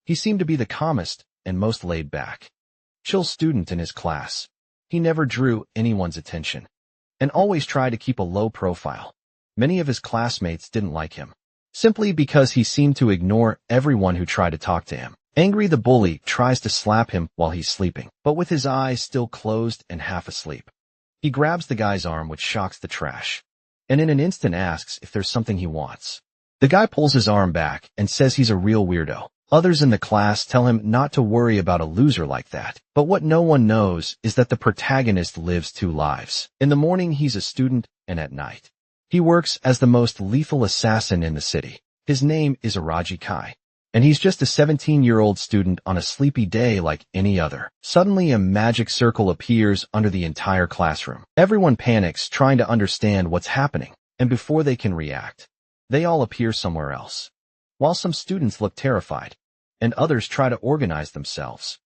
He seemed to be the calmest and most laid-back, chill student in his class. He never drew anyone's attention and always tried to keep a low profile. Many of his classmates didn't like him, simply because he seemed to ignore everyone who tried to talk to him. Angry, the bully tries to slap him while he's sleeping, but with his eyes still closed and half asleep. He grabs the guy's arm, which shocks the trash, and in an instant asks if there's something he wants. The guy pulls his arm back and says he's a real weirdo. Others in the class tell him not to worry about a loser like that. But what no one knows is that the protagonist lives two lives. In the morning, he's a student, and at night, he works as the most lethal assassin in the city. His name is Araji Kai, and he's just a 17-year-old student on a sleepy day like any other. Suddenly, a magic circle appears under the entire classroom. Everyone panics, trying to understand what's happening, and before they can react, they all appear somewhere else. While some students look terrified, and others try to organize themselves,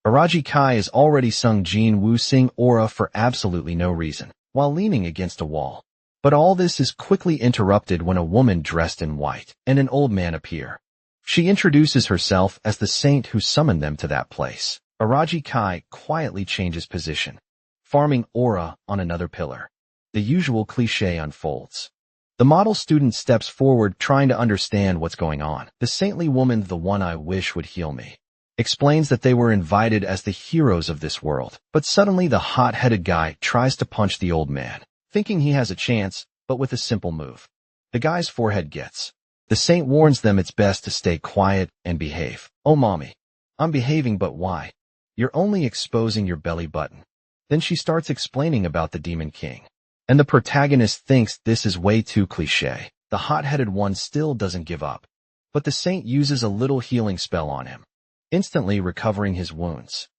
Araji Kai has already sung Jin Woo Sing Aura for absolutely no reason, while leaning against a wall. But all this is quickly interrupted when a woman dressed in white and an old man appear. She introduces herself as the saint who summoned them to that place. Araji Kai quietly changes position, farming aura on another pillar. The usual cliché unfolds. The model student steps forward, trying to understand what's going on. The saintly woman, the one I wish would heal me, explains that they were invited as the heroes of this world. But suddenly the hot-headed guy tries to punch the old man, thinking he has a chance, but with a simple move, the guy's forehead gets. The saint warns them it's best to stay quiet and behave. "Oh, mommy, I'm behaving, but why? You're only exposing your belly button." Then she starts explaining about the Demon King, and the protagonist thinks this is way too cliché. The hot-headed one still doesn't give up, but the saint uses a little healing spell on him, instantly recovering his wounds.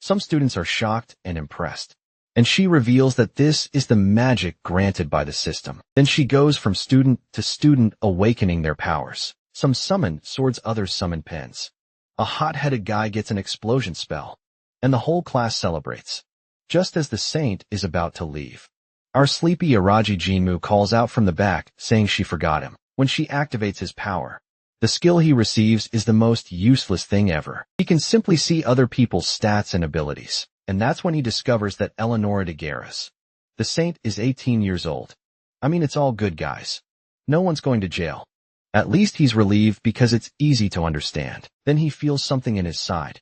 Some students are shocked and impressed, and she reveals that this is the magic granted by the system. Then she goes from student to student, awakening their powers. Some summon swords, others summon pens. A hot-headed guy gets an explosion spell, and the whole class celebrates. Just as the saint is about to leave, our sleepy Araji Jinmu calls out from the back, saying she forgot him. When she activates his power, the skill he receives is the most useless thing ever. He can simply see other people's stats and abilities, and that's when he discovers that Eleonora de Guerras, the saint, is 18 years old. I mean, it's all good, guys. No one's going to jail. At least he's relieved because it's easy to understand. Then he feels something in his side.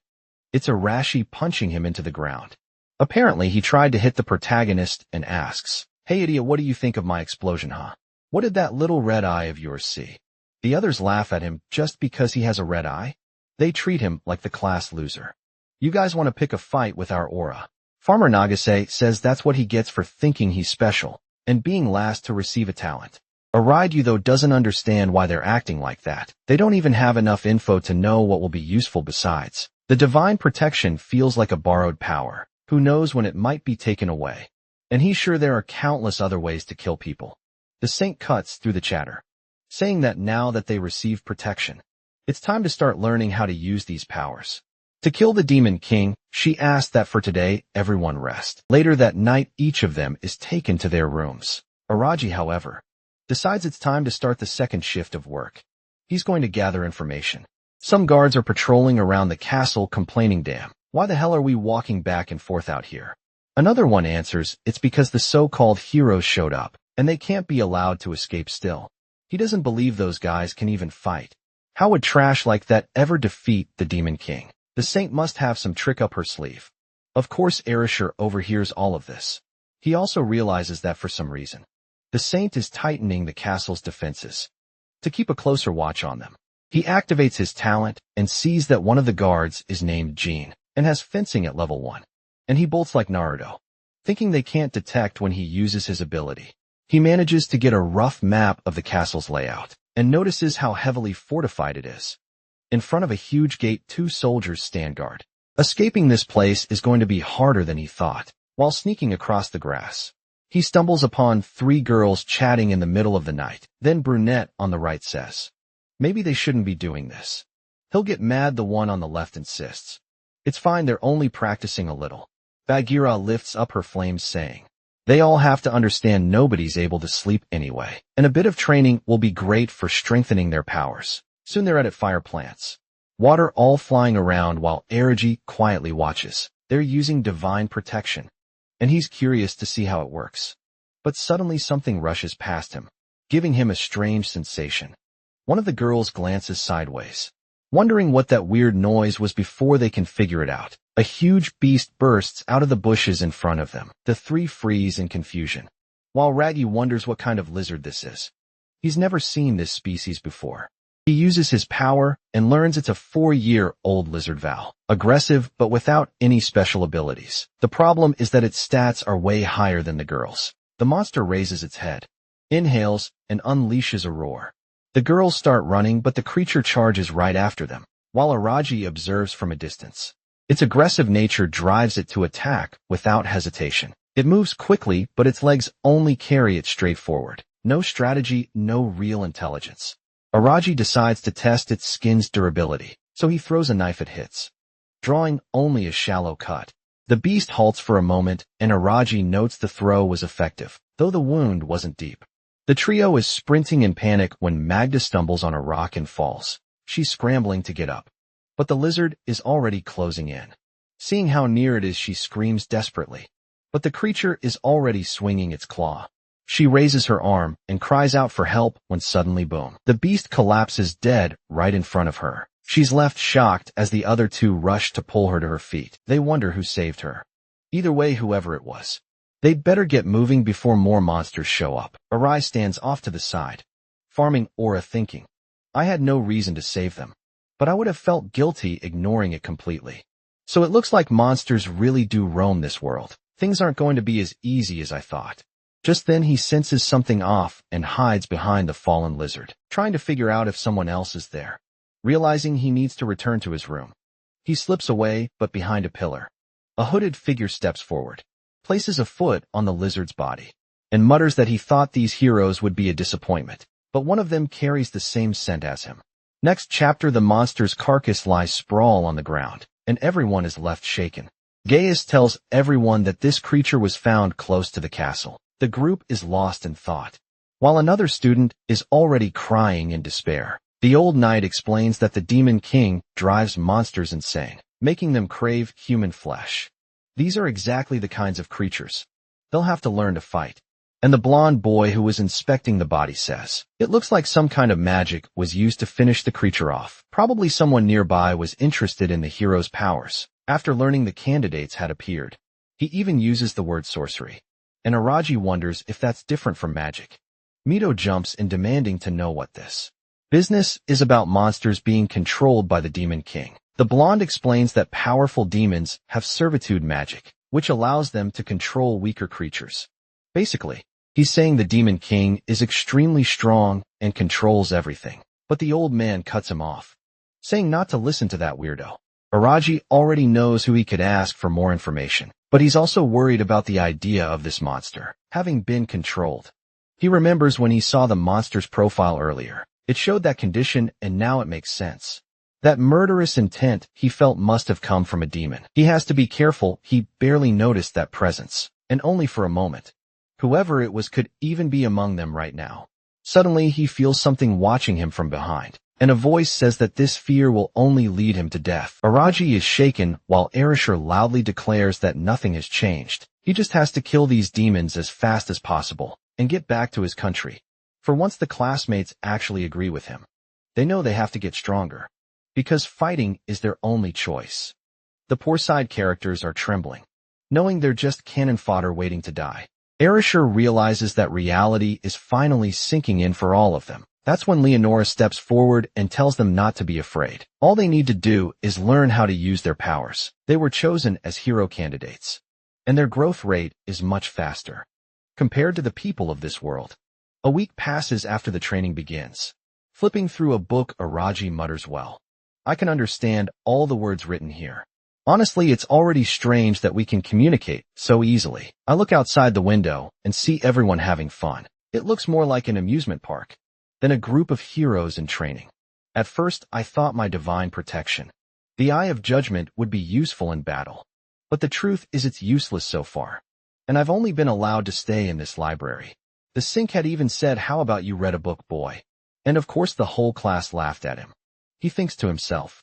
It's Arashi punching him into the ground. Apparently, he tried to hit the protagonist and asks, "Hey idiot, what do you think of my explosion, huh? What did that little red eye of yours see?" The others laugh at him just because he has a red eye. They treat him like the class loser. "You guys want to pick a fight with our aura?" Farmer Nagase says that's what he gets for thinking he's special and being last to receive a talent. Araidu, though, doesn't understand why they're acting like that. They don't even have enough info to know what will be useful besides. The divine protection feels like a borrowed power. Who knows when it might be taken away? And he's sure there are countless other ways to kill people. The saint cuts through the chatter, saying that now that they receive protection, it's time to start learning how to use these powers. To kill the Demon King, she asked that for today, everyone rest. Later that night, each of them is taken to their rooms. Araji, however, decides it's time to start the second shift of work. He's going to gather information. Some guards are patrolling around the castle, complaining, "Damn, why the hell are we walking back and forth out here?" Another one answers, "It's because the so-called heroes showed up, and they can't be allowed to escape still." He doesn't believe those guys can even fight. How would trash like that ever defeat the Demon King? The saint must have some trick up her sleeve. Of course, Erasure overhears all of this. He also realizes that for some reason, the saint is tightening the castle's defenses to keep a closer watch on them. He activates his talent and sees that one of the guards is named Jean and has fencing at level 1. And he bolts like Naruto, thinking they can't detect when he uses his ability. He manages to get a rough map of the castle's layout and notices how heavily fortified it is. In front of a huge gate, 2 soldiers stand guard. Escaping this place is going to be harder than he thought. While sneaking across the grass, he stumbles upon 3 girls chatting in the middle of the night. Then Brunette on the right says, "Maybe they shouldn't be doing this." He'll get mad. The one on the left insists, "It's fine, they're only practicing a little." Bagheera lifts up her flames, saying, "They all have to understand nobody's able to sleep anyway, and a bit of training will be great for strengthening their powers." Soon they're at fire plants. water all flying around while Araji quietly watches. They're using divine protection, and he's curious to see how it works. But suddenly something rushes past him, giving him a strange sensation. One of the girls glances sideways, wondering what that weird noise was before they can figure it out. A huge beast bursts out of the bushes in front of them. The three freeze in confusion, while Raggy wonders what kind of lizard this is. He's never seen this species before. He uses his power and learns it's a 4-year-old lizard Val. Aggressive, but without any special abilities. The problem is that its stats are way higher than the girls. The monster raises its head, inhales, and unleashes a roar. The girls start running, but the creature charges right after them, while Araji observes from a distance. Its aggressive nature drives it to attack without hesitation. It moves quickly, but its legs only carry it straight forward. No strategy, no real intelligence. Araji decides to test its skin's durability, so he throws a knife at Hits, drawing only a shallow cut. The beast halts for a moment, and Araji notes the throw was effective, though the wound wasn't deep. The trio is sprinting in panic when Magda stumbles on a rock and falls. She's scrambling to get up, but the lizard is already closing in. Seeing how near it is, she screams desperately, but the creature is already swinging its claw. She raises her arm and cries out for help when suddenly boom. The beast collapses dead right in front of her. She's left shocked as the other two rush to pull her to her feet. They wonder who saved her. Either way, whoever it was, they'd better get moving before more monsters show up. Arai stands off to the side, farming aura, thinking, I had no reason to save them, but I would have felt guilty ignoring it completely. So it looks like monsters really do roam this world. Things aren't going to be as easy as I thought. Just then he senses something off and hides behind the fallen lizard, trying to figure out if someone else is there. Realizing he needs to return to his room, he slips away, but behind a pillar. A hooded figure steps forward, places a foot on the lizard's body, and mutters that he thought these heroes would be a disappointment, but one of them carries the same scent as him. Next chapter, the monster's carcass lies sprawl on the ground, and everyone is left shaken. Gaius tells everyone that this creature was found close to the castle. The group is lost in thought, while another student is already crying in despair. The old knight explains that the Demon King drives monsters insane, making them crave human flesh. These are exactly the kinds of creatures they'll have to learn to fight. And the blonde boy who was inspecting the body says, it looks like some kind of magic was used to finish the creature off. Probably someone nearby was interested in the hero's powers. After learning the candidates had appeared, he even uses the word sorcery. And Araji wonders if that's different from magic. Mito jumps in, demanding to know what this business is about monsters being controlled by the Demon King. The blonde explains that powerful demons have servitude magic, which allows them to control weaker creatures. Basically, he's saying the Demon King is extremely strong and controls everything. But the old man cuts him off, saying not to listen to that weirdo. Araji already knows who he could ask for more information, but he's also worried about the idea of this monster having been controlled. He remembers when he saw the monster's profile earlier. It showed that condition, and now it makes sense. That murderous intent he felt must have come from a demon. He has to be careful. He barely noticed that presence, and only for a moment. Whoever it was could even be among them right now. Suddenly he feels something watching him from behind, and a voice says that this fear will only lead him to death. Araji is shaken, while Erishur loudly declares that nothing has changed. He just has to kill these demons as fast as possible and get back to his country. For once the classmates actually agree with him. They know they have to get stronger, because fighting is their only choice. The poor side characters are trembling, knowing they're just cannon fodder waiting to die. Erishur realizes that reality is finally sinking in for all of them. That's when Leonora steps forward and tells them not to be afraid. All they need to do is learn how to use their powers. They were chosen as hero candidates, and their growth rate is much faster compared to the people of this world. A week passes after the training begins. Flipping through a book, Araji mutters, well, I can understand all the words written here. Honestly, it's already strange that we can communicate so easily. I look outside the window and see everyone having fun. It looks more like an amusement park than a group of heroes in training. At first, I thought my divine protection, the Eye of Judgment, would be useful in battle. But the truth is it's useless so far. And I've only been allowed to stay in this library. The Sink had even said, how about you read a book, boy? And of course the whole class laughed at him. He thinks to himself,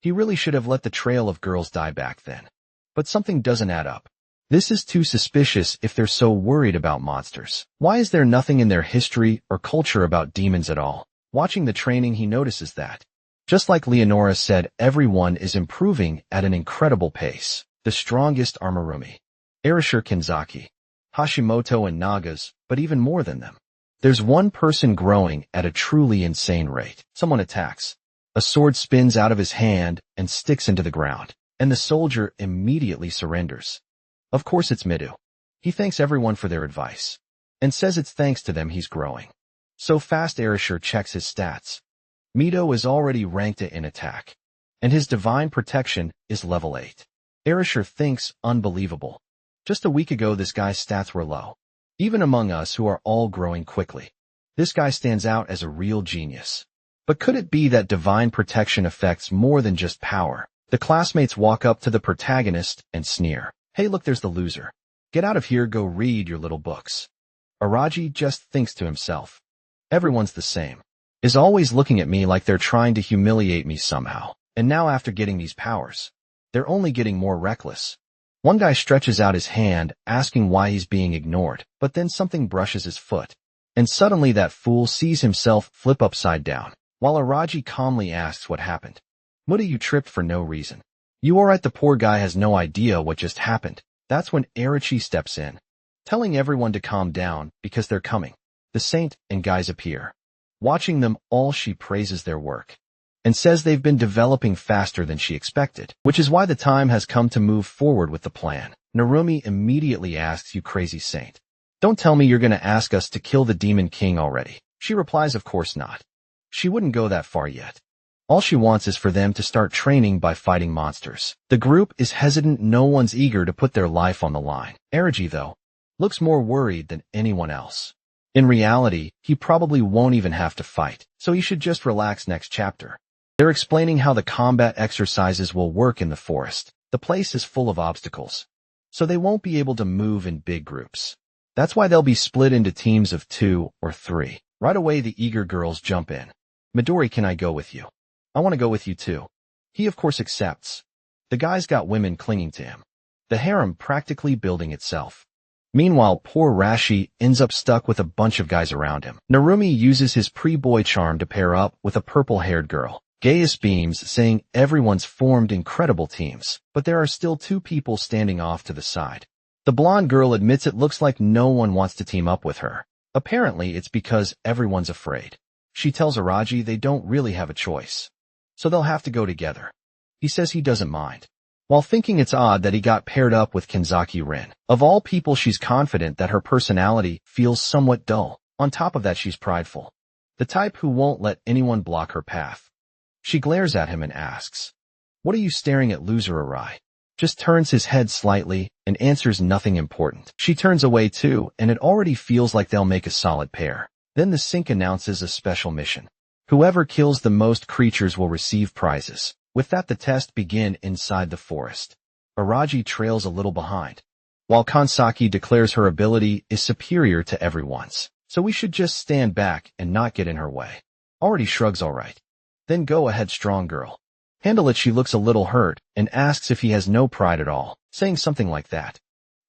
He really should have let the trail of girls die back then. But something doesn't add up. This is too suspicious if they're so worried about monsters. Why is there nothing in their history or culture about demons at all? Watching the training, he notices that. Just like Leonora said, everyone is improving at an incredible pace. The strongest Amurumi, Erasure Kanzaki, Hashimoto and Nagas, but even more than them. There's one person growing at a truly insane rate. Someone attacks. A sword spins out of his hand and sticks into the ground, and the soldier immediately surrenders. Of course it's Midu. He thanks everyone for their advice, and says it's thanks to them he's growing. So fast Erasure checks his stats. Mido is already ranked in attack, and his divine protection is level 8. Erasure thinks, unbelievable. Just a week ago this guy's stats were low. Even among us who are all growing quickly, this guy stands out as a real genius. But could it be that divine protection affects more than just power? The classmates walk up to the protagonist and sneer. Hey look, there's the loser. Get out of here, go read your little books. Araji just thinks to himself. Everyone's the same. Is always looking at me like they're trying to humiliate me somehow. And now after getting these powers, they're only getting more reckless. One guy stretches out his hand, asking why he's being ignored, but then something brushes his foot. And suddenly that fool sees himself flip upside down, while Araji calmly asks what happened. Muda, you tripped for no reason. You alright? The poor guy has no idea what just happened. That's when Arachi steps in, telling everyone to calm down because they're coming. The saint and guys appear. Watching them all, she praises their work and says they've been developing faster than she expected, which is why the time has come to move forward with the plan. Narumi immediately asks, you crazy saint. Don't tell me you're going to ask us to kill the Demon King already. She replies, of course not. She wouldn't go that far yet. All she wants is for them to start training by fighting monsters. The group is hesitant, no one's eager to put their life on the line. Araji, though, looks more worried than anyone else. In reality, he probably won't even have to fight, so he should just relax. Next chapter. They're explaining how the combat exercises will work in the forest. The place is full of obstacles, so they won't be able to move in big groups. That's why they'll be split into teams of 2 or 3. Right away the eager girls jump in. Midori, can I go with you? I want to go with you too. He of course accepts. The guy's got women clinging to him. The harem practically building itself. Meanwhile, poor Rashi ends up stuck with a bunch of guys around him. Narumi uses his pre-boy charm to pair up with a purple-haired girl. Gaius beams, saying everyone's formed incredible teams, but there are still 2 people standing off to the side. The blonde girl admits it looks like no one wants to team up with her. Apparently, it's because everyone's afraid. She tells Araji they don't really have a choice, so they'll have to go together. He says he doesn't mind, while thinking it's odd that he got paired up with Kanzaki Rin. Of all people, she's confident that her personality feels somewhat dull. On top of that, she's prideful, the type who won't let anyone block her path. She glares at him and asks, what are you staring at, loser? Arai just turns his head slightly and answers nothing important. She turns away too, and it already feels like they'll make a solid pair. Then the Sync announces a special mission. Whoever kills the most creatures will receive prizes. With that, the test begins inside the forest. Araji trails a little behind, while Kansaki declares her ability is superior to everyone's, so we should just stand back and not get in her way. Already shrugs, alright. Then go ahead, strong girl. Handle it. She looks a little hurt and asks if he has no pride at all, saying something like that.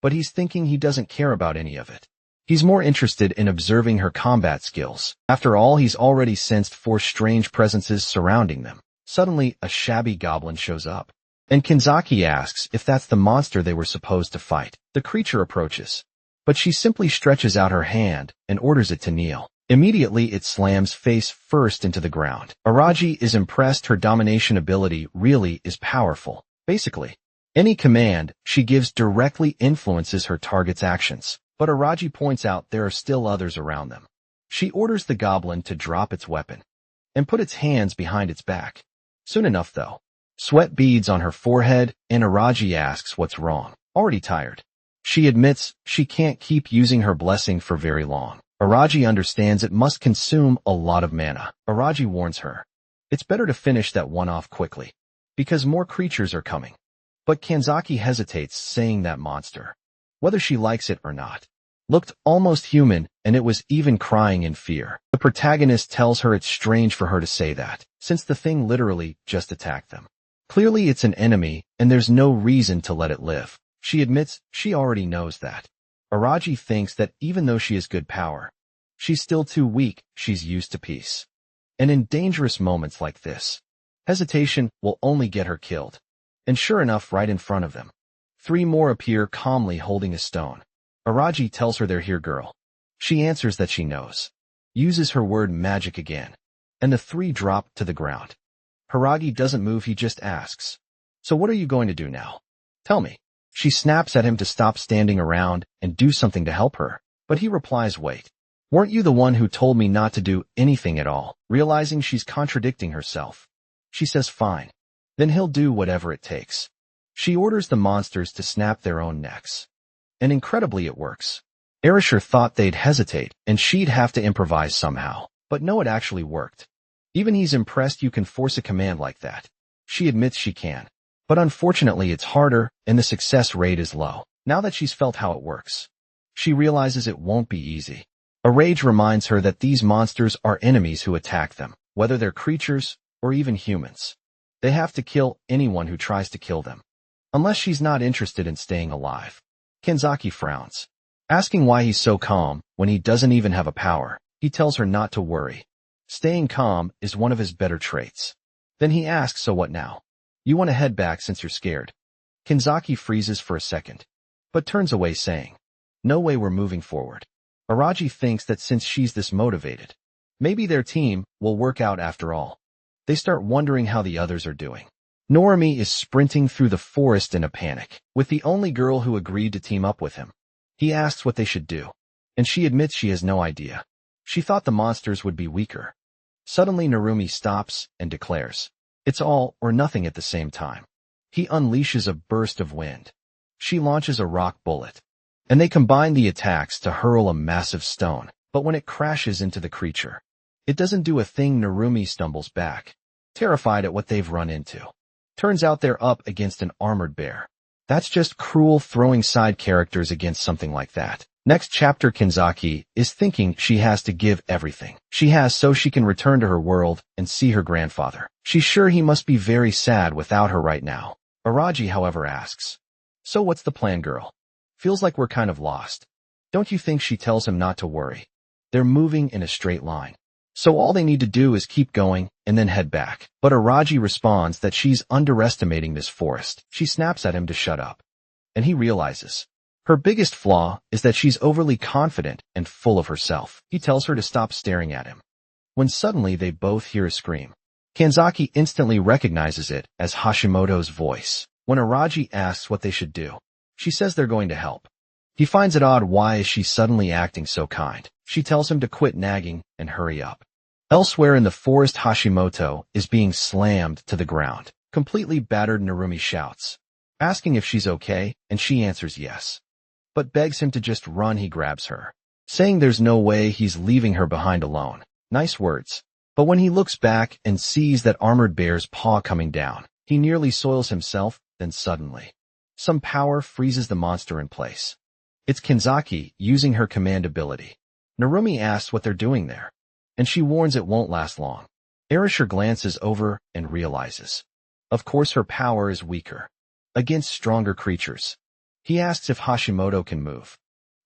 But he's thinking he doesn't care about any of it. He's more interested in observing her combat skills. After all, he's already sensed 4 strange presences surrounding them. Suddenly, a shabby goblin shows up, and Kanzaki asks if that's the monster they were supposed to fight. The creature approaches, but she simply stretches out her hand and orders it to kneel. Immediately, it slams face first into the ground. Araji is impressed. Her domination ability really is powerful. Basically, any command she gives directly influences her target's actions. But Araji points out there are still others around them. She orders the goblin to drop its weapon and put its hands behind its back. Soon enough, though, sweat beads on her forehead, and Araji asks what's wrong. Already tired. She admits she can't keep using her blessing for very long. Araji understands it must consume a lot of mana. Araji warns her, it's better to finish that one off quickly, because more creatures are coming. But Kanzaki hesitates, saying that monster, whether she likes it or not, looked almost human, and it was even crying in fear. The protagonist tells her it's strange for her to say that, since the thing literally just attacked them. Clearly it's an enemy, and there's no reason to let it live. She admits she already knows that. Araji thinks that even though she has good power, she's still too weak. She's used to peace. And in dangerous moments like this, hesitation will only get her killed. And sure enough, right in front of them, 3 more appear calmly holding a stone. Araji tells her they're here, girl. She answers that she knows, uses her word magic again, and the 3 drop to the ground. Haragi doesn't move, he just asks, "So what are you going to do now? Tell me." She snaps at him to stop standing around and do something to help her, but he replies, "Wait. Weren't you the one who told me not to do anything at all?" Realizing she's contradicting herself, she says fine. Then he'll do whatever it takes. She orders the monsters to snap their own necks. And incredibly it works. Erasure thought they'd hesitate and she'd have to improvise somehow. But no, it actually worked. Even he's impressed you can force a command like that. She admits she can. But unfortunately it's harder and the success rate is low. Now that she's felt how it works, she realizes it won't be easy. A rage reminds her that these monsters are enemies who attack them, whether they're creatures or even humans. They have to kill anyone who tries to kill them, unless she's not interested in staying alive. Kenzaki frowns, asking why he's so calm when he doesn't even have a power. He tells her not to worry. Staying calm is one of his better traits. Then he asks, "So what now? You want to head back since you're scared?" Kenzaki freezes for a second, but turns away saying, "No way, we're moving forward." Araji thinks that since she's this motivated, maybe their team will work out after all. They start wondering how the others are doing. NgocMy is sprinting through the forest in a panic, with the only girl who agreed to team up with him. He asks what they should do, and she admits she has no idea. She thought the monsters would be weaker. Suddenly Narumi stops and declares, "It's all or nothing at the same time." He unleashes a burst of wind. She launches a rock bullet, and they combine the attacks to hurl a massive stone. But when it crashes into the creature, it doesn't do a thing. Narumi stumbles back, terrified at what they've run into. Turns out they're up against an armored bear. That's just cruel, throwing side characters against something like that. Next chapter, Kenzaki is thinking she has to give everything she has so she can return to her world and see her grandfather. She's sure he must be very sad without her right now. Araji, however, asks, "So what's the plan, girl? Feels like we're kind of lost. Don't you think?" She tells him not to worry. They're moving in a straight line, so all they need to do is keep going and then head back. But Araji responds that she's underestimating this forest. She snaps at him to shut up, and he realizes her biggest flaw is that she's overly confident and full of herself. He tells her to stop staring at him, when suddenly they both hear a scream. Kenzaki instantly recognizes it as Hashimoto's voice. When Araji asks what they should do, she says they're going to help. He finds it odd. Why is she suddenly acting so kind? She tells him to quit nagging and hurry up. Elsewhere in the forest, Hashimoto is being slammed to the ground. Completely battered, Narumi shouts, asking if she's okay, and she answers yes, but begs him to just run. He grabs her, saying there's no way he's leaving her behind alone. Nice words. But when he looks back and sees that armored bear's paw coming down, he nearly soils himself. Then suddenly, some power freezes the monster in place. It's Kenzaki using her command ability. Narumi asks what they're doing there, and she warns it won't last long. Erasure glances over and realizes, of course her power is weaker against stronger creatures. He asks if Hashimoto can move,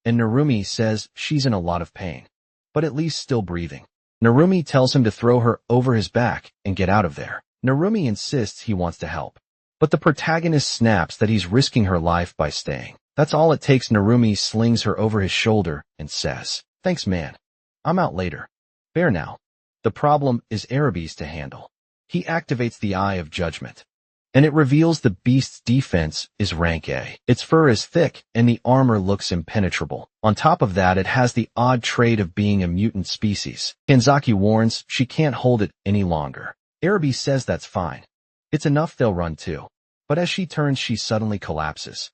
and Narumi says she's in a lot of pain, but at least still breathing. Narumi tells him to throw her over his back and get out of there. Narumi insists he wants to help, but the protagonist snaps that he's risking her life by staying. That's all it takes. Narumi slings her over his shoulder and says, "Thanks, man. I'm out later. Bear now." The problem is Arabi's to handle. He activates the Eye of Judgment, and it reveals the beast's defense is rank A. Its fur is thick, and the armor looks impenetrable. On top of that, it has the odd trait of being a mutant species. Kenzaki warns she can't hold it any longer. Arabi says that's fine. It's enough, they'll run too. But as she turns, she suddenly collapses,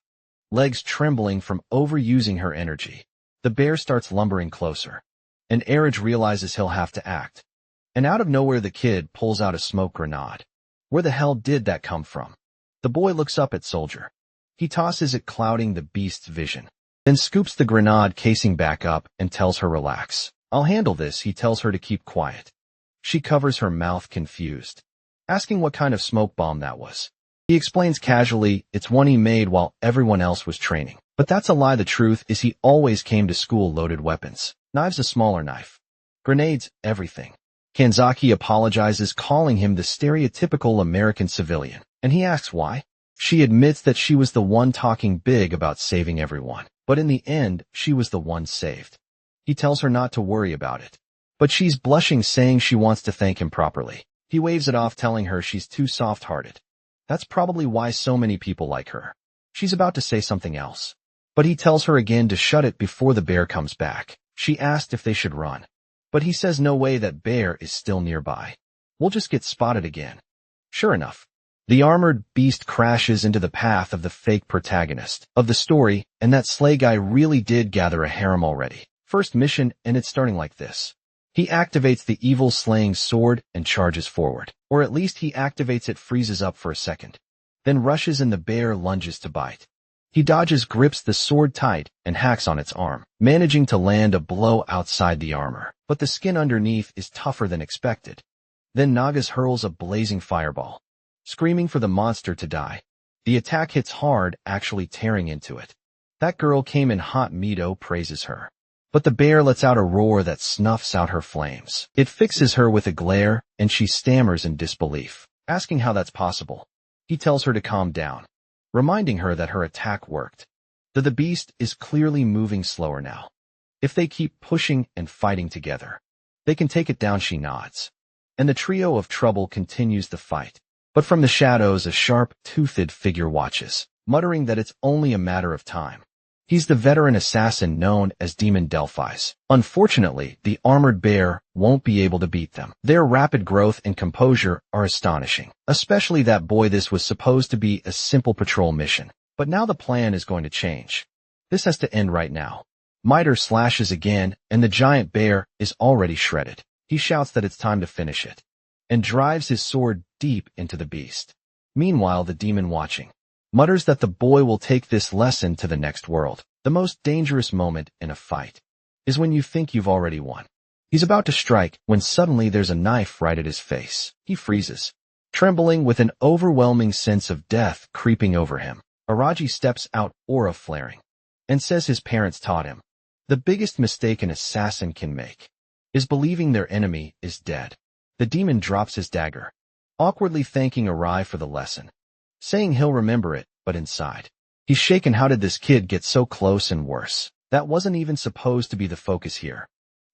legs trembling from overusing her energy. The bear starts lumbering closer, and Araj realizes he'll have to act. And out of nowhere, the kid pulls out a smoke grenade. Where the hell did that come from? The boy looks up at Soldier. He tosses it, clouding the beast's vision, then scoops the grenade casing back up and tells her, "Relax. I'll handle this." He tells her to keep quiet. She covers her mouth, confused, asking what kind of smoke bomb that was. He explains casually it's one he made while everyone else was training. But that's a lie. The truth is he always came to school loaded weapons. Knives, a smaller knife. Grenades, everything. Kanzaki apologizes, calling him the stereotypical American civilian, and he asks why. She admits that she was the one talking big about saving everyone, but in the end, she was the one saved. He tells her not to worry about it, but she's blushing, saying she wants to thank him properly. He waves it off, telling her she's too soft-hearted. That's probably why so many people like her. She's about to say something else, but he tells her again to shut it before the bear comes back. She asked if they should run, but he says no way, that bear is still nearby. We'll just get spotted again. Sure enough, the armored beast crashes into the path of the fake protagonist of the story, and that sleigh guy really did gather a harem already. First mission, and it's starting like this. He activates the evil slaying sword and charges forward. Or at least he activates it, freezes up for a second, then rushes, and the bear lunges to bite. He dodges, grips the sword tight, and hacks on its arm, managing to land a blow outside the armor. But the skin underneath is tougher than expected. Then Nagas hurls a blazing fireball, screaming for the monster to die. The attack hits hard, actually tearing into it. That girl came in hot. Mito praises her. But the bear lets out a roar that snuffs out her flames. It fixes her with a glare, and she stammers in disbelief, asking how that's possible. He tells her to calm down, reminding her that her attack worked. The beast is clearly moving slower now. If they keep pushing and fighting together, they can take it down. She nods, and the trio of trouble continues the fight. But from the shadows, a sharp-toothed figure watches, muttering that it's only a matter of time. He's the veteran assassin known as Demon Delphis. Unfortunately, the armored bear won't be able to beat them. Their rapid growth and composure are astonishing, especially that boy. This was supposed to be a simple patrol mission, but now the plan is going to change. This has to end right now. Miter slashes again, and the giant bear is already shredded. He shouts that it's time to finish it, and drives his sword deep into the beast. Meanwhile, the demon, watching, mutters that the boy will take this lesson to the next world. The most dangerous moment in a fight is when you think you've already won. He's about to strike when suddenly there's a knife right at his face. He freezes, trembling with an overwhelming sense of death creeping over him. Araji steps out, aura flaring, and says his parents taught him. The biggest mistake an assassin can make is believing their enemy is dead. The demon drops his dagger, awkwardly thanking Arai for the lesson, saying he'll remember it, but inside, he's shaken. How did this kid get so close? And worse, that wasn't even supposed to be the focus here.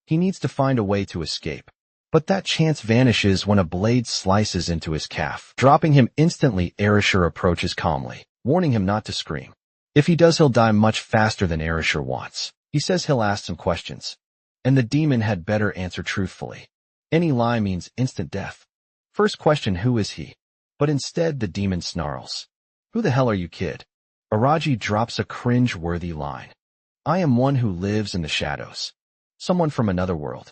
He needs to find a way to escape. But that chance vanishes when a blade slices into his calf, dropping him instantly. Erasure approaches calmly, warning him not to scream. If he does, he'll die much faster than Erasure wants. He says he'll ask some questions, and the demon had better answer truthfully. Any lie means instant death. First question, who is he? But instead the demon snarls, who the hell are you, kid? Araji drops a cringe-worthy line. I am one who lives in the shadows. Someone from another world.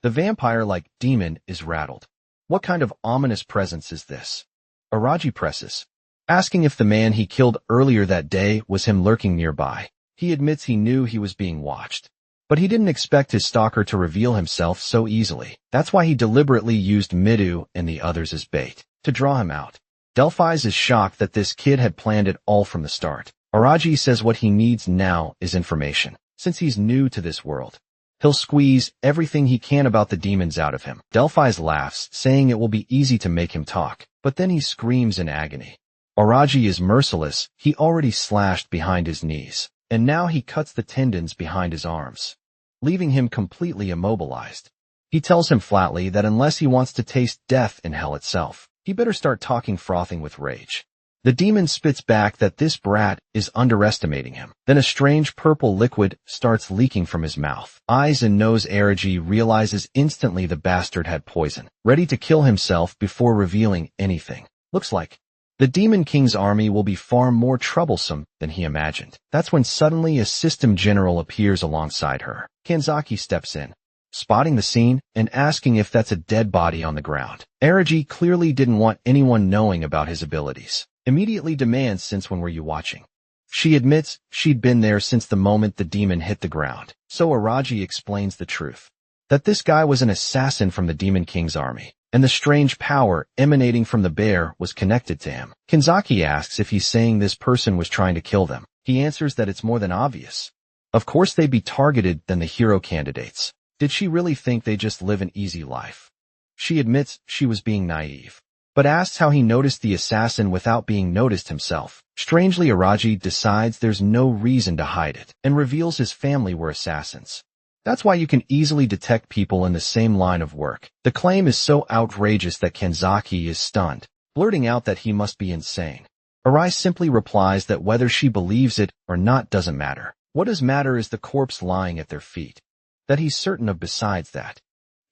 The vampire-like demon is rattled. What kind of ominous presence is this? Araji presses, asking if the man he killed earlier that day was him lurking nearby. He admits he knew he was being watched, but he didn't expect his stalker to reveal himself so easily. That's why he deliberately used Midu and the others as bait, to draw him out. Delphis is shocked that this kid had planned it all from the start. Araji says what he needs now is information. Since he's new to this world, he'll squeeze everything he can about the demons out of him. Delphis laughs, saying it will be easy to make him talk, but then he screams in agony. Araji is merciless. He already slashed behind his knees, and now he cuts the tendons behind his arms, leaving him completely immobilized. He tells him flatly that unless he wants to taste death in hell itself, he better start talking, frothing with rage. The demon spits back that this brat is underestimating him. Then a strange purple liquid starts leaking from his mouth, eyes and nose. Araji realizes instantly the bastard had poison, ready to kill himself before revealing anything. Looks like the Demon King's army will be far more troublesome than he imagined. That's when suddenly a system general appears alongside her. Kanzaki steps in, spotting the scene and asking if that's a dead body on the ground. Araji clearly didn't want anyone knowing about his abilities. Immediately demands, since when were you watching? She admits she'd been there since the moment the demon hit the ground. So Araji explains the truth. that this guy was an assassin from the Demon King's army, and the strange power emanating from the bear was connected to him. Kanzaki asks if he's saying this person was trying to kill them. He answers that it's more than obvious. Of course they'd be targeted than the hero candidates. Did she really think they just live an easy life? She admits she was being naive, but asks how he noticed the assassin without being noticed himself. Strangely, Araji decides there's no reason to hide it, and reveals his family were assassins. That's why you can easily detect people in the same line of work. The claim is so outrageous that Kanzaki is stunned, blurting out that he must be insane. Arai simply replies that whether she believes it or not doesn't matter. What does matter is the corpse lying at their feet. That he's certain of besides that.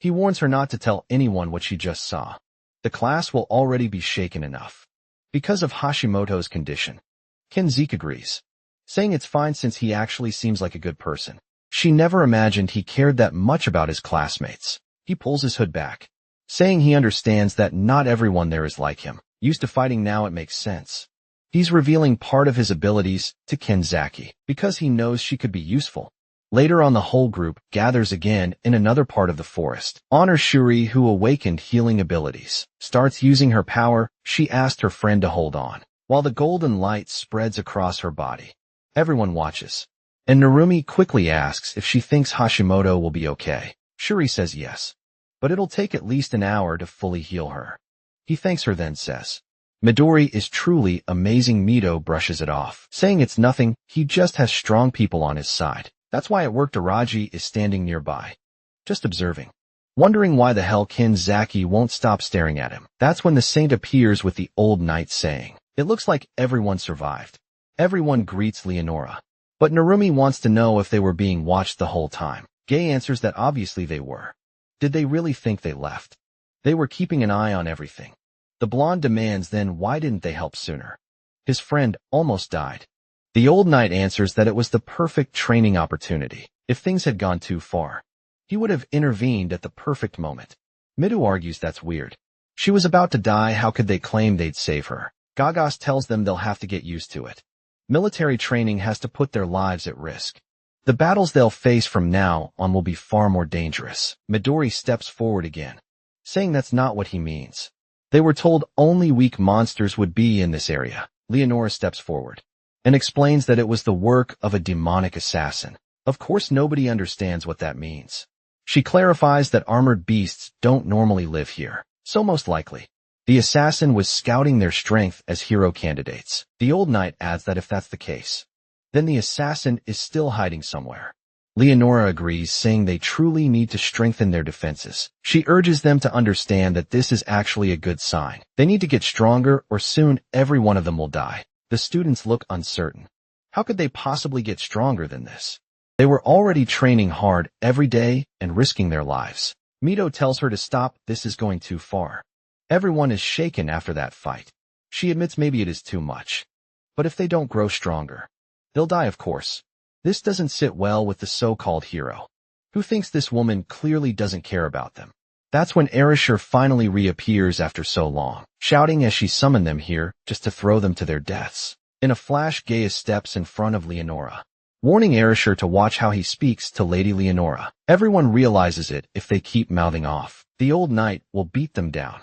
He warns her not to tell anyone what she just saw. The class will already be shaken enough. Because of Hashimoto's condition. Kanzaki agrees, saying it's fine since he actually seems like a good person. She never imagined he cared that much about his classmates. He pulls his hood back, saying he understands that not everyone there is like him. Used to fighting now, it makes sense. He's revealing part of his abilities to Kanzaki because he knows she could be useful. Later on, the whole group gathers again in another part of the forest. Honor Shuri, who awakened healing abilities, starts using her power. She asked her friend to hold on, while the golden light spreads across her body. Everyone watches, and Narumi quickly asks if she thinks Hashimoto will be okay. Shuri says yes, but it'll take at least an hour to fully heal her. He thanks her, then says, Midori is truly amazing. Mito brushes it off, saying it's nothing, he just has strong people on his side. That's why it worked. Araji is standing nearby, just observing, wondering why the hell Kanzaki won't stop staring at him. That's when the saint appears with the old knight saying, it looks like everyone survived. Everyone greets Leonora, but Narumi wants to know if they were being watched the whole time. Gay answers that obviously they were. Did they really think they left? They were keeping an eye on everything. The blonde demands, then why didn't they help sooner? His friend almost died. The old knight answers that it was the perfect training opportunity. If things had gone too far, he would have intervened at the perfect moment. Midu argues that's weird. She was about to die, how could they claim they'd save her? Gagas tells them they'll have to get used to it. Military training has to put their lives at risk. The battles they'll face from now on will be far more dangerous. Midori steps forward again, saying that's not what he means. They were told only weak monsters would be in this area. Leonora steps forward and explains that it was the work of a demonic assassin. Of course, nobody understands what that means. She clarifies that armored beasts don't normally live here, so most likely, the assassin was scouting their strength as hero candidates. The old knight adds that if that's the case, then the assassin is still hiding somewhere. Leonora agrees, saying they truly need to strengthen their defenses. She urges them to understand that this is actually a good sign. They need to get stronger or soon every one of them will die. The students look uncertain. How could they possibly get stronger than this? They were already training hard every day and risking their lives. Mito tells her to stop, this is going too far. Everyone is shaken after that fight. She admits maybe it is too much. But if they don't grow stronger, they'll die, of course. This doesn't sit well with the so-called hero, who thinks this woman clearly doesn't care about them. That's when Erishur finally reappears after so long, shouting as she summoned them here just to throw them to their deaths. In a flash, Gaius steps in front of Leonora, warning Erishur to watch how he speaks to Lady Leonora. Everyone realizes it if they keep mouthing off. The old knight will beat them down.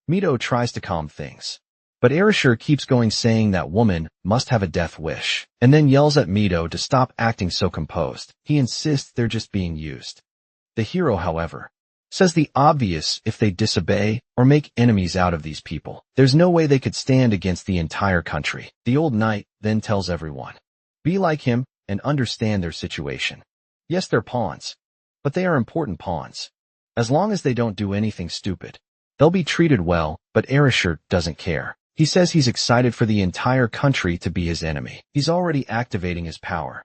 Mito tries to calm things, but Erishur keeps going, saying that woman must have a death wish, and then yells at Mito to stop acting so composed. He insists they're just being used. The hero, however, says the obvious: if they disobey or make enemies out of these people, there's no way they could stand against the entire country. The old knight then tells everyone, be like him and understand their situation. Yes, they're pawns, but they are important pawns. As long as they don't do anything stupid, they'll be treated well, but Erishur doesn't care. He says he's excited for the entire country to be his enemy. He's already activating his power,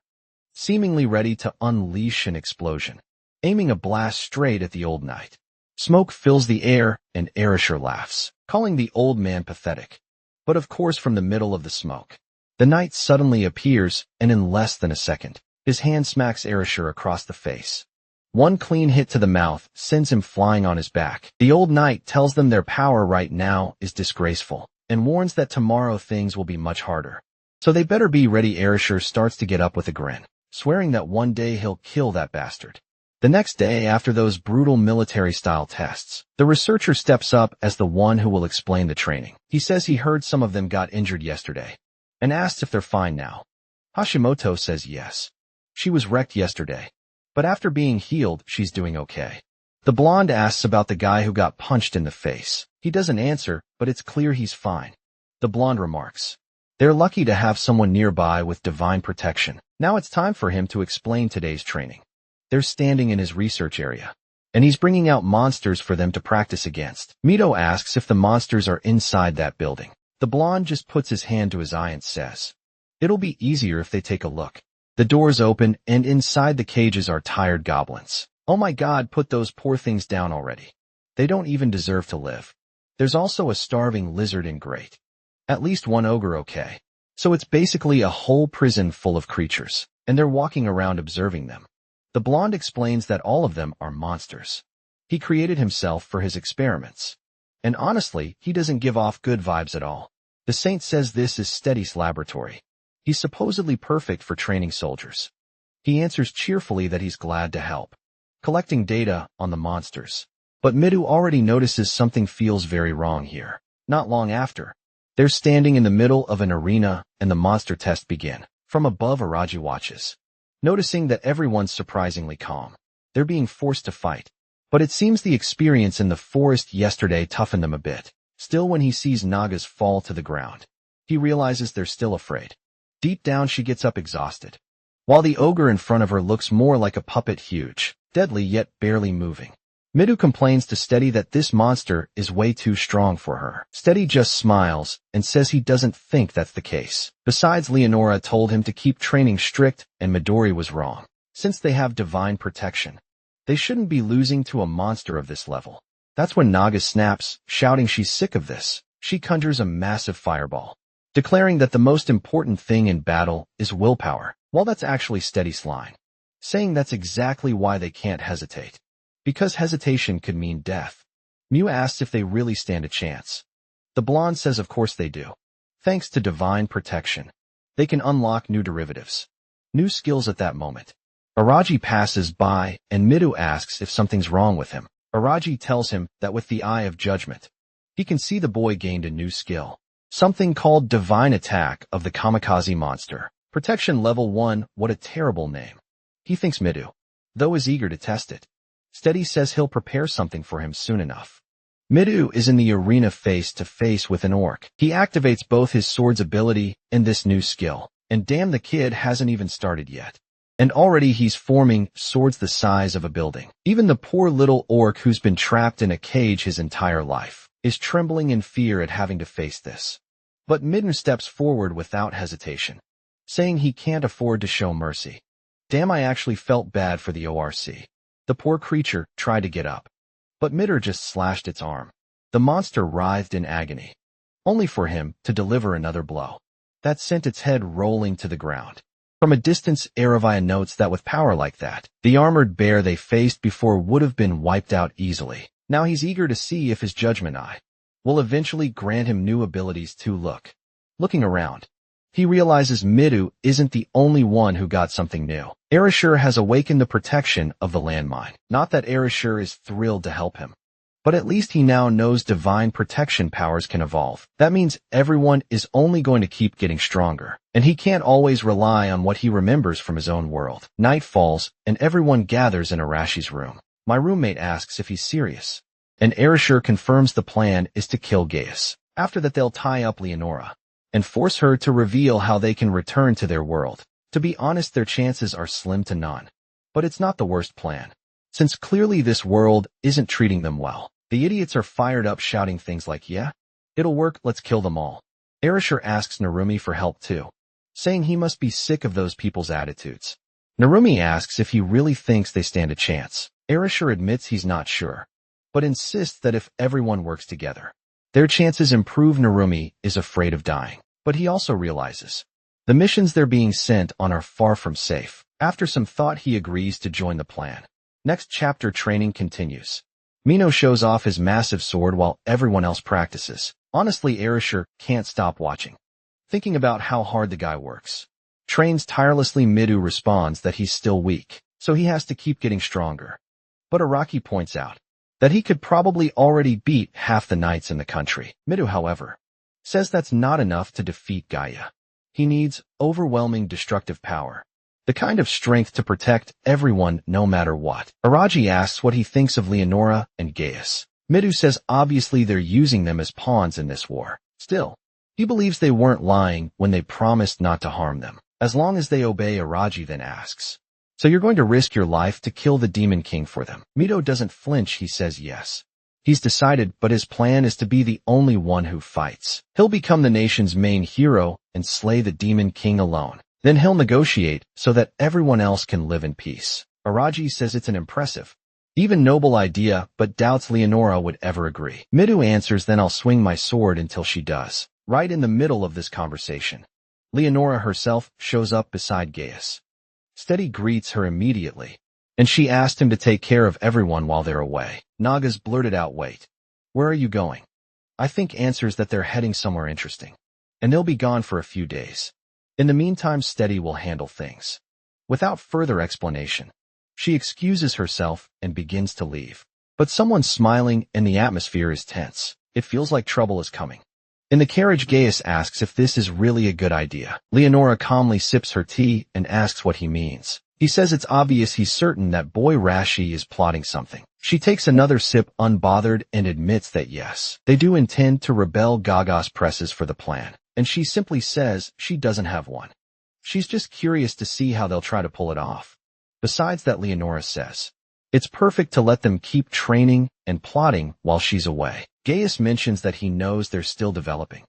seemingly ready to unleash an explosion, aiming a blast straight at the old knight. Smoke fills the air, and Erishur laughs, calling the old man pathetic. But of course, from the middle of the smoke, the knight suddenly appears, and in less than a second, his hand smacks Erishur across the face. One clean hit to the mouth sends him flying on his back. The old knight tells them their power right now is disgraceful, and warns that tomorrow things will be much harder. So they better be ready. Erishur starts to get up with a grin, swearing that one day he'll kill that bastard. The next day, after those brutal military-style tests, the researcher steps up as the one who will explain the training. He says he heard some of them got injured yesterday, and asks if they're fine now. Hashimoto says yes. She was wrecked yesterday, but after being healed, she's doing okay. The blonde asks about the guy who got punched in the face. He doesn't answer, but it's clear he's fine. The blonde remarks, they're lucky to have someone nearby with divine protection. Now it's time for him to explain today's training. They're standing in his research area, and he's bringing out monsters for them to practice against. Mito asks if the monsters are inside that building. The blonde just puts his hand to his eye and says, it'll be easier if they take a look. The doors open, and inside the cages are tired goblins. Oh my God, put those poor things down already. They don't even deserve to live. There's also a starving lizard and great. At least one ogre, okay. So it's basically a whole prison full of creatures, and they're walking around observing them. The blonde explains that all of them are monsters. He created himself for his experiments. And honestly, he doesn't give off good vibes at all. The saint says this is Steady's laboratory. He's supposedly perfect for training soldiers. He answers cheerfully that he's glad to help, collecting data on the monsters. But Midu already notices something feels very wrong here. Not long after, they're standing in the middle of an arena and the monster tests begin. From above, Araji watches, noticing that everyone's surprisingly calm. They're being forced to fight. But it seems the experience in the forest yesterday toughened them a bit. Still, when he sees Nagas fall to the ground, he realizes they're still afraid. Deep down, she gets up exhausted, while the ogre in front of her looks more like a puppet, huge, deadly yet barely moving. Midu complains to Steady that this monster is way too strong for her. Steady just smiles and says he doesn't think that's the case. Besides, Leonora told him to keep training strict, and Midori was wrong. Since they have divine protection, they shouldn't be losing to a monster of this level. That's when Naga snaps, shouting she's sick of this. She conjures a massive fireball, declaring that the most important thing in battle is willpower. Well, that's actually Steady's line, saying that's exactly why they can't hesitate, because hesitation could mean death. Mew asks if they really stand a chance. The blonde says of course they do. Thanks to divine protection, they can unlock new derivatives, new skills at that moment. Araji passes by, and Midu asks if something's wrong with him. Araji tells him that with the Eye of Judgment, he can see the boy gained a new skill, something called Divine Attack of the Kamikaze Monster. Protection level 1, what a terrible name. He thinks Midu, though, is eager to test it. Steady says he'll prepare something for him soon enough. Midu is in the arena face to face with an orc. He activates both his sword's ability and this new skill. And damn, the kid hasn't even started yet. And already he's forming swords the size of a building. Even the poor little orc who's been trapped in a cage his entire life is trembling in fear at having to face this. But Midu steps forward without hesitation, saying he can't afford to show mercy. Damn, I actually felt bad for the ORC. The poor creature tried to get up, but Midu just slashed its arm. The monster writhed in agony, only for him to deliver another blow that sent its head rolling to the ground. From a distance, Eravia notes that with power like that, the armored bear they faced before would have been wiped out easily. Now he's eager to see if his judgment eye will eventually grant him new abilities too. Looking around, he realizes Midu isn't the only one who got something new. Erashur has awakened the protection of the landmine. Not that Erashur is thrilled to help him, but at least he now knows divine protection powers can evolve. That means everyone is only going to keep getting stronger, and he can't always rely on what he remembers from his own world. Night falls, and everyone gathers in Arashi's room. My roommate asks if he's serious, and Erashur confirms the plan is to kill Gaius. After that, they'll tie up Leonora and force her to reveal how they can return to their world. To be honest, their chances are slim to none. But it's not the worst plan, since clearly this world isn't treating them well. The idiots are fired up, shouting things like, yeah, it'll work, let's kill them all. Erashur asks Narumi for help too, saying he must be sick of those people's attitudes. Narumi asks if he really thinks they stand a chance. Erashur admits he's not sure, but insists that if everyone works together, their chances improve. Narumi is afraid of dying, but he also realizes the missions they're being sent on are far from safe. After some thought, he agrees to join the plan. Next chapter, training continues. Mino shows off his massive sword while everyone else practices. Honestly, Erashur can't stop watching, thinking about how hard the guy works. Trains tirelessly. Midu responds that he's still weak, so he has to keep getting stronger. But Araki points out that he could probably already beat half the knights in the country. Midu, however, says that's not enough to defeat Gaia. He needs overwhelming destructive power, the kind of strength to protect everyone no matter what. Araji asks what he thinks of Leonora and Gaius. Midu says obviously they're using them as pawns in this war. Still, he believes they weren't lying when they promised not to harm them, as long as they obey. Araji then asks, so you're going to risk your life to kill the Demon King for them? Mido doesn't flinch. He says yes. He's decided, but his plan is to be the only one who fights. He'll become the nation's main hero and slay the Demon King alone. Then he'll negotiate so that everyone else can live in peace. Araji says it's an impressive, even noble idea, but doubts Leonora would ever agree. Midu answers, then I'll swing my sword until she does. Right in the middle of this conversation, Leonora herself shows up beside Gaius. Steady greets her immediately, and she asked him to take care of everyone while they're away. Nagas blurted out, wait, where are you going? I think answers that they're heading somewhere interesting, and they'll be gone for a few days. In the meantime, Steady will handle things. Without further explanation, she excuses herself and begins to leave. But someone's smiling and the atmosphere is tense. It feels like trouble is coming. In the carriage, Gaius asks if this is really a good idea. Leonora calmly sips her tea and asks what he means. He says it's obvious he's certain that boy Rashi is plotting something. She takes another sip unbothered and admits that yes, they do intend to rebel. Gagos presses for the plan, and she simply says she doesn't have one. She's just curious to see how they'll try to pull it off. Besides that, Leonora says it's perfect to let them keep training and plotting while she's away. Gaius mentions that he knows they're still developing.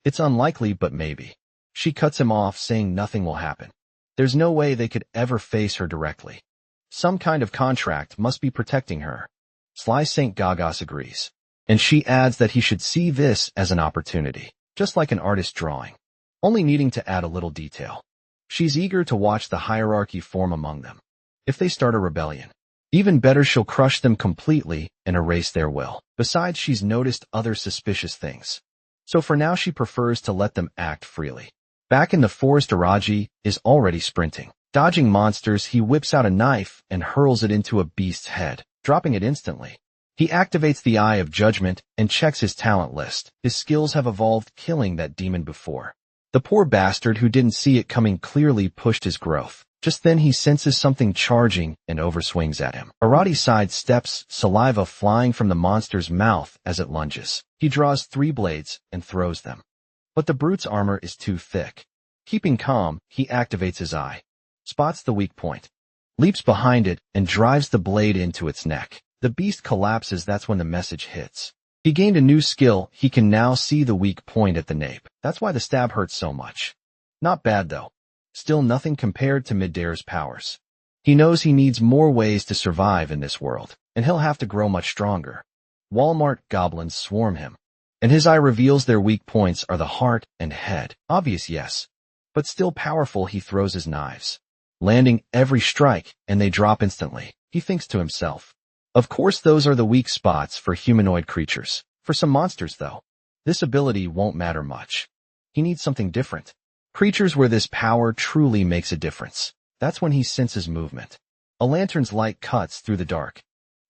It's unlikely, but maybe. She cuts him off, saying nothing will happen. There's no way they could ever face her directly. Some kind of contract must be protecting her. Sly St. Gagos agrees, and she adds that he should see this as an opportunity, just like an artist drawing, only needing to add a little detail. She's eager to watch the hierarchy form among them. If they start a rebellion, even better, she'll crush them completely and erase their will. Besides, she's noticed other suspicious things, so for now she prefers to let them act freely. Back in the forest, Araji is already sprinting. Dodging monsters, he whips out a knife and hurls it into a beast's head, dropping it instantly. He activates the Eye of Judgment and checks his talent list. His skills have evolved, killing that demon before. The poor bastard who didn't see it coming clearly pushed his growth. Just then he senses something charging and overswings at him. Arati sidesteps, saliva flying from the monster's mouth as it lunges. He draws 3 blades and throws them. But the brute's armor is too thick. Keeping calm, he activates his eye, spots the weak point, leaps behind it, and drives the blade into its neck. The beast collapses. That's when the message hits. He gained a new skill. He can now see the weak point at the nape. That's why the stab hurts so much. Not bad though. Still nothing compared to Middare's powers. He knows he needs more ways to survive in this world, and he'll have to grow much stronger. Walmart goblins swarm him, and his eye reveals their weak points are the heart and head. Obvious, yes, but still powerful. He throws his knives, landing every strike, and they drop instantly. He thinks to himself, of course those are the weak spots for humanoid creatures. For some monsters, though, this ability won't matter much. He needs something different. Creatures where this power truly makes a difference. That's when he senses movement. A lantern's light cuts through the dark.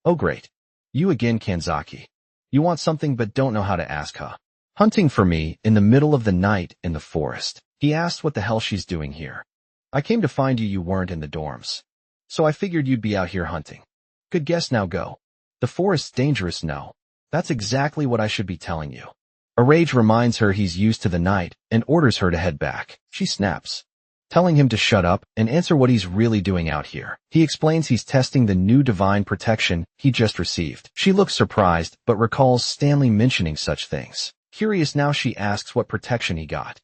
Oh great. You again, Kanzaki. You want something but don't know how to ask, huh? Hunting for me in the middle of the night in the forest. He asked what the hell she's doing here. I came to find you. You weren't in the dorms, so I figured you'd be out here hunting. Good guess, now go. The forest's dangerous, no. That's exactly what I should be telling you. A rage reminds her he's used to the night and orders her to head back. She snaps, telling him to shut up and answer what he's really doing out here. He explains he's testing the new divine protection he just received. She looks surprised, but recalls Stanley mentioning such things. Curious now, she asks what protection he got.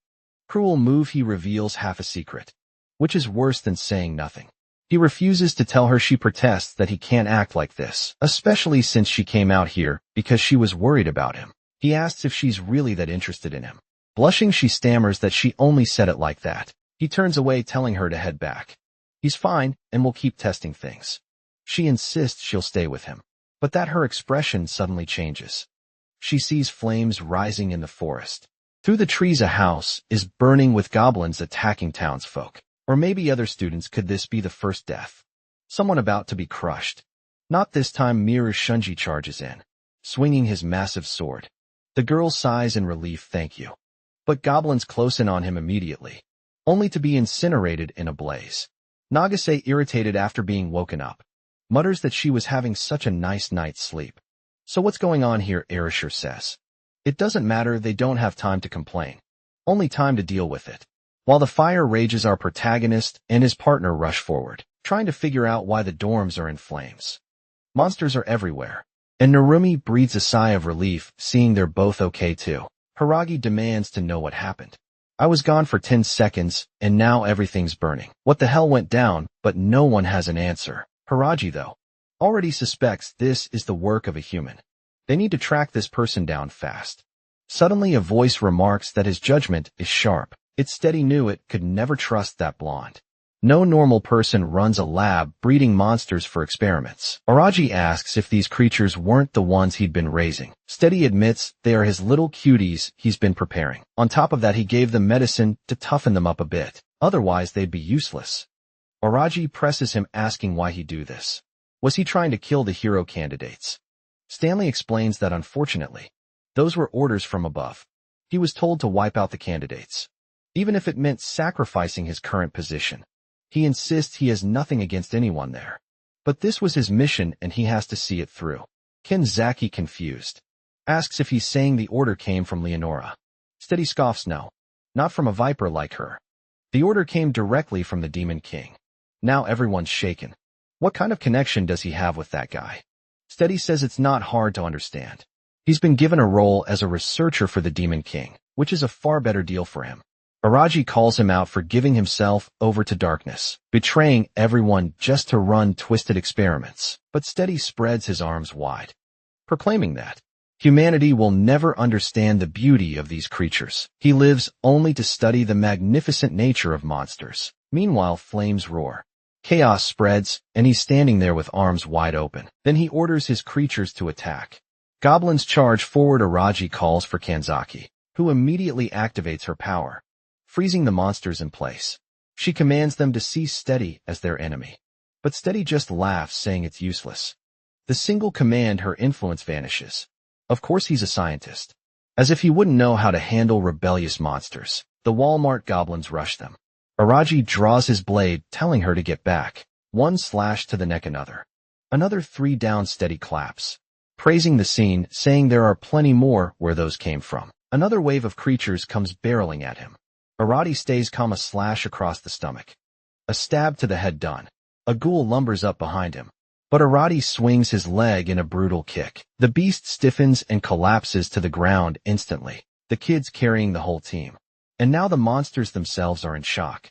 Cruel move. He reveals half a secret, which is worse than saying nothing. He refuses to tell her. She protests that he can't act like this, especially since she came out here because she was worried about him. He asks if she's really that interested in him. Blushing, she stammers that she only said it like that. He turns away, telling her to head back. He's fine and will keep testing things. She insists she'll stay with him, but that her expression suddenly changes. She sees flames rising in the forest. Through the trees, a house is burning with goblins attacking townsfolk. Or maybe other students. Could this be the first death? Someone about to be crushed. Not this time. Mirror Shunji charges in, swinging his massive sword. The girl sighs in relief, thank you. But goblins close in on him immediately, only to be incinerated in a blaze. Nagase, irritated after being woken up, mutters that she was having such a nice night's sleep. So what's going on here? Erasure says. It doesn't matter, they don't have time to complain. Only time to deal with it. While the fire rages, our protagonist and his partner rush forward, trying to figure out why the dorms are in flames. Monsters are everywhere, and Narumi breathes a sigh of relief, seeing they're both okay too. Hiragi demands to know what happened. I was gone for 10 seconds, and now everything's burning. What the hell went down? But no one has an answer. Hiragi, though, already suspects this is the work of a human. They need to track this person down fast. Suddenly a voice remarks that his judgment is sharp. It's Steady knew it, could never trust that blonde. No normal person runs a lab breeding monsters for experiments. Hiragi asks if these creatures weren't the ones he'd been raising. Steady admits they are his little cuties he's been preparing. On top of that, he gave them medicine to toughen them up a bit. Otherwise, they'd be useless. Hiragi presses him, asking why he'd do this. Was he trying to kill the hero candidates? Stanley explains that unfortunately, those were orders from above. He was told to wipe out the candidates, even if it meant sacrificing his current position. He insists he has nothing against anyone there. But this was his mission and he has to see it through. Kenzaki, confused, asks if he's saying the order came from Leonora. Steady scoffs, no. Not from a viper like her. The order came directly from the Demon King. Now everyone's shaken. What kind of connection does he have with that guy? Steady says it's not hard to understand. He's been given a role as a researcher for the Demon King, which is a far better deal for him. Hiragi calls him out for giving himself over to darkness, betraying everyone just to run twisted experiments. But Steady spreads his arms wide, proclaiming that humanity will never understand the beauty of these creatures. He lives only to study the magnificent nature of monsters. Meanwhile, flames roar. Chaos spreads, and he's standing there with arms wide open. Then he orders his creatures to attack. Goblins charge forward. Hiragi calls for Kanzaki, who immediately activates her power, freezing the monsters in place. She commands them to see Steady as their enemy. But Steady just laughs, saying it's useless. The single command, her influence vanishes. Of course he's a scientist. As if he wouldn't know how to handle rebellious monsters. The Walmart goblins rush them. Hiragi draws his blade, telling her to get back. One slash to the neck, another 3 down. Steady claps, praising the scene, saying there are plenty more where those came from. Another wave of creatures comes barreling at him. Hiragi stays calm, a slash across the stomach. A stab to the head done. A ghoul lumbers up behind him. But Hiragi swings his leg in a brutal kick. The beast stiffens and collapses to the ground instantly. The kids carrying the whole team. And now the monsters themselves are in shock.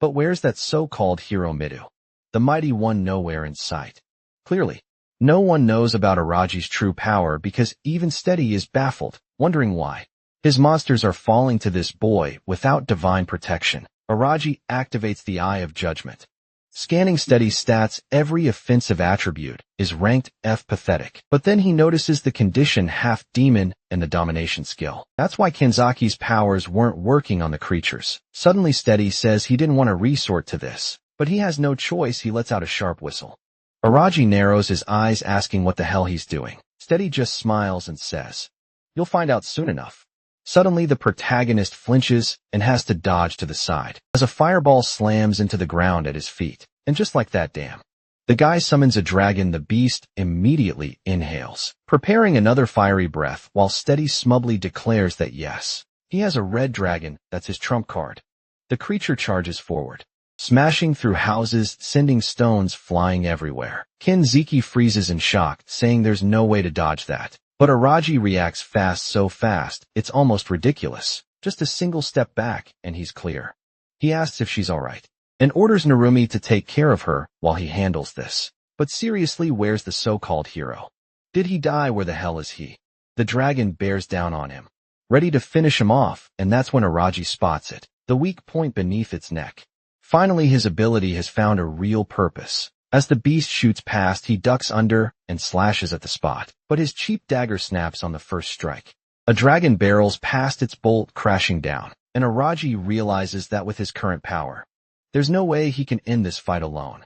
But where's that so-called hero Midu? The mighty one, nowhere in sight. Clearly, no one knows about Hiragi's true power because even Steady is baffled, wondering why his monsters are falling to this boy without divine protection. Hiragi activates the Eye of Judgment. Scanning Steady's stats, every offensive attribute is ranked F, pathetic. But then he notices the condition half demon and the domination skill. That's why Kanzaki's powers weren't working on the creatures. Suddenly Steady says he didn't want to resort to this, but he has no choice. He lets out a sharp whistle. Hiragi narrows his eyes, asking what the hell he's doing. Steady just smiles and says, "You'll find out soon enough." Suddenly the protagonist flinches and has to dodge to the side as a fireball slams into the ground at his feet. And just like that, the guy summons a dragon. The beast immediately inhales, preparing another fiery breath, while Steady smugly declares that yes, he has a red dragon, that's his trump card. The creature charges forward, smashing through houses, sending stones flying everywhere. Kenzaki freezes in shock, saying there's no way to dodge that. But Hiragi reacts fast, so fast, it's almost ridiculous. Just a single step back, and he's clear. He asks if she's alright, and orders Narumi to take care of her while he handles this. But seriously, where's the so-called hero? Did he die? Where the hell is he? The dragon bears down on him, ready to finish him off, and that's when Hiragi spots it, the weak point beneath its neck. Finally, his ability has found a real purpose. As the beast shoots past, he ducks under and slashes at the spot, but his cheap dagger snaps on the first strike. A dragon barrels past its bolt, crashing down, and Hiragi realizes that with his current power, there's no way he can end this fight alone.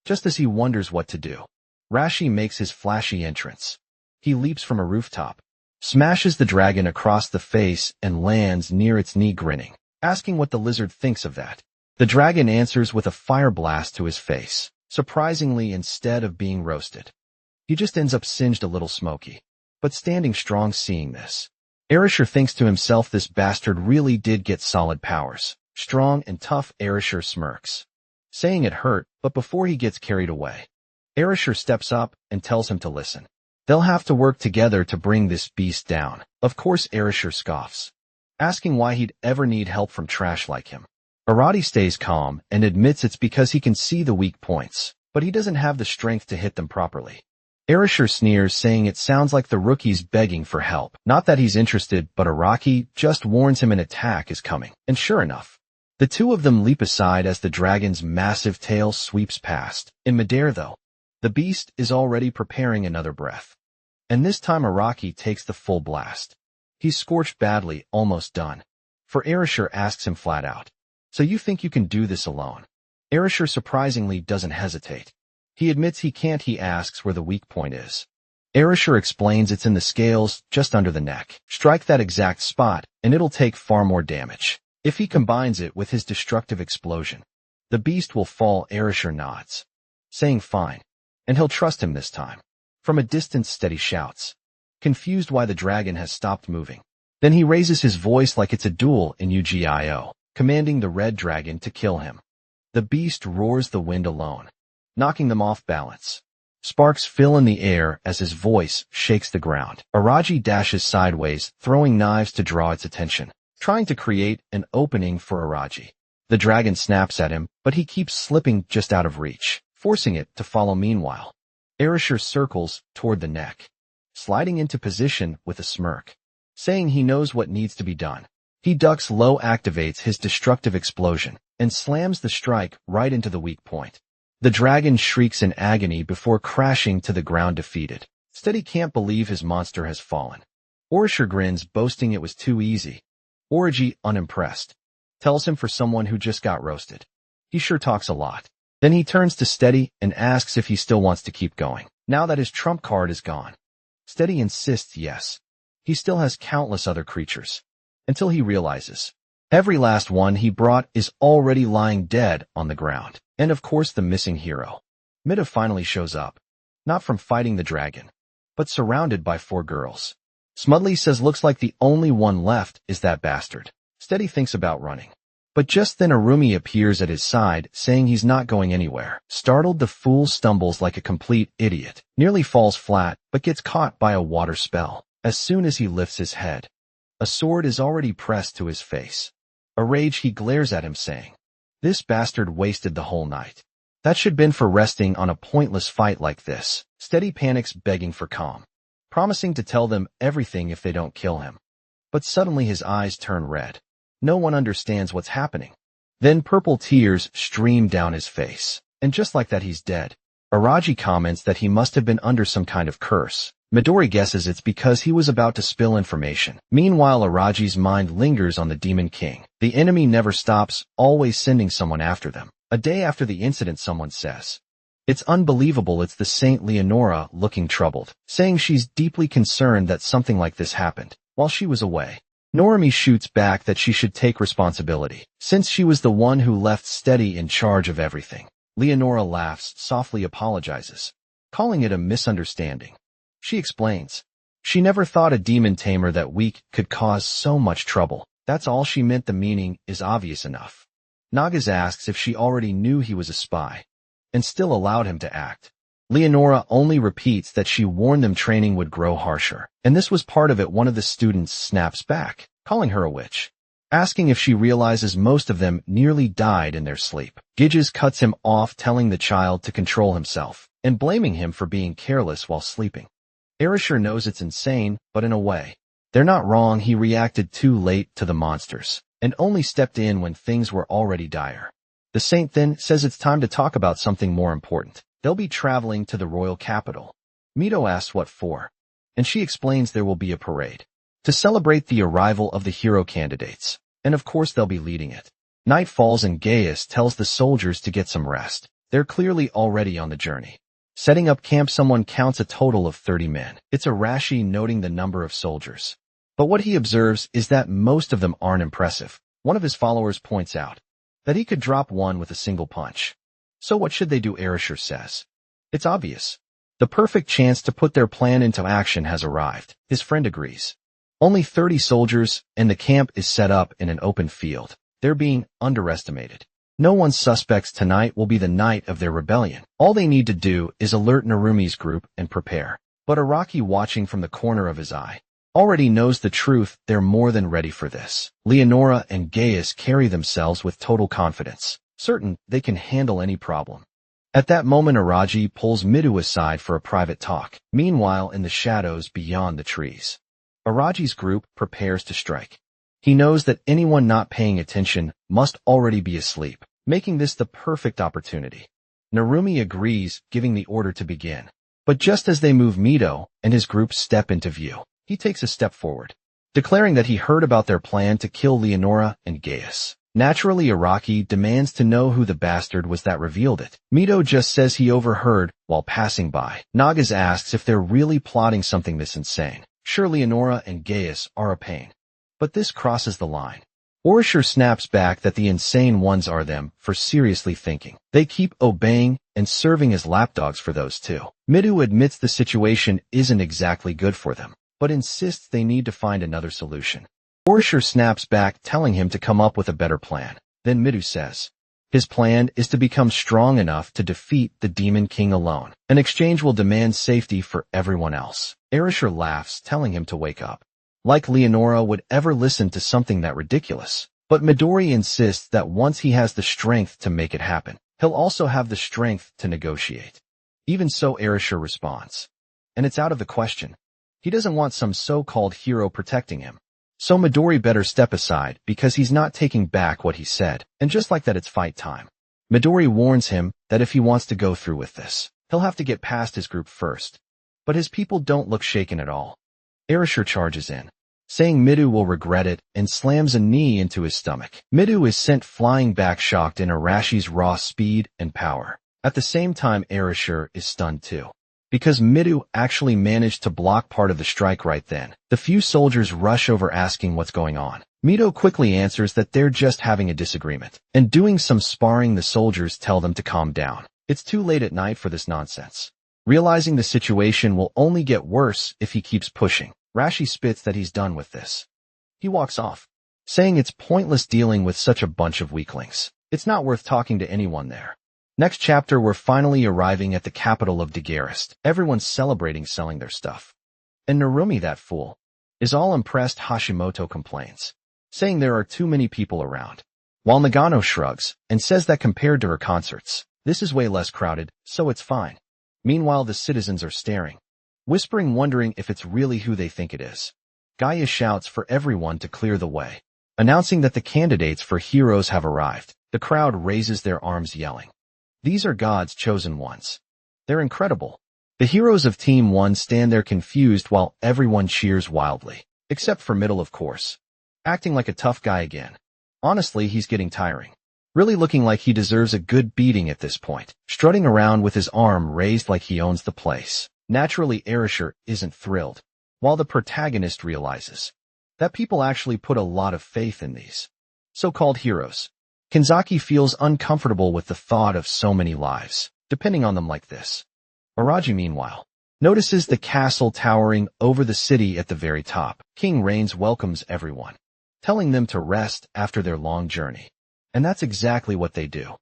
Just as he wonders what to do, Rashi makes his flashy entrance. He leaps from a rooftop, smashes the dragon across the face, and lands near its knee, grinning, asking what the lizard thinks of that. The dragon answers with a fire blast to his face. Surprisingly, instead of being roasted, he just ends up singed, a little smoky, but standing strong. Seeing this, Erasure thinks to himself, this bastard really did get solid powers. Strong and tough. Erasure smirks, saying it hurt, but before he gets carried away, Erasure steps up and tells him to listen. They'll have to work together to bring this beast down. Of course, Erasure scoffs, asking why he'd ever need help from trash like him. Arati stays calm and admits it's because he can see the weak points, but he doesn't have the strength to hit them properly. Erasure sneers, saying it sounds like the rookie's begging for help. Not that he's interested, but Araki just warns him an attack is coming. And sure enough, the two of them leap aside as the dragon's massive tail sweeps past. In midair, though, the beast is already preparing another breath. And this time Araki takes the full blast. He's scorched badly, almost done. For Erasure asks him flat out, "So you think you can do this alone?" Erasure surprisingly doesn't hesitate. He admits he can't. He asks where the weak point is. Erasure explains it's in the scales, just under the neck. Strike that exact spot, and it'll take far more damage. If he combines it with his destructive explosion, the beast will fall. Erasure nods, saying fine, and he'll trust him this time. From a distance, Steady shouts, confused why the dragon has stopped moving. Then he raises his voice like it's a duel in UGIO, commanding the red dragon to kill him. The beast roars the wind alone, knocking them off balance. Sparks fill in the air as his voice shakes the ground. Araji dashes sideways, throwing knives to draw its attention, trying to create an opening for Araji. The dragon snaps at him, but he keeps slipping just out of reach, forcing it to follow. Meanwhile, Erasure circles toward the neck, sliding into position with a smirk, saying he knows what needs to be done. He ducks low, activates his destructive explosion, and slams the strike right into the weak point. The dragon shrieks in agony before crashing to the ground, defeated. Steady can't believe his monster has fallen. Erasure grins, boasting it was too easy. Origi, unimpressed, tells him for someone who just got roasted, he sure talks a lot. Then he turns to Steady and asks if he still wants to keep going, now that his trump card is gone. Steady insists yes. He still has countless other creatures, until he realizes every last one he brought is already lying dead on the ground. And of course the missing hero, Mida, finally shows up, not from fighting the dragon, but surrounded by 4 girls. Smudley says looks like the only one left is that bastard. Steady thinks about running, but just then Arumi appears at his side, saying he's not going anywhere. Startled, the fool stumbles like a complete idiot, nearly falls flat, but gets caught by a water spell. As soon as he lifts his head, a sword is already pressed to his face. Enraged, he glares at him, saying, "This bastard wasted the whole night. That should been for resting on a pointless fight like this." Steady panics, begging for calm, promising to tell them everything if they don't kill him. But suddenly his eyes turn red. No one understands what's happening. Then purple tears stream down his face, and just like that he's dead. Araji comments that he must have been under some kind of curse. Midori guesses it's because he was about to spill information. Meanwhile, Araji's mind lingers on the Demon King. The enemy never stops, always sending someone after them. A day after the incident, someone says, "It's unbelievable." It's the Saint Leonora, looking troubled, saying she's deeply concerned that something like this happened while she was away. Norimi shoots back that she should take responsibility, since she was the one who left Steady in charge of everything. Leonora laughs, softly apologizes, calling it a misunderstanding. She explains, she never thought a demon tamer that weak could cause so much trouble. That's all she meant. The meaning is obvious enough. Nagas asks if she already knew he was a spy, and still allowed him to act. Leonora only repeats that she warned them training would grow harsher, and this was part of it. One of the students snaps back, calling her a witch, asking if she realizes most of them nearly died in their sleep. Gidges cuts him off, telling the child to control himself, and blaming him for being careless while sleeping. Erasure knows it's insane, but in a way, they're not wrong. He reacted too late to the monsters, and only stepped in when things were already dire. The saint then says it's time to talk about something more important. They'll be traveling to the royal capital. Mito asks what for, and she explains there will be a parade to celebrate the arrival of the hero candidates, and of course they'll be leading it. Night falls and Gaius tells the soldiers to get some rest. They're clearly already on the journey. Setting up camp, someone counts a total of 30 men. It's Arashi noting the number of soldiers. But what he observes is that most of them aren't impressive. One of his followers points out that he could drop one with a single punch. So what should they do? Arashir says. It's obvious. The perfect chance to put their plan into action has arrived. His friend agrees. Only 30 soldiers, and the camp is set up in an open field. They're being underestimated. No one suspects tonight will be the night of their rebellion. All they need to do is alert Narumi's group and prepare. But Araki, watching from the corner of his eye, already knows the truth. They're more than ready for this. Leonora and Gaius carry themselves with total confidence, certain they can handle any problem. At that moment, Araji pulls Midu aside for a private talk. Meanwhile, in the shadows beyond the trees, Araji's group prepares to strike. He knows that anyone not paying attention must already be asleep, making this the perfect opportunity. Narumi agrees, giving the order to begin. But just as they move, Mido and his group step into view. He takes a step forward, declaring that he heard about their plan to kill Leonora and Gaius. Naturally, Araki demands to know who the bastard was that revealed it. Mido just says he overheard while passing by. Nagas asks if they're really plotting something this insane. Sure, Leonora and Gaius are a pain, but this crosses the line. Arashir snaps back that the insane ones are them for seriously thinking. They keep obeying and serving as lapdogs for those two. Midu admits the situation isn't exactly good for them, but insists they need to find another solution. Arashir snaps back, telling him to come up with a better plan. Then Midu says his plan is to become strong enough to defeat the Demon King alone. An exchange will demand safety for everyone else. Arashir laughs, telling him to wake up. Like Leonora would ever listen to something that ridiculous. But Midori insists that once he has the strength to make it happen, he'll also have the strength to negotiate. Even so, Arashir responds, and it's out of the question. He doesn't want some so-called hero protecting him. So Midori better step aside because he's not taking back what he said. And just like that, it's fight time. Midori warns him that if he wants to go through with this, he'll have to get past his group first. But his people don't look shaken at all. Arashir charges in, saying Midu will regret it, and slams a knee into his stomach. Midu is sent flying back, shocked in Arashi's raw speed and power. At the same time, Arashir is stunned too, because Midu actually managed to block part of the strike right then. The few soldiers rush over asking what's going on. Mido quickly answers that they're just having a disagreement, and doing some sparring. The soldiers tell them to calm down. It's too late at night for this nonsense. Realizing the situation will only get worse if he keeps pushing, Rashi spits that he's done with this. He walks off, saying it's pointless dealing with such a bunch of weaklings. It's not worth talking to anyone there. Next chapter, we're finally arriving at the capital of Daguerreast. Everyone's celebrating, selling their stuff. And Narumi, that fool, is all impressed. Hashimoto complains, saying there are too many people around, while Nagano shrugs and says that compared to her concerts, this is way less crowded, so it's fine. Meanwhile, the citizens are staring, whispering, wondering if it's really who they think it is. Gaia shouts for everyone to clear the way, announcing that the candidates for heroes have arrived. The crowd raises their arms, yelling, "These are God's chosen ones. They're incredible." The heroes of Team 1 stand there confused while everyone cheers wildly, except for Middle, of course, acting like a tough guy again. Honestly, he's getting tiring, really looking like he deserves a good beating at this point, strutting around with his arm raised like he owns the place. Naturally, Arashir isn't thrilled, while the protagonist realizes that people actually put a lot of faith in these so-called heroes. Kanzaki feels uncomfortable with the thought of so many lives depending on them like this. Araji, meanwhile, notices the castle towering over the city at the very top. King Rains welcomes everyone, telling them to rest after their long journey. And that's exactly what they do.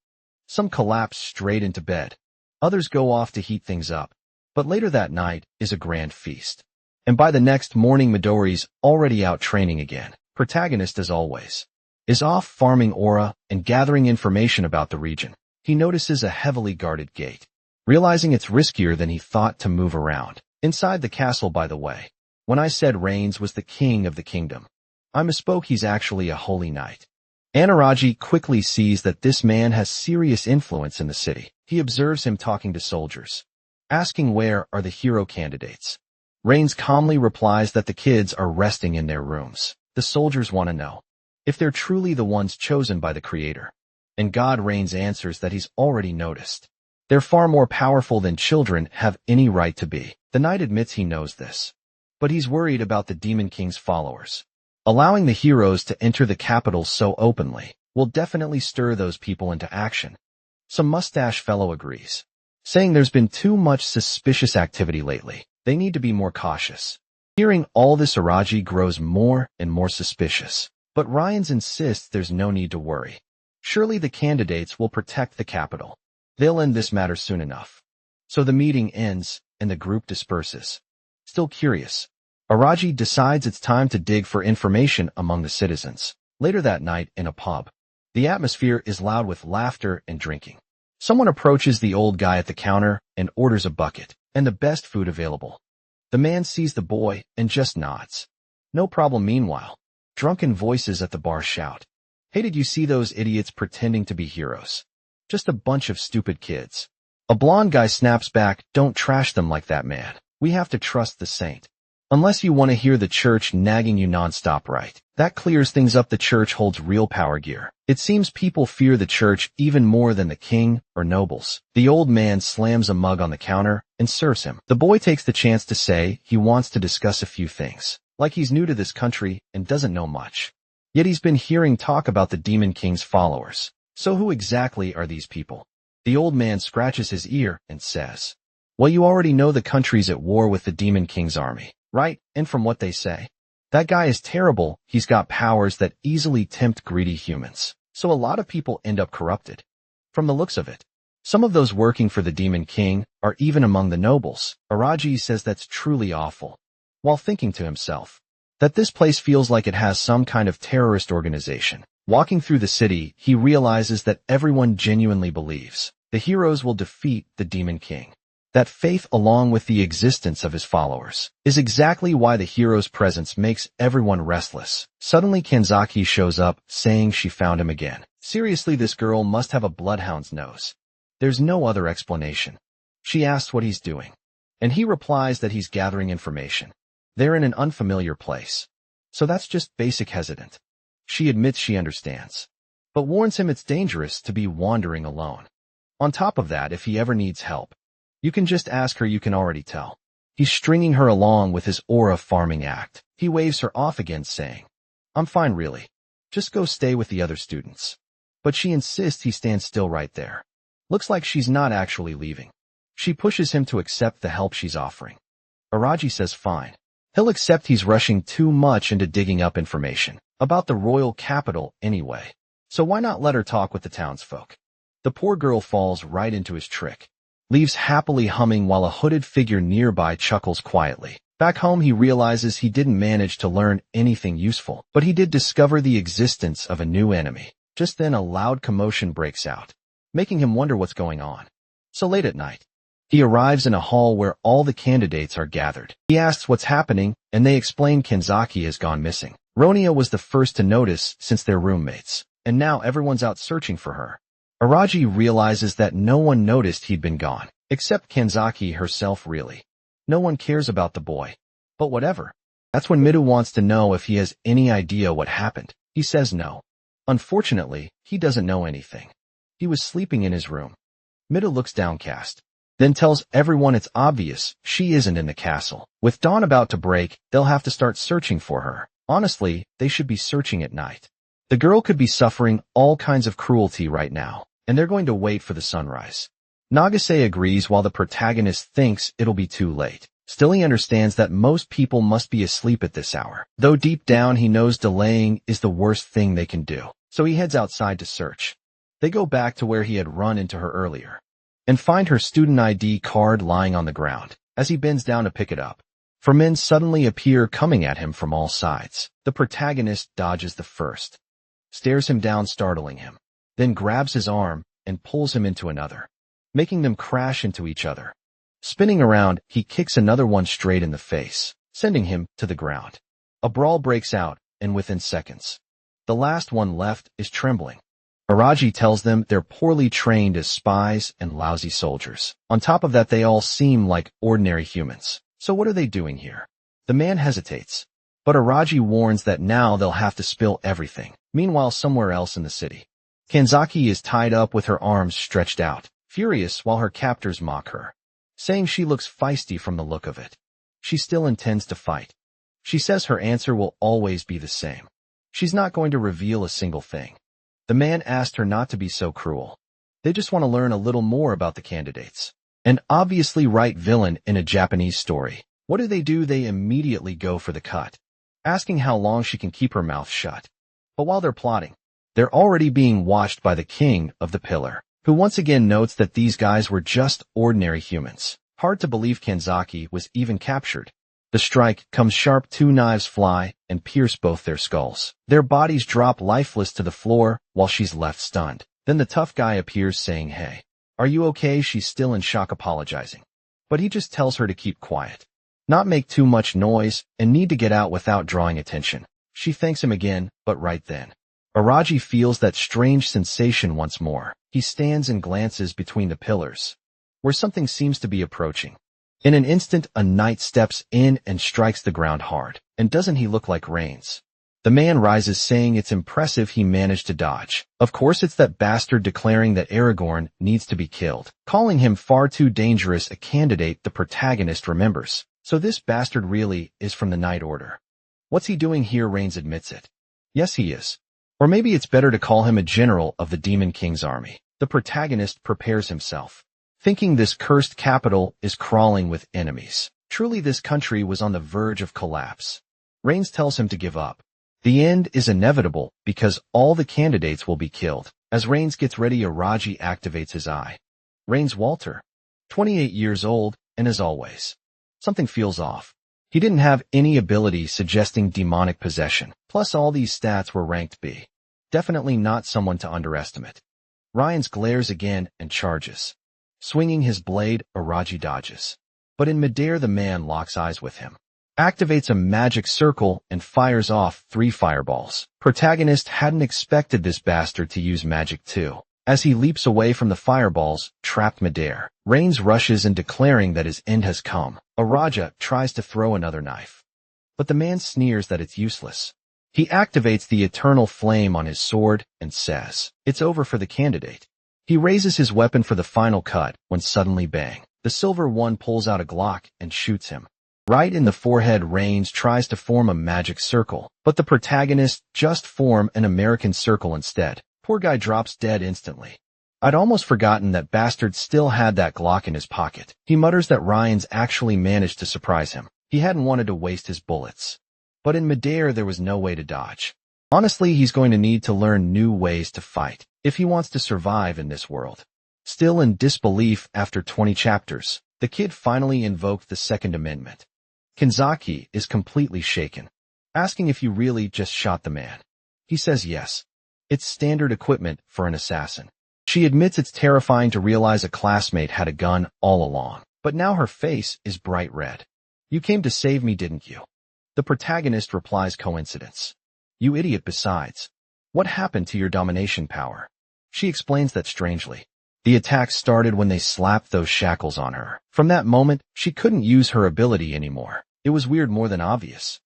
Some collapse straight into bed. Others go off to heat things up. But later that night is a grand feast. And by the next morning, Midori's already out training again. Protagonist, as always, is off farming aura and gathering information about the region. He notices a heavily guarded gate, realizing it's riskier than he thought to move around. Inside the castle, by the way, when I said Rains was the king of the kingdom, I misspoke. He's actually a holy knight. Anaraji quickly sees that this man has serious influence in the city. He observes him talking to soldiers, asking where are the hero candidates. Rains calmly replies that the kids are resting in their rooms. The soldiers want to know if they're truly the ones chosen by the creator. And God Rains answers that he's already noticed They're far more powerful than children have any right to be. The knight admits he knows this, but he's worried about the Demon King's followers. Allowing the heroes to enter the capital so openly will definitely stir those people into action. Some mustache fellow agrees, saying there's been too much suspicious activity lately. They need to be more cautious. Hearing all this, Araji grows more and more suspicious. But Ryans insists there's no need to worry. Surely the candidates will protect the capital. They'll end this matter soon enough. So the meeting ends, and the group disperses. Still curious, Araji decides it's time to dig for information among the citizens. Later that night in a pub, the atmosphere is loud with laughter and drinking. Someone approaches the old guy at the counter and orders a bucket and the best food available. The man sees the boy and just nods. No problem. Meanwhile, drunken voices at the bar shout, "Hey, did you see those idiots pretending to be heroes? Just a bunch of stupid kids." A blonde guy snaps back, "Don't trash them like that, man. We have to trust the saint. Unless you want to hear the church nagging you nonstop, right? That clears things up. The church holds real power gear. It seems people fear the church even more than the king or nobles." The old man slams a mug on the counter and serves him. The boy takes the chance to say he wants to discuss a few things, like he's new to this country and doesn't know much. Yet he's been hearing talk about the Demon King's followers. So who exactly are these people? The old man scratches his ear and says, "Well, you already know the country's at war with the Demon King's army, right? And from what they say, that guy is terrible. He's got powers that easily tempt greedy humans. So a lot of people end up corrupted. From the looks of it, some of those working for the Demon King are even among the nobles." Araji says that's truly awful, while thinking to himself that this place feels like it has some kind of terrorist organization. Walking through the city, he realizes that everyone genuinely believes the heroes will defeat the Demon King. That faith, along with the existence of his followers, is exactly why the hero's presence makes everyone restless. Suddenly Kanzaki shows up, saying she found him again. Seriously, this girl must have a bloodhound's nose. There's no other explanation. She asks what he's doing, and he replies that he's gathering information. They're in an unfamiliar place, so that's just basic hesitant. She admits she understands, but warns him it's dangerous to be wandering alone. On top of that, if he ever needs help, you can just ask her. You can already tell. He's stringing her along with his aura farming act. He waves her off again, saying, "I'm fine really. Just go stay with the other students." But she insists he stands still right there. Looks like she's not actually leaving. She pushes him to accept the help she's offering. Araji says fine. He'll accept. He's rushing too much into digging up information about the royal capital anyway. So why not let her talk with the townsfolk? The poor girl falls right into his trick, leaves happily humming while a hooded figure nearby chuckles quietly. Back home, he realizes he didn't manage to learn anything useful, but he did discover the existence of a new enemy. Just then a loud commotion breaks out, making him wonder what's going on. So late at night, he arrives in a hall where all the candidates are gathered. He asks what's happening, and they explain Kanzaki has gone missing. Ronia was the first to notice since they're roommates, and now everyone's out searching for her. Araji realizes that no one noticed he'd been gone, except Kanzaki herself really. No one cares about the boy. But whatever. That's when Midu wants to know if he has any idea what happened. He says no. Unfortunately, he doesn't know anything. He was sleeping in his room. Midu looks downcast, then tells everyone it's obvious she isn't in the castle. With dawn about to break, they'll have to start searching for her. Honestly, they should be searching at night. The girl could be suffering all kinds of cruelty right now, and they're going to wait for the sunrise. Nagase agrees while the protagonist thinks it'll be too late. Still, he understands that most people must be asleep at this hour, though deep down he knows delaying is the worst thing they can do. So he heads outside to search. They go back to where he had run into her earlier, and find her student ID card lying on the ground. As he bends down to pick it up, four men suddenly appear coming at him from all sides. The protagonist dodges the first, stares him down, startling him, then grabs his arm and pulls him into another, making them crash into each other. Spinning around, he kicks another one straight in the face, sending him to the ground. A brawl breaks out, and within seconds, the last one left is trembling. Araji tells them they're poorly trained as spies and lousy soldiers. On top of that, they all seem like ordinary humans. So what are they doing here? The man hesitates, but Araji warns that now they'll have to spill everything. Meanwhile, somewhere else in the city, Kanzaki is tied up with her arms stretched out, furious while her captors mock her, saying she looks feisty from the look of it. She still intends to fight. She says her answer will always be the same. She's not going to reveal a single thing. The man asked her not to be so cruel. They just want to learn a little more about the candidates. An obviously right villain in a Japanese story. What do? They immediately go for the cut, asking how long she can keep her mouth shut. But while they're plotting, they're already being watched by the king of the pillar, who once again notes that these guys were just ordinary humans. Hard to believe Kanzaki was even captured. The strike comes sharp, 2 knives fly and pierce both their skulls. Their bodies drop lifeless to the floor while she's left stunned. Then the tough guy appears saying, "Hey, are you okay?" She's still in shock, apologizing. But he just tells her to keep quiet, not make too much noise, and need to get out without drawing attention. She thanks him again, but right then, Araji feels that strange sensation once more. He stands and glances between the pillars, where something seems to be approaching. In an instant, a knight steps in and strikes the ground hard. And doesn't he look like Rains? The man rises, saying it's impressive he managed to dodge. Of course, it's that bastard declaring that Aragorn needs to be killed, calling him far too dangerous a candidate. The protagonist remembers. So this bastard really is from the Knight Order. What's he doing here? Rains admits it. Yes, he is. Or maybe it's better to call him a general of the Demon King's army. The protagonist prepares himself, thinking this cursed capital is crawling with enemies. Truly, this country was on the verge of collapse. Rains tells him to give up. The end is inevitable because all the candidates will be killed. As Rains gets ready, Araji activates his eye. Rains Walter, 28 years old, and as always, something feels off. He didn't have any ability suggesting demonic possession. Plus, all these stats were ranked B. Definitely not someone to underestimate. Rains glares again and charges. Swinging his blade, Araji dodges. But in midair, the man locks eyes with him, activates a magic circle, and fires off 3 fireballs. Protagonist hadn't expected this bastard to use magic too. As he leaps away from the fireballs, trapped midair, Rains rushes in, declaring that his end has come. Araji tries to throw another knife, but the man sneers that it's useless. He activates the eternal flame on his sword and says, "It's over for the candidate." He raises his weapon for the final cut when suddenly bang, the silver one pulls out a Glock and shoots him right in the forehead. Rains tries to form a magic circle, but the protagonist just form an American circle instead. Poor guy drops dead instantly. I'd almost forgotten that bastard still had that Glock in his pocket. He mutters that Rains actually managed to surprise him. He hadn't wanted to waste his bullets. But in midair, there was no way to dodge. Honestly, he's going to need to learn new ways to fight if he wants to survive in this world. Still in disbelief after 20 chapters, the kid finally invoked the Second Amendment. Kanzaki is completely shaken, asking if you really just shot the man. He says yes. It's standard equipment for an assassin. She admits it's terrifying to realize a classmate had a gun all along, but now her face is bright red. "You came to save me, didn't you?" The protagonist replies, "Coincidence. You idiot. Besides, what happened to your domination power?" She explains that strangely, the attack started when they slapped those shackles on her. From that moment, she couldn't use her ability anymore. It was weird, more than obvious.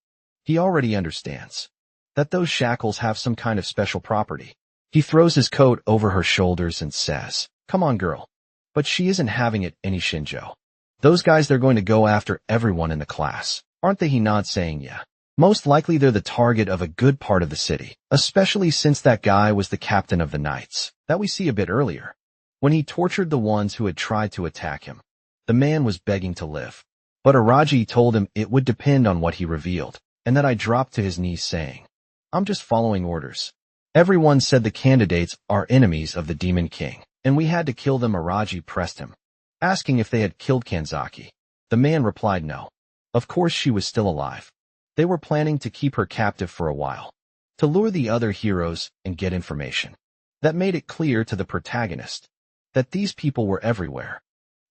He already understands that those shackles have some kind of special property. He throws his coat over her shoulders and says, "Come on, girl." But she isn't having it any. Shinjo. "Those guys, they're going to go after everyone in the class, aren't they?" He nods, saying, "Yeah. Most likely they're the target of a good part of the city, especially since that guy was the captain of the Knights that we see a bit earlier, when he tortured the ones who had tried to attack him." The man was begging to live, but Araji told him it would depend on what he revealed, and that I dropped to his knees, saying, "I'm just following orders. Everyone said the candidates are enemies of the Demon King, and we had to kill them." Araji pressed him, asking if they had killed Kanzaki. The man replied no. Of course she was still alive. They were planning to keep her captive for a while, to lure the other heroes and get information. That made it clear to the protagonist that these people were everywhere.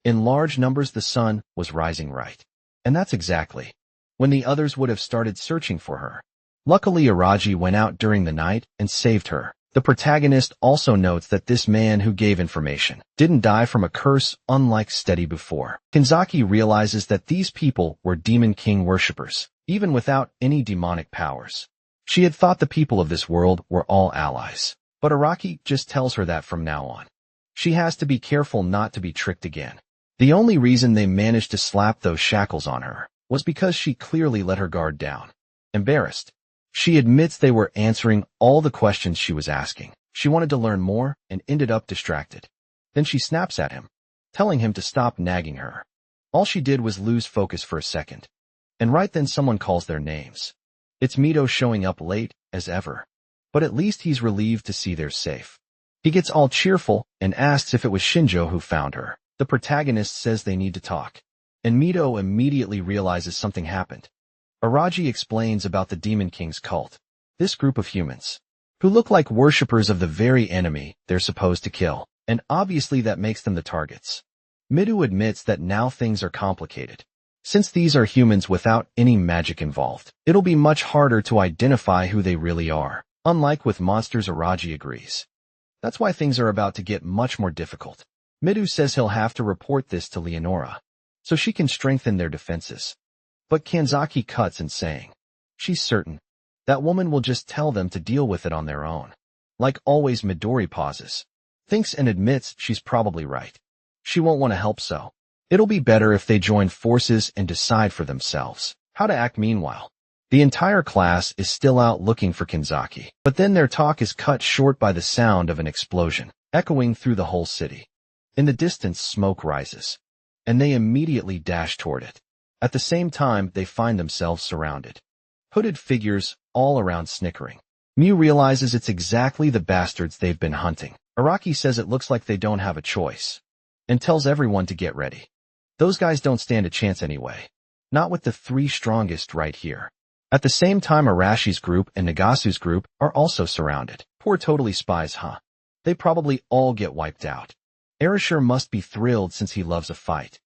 In large numbers, the sun was rising right. And that's exactly when the others would have started searching for her. Luckily, Araji went out during the night and saved her. The protagonist also notes that this man who gave information didn't die from a curse, unlike Steady before. Kanzaki realizes that these people were Demon King worshippers, even without any demonic powers. She had thought the people of this world were all allies, but Araki just tells her that from now on, She has to be careful not to be tricked again. The only reason they managed to slap those shackles on her was because she clearly let her guard down. Embarrassed, she admits they were answering all the questions she was asking. She wanted to learn more and ended up distracted. Then she snaps at him, telling him to stop nagging her. All she did was lose focus for a second. And right then someone calls their names. It's Mito showing up late, as ever. But at least he's relieved to see they're safe. He gets all cheerful and asks if it was Shinjo who found her. The protagonist says they need to talk. And Mito immediately realizes something happened. Araji explains about the Demon King's cult. This group of humans, who look like worshippers of the very enemy they're supposed to kill. And obviously that makes them the targets. Midu admits that now things are complicated. Since these are humans without any magic involved, it'll be much harder to identify who they really are. Unlike with monsters, Araji agrees. That's why things are about to get much more difficult. Midu says he'll have to report this to Leonora, so she can strengthen their defenses. But Kanzaki cuts in saying, she's certain that woman will just tell them to deal with it on their own. Like always, Midori pauses, thinks and admits she's probably right. She won't want to help, so it'll be better if they join forces and decide for themselves how to act. Meanwhile, the entire class is still out looking for Kanzaki, but then their talk is cut short by the sound of an explosion, echoing through the whole city. In the distance, smoke rises, and they immediately dash toward it. At the same time, they find themselves surrounded. Hooded figures all around snickering. Mew realizes it's exactly the bastards they've been hunting. Araki says it looks like they don't have a choice, and tells everyone to get ready. Those guys don't stand a chance anyway. Not with the three strongest right here. At the same time, Arashi's group and Nagasu's group are also surrounded. Poor totally spies, huh? They probably all get wiped out. Erasure must be thrilled since he loves a fight.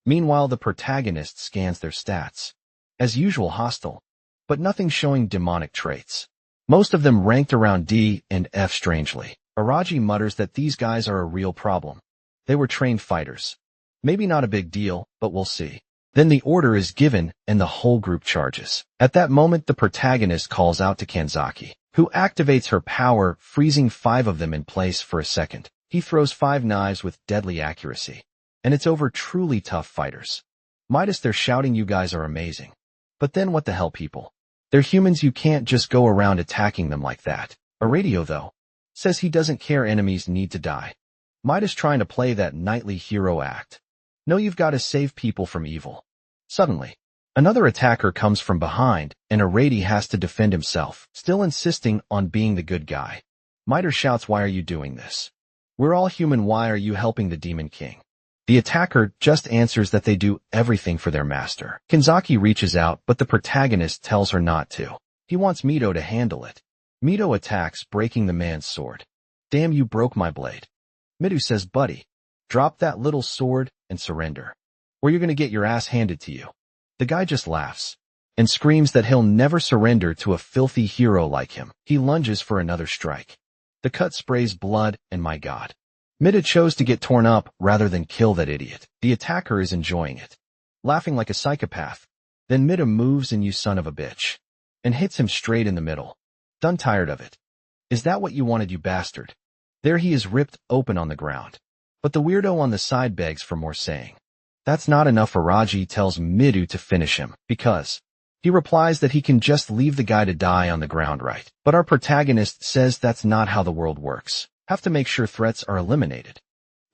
Meanwhile, the protagonist scans their stats. As usual, hostile, but nothing showing demonic traits. Most of them ranked around D and F. Strangely, Araji mutters that these guys are a real problem. They were trained fighters. Maybe not a big deal, but we'll see. Then the order is given and the whole group charges. At that moment, the protagonist calls out to Kanzaki, who activates her power, freezing 5 of them in place for a second. He throws 5 knives with deadly accuracy. And it's over. Truly tough fighters. Midas, they're shouting, you guys are amazing. But then what the hell, people? They're humans, you can't just go around attacking them like that. A radio, though, says he doesn't care, enemies need to die. Midas trying to play that knightly hero act. No, you've got to save people from evil. Suddenly, another attacker comes from behind, and Arati has to defend himself, still insisting on being the good guy. Midas shouts, why are you doing this? We're all human, why are you helping the Demon King? The attacker just answers that they do everything for their master. Kanzaki reaches out, but the protagonist tells her not to. He wants Mito to handle it. Mito attacks, breaking the man's sword. Damn, you broke my blade. Mido says, buddy, drop that little sword and surrender, or you're gonna get your ass handed to you. The guy just laughs and screams that he'll never surrender to a filthy hero like him. He lunges for another strike. The cut sprays blood, and my god. Mida chose to get torn up rather than kill that idiot. The attacker is enjoying it, laughing like a psychopath. Then Mida moves and you son of a bitch, and hits him straight in the middle. Done tired of it. Is that what you wanted, you bastard? There he is, ripped open on the ground. But the weirdo on the side begs for more, saying, that's not enough. Araji tells Midu to finish him, because he replies that he can just leave the guy to die on the ground, right? But our protagonist says that's not how the world works. Have to make sure threats are eliminated.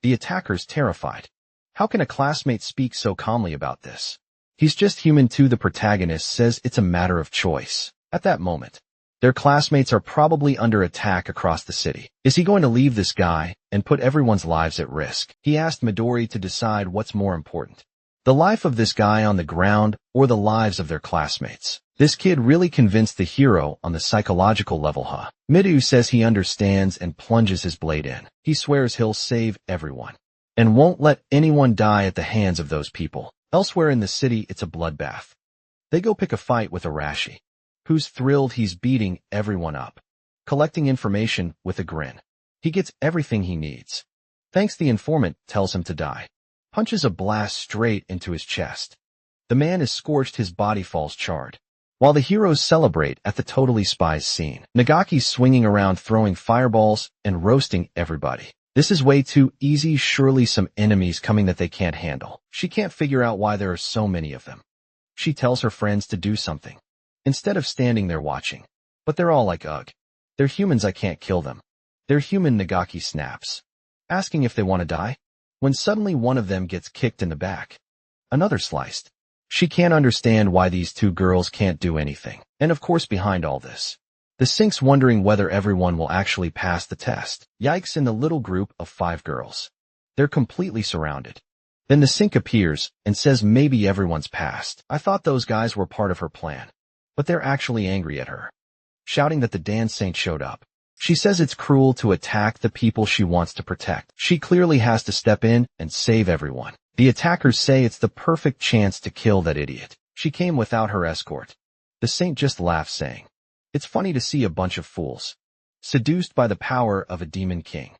The attacker's terrified. How can a classmate speak so calmly about this? He's just human too. The protagonist says it's a matter of choice. At that moment, their classmates are probably under attack across the city. Is he going to leave this guy and put everyone's lives at risk? He asked Midori to decide what's more important, the life of this guy on the ground or the lives of their classmates. This kid really convinced the hero on the psychological level, huh? Midu says he understands and plunges his blade in. He swears he'll save everyone and won't let anyone die at the hands of those people. Elsewhere in the city, it's a bloodbath. They go pick a fight with Arashi, who's thrilled. He's beating everyone up, collecting information with a grin. He gets everything he needs. Thanks. The informant tells him to die. Punches a blast straight into his chest. The man is scorched, his body falls charred. While the heroes celebrate at the Totally Spies scene, Nagaki's swinging around, throwing fireballs and roasting everybody. This is way too easy, surely some enemies coming that they can't handle. She can't figure out why there are so many of them. She tells her friends to do something, instead of standing there watching. But they're all like, ugh. They're humans, I can't kill them. They're human, NgocMy snaps, asking if they want to die, when suddenly one of them gets kicked in the back. Another sliced. She can't understand why these two girls can't do anything. And of course behind all this, the Sync's wondering whether everyone will actually pass the test. Yikes, in the little group of 5 girls. They're completely surrounded. Then the Sync appears and says maybe everyone's passed. I thought those guys were part of her plan. But they're actually angry at her, shouting that the Dan Saint showed up. She says it's cruel to attack the people she wants to protect. She clearly has to step in and save everyone. The attackers say it's the perfect chance to kill that idiot. She came without her escort. The Saint just laughs, saying, it's funny to see a bunch of fools, seduced by the power of a demon king,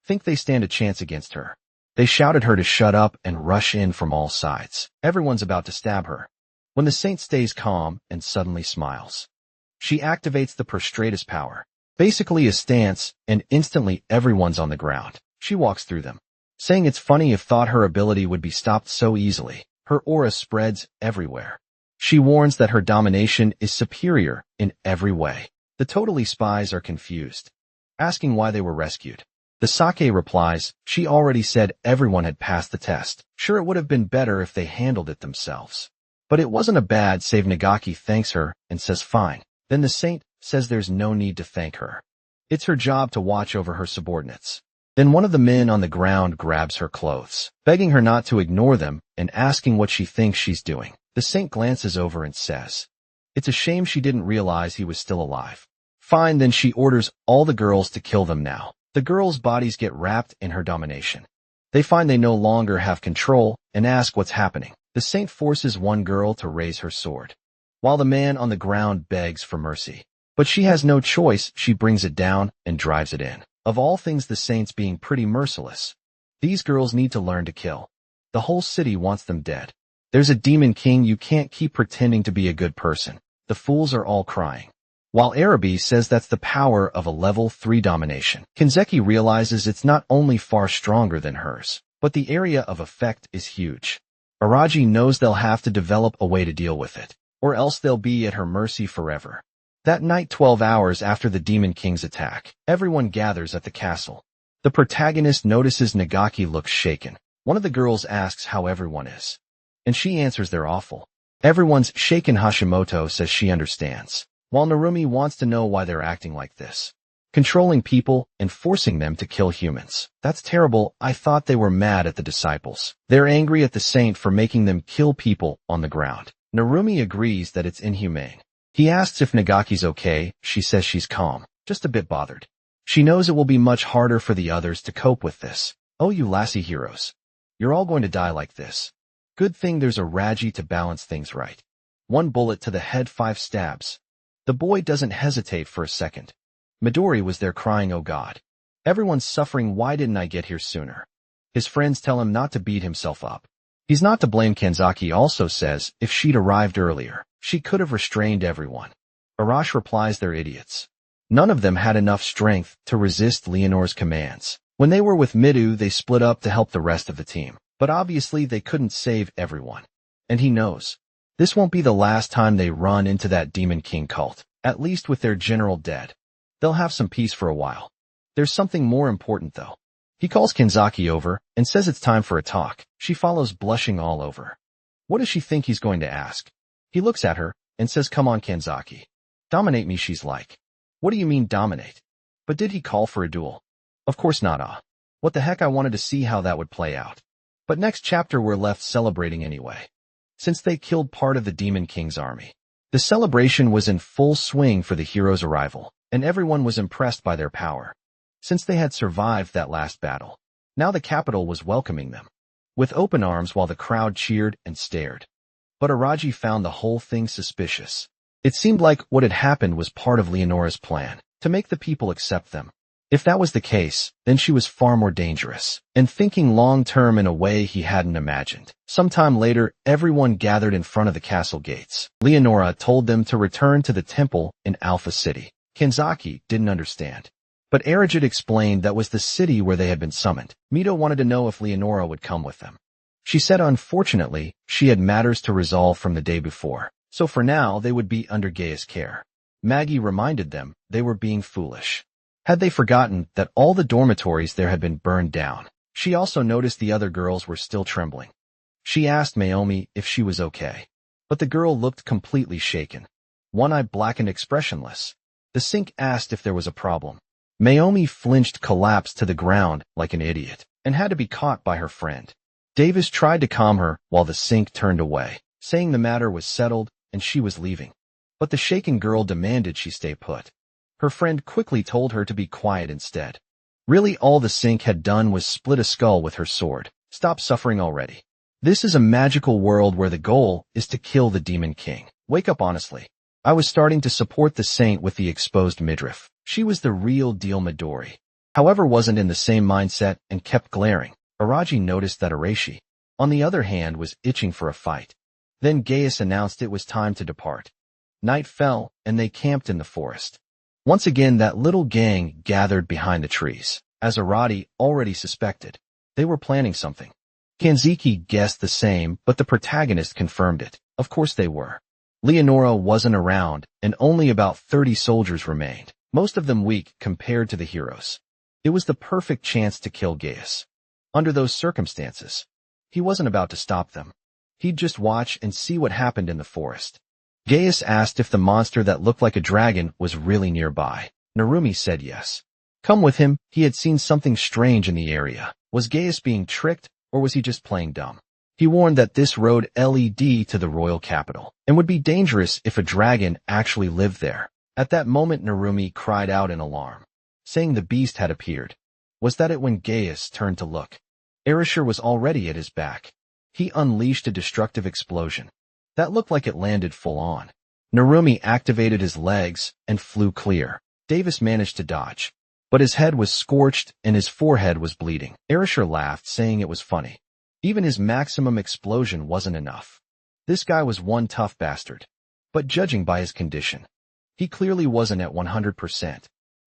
think they stand a chance against her. They shout at her to shut up and rush in from all sides. Everyone's about to stab her, when the Saint stays calm and suddenly smiles. She activates the prostratus power, basically a stance, and instantly everyone's on the ground. She walks through them, saying it's funny if thought her ability would be stopped so easily. Her aura spreads everywhere. She warns that her domination is superior in every way. The totally spies are confused, asking why they were rescued. The Sake replies, she already said everyone had passed the test. Sure, it would have been better if they handled it themselves. But it wasn't a bad save. NgocMy thanks her and says fine. Then the Saint says there's no need to thank her. It's her job to watch over her subordinates. Then one of the men on the ground grabs her clothes, begging her not to ignore them and asking what she thinks she's doing. The Saint glances over and says, it's a shame she didn't realize he was still alive. Fine, then she orders all the girls to kill them now. The girls' bodies get wrapped in her domination. They find they no longer have control and ask what's happening. The Saint forces one girl to raise her sword, while the man on the ground begs for mercy. But she has no choice, she brings it down and drives it in. Of all things, the Saints being pretty merciless. These girls need to learn to kill. The whole city wants them dead. There's a demon king, you can't keep pretending to be a good person. The fools are all crying. While Arabi says that's the power of a level 3 domination. Kanzeki realizes it's not only far stronger than hers, but the area of effect is huge. Araji knows they'll have to develop a way to deal with it, or else they'll be at her mercy forever. That night, 12 hours after the Demon King's attack, everyone gathers at the castle. The protagonist notices NgocMy looks shaken. One of the girls asks how everyone is, and she answers they're awful. Everyone's shaken. Hashimoto says she understands, while Narumi wants to know why they're acting like this. Controlling people and forcing them to kill humans. That's terrible. I thought they were mad at the disciples. They're angry at the Saint for making them kill people on the ground. Narumi agrees that it's inhumane. He asks if NgocMy's okay. She says she's calm, just a bit bothered. She knows it will be much harder for the others to cope with this. Oh, you lassie heroes. You're all going to die like this. Good thing there's a Raji to balance things right. 1 bullet to the head, 5 stabs. The boy doesn't hesitate for a second. Midori was there crying, oh God. Everyone's suffering, why didn't I get here sooner? His friends tell him not to beat himself up. He's not to blame. Kanzaki also says if she'd arrived earlier, she could have restrained everyone. Arash replies they're idiots. None of them had enough strength to resist Leonore's commands. When they were with Midu, they split up to help the rest of the team. But obviously they couldn't save everyone. And he knows this won't be the last time they run into that Demon King cult. At least with their general dead, they'll have some peace for a while. There's something more important though. He calls Kanzaki over and says it's time for a talk. She follows, blushing all over. What does she think he's going to ask? He looks at her and says, come on Kanzaki. Dominate me. She's like, what do you mean dominate? But did he call for a duel? Of course not. What the heck, I wanted to see how that would play out. But next chapter we're left celebrating anyway, since they killed part of the Demon King's army. The celebration was in full swing for the hero's arrival, and everyone was impressed by their power, since they had survived that last battle. Now the capital was welcoming them with open arms while the crowd cheered and stared. But Araji found the whole thing suspicious. It seemed like what had happened was part of Leonore's plan, to make the people accept them. If that was the case, then she was far more dangerous, and thinking long-term in a way he hadn't imagined. Sometime later, everyone gathered in front of the castle gates. Leonora told them to return to the temple in Alpha City. Kanzaki didn't understand. But Arajit explained that was the city where they had been summoned. Mito wanted to know if Leonora would come with them. She said unfortunately, she had matters to resolve from the day before, so for now they would be under Gaia's care. Maggie reminded them they were being foolish. Had they forgotten that all the dormitories there had been burned down? She also noticed the other girls were still trembling. She asked Naomi if she was okay, but the girl looked completely shaken, one eye black and expressionless. The sink asked if there was a problem. Naomi flinched, collapsed to the ground like an idiot, and had to be caught by her friend. Davis tried to calm her while the sink turned away, saying the matter was settled and she was leaving. But the shaken girl demanded she stay put. Her friend quickly told her to be quiet instead. Really all the sink had done was split a skull with her sword. Stop suffering already. This is a magical world where the goal is to kill the Demon King. Wake up honestly. I was starting to support the saint with the exposed midriff. She was the real deal Midori. However, wasn't in the same mindset and kept glaring. Araji noticed that Arashi, on the other hand, was itching for a fight. Then Gaius announced it was time to depart. Night fell, and they camped in the forest. Once again that little gang gathered behind the trees. As Arati already suspected, they were planning something. Kanziki guessed the same, but the protagonist confirmed it. Of course they were. Leonora wasn't around, and only about 30 soldiers remained, most of them weak compared to the heroes. It was the perfect chance to kill Gaius. Under those circumstances, he wasn't about to stop them. He'd just watch and see what happened in the forest. Gaius asked if the monster that looked like a dragon was really nearby. Narumi said yes. Come with him, he had seen something strange in the area. Was Gaius being tricked, or was he just playing dumb? He warned that this road led to the royal capital, and would be dangerous if a dragon actually lived there. At that moment Narumi cried out in alarm, saying the beast had appeared. Was that it when Gaius turned to look? Erishur was already at his back. He unleashed a destructive explosion. That looked like it landed full on. Narumi activated his legs and flew clear. Davis managed to dodge, but his head was scorched and his forehead was bleeding. Erishur laughed, saying it was funny. Even his maximum explosion wasn't enough. This guy was one tough bastard. But judging by his condition, he clearly wasn't at 100%.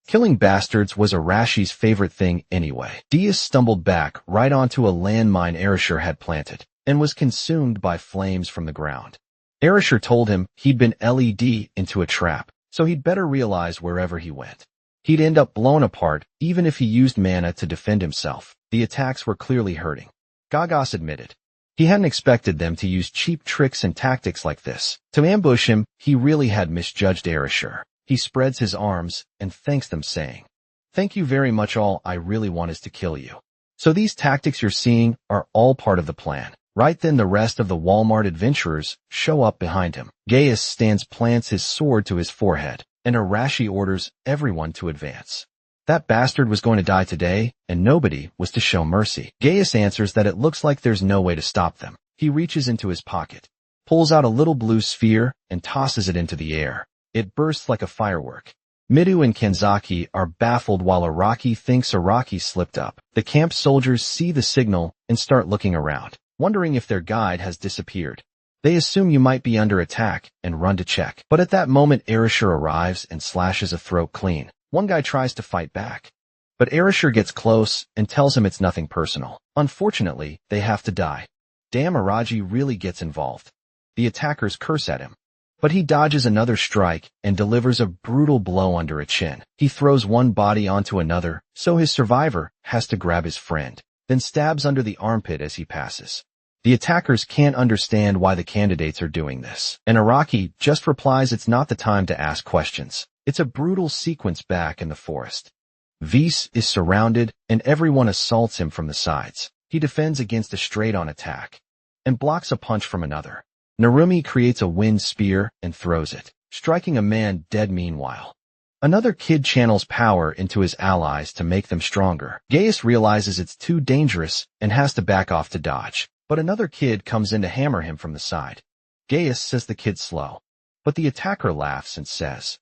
Killing bastards was Arashi's favorite thing anyway. Diaz stumbled back right onto a landmine Erishur had planted, and was consumed by flames from the ground. Erishur told him he'd been led into a trap, so he'd better realize wherever he went, he'd end up blown apart even if he used mana to defend himself. The attacks were clearly hurting. Gagas admitted. He hadn't expected them to use cheap tricks and tactics like this. To ambush him, he really had misjudged Erishur. He spreads his arms and thanks them, saying, "Thank you very much, all I really want is to kill you." So these tactics you're seeing are all part of the plan. Right then the rest of the Walmart adventurers show up behind him. Gaius plants his sword to his forehead, and Arashi orders everyone to advance. That bastard was going to die today, and nobody was to show mercy. Gaius answers that it looks like there's no way to stop them. He reaches into his pocket, pulls out a little blue sphere, and tosses it into the air. It bursts like a firework. Midu and Kanzaki are baffled while Araki thinks Araki slipped up. The camp soldiers see the signal and start looking around, wondering if their guide has disappeared. They assume you might be under attack and run to check. But at that moment Erishur arrives and slashes a throat clean. One guy tries to fight back, but Erishur gets close and tells him it's nothing personal. Unfortunately, they have to die. Damn, Araji really gets involved. The attackers curse at him, but he dodges another strike and delivers a brutal blow under a chin. He throws one body onto another, so his survivor has to grab his friend, then stabs under the armpit as he passes. The attackers can't understand why the candidates are doing this, and Araki just replies it's not the time to ask questions. It's a brutal sequence back in the forest. Vis is surrounded, and everyone assaults him from the sides. He defends against a straight-on attack, and blocks a punch from another. Narumi creates a wind spear and throws it, striking a man dead meanwhile. Another kid channels power into his allies to make them stronger. Gaius realizes it's too dangerous and has to back off to dodge, but another kid comes in to hammer him from the side. Gaius says the kid's slow, but the attacker laughs and says,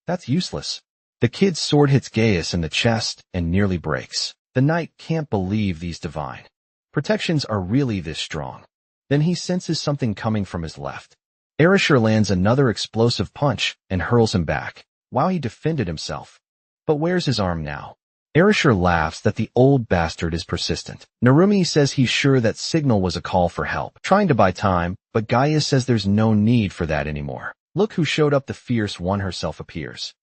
"That's useless." The kid's sword hits Gaius in the chest and nearly breaks. The knight can't believe these divine protections are really this strong. Then he senses something coming from his left. Erishur lands another explosive punch and hurls him back. While he defended himself, But where's his arm now? Erasure laughs that the old bastard is persistent. Narumi says he's sure that signal was a call for help, trying to buy time, but Gaia says there's no need for that anymore. Look who showed up, the fierce one herself appears.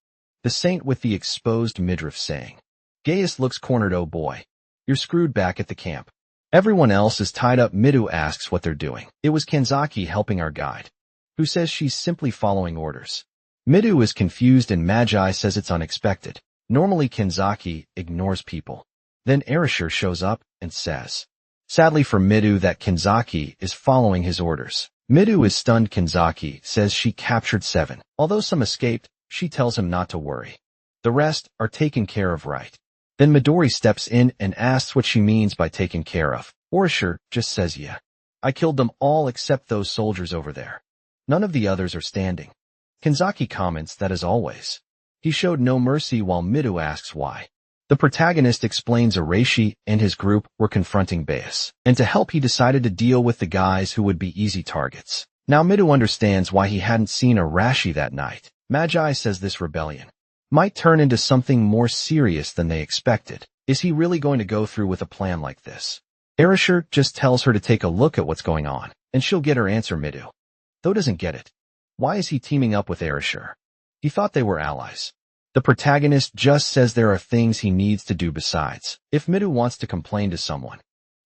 The saint with the exposed midriff saying. Gaius looks cornered. Oh boy. You're screwed back at the camp. Everyone else is tied up. Midu asks what they're doing. It was Kanzaki helping our guide, who says she's simply following orders. Midu is confused and Magi says it's unexpected. Normally Kanzaki ignores people. Then Erasure shows up and says, sadly for Midu, that Kanzaki is following his orders. Midu is stunned. Kanzaki says she captured 7. Although some escaped, she tells him not to worry. The rest are taken care of, right? Then Midori steps in and asks what she means by taken care of. Erasure just says yeah. I killed them all except those soldiers over there. None of the others are standing. Kanzaki comments that as always, he showed no mercy while Midu asks why. The protagonist explains Arashi and his group were confronting Bayas, and to help he decided to deal with the guys who would be easy targets. Now Midu understands why he hadn't seen Arashi that night. Magi says this rebellion might turn into something more serious than they expected. Is he really going to go through with a plan like this? Erasure just tells her to take a look at what's going on, and she'll get her answer. Midu, though, doesn't get it. Why is he teaming up with Erasure? He thought they were allies. The protagonist just says there are things he needs to do besides. If Midu wants to complain to someone,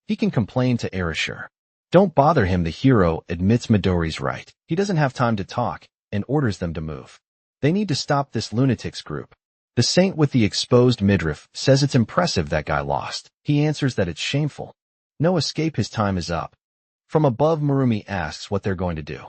he can complain to Erasure. Don't bother him, the hero admits Midori's right. He doesn't have time to talk and orders them to move. They need to stop this lunatics group. The saint with the exposed midriff says it's impressive that guy lost. He answers that it's shameful. No escape, his time is up. From above, Marumi asks what they're going to do.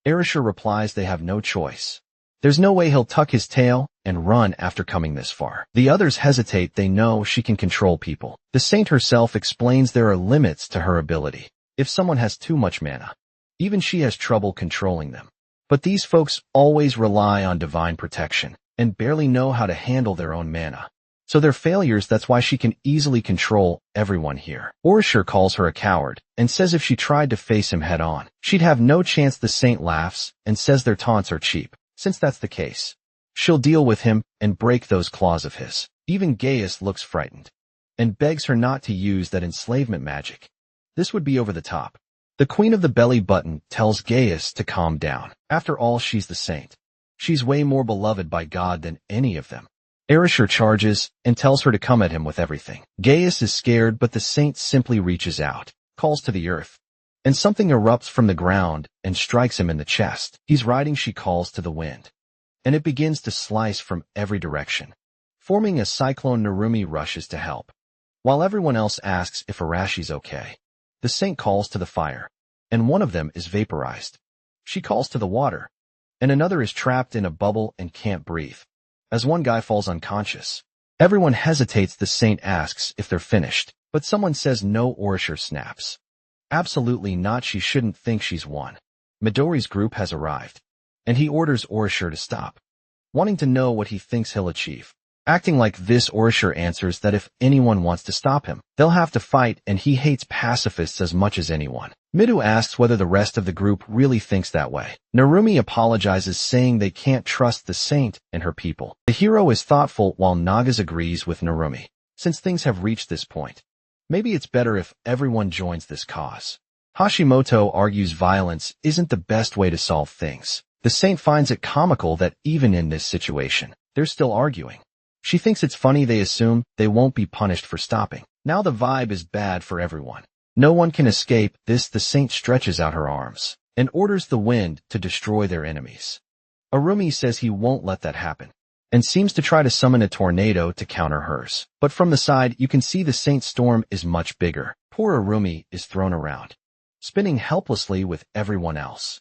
Erasure replies they have no choice. There's no way he'll tuck his tail and run after coming this far. The others hesitate. They know she can control people. The saint herself explains there are limits to her ability. If someone has too much mana, even she has trouble controlling them. But these folks always rely on divine protection and barely know how to handle their own mana. So they're failures. That's why she can easily control everyone here. Erasure calls her a coward and says if she tried to face him head on, she'd have no chance. The saint laughs and says their taunts are cheap. Since that's the case, she'll deal with him and break those claws of his. Even Gaius looks frightened and begs her not to use that enslavement magic. This would be over the top. The queen of the belly button tells Gaius to calm down. After all, she's the saint. She's way more beloved by God than any of them. Erasure charges and tells her to come at him with everything. Gaius is scared, but the saint simply reaches out, calls to the earth, and something erupts from the ground and strikes him in the chest. He's riding. She calls to the wind, and it begins to slice from every direction, forming a cyclone. Narumi rushes to help, while everyone else asks if Arashi's okay. The saint calls to the fire, and one of them is vaporized. She calls to the water, and another is trapped in a bubble and can't breathe. As one guy falls unconscious, everyone hesitates. The saint asks if they're finished, but someone says no. Erasure snaps. Absolutely not, she shouldn't think she's won. Midori's group has arrived, and he orders Erasure to stop, wanting to know what he thinks he'll achieve. Acting like this, Erasure answers that if anyone wants to stop him, they'll have to fight, and he hates pacifists as much as anyone. Midu asks whether the rest of the group really thinks that way. Narumi apologizes, saying they can't trust the saint and her people. The hero is thoughtful while Nagas agrees with Narumi. Since things have reached this point, maybe it's better if everyone joins this cause. Hashimoto argues violence isn't the best way to solve things. The saint finds it comical that even in this situation, they're still arguing. She thinks it's funny they assume they won't be punished for stopping. Now the vibe is bad for everyone. No one can escape this. The saint stretches out her arms and orders the wind to destroy their enemies. Arumi says he won't let that happen and seems to try to summon a tornado to counter hers. But from the side, you can see the saint's storm is much bigger. Poor Arumi is thrown around, spinning helplessly with everyone else.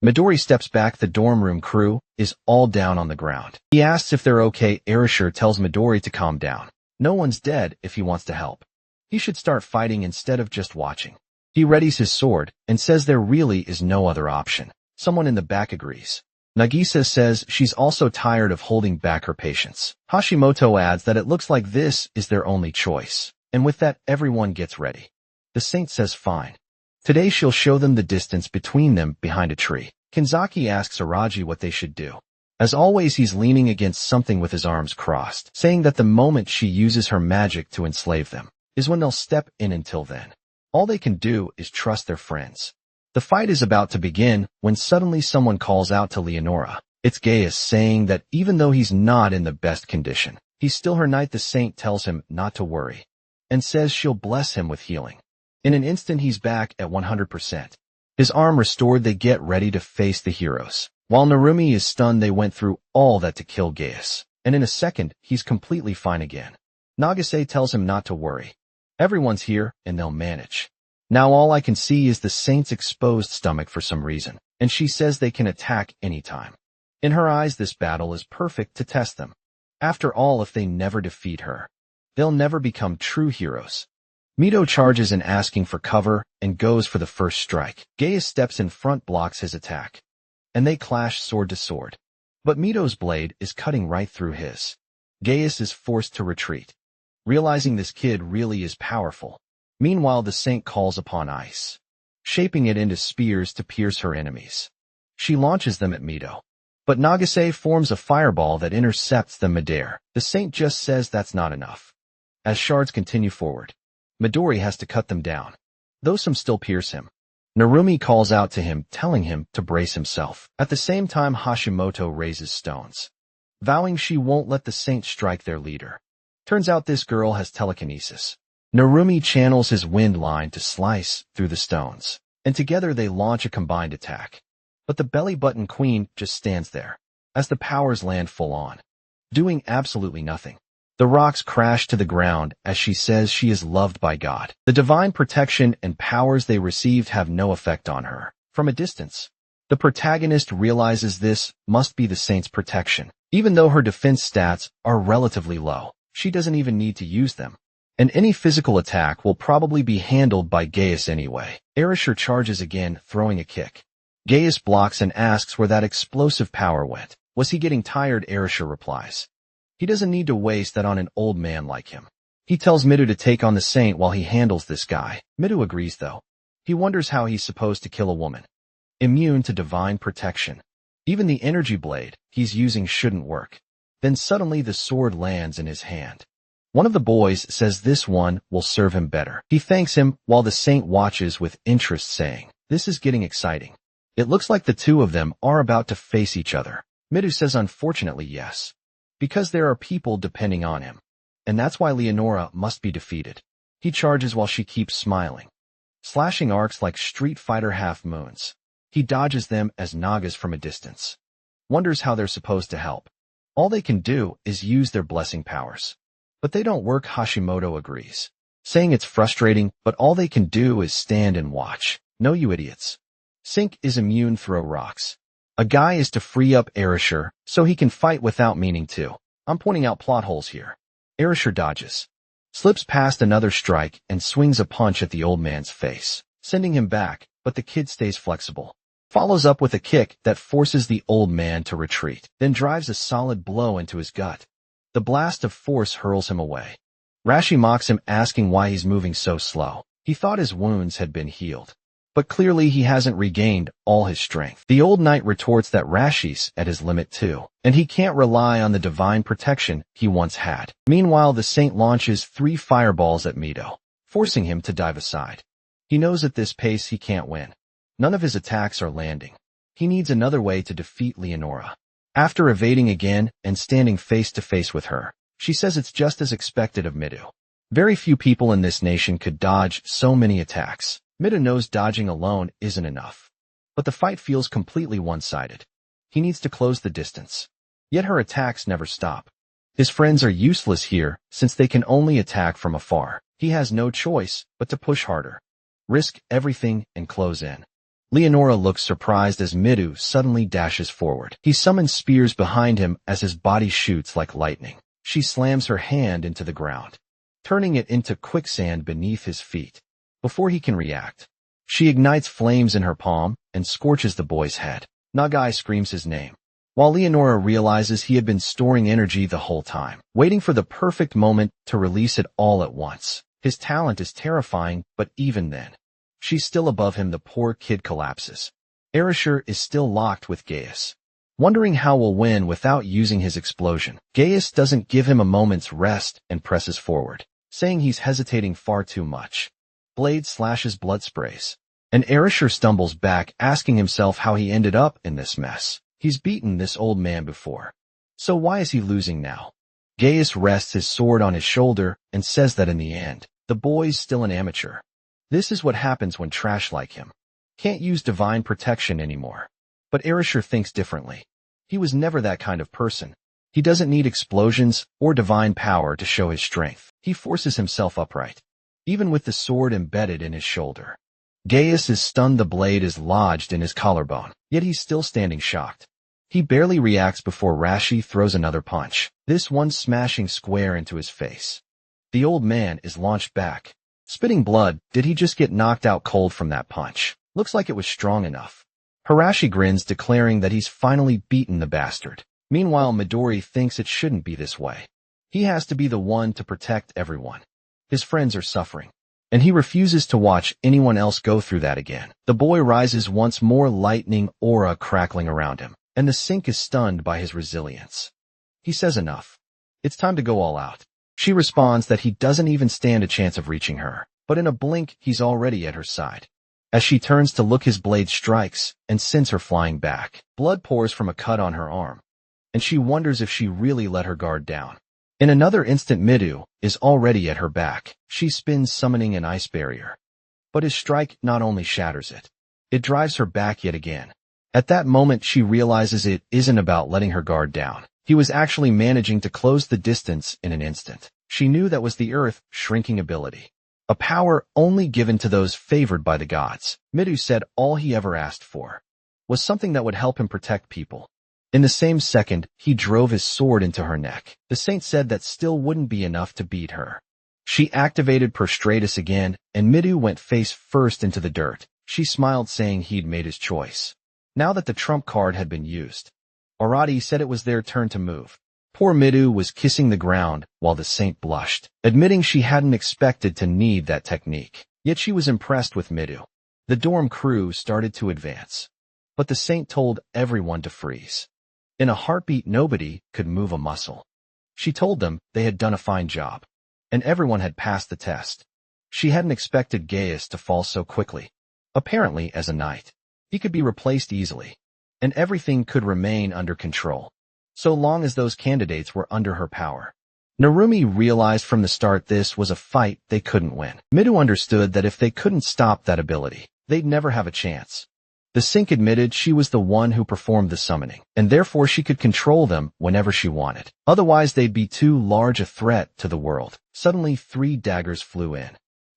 Midori steps back. The dorm room crew is all down on the ground. He asks if they're okay. Erasure tells Midori to calm down. No one's dead. If he wants to help, he should start fighting instead of just watching. He readies his sword and says there really is no other option. Someone in the back agrees. Nagisa says she's also tired of holding back her patients. Hashimoto adds that it looks like this is their only choice. And with that, everyone gets ready. The saint says fine. Today she'll show them the distance between them behind a tree. Kanzaki asks Araji what they should do. As always, he's leaning against something with his arms crossed, saying that the moment she uses her magic to enslave them is when they'll step in. Until then, all they can do is trust their friends. The fight is about to begin when suddenly someone calls out to Leonora. It's Gaius, saying that even though he's not in the best condition, he's still her knight. The saint tells him not to worry and says she'll bless him with healing. In an instant, he's back at 100%. His arm restored, they get ready to face the heroes. While Narumi is stunned, they went through all that to kill Gaius, and in a second, he's completely fine again. Nagase tells him not to worry. Everyone's here, and they'll manage. Now all I can see is the saint's exposed stomach for some reason, and she says they can attack anytime. In her eyes, this battle is perfect to test them. After all, if they never defeat her, they'll never become true heroes. Mito charges in asking for cover and goes for the first strike. Gaius steps in front, blocks his attack, and they clash sword to sword. But Mito's blade is cutting right through his. Gaius is forced to retreat, realizing this kid really is powerful. Meanwhile, the saint calls upon ice, shaping it into spears to pierce her enemies. She launches them at Mito, but Nagase forms a fireball that intercepts them midair. The saint just says that's not enough. As shards continue forward, Midori has to cut them down, though some still pierce him. Narumi calls out to him, telling him to brace himself. At the same time, Hashimoto raises stones, vowing she won't let the saint strike their leader. Turns out this girl has telekinesis. Narumi channels his wind line to slice through the stones, and together they launch a combined attack. But the belly button queen just stands there, as the powers land full on, doing absolutely nothing. The rocks crash to the ground as she says she is loved by God. The divine protection and powers they received have no effect on her. From a distance, the protagonist realizes this must be the saint's protection. Even though her defense stats are relatively low, she doesn't even need to use them. And any physical attack will probably be handled by Gaius anyway. Erasure charges again, throwing a kick. Gaius blocks and asks where that explosive power went. Was he getting tired? Erasure replies he doesn't need to waste that on an old man like him. He tells Midu to take on the saint while he handles this guy. Midu agrees though. He wonders how he's supposed to kill a woman immune to divine protection. Even the energy blade he's using shouldn't work. Then suddenly the sword lands in his hand. One of the boys says this one will serve him better. He thanks him while the saint watches with interest, saying, "This is getting exciting." It looks like the two of them are about to face each other. Midu says unfortunately yes, because there are people depending on him, and that's why Leonora must be defeated. He charges while she keeps smiling, slashing arcs like Street Fighter half-moons. He dodges them as Nagas from a distance, wonders how they're supposed to help. All they can do is use their blessing powers, but they don't work. Hashimoto agrees, saying it's frustrating, but all they can do is stand and watch. No, you idiots. Sink is immune, throw rocks. A guy is to free up Erasure so he can fight without meaning to. I'm pointing out plot holes here. Erasure dodges, slips past another strike, and swings a punch at the old man's face, sending him back, but the kid stays flexible. Follows up with a kick that forces the old man to retreat, then drives a solid blow into his gut. The blast of force hurls him away. Rashi mocks him, asking why he's moving so slow. He thought his wounds had been healed, but clearly he hasn't regained all his strength. The old knight retorts that Rashi's at his limit too, and he can't rely on the divine protection he once had. Meanwhile, the saint launches 3 fireballs at Mito, forcing him to dive aside. He knows at this pace he can't win. None of his attacks are landing. He needs another way to defeat Leonora. After evading again and standing face to face with her, she says it's just as expected of Midu. Very few people in this nation could dodge so many attacks. Midu knows dodging alone isn't enough, but the fight feels completely one-sided. He needs to close the distance. Yet her attacks never stop. His friends are useless here since they can only attack from afar. He has no choice but to push harder, risk everything, and close in. Leonora looks surprised as Midu suddenly dashes forward. He summons spears behind him as his body shoots like lightning. She slams her hand into the ground, turning it into quicksand beneath his feet. Before he can react, she ignites flames in her palm and scorches the boy's head. Nagai screams his name, while Leonora realizes he had been storing energy the whole time, waiting for the perfect moment to release it all at once. His talent is terrifying, but even then, she's still above him. The poor kid collapses. Erasure is still locked with Gaius, wondering how we'll win without using his explosion. Gaius doesn't give him a moment's rest and presses forward, saying he's hesitating far too much. Blade slashes blood sprays, and Erasure stumbles back, asking himself how he ended up in this mess. He's beaten this old man before, so why is he losing now? Gaius rests his sword on his shoulder and says that in the end, the boy's still an amateur. This is what happens when trash like him can't use divine protection anymore. But Erasure thinks differently. He was never that kind of person. He doesn't need explosions or divine power to show his strength. He forces himself upright, even with the sword embedded in his shoulder. Gaius is stunned. The blade is lodged in his collarbone, yet he's still standing shocked. He barely reacts before Rashi throws another punch, this one smashing square into his face. The old man is launched back, spitting blood. Did he just get knocked out cold from that punch? Looks like it was strong enough. Hirashi grins, declaring that he's finally beaten the bastard. Meanwhile, Midori thinks it shouldn't be this way. He has to be the one to protect everyone. His friends are suffering, and he refuses to watch anyone else go through that again. The boy rises once more, lightning aura crackling around him, and the sink is stunned by his resilience. He says enough. It's time to go all out. She responds that he doesn't even stand a chance of reaching her, but in a blink he's already at her side. As she turns to look, his blade strikes and sends her flying back. Blood pours from a cut on her arm, and she wonders if she really let her guard down. In another instant, Midu is already at her back. She spins, summoning an ice barrier. But his strike not only shatters it, it drives her back yet again. At that moment, she realizes it isn't about letting her guard down. He was actually managing to close the distance in an instant. She knew that was the Earth shrinking ability, a power only given to those favored by the gods. Midu said all he ever asked for was something that would help him protect people. In the same second, he drove his sword into her neck. The saint said that still wouldn't be enough to beat her. She activated Prostratus again, and Midu went face first into the dirt. She smiled, saying he'd made his choice. Now that the trump card had been used, Arati said it was their turn to move. Poor Midu was kissing the ground while the saint blushed, admitting she hadn't expected to need that technique. Yet she was impressed with Midu. The dorm crew started to advance, but the saint told everyone to freeze. In a heartbeat, nobody could move a muscle. She told them they had done a fine job, and everyone had passed the test. She hadn't expected Gaius to fall so quickly. Apparently, as a knight, he could be replaced easily, and everything could remain under control, so long as those candidates were under her power. Narumi realized from the start this was a fight they couldn't win. Midu understood that if they couldn't stop that ability, they'd never have a chance. The sink admitted she was the one who performed the summoning, and therefore she could control them whenever she wanted. Otherwise, they'd be too large a threat to the world. Suddenly, 3 daggers flew in,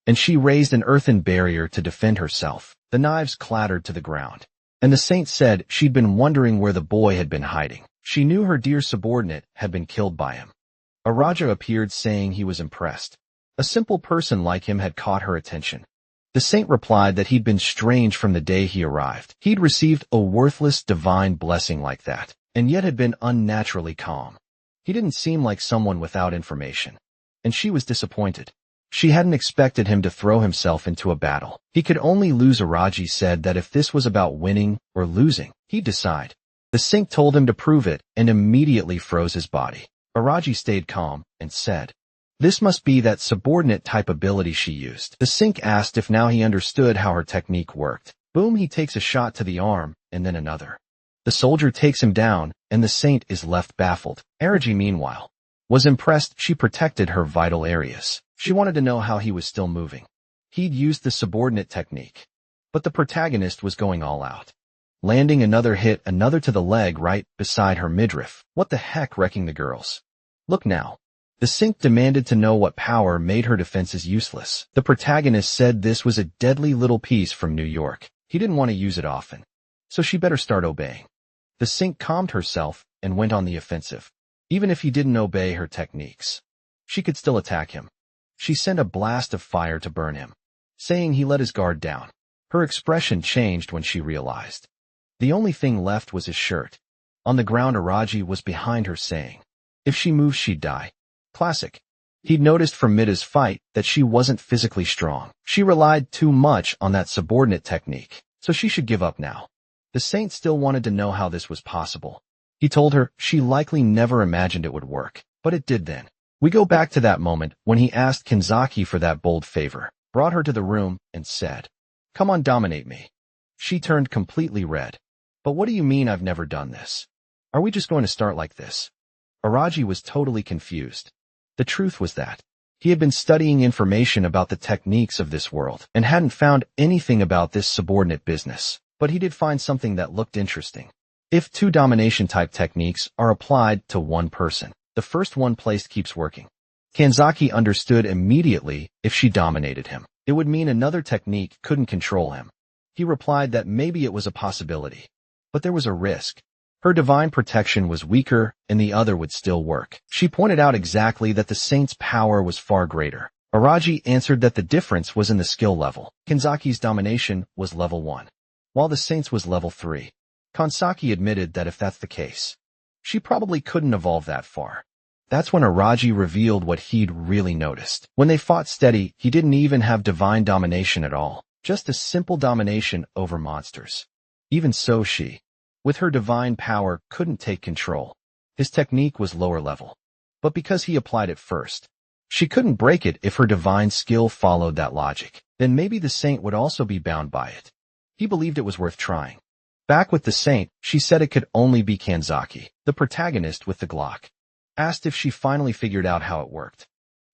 and she raised an earthen barrier to defend herself. The knives clattered to the ground, and the saint said she'd been wondering where the boy had been hiding. She knew her dear subordinate had been killed by him. A Raja appeared, saying he was impressed. A simple person like him had caught her attention. The saint replied that he'd been strange from the day he arrived. He'd received a worthless divine blessing like that, and yet had been unnaturally calm. He didn't seem like someone without information, and she was disappointed. She hadn't expected him to throw himself into a battle. He could only lose. Araji said that if this was about winning or losing, he'd decide. The sink told him to prove it and immediately froze his body. Araji stayed calm and said, "This must be that subordinate type ability she used." The sink asked if now he understood how her technique worked. Boom, he takes a shot to the arm, and then another. The soldier takes him down, and the saint is left baffled. Araji, meanwhile, was impressed. She protected her vital areas. She wanted to know how he was still moving. He'd used the subordinate technique, but the protagonist was going all out, landing another hit, another to the leg right beside her midriff. What the heck, wrecking the girls. Look now. The sink demanded to know what power made her defenses useless. The protagonist said this was a deadly little piece from New York. He didn't want to use it often, so she better start obeying. The sink calmed herself and went on the offensive. Even if he didn't obey her techniques, she could still attack him. She sent a blast of fire to burn him, saying he let his guard down. Her expression changed when she realized the only thing left was his shirt. On the ground, Araji was behind her, saying, "If she moves, she'd die." Classic. He'd noticed from Mida's fight that she wasn't physically strong. She relied too much on that subordinate technique, so she should give up now. The saint still wanted to know how this was possible. He told her she likely never imagined it would work, but it did then. We go back to that moment when he asked Kanzaki for that bold favor, brought her to the room, and said, "Come on, dominate me." She turned completely red. "But what do you mean I've never done this? Are we just going to start like this?" Araji was totally confused. The truth was that he had been studying information about the techniques of this world and hadn't found anything about this subordinate business, but he did find something that looked interesting. If two domination-type techniques are applied to one person, the first one placed keeps working. Kanzaki understood immediately if she dominated him, it would mean another technique couldn't control him. He replied that maybe it was a possibility, but there was a risk. Her divine protection was weaker and the other would still work. She pointed out exactly that the saint's power was far greater. Araji answered that the difference was in the skill level. Kanzaki's domination was level 1, while the saint's was level 3. Kansaki admitted that if that's the case, she probably couldn't evolve that far. That's when Araji revealed what he'd really noticed. When they fought steady, he didn't even have divine domination at all, just a simple domination over monsters. Even so, she, with her divine power, couldn't take control. His technique was lower level, but because he applied it first, she couldn't break it if her divine skill followed that logic. Then maybe the saint would also be bound by it. He believed it was worth trying. Back with the saint, she said it could only be Kanzaki, the protagonist with the Glock. Asked if she finally figured out how it worked.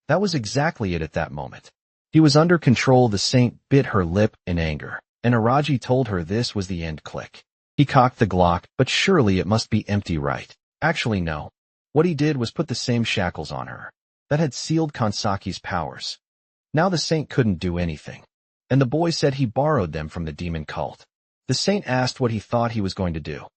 That was exactly it at that moment. He was under control. The saint bit her lip in anger, and Araji told her this was the end. Click. He cocked the Glock, but surely it must be empty, right? Actually, no. What he did was put the same shackles on her that had sealed Kansaki's powers. Now the saint couldn't do anything, and the boy said he borrowed them from the demon cult. The saint asked what he thought he was going to do.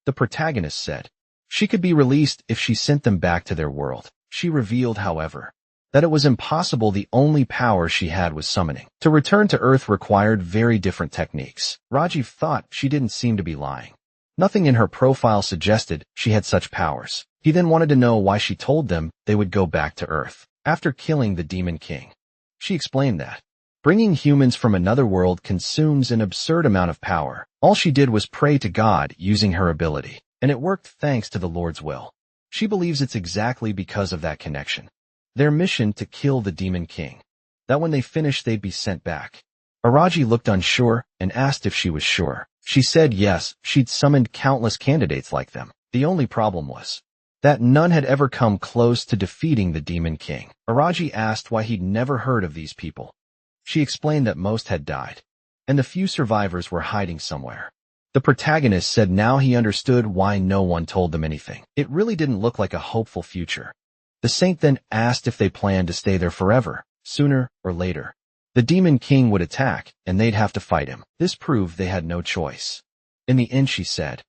The protagonist said she could be released if she sent them back to their world. She revealed, however, that it was impossible. The only power she had was summoning. To return to Earth required very different techniques. Rajiv thought she didn't seem to be lying. Nothing in her profile suggested she had such powers. He then wanted to know why she told them they would go back to Earth after killing the Demon King. She explained that bringing humans from another world consumes an absurd amount of power. All she did was pray to God using her ability, and it worked thanks to the Lord's will. She believes it's exactly because of that connection. Their mission to kill the Demon King, that when they finished they'd be sent back. Araji looked unsure and asked if she was sure. She said yes, she'd summoned countless candidates like them. The only problem was that none had ever come close to defeating the Demon King. Araji asked why he'd never heard of these people. She explained that most had died, and the few survivors were hiding somewhere. The protagonist said now he understood why no one told them anything. It really didn't look like a hopeful future. The saint then asked if they planned to stay there forever. Sooner or later, the Demon King would attack, and they'd have to fight him. This proved they had no choice. In the end, she said,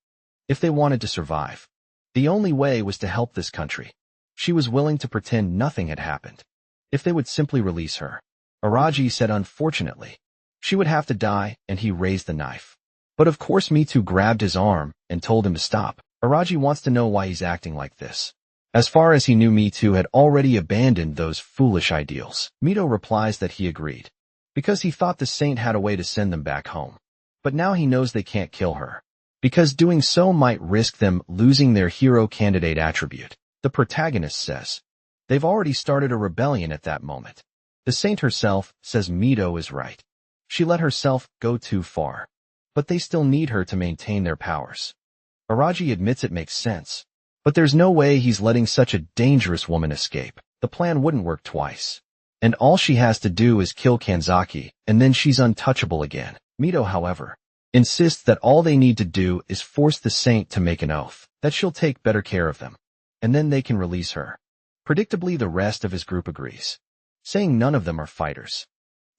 if they wanted to survive, the only way was to help this country. She was willing to pretend nothing had happened, if they would simply release her. Araji said unfortunately, she would have to die, and he raised the knife. But of course Mitu grabbed his arm and told him to stop. Araji wants to know why he's acting like this. As far as he knew, Mitu had already abandoned those foolish ideals. Mito replies that he agreed, because he thought the saint had a way to send them back home. But now he knows they can't kill her, because doing so might risk them losing their hero candidate attribute. The protagonist says they've already started a rebellion at that moment. The saint herself says Mito is right. She let herself go too far, but they still need her to maintain their powers. Araji admits it makes sense, but there's no way he's letting such a dangerous woman escape. The plan wouldn't work twice, and all she has to do is kill Kanzaki, and then she's untouchable again. Mito, however, insists that all they need to do is force the saint to make an oath that she'll take better care of them, and then they can release her. Predictably, the rest of his group agrees, saying none of them are fighters.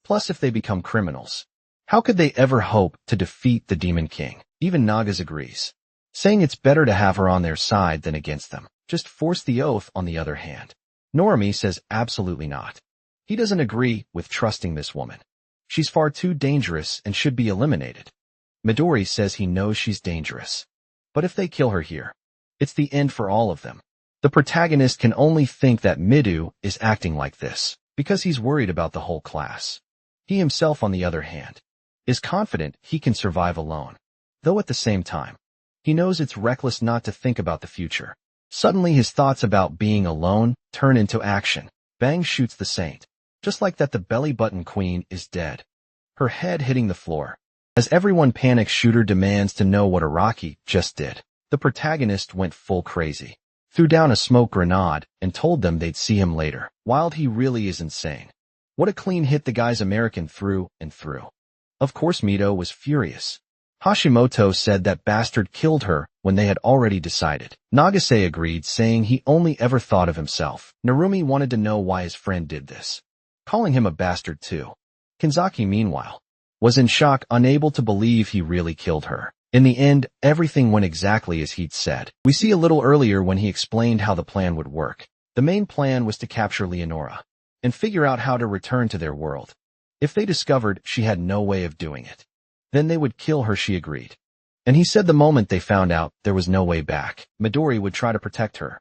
Plus, if they become criminals, how could they ever hope to defeat the Demon King? Even Nagas agrees, saying it's better to have her on their side than against them. Just force the oath on the other hand. Norami says absolutely not. He doesn't agree with trusting this woman. She's far too dangerous and should be eliminated. Midori says he knows she's dangerous, but if they kill her here, it's the end for all of them. The protagonist can only think that Midu is acting like this because he's worried about the whole class. He himself, on the other hand, is confident he can survive alone, though at the same time, He knows it's reckless not to think about the future. Suddenly his thoughts about being alone turn into action. Bang shoots the saint. Just like that, the belly button queen is dead, her head hitting the floor. As everyone panics, Shooter demands to know what Araki just did. The protagonist went full crazy, threw down a smoke grenade, and told them they'd see him later. Wild, he really is insane. What a clean hit the guy's American through and through. Of course Mito was furious. Hashimoto said that bastard killed her when they had already decided. Nagase agreed, saying he only ever thought of himself. Narumi wanted to know why his friend did this, calling him a bastard too. Kanzaki, meanwhile, was in shock, unable to believe he really killed her. In the end, everything went exactly as he'd said. We see a little earlier when he explained how the plan would work. The main plan was to capture Leonora and figure out how to return to their world. If they discovered she had no way of doing it, then they would kill her, she agreed. And he said the moment they found out there was no way back, Midori would try to protect her.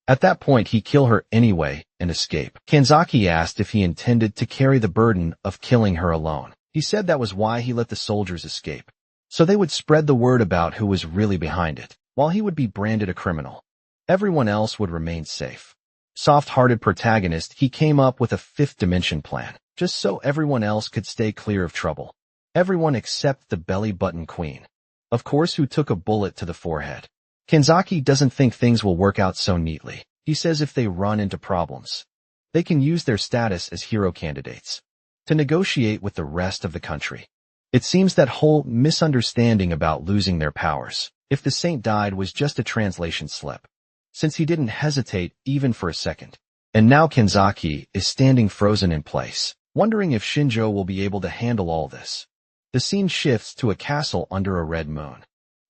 At that point, he'd kill her anyway and escape. Kanzaki asked if he intended to carry the burden of killing her alone. He said that was why he let the soldiers escape, so they would spread the word about who was really behind it. While he would be branded a criminal, everyone else would remain safe. Soft-hearted protagonist, he came up with a fifth dimension plan, just so everyone else could stay clear of trouble. Everyone except the belly button queen, of course, who took a bullet to the forehead. Kanzaki doesn't think things will work out so neatly. He says if they run into problems, they can use their status as hero candidates to negotiate with the rest of the country. It seems that whole misunderstanding about losing their powers, if the saint died, was just a translation slip, since he didn't hesitate even for a second. And now Kanzaki is standing frozen in place, wondering if Shinjo will be able to handle all this. The scene shifts to a castle under a red moon.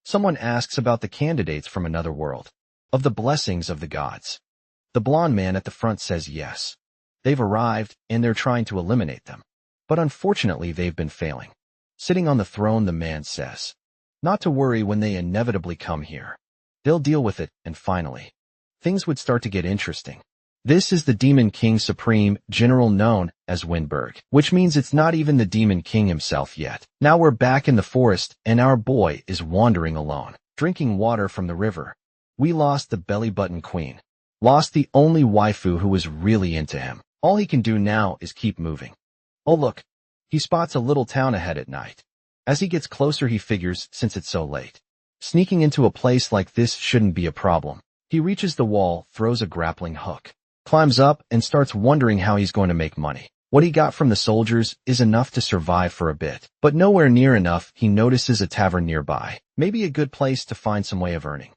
Someone asks about the candidates from another world, of the blessings of the gods. The blonde man at the front says yes. They've arrived, and they're trying to eliminate them. But unfortunately, they've been failing. Sitting on the throne, the man says, not to worry when they inevitably come here. They'll deal with it, and finally, things would start to get interesting. This is the Demon King Supreme, General known as Windberg, which means it's not even the Demon King himself yet. Now we're back in the forest, and our boy is wandering alone, drinking water from the river. We lost the belly button queen, lost the only waifu who was really into him. All he can do now is keep moving. Oh look, he spots a little town ahead at night. As he gets closer, he figures, since it's so late, sneaking into a place like this shouldn't be a problem. He reaches the wall, throws a grappling hook, climbs up, and starts wondering how he's going to make money. What he got from the soldiers is enough to survive for a bit, but nowhere near enough. He notices a tavern nearby, maybe a good place to find some way of earning.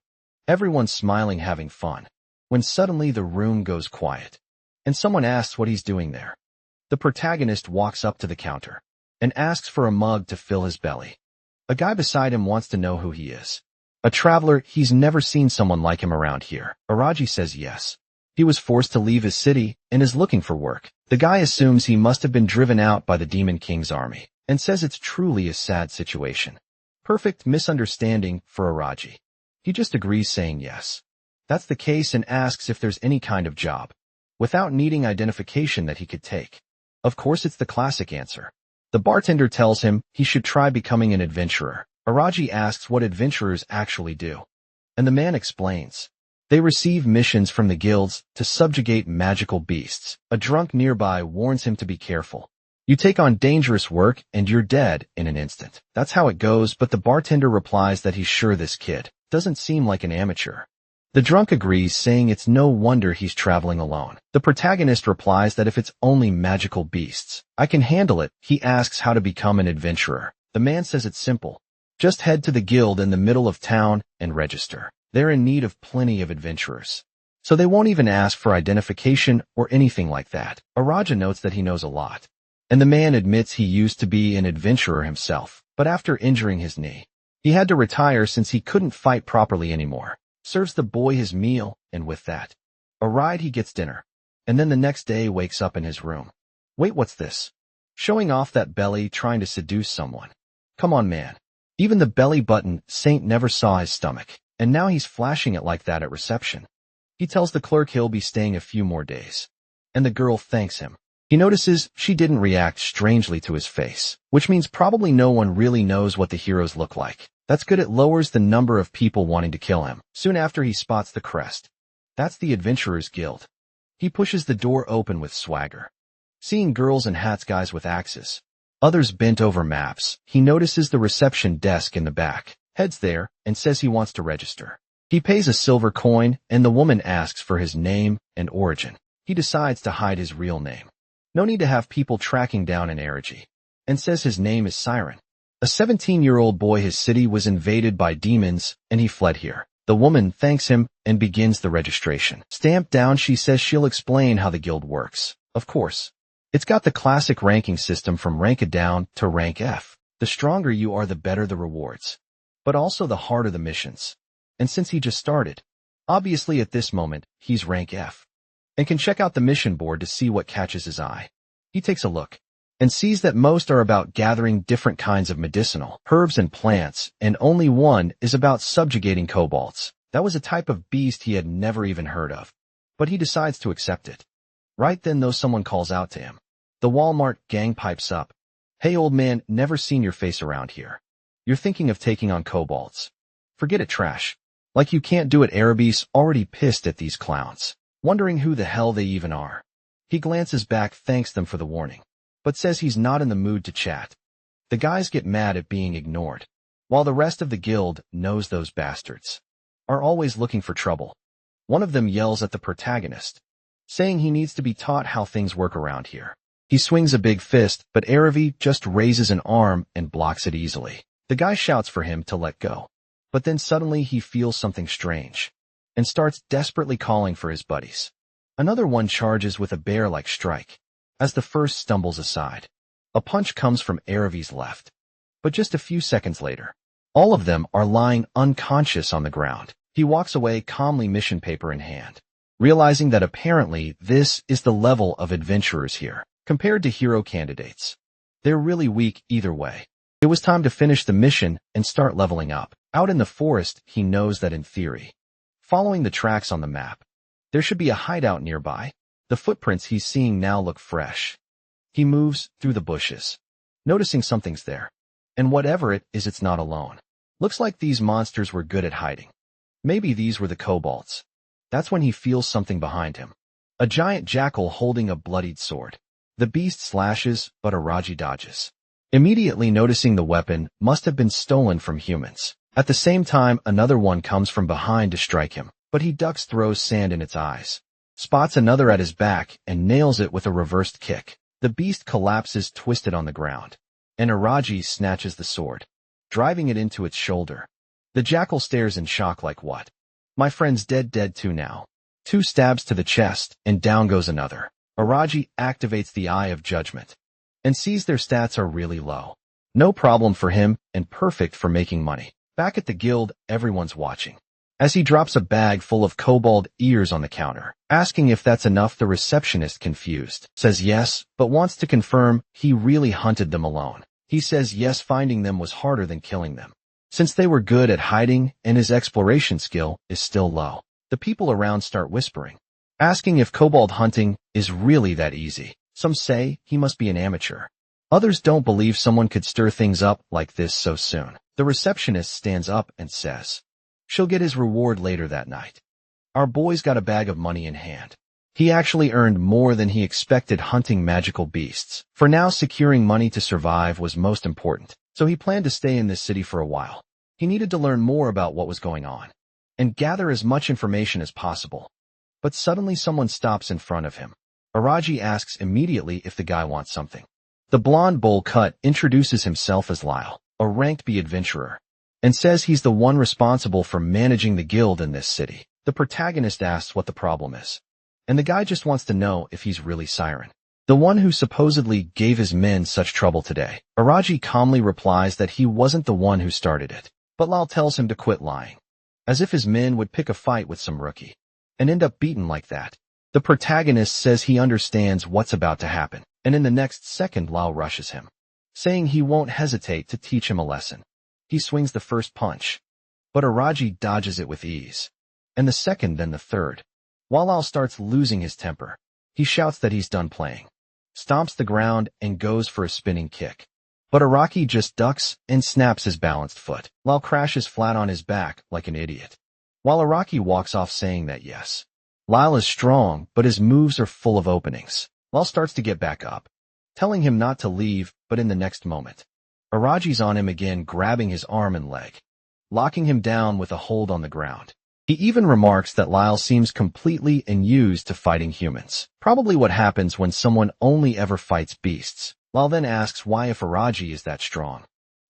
Everyone's smiling, having fun, when suddenly the room goes quiet, and someone asks what he's doing there. The protagonist walks up to the counter and asks for a mug to fill his belly. A guy beside him wants to know who he is. A traveler, he's never seen someone like him around here. Araji says yes. He was forced to leave his city and is looking for work. The guy assumes he must have been driven out by the Demon King's army and says it's truly a sad situation. Perfect misunderstanding for Araji. He just agrees, saying yes, that's the case, and asks if there's any kind of job, without needing identification, that he could take. Of course, it's the classic answer. The bartender tells him he should try becoming an adventurer. Araji asks what adventurers actually do, and the man explains. They receive missions from the guilds to subjugate magical beasts. A drunk nearby warns him to be careful. You take on dangerous work and you're dead in an instant. That's how it goes, but the bartender replies that he's sure this kid doesn't seem like an amateur. The drunk agrees, saying it's no wonder he's traveling alone. The protagonist replies that if it's only magical beasts, I can handle it. He asks how to become an adventurer. The man says it's simple. Just head to the guild in the middle of town and register. They're in need of plenty of adventurers, so they won't even ask for identification or anything like that. Araja notes that he knows a lot, and the man admits he used to be an adventurer himself, but after injuring his knee, he had to retire since he couldn't fight properly anymore. Serves the boy his meal, and with that, a ride, he gets dinner, and then the next day wakes up in his room. Wait, what's this? Showing off that belly, trying to seduce someone. Come on, man. Even the belly button saint never saw his stomach, and now he's flashing it like that at reception. He tells the clerk he'll be staying a few more days, and the girl thanks him. He notices she didn't react strangely to his face, which means probably no one really knows what the heroes look like. That's good, it lowers the number of people wanting to kill him. Soon after, he spots the crest. That's the Adventurers Guild. He pushes the door open with swagger. Seeing girls in hats, guys with axes, others bent over maps, he notices the reception desk in the back, heads there, and says he wants to register. He pays a silver coin, and the woman asks for his name and origin. He decides to hide his real name. No need to have people tracking down an Erigi. And says his name is Siren. A 17-year-old boy, his city was invaded by demons, and he fled here. The woman thanks him and begins the registration. Stamped down, she says she'll explain how the guild works. Of course. It's got the classic ranking system from rank A down to rank F. The stronger you are, the better the rewards. But also the harder the missions. And since he just started, obviously at this moment, he's rank F. And can check out the mission board to see what catches his eye. He takes a look and sees that most are about gathering different kinds of medicinal herbs and plants, and only one is about subjugating kobolds. That was a type of beast he had never even heard of. But he decides to accept it. Right then, though, someone calls out to him. The Walmart gang pipes up. Hey, old man, never seen your face around here. You're thinking of taking on kobolds. Forget it, trash. Like you can't do it. Arabi's already pissed at these clowns, wondering who the hell they even are. He glances back, thanks them for the warning, but says he's not in the mood to chat. The guys get mad at being ignored, while the rest of the guild knows those bastards are always looking for trouble. One of them yells at the protagonist, saying he needs to be taught how things work around here. He swings a big fist, but Aravi just raises an arm and blocks it easily. The guy shouts for him to let go, but then suddenly he feels something strange and starts desperately calling for his buddies. Another one charges with a bear-like strike. As the first stumbles aside, a punch comes from Aravi's left. But just a few seconds later, all of them are lying unconscious on the ground. He walks away calmly, mission paper in hand, realizing that apparently this is the level of adventurers here. Compared to hero candidates, they're really weak either way. It was time to finish the mission and start leveling up. Out in the forest, he knows that in theory, following the tracks on the map, there should be a hideout nearby. The footprints he's seeing now look fresh. He moves through the bushes, noticing something's there. And whatever it is, it's not alone. Looks like these monsters were good at hiding. Maybe these were the kobolds. That's when he feels something behind him. A giant jackal holding a bloodied sword. The beast slashes, but Araji dodges, immediately noticing the weapon must have been stolen from humans. At the same time, another one comes from behind to strike him, but he ducks, throws sand in its eyes, spots another at his back, and nails it with a reversed kick. The beast collapses, twisted on the ground, and Araji snatches the sword, driving it into its shoulder. The jackal stares in shock, like, what? My friend's dead too now. 2 stabs to the chest, and down goes another. Araji activates the Eye of Judgment and sees their stats are really low. No problem for him, and perfect for making money. Back at the guild, everyone's watching. As he drops a bag full of kobold ears on the counter, asking if that's enough, the receptionist, confused, says yes, but wants to confirm he really hunted them alone. He says yes, finding them was harder than killing them, since they were good at hiding and his exploration skill is still low. The people around start whispering, asking if kobold hunting is really that easy. Some say he must be an amateur. Others don't believe someone could stir things up like this so soon. The receptionist stands up and says she'll get his reward later that night. Our boy's got a bag of money in hand. He actually earned more than he expected hunting magical beasts. For now, securing money to survive was most important, so he planned to stay in this city for a while. He needed to learn more about what was going on and gather as much information as possible. But suddenly someone stops in front of him. Araji asks immediately if the guy wants something. The blonde bowl cut introduces himself as Lyle, a ranked B adventurer, and says he's the one responsible for managing the guild in this city. The protagonist asks what the problem is, and the guy just wants to know if he's really Siren, the one who supposedly gave his men such trouble today. Araji calmly replies that he wasn't the one who started it, but Lyle tells him to quit lying, as if his men would pick a fight with some rookie and end up beaten like that. The protagonist says he understands what's about to happen, and in the next second Lyle rushes him, saying he won't hesitate to teach him a lesson. He swings the first punch, but Araji dodges it with ease, and the second, then the third. While Lyle starts losing his temper, he shouts that he's done playing, stomps the ground, and goes for a spinning kick. But Araki just ducks and snaps his balanced foot. Lyle crashes flat on his back like an idiot. While Araki walks off saying that yes, Lyle is strong, but his moves are full of openings. Lyle starts to get back up, telling him not to leave, but in the next moment, Araji's on him again, grabbing his arm and leg, locking him down with a hold on the ground. He even remarks that Lyle seems completely unused to fighting humans. Probably what happens when someone only ever fights beasts. Lyle then asks why if Araji is that strong,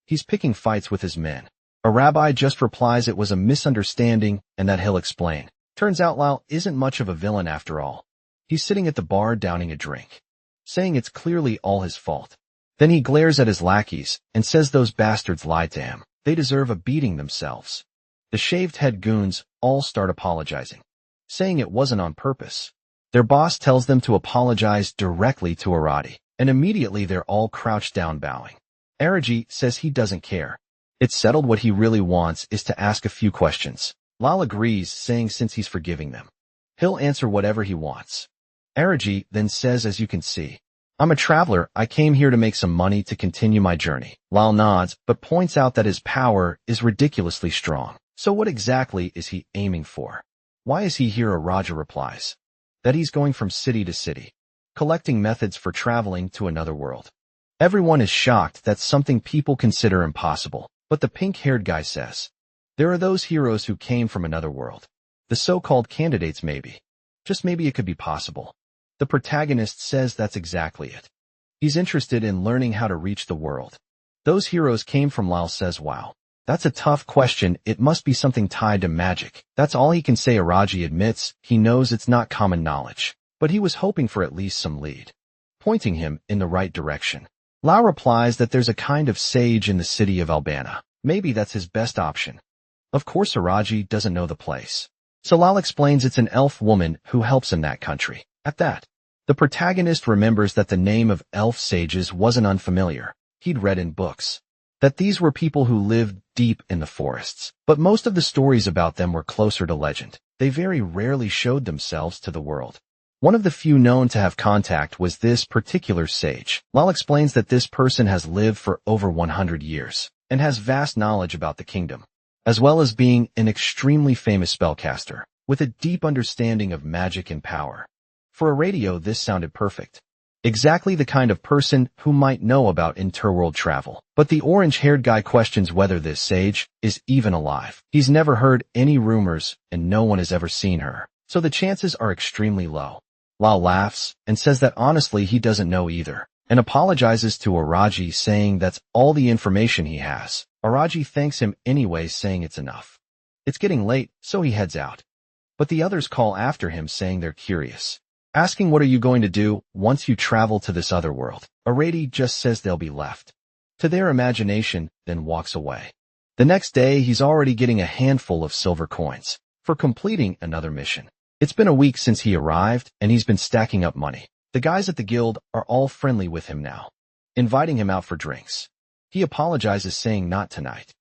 he's picking fights with his men. A rabbi just replies it was a misunderstanding and that he'll explain. Turns out Lyle isn't much of a villain after all. He's sitting at the bar downing a drink, saying it's clearly all his fault. Then he glares at his lackeys and says those bastards lied to him. They deserve a beating themselves. The shaved head goons all start apologizing, saying it wasn't on purpose. Their boss tells them to apologize directly to Arati, and immediately they're all crouched down bowing. Araji says he doesn't care. It's settled. What he really wants is to ask a few questions. Lyle agrees, saying since he's forgiving them, he'll answer whatever he wants. Araji then says, as you can see, I'm a traveler. I came here to make some money to continue my journey. Lyle nods, but points out that his power is ridiculously strong. So what exactly is he aiming for? Why is he here? Araji replies that he's going from city to city, collecting methods for traveling to another world. Everyone is shocked. That's something people consider impossible. But the pink-haired guy says, there are those heroes who came from another world. The so-called candidates maybe. Just maybe it could be possible. The protagonist says that's exactly it. He's interested in learning how to reach the world. Those heroes came from. Lyle says, wow, that's a tough question. It must be something tied to magic. That's all he can say. Araji admits he knows it's not common knowledge, but he was hoping for at least some lead, pointing him in the right direction. Lyle replies that there's a kind of sage in the city of Albana. Maybe that's his best option. Of course, Araji doesn't know the place, so Lyle explains it's an elf woman who helps in that country. At that, the protagonist remembers that the name of elf sages wasn't unfamiliar. He'd read in books that these were people who lived deep in the forests, but most of the stories about them were closer to legend. They very rarely showed themselves to the world. One of the few known to have contact was this particular sage. Lyle explains that this person has lived for over 100 years and has vast knowledge about the kingdom, as well as being an extremely famous spellcaster with a deep understanding of magic and power. For a radio, this sounded perfect. Exactly the kind of person who might know about interworld travel. But the orange-haired guy questions whether this sage is even alive. He's never heard any rumors and no one has ever seen her, so the chances are extremely low. Lyle laughs and says that honestly he doesn't know either, and apologizes to Araji, saying that's all the information he has. Araji thanks him anyway, saying it's enough. It's getting late, so he heads out. But the others call after him, saying they're curious, asking what are you going to do once you travel to this other world. Arati just says they'll be left to their imagination, then walks away. The next day, he's already getting a handful of silver coins for completing another mission. It's been a week since he arrived, and he's been stacking up money. The guys at the guild are all friendly with him now, inviting him out for drinks. He apologizes, saying not tonight.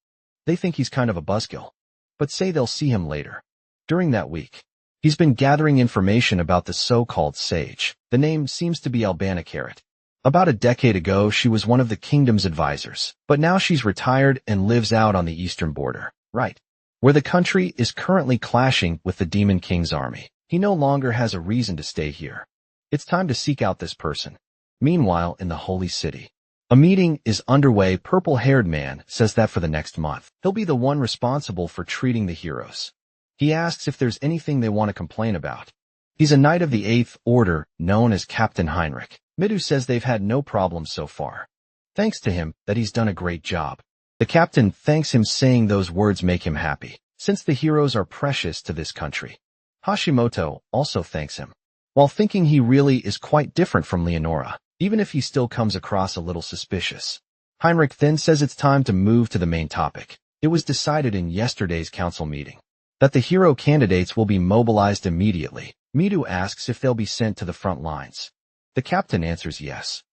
They think he's kind of a buzzkill, but say they'll see him later. During that week, he's been gathering information about the so-called sage. The name seems to be Albana Carrot. About a decade ago, she was one of the kingdom's advisors, but now she's retired and lives out on the eastern border, right where the country is currently clashing with the Demon King's army. He no longer has a reason to stay here. It's time to seek out this person. Meanwhile, in the holy city, a meeting is underway. Purple-haired man says that for the next month, he'll be the one responsible for treating the heroes. He asks if there's anything they want to complain about. He's a knight of the 8th Order, known as Captain Heinrich. Midu says they've had no problems so far, thanks to him, that he's done a great job. The captain thanks him, saying those words make him happy, since the heroes are precious to this country. Hashimoto also thanks him, while thinking he really is quite different from Leonora, even if he still comes across a little suspicious. Heinrich then says it's time to move to the main topic. It was decided in yesterday's council meeting that the hero candidates will be mobilized immediately. Midu asks if they'll be sent to the front lines. The captain answers yes,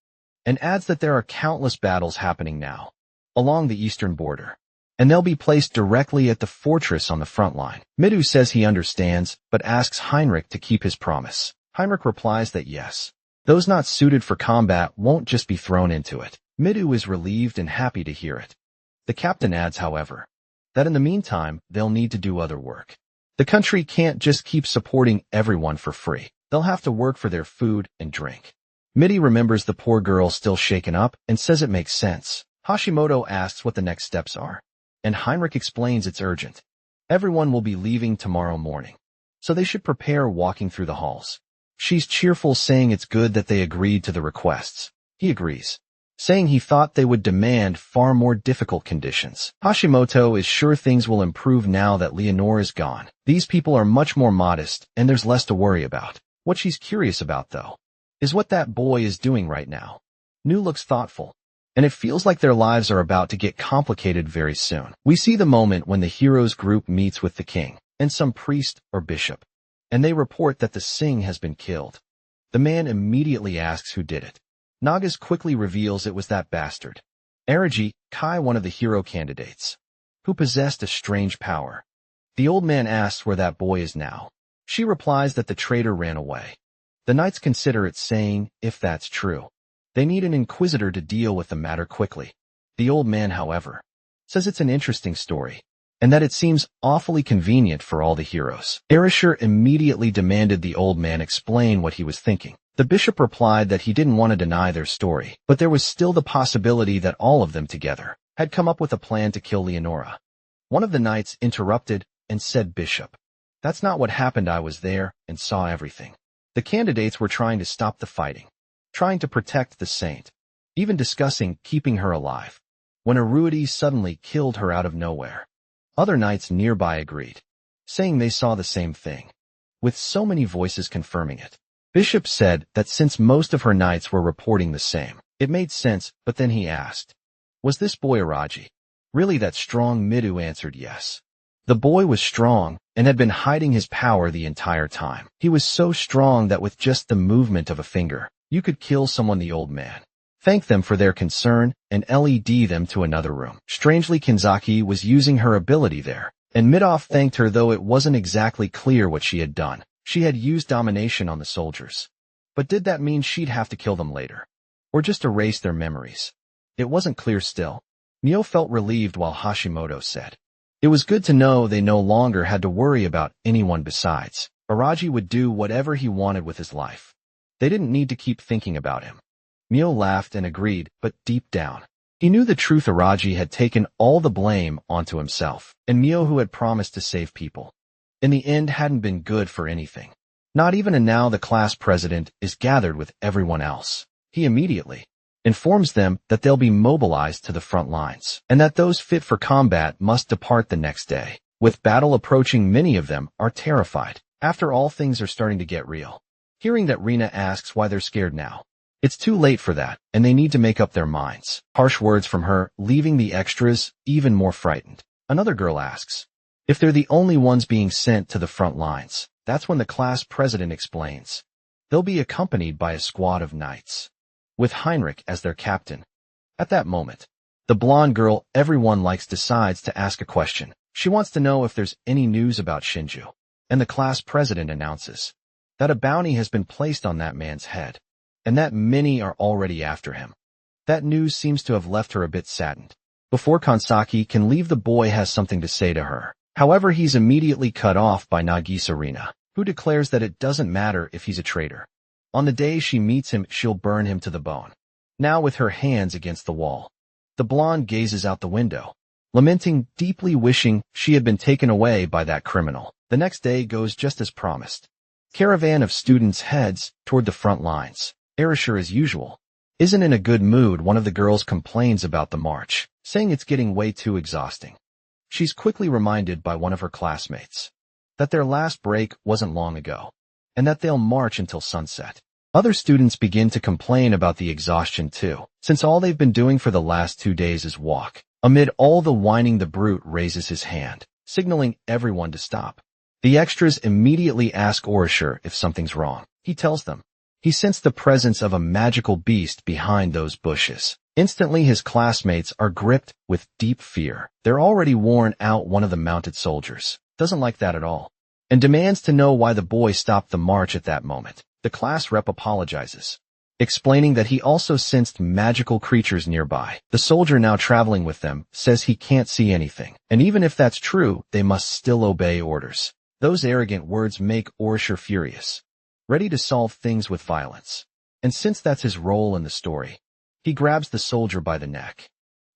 and adds that there are countless battles happening now along the eastern border, and they'll be placed directly at the fortress on the front line. Midu says he understands, but asks Heinrich to keep his promise. Heinrich replies that yes, those not suited for combat won't just be thrown into it. Midu is relieved and happy to hear it. The captain adds, however, that in the meantime, they'll need to do other work. The country can't just keep supporting everyone for free. They'll have to work for their food and drink. Midi remembers the poor girl still shaken up and says it makes sense. Hashimoto asks what the next steps are, and Heinrich explains it's urgent. Everyone will be leaving tomorrow morning, so they should prepare walking through the halls. She's cheerful, saying it's good that they agreed to the requests. He agrees, saying he thought they would demand far more difficult conditions. Hashimoto is sure things will improve now that Leonore is gone. These people are much more modest, and there's less to worry about. What she's curious about, though, is what that boy is doing right now. Nu looks thoughtful, and it feels like their lives are about to get complicated very soon. We see the moment when the heroes group meets with the king and some priest or bishop, and they report that the Singh has been killed. The man immediately asks who did it. Nagas quickly reveals it was that bastard, Araji Kai, one of the hero candidates, who possessed a strange power. The old man asks where that boy is now. She replies that the traitor ran away. The knights consider it, saying, if that's true, they need an inquisitor to deal with the matter quickly. The old man, however, says it's an interesting story, and that it seems awfully convenient for all the heroes. Erasure immediately demanded the old man explain what he was thinking. The bishop replied that he didn't want to deny their story, but there was still the possibility that all of them together had come up with a plan to kill Leonora. One of the knights interrupted and said, Bishop, that's not what happened. I was there and saw everything. The candidates were trying to stop the fighting, trying to protect the saint, even discussing keeping her alive, when Aruidi suddenly killed her out of nowhere. Other knights nearby agreed, saying they saw the same thing, with so many voices confirming it. Bishop said that since most of her knights were reporting the same, it made sense, but then he asked, was this boy Araji really that strong? Midu answered yes. The boy was strong and had been hiding his power the entire time. He was so strong that with just the movement of a finger, you could kill someone. The old man thanked them for their concern and led them to another room. Strangely, Kinzaki was using her ability there, and Midoff thanked her, though it wasn't exactly clear what she had done. She had used domination on the soldiers. But did that mean she'd have to kill them later? Or just erase their memories? It wasn't clear still. Mio felt relieved while Hashimoto said, it was good to know they no longer had to worry about anyone besides. Araji would do whatever he wanted with his life. They didn't need to keep thinking about him. Mio laughed and agreed, but deep down, he knew the truth. Araji had taken all the blame onto himself, and Mio, who had promised to save people, in the end hadn't been good for anything. Not even. And now the class president is gathered with everyone else. He immediately informs them that they'll be mobilized to the front lines, and that those fit for combat must depart the next day. With battle approaching, many of them are terrified. After all, things are starting to get real. Hearing that, Rina asks why they're scared now. It's too late for that, and they need to make up their minds. Harsh words from her, leaving the extras even more frightened. Another girl asks if they're the only ones being sent to the front lines. That's when the class president explains they'll be accompanied by a squad of knights, with Heinrich as their captain. At that moment, the blonde girl everyone likes decides to ask a question. She wants to know if there's any news about Shinju, and the class president announces that a bounty has been placed on that man's head, and that many are already after him. That news seems to have left her a bit saddened. Before Kansaki can leave, the boy has something to say to her. However, he's immediately cut off by Nagisa Rina, who declares that it doesn't matter if he's a traitor. On the day she meets him, she'll burn him to the bone. Now, with her hands against the wall, the blonde gazes out the window, lamenting, deeply wishing she had been taken away by that criminal. The next day goes just as promised. Caravan of students heads toward the front lines. Erasure, as usual, isn't in a good mood. One of the girls complains about the march, saying it's getting way too exhausting. She's quickly reminded by one of her classmates that their last break wasn't long ago, and that they'll march until sunset. Other students begin to complain about the exhaustion too, since all they've been doing for the last 2 days is walk. Amid all the whining, the brute raises his hand, signaling everyone to stop. The extras immediately ask Orashur if something's wrong. He tells them he sensed the presence of a magical beast behind those bushes. Instantly, his classmates are gripped with deep fear. They're already worn out. One of the mounted soldiers doesn't like that at all, and demands to know why the boy stopped the march at that moment. The class rep apologizes, explaining that he also sensed magical creatures nearby. The soldier now traveling with them says he can't see anything, and even if that's true, they must still obey orders. Those arrogant words make Orisher furious, ready to solve things with violence. And since that's his role in the story, he grabs the soldier by the neck.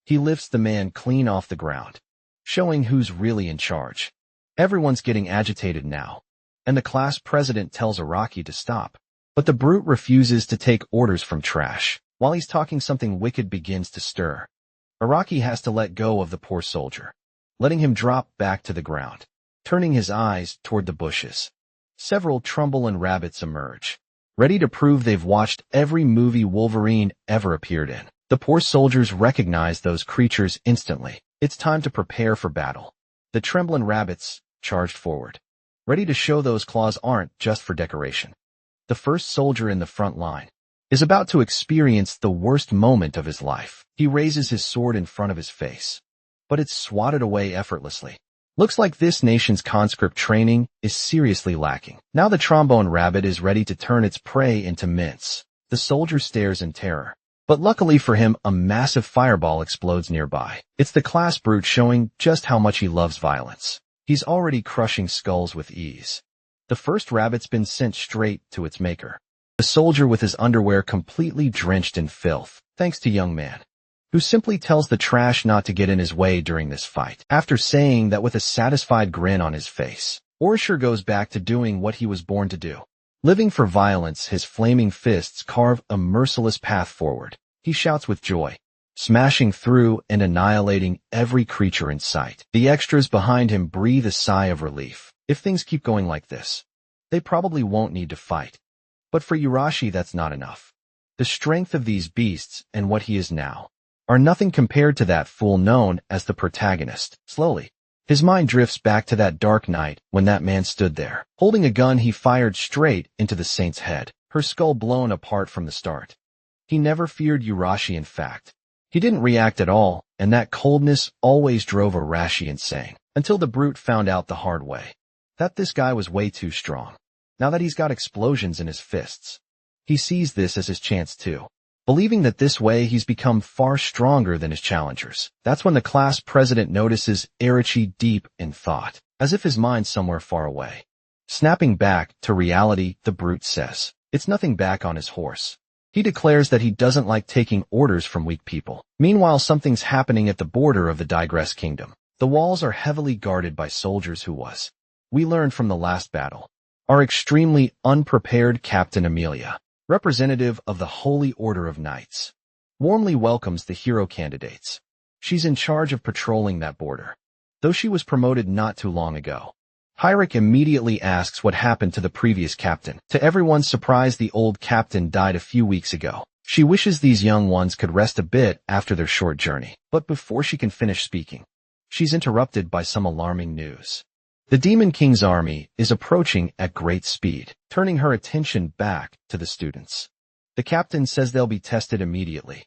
He lifts the man clean off the ground, showing who's really in charge. Everyone's getting agitated now, and the class president tells Araki to stop. But the brute refuses to take orders from trash. While he's talking, something wicked begins to stir. Araki has to let go of the poor soldier, letting him drop back to the ground, turning his eyes toward the bushes. Several Trumbull rabbits emerge, ready to prove they've watched every movie Wolverine ever appeared in. The poor soldiers recognize those creatures instantly. It's time to prepare for battle. The trembling rabbits charged forward, ready to show those claws aren't just for decoration. The first soldier in the front line is about to experience the worst moment of his life. He raises his sword in front of his face, but it's swatted away effortlessly. Looks like this nation's conscript training is seriously lacking. Now the trombone rabbit is ready to turn its prey into mince. The soldier stares in terror, but luckily for him, a massive fireball explodes nearby. It's the class brute showing just how much he loves violence. He's already crushing skulls with ease. The first rabbit's been sent straight to its maker. The soldier with his underwear completely drenched in filth, thanks to young man, who simply tells the trash not to get in his way during this fight. After saying that with a satisfied grin on his face, Orisher goes back to doing what he was born to do. Living for violence, his flaming fists carve a merciless path forward. He shouts with joy, smashing through and annihilating every creature in sight. The extras behind him breathe a sigh of relief. If things keep going like this, they probably won't need to fight. But for Urashi, that's not enough. The strength of these beasts and what he is now are nothing compared to that fool known as the protagonist. Slowly, his mind drifts back to that dark night when that man stood there. Holding a gun, he fired straight into the saint's head, her skull blown apart from the start. He never feared Urashi, in fact. He didn't react at all, and that coldness always drove Urashi insane, until the brute found out the hard way that this guy was way too strong. Now that he's got explosions in his fists, he sees this as his chance too, believing that this way he's become far stronger than his challengers. That's when the class president notices Irachi deep in thought, as if his mind's somewhere far away. Snapping back to reality, the brute says, it's nothing back on his horse. He declares that he doesn't like taking orders from weak people. Meanwhile, something's happening at the border of the Digress Kingdom. The walls are heavily guarded by soldiers who we learned from the last battle, are extremely unprepared. Captain Amelia, representative of the Holy Order of Knights, warmly welcomes the hero candidates. She's in charge of patrolling that border, though she was promoted not too long ago. Heinrich immediately asks what happened to the previous captain. To everyone's surprise, the old captain died a few weeks ago. She wishes these young ones could rest a bit after their short journey. But before she can finish speaking, she's interrupted by some alarming news. The Demon King's army is approaching at great speed, turning her attention back to the students. The captain says they'll be tested immediately.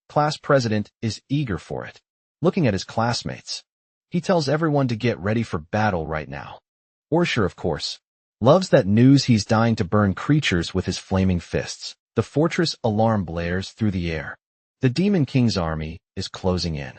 Class president is eager for it. Looking at his classmates, he tells everyone to get ready for battle right now. Orisher, of course, loves that news. He's dying to burn creatures with his flaming fists. The fortress alarm blares through the air. The Demon King's army is closing in.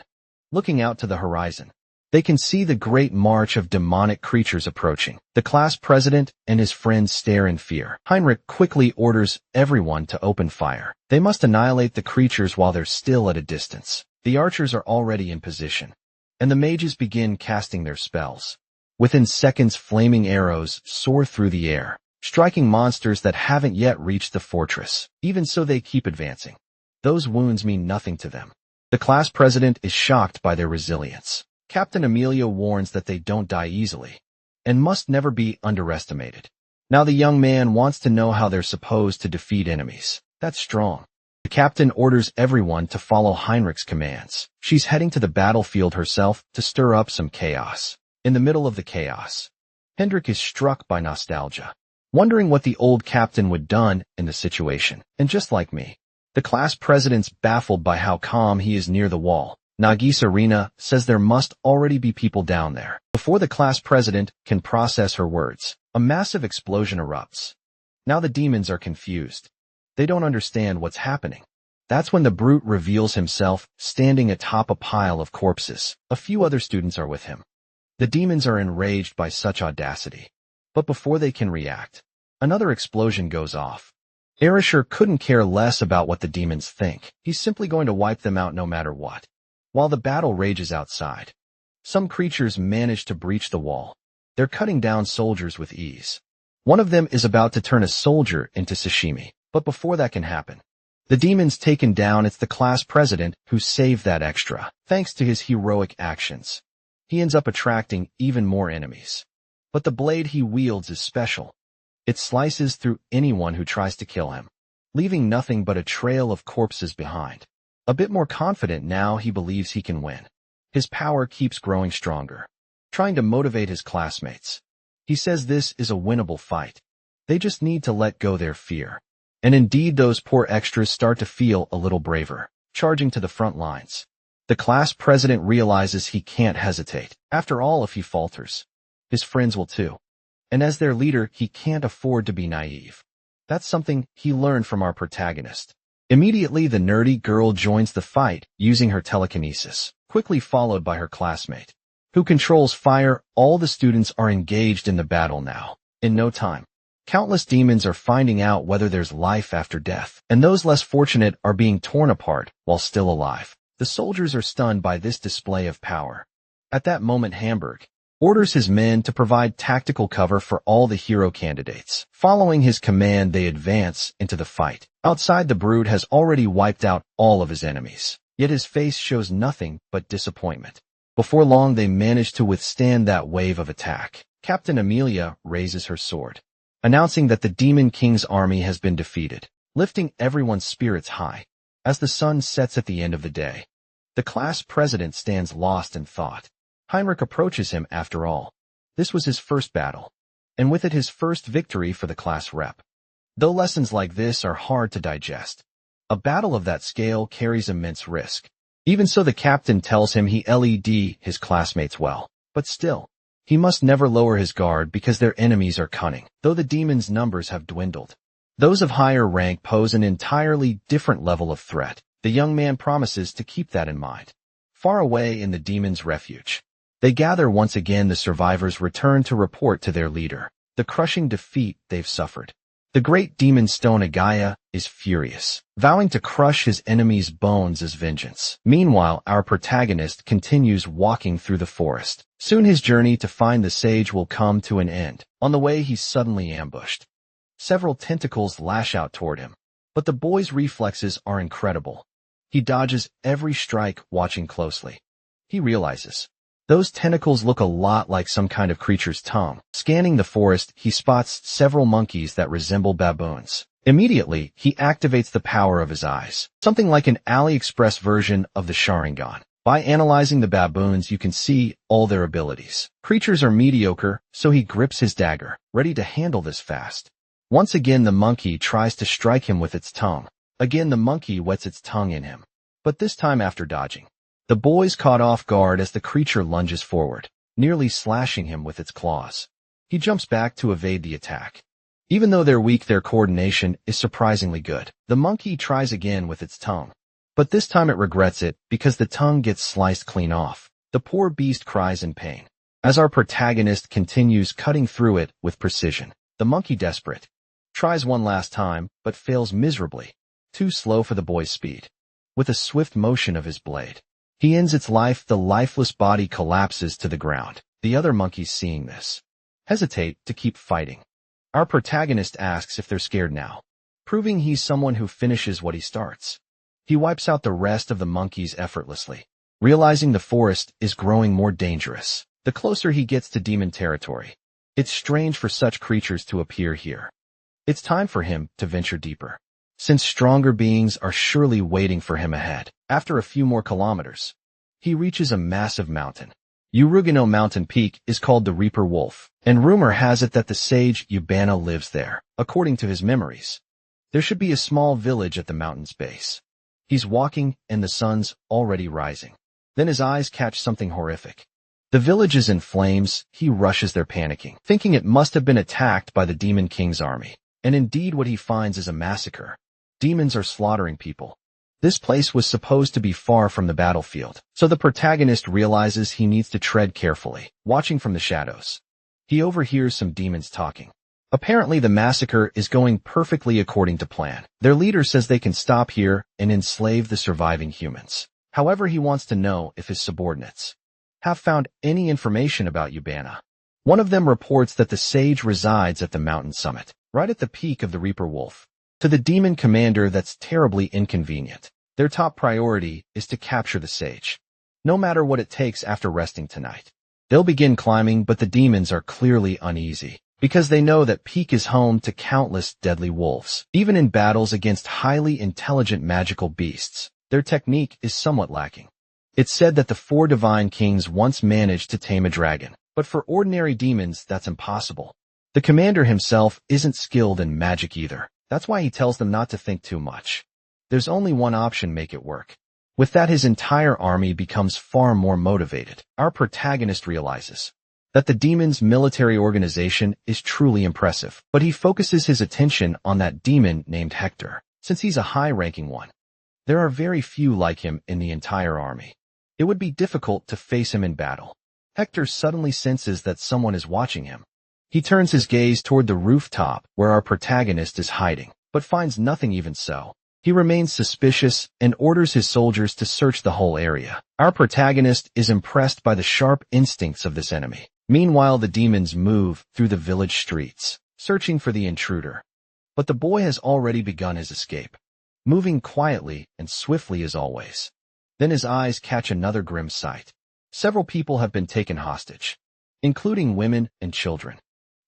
Looking out to the horizon, they can see the great march of demonic creatures approaching. The class president and his friends stare in fear. Heinrich quickly orders everyone to open fire. They must annihilate the creatures while they're still at a distance. The archers are already in position, and the mages begin casting their spells. Within seconds, flaming arrows soar through the air, striking monsters that haven't yet reached the fortress. Even so, they keep advancing. Those wounds mean nothing to them. The class president is shocked by their resilience. Captain Amelia warns that they don't die easily and must never be underestimated. Now the young man wants to know how they're supposed to defeat enemies. That's strong. The captain orders everyone to follow Heinrich's commands. She's heading to the battlefield herself to stir up some chaos. In the middle of the chaos, Hendrik is struck by nostalgia, wondering what the old captain would done in the situation. And just like me, the class president's baffled by how calm he is near the wall. Nagisa Rina says there must already be people down there. Before the class president can process her words, a massive explosion erupts. Now the demons are confused. They don't understand what's happening. That's when the brute reveals himself, standing atop a pile of corpses. A few other students are with him. The demons are enraged by such audacity. But before they can react, another explosion goes off. Erasure couldn't care less about what the demons think. He's simply going to wipe them out no matter what. While the battle rages outside, some creatures manage to breach the wall. They're cutting down soldiers with ease. One of them is about to turn a soldier into sashimi. But before that can happen, the demon's taken down. It's the class president who saved that extra. Thanks to his heroic actions, he ends up attracting even more enemies. But the blade he wields is special. It slices through anyone who tries to kill him, leaving nothing but a trail of corpses behind. A bit more confident now, he believes he can win. His power keeps growing stronger, trying to motivate his classmates. He says this is a winnable fight. They just need to let go their fear. And indeed, those poor extras start to feel a little braver, charging to the front lines. The class president realizes he can't hesitate. After all, if he falters, his friends will too. And as their leader, he can't afford to be naive. That's something he learned from our protagonist. Immediately, the nerdy girl joins the fight, using her telekinesis, quickly followed by her classmate, who controls fire. All the students are engaged in the battle now. In no time, countless demons are finding out whether there's life after death, and those less fortunate are being torn apart while still alive. The soldiers are stunned by this display of power. At that moment, Hamburg orders his men to provide tactical cover for all the hero candidates. Following his command, they advance into the fight. Outside, the brute has already wiped out all of his enemies, yet his face shows nothing but disappointment. Before long, they manage to withstand that wave of attack. Captain Amelia raises her sword, announcing that the Demon King's army has been defeated, lifting everyone's spirits high. As the sun sets at the end of the day, the class president stands lost in thought. Heinrich approaches him. After all, this was his first battle, and with it his first victory for the class rep. Though lessons like this are hard to digest, a battle of that scale carries immense risk. Even so, the captain tells him he led his classmates well, but still, he must never lower his guard because their enemies are cunning. Though the demons' numbers have dwindled, those of higher rank pose an entirely different level of threat. The young man promises to keep that in mind. Far away in the demons' refuge, they gather once again. The survivors return to report to their leader the crushing defeat they've suffered. The great demon stone Agaya is furious, vowing to crush his enemies' bones as vengeance. Meanwhile, our protagonist continues walking through the forest. Soon his journey to find the sage will come to an end. On the way, he's suddenly ambushed. Several tentacles lash out toward him, but the boy's reflexes are incredible. He dodges every strike, watching closely. He realizes those tentacles look a lot like some kind of creature's tongue. Scanning the forest, he spots several monkeys that resemble baboons. Immediately, he activates the power of his eyes, something like an AliExpress version of the Sharingan. By analyzing the baboons, you can see all their abilities. Creatures are mediocre, so he grips his dagger, ready to handle this fast. Once again, the monkey tries to strike him with its tongue. Again, the monkey wets its tongue in him, but this time after dodging. The boy's caught off guard as the creature lunges forward, nearly slashing him with its claws. He jumps back to evade the attack. Even though they're weak, their coordination is surprisingly good. The monkey tries again with its tongue, but this time it regrets it because the tongue gets sliced clean off. The poor beast cries in pain as our protagonist continues cutting through it with precision. The monkey, desperate, tries one last time, but fails miserably, too slow for the boy's speed. With a swift motion of his blade, he ends its life. The lifeless body collapses to the ground. The other monkeys, seeing this, hesitate to keep fighting. Our protagonist asks if they're scared now, proving he's someone who finishes what he starts. He wipes out the rest of the monkeys effortlessly, realizing the forest is growing more dangerous the closer he gets to demon territory. It's strange for such creatures to appear here. It's time for him to venture deeper, since stronger beings are surely waiting for him ahead. After a few more kilometers, he reaches a massive mountain. Urugano Mountain Peak is called the Reaper Wolf, and rumor has it that the sage Yubana lives there. According to his memories, there should be a small village at the mountain's base. He's walking, and the sun's already rising. Then his eyes catch something horrific. The village is in flames. He rushes there, panicking, thinking it must have been attacked by the Demon King's army. And indeed, what he finds is a massacre. Demons are slaughtering people. This place was supposed to be far from the battlefield, so the protagonist realizes he needs to tread carefully, watching from the shadows. He overhears some demons talking. Apparently the massacre is going perfectly according to plan. Their leader says they can stop here and enslave the surviving humans. However, he wants to know if his subordinates have found any information about Yubana. One of them reports that the sage resides at the mountain summit, right at the peak of the Reaper Wolf. To the demon commander, that's terribly inconvenient. Their top priority is to capture the sage, no matter what it takes after resting tonight. They'll begin climbing, but the demons are clearly uneasy, because they know that Peak is home to countless deadly wolves. Even in battles against highly intelligent magical beasts, their technique is somewhat lacking. It's said that the 4 divine kings once managed to tame a dragon, but for ordinary demons that's impossible. The commander himself isn't skilled in magic either. That's why he tells them not to think too much. There's only one option: make it work. With that, his entire army becomes far more motivated. Our protagonist realizes that the demon's military organization is truly impressive, but he focuses his attention on that demon named Hector, since he's a high-ranking one. There are very few like him in the entire army. It would be difficult to face him in battle. Hector suddenly senses that someone is watching him. He turns his gaze toward the rooftop where our protagonist is hiding, but finds nothing even so. He remains suspicious and orders his soldiers to search the whole area. Our protagonist is impressed by the sharp instincts of this enemy. Meanwhile, the demons move through the village streets, searching for the intruder. But the boy has already begun his escape, moving quietly and swiftly as always. Then his eyes catch another grim sight. Several people have been taken hostage, including women and children.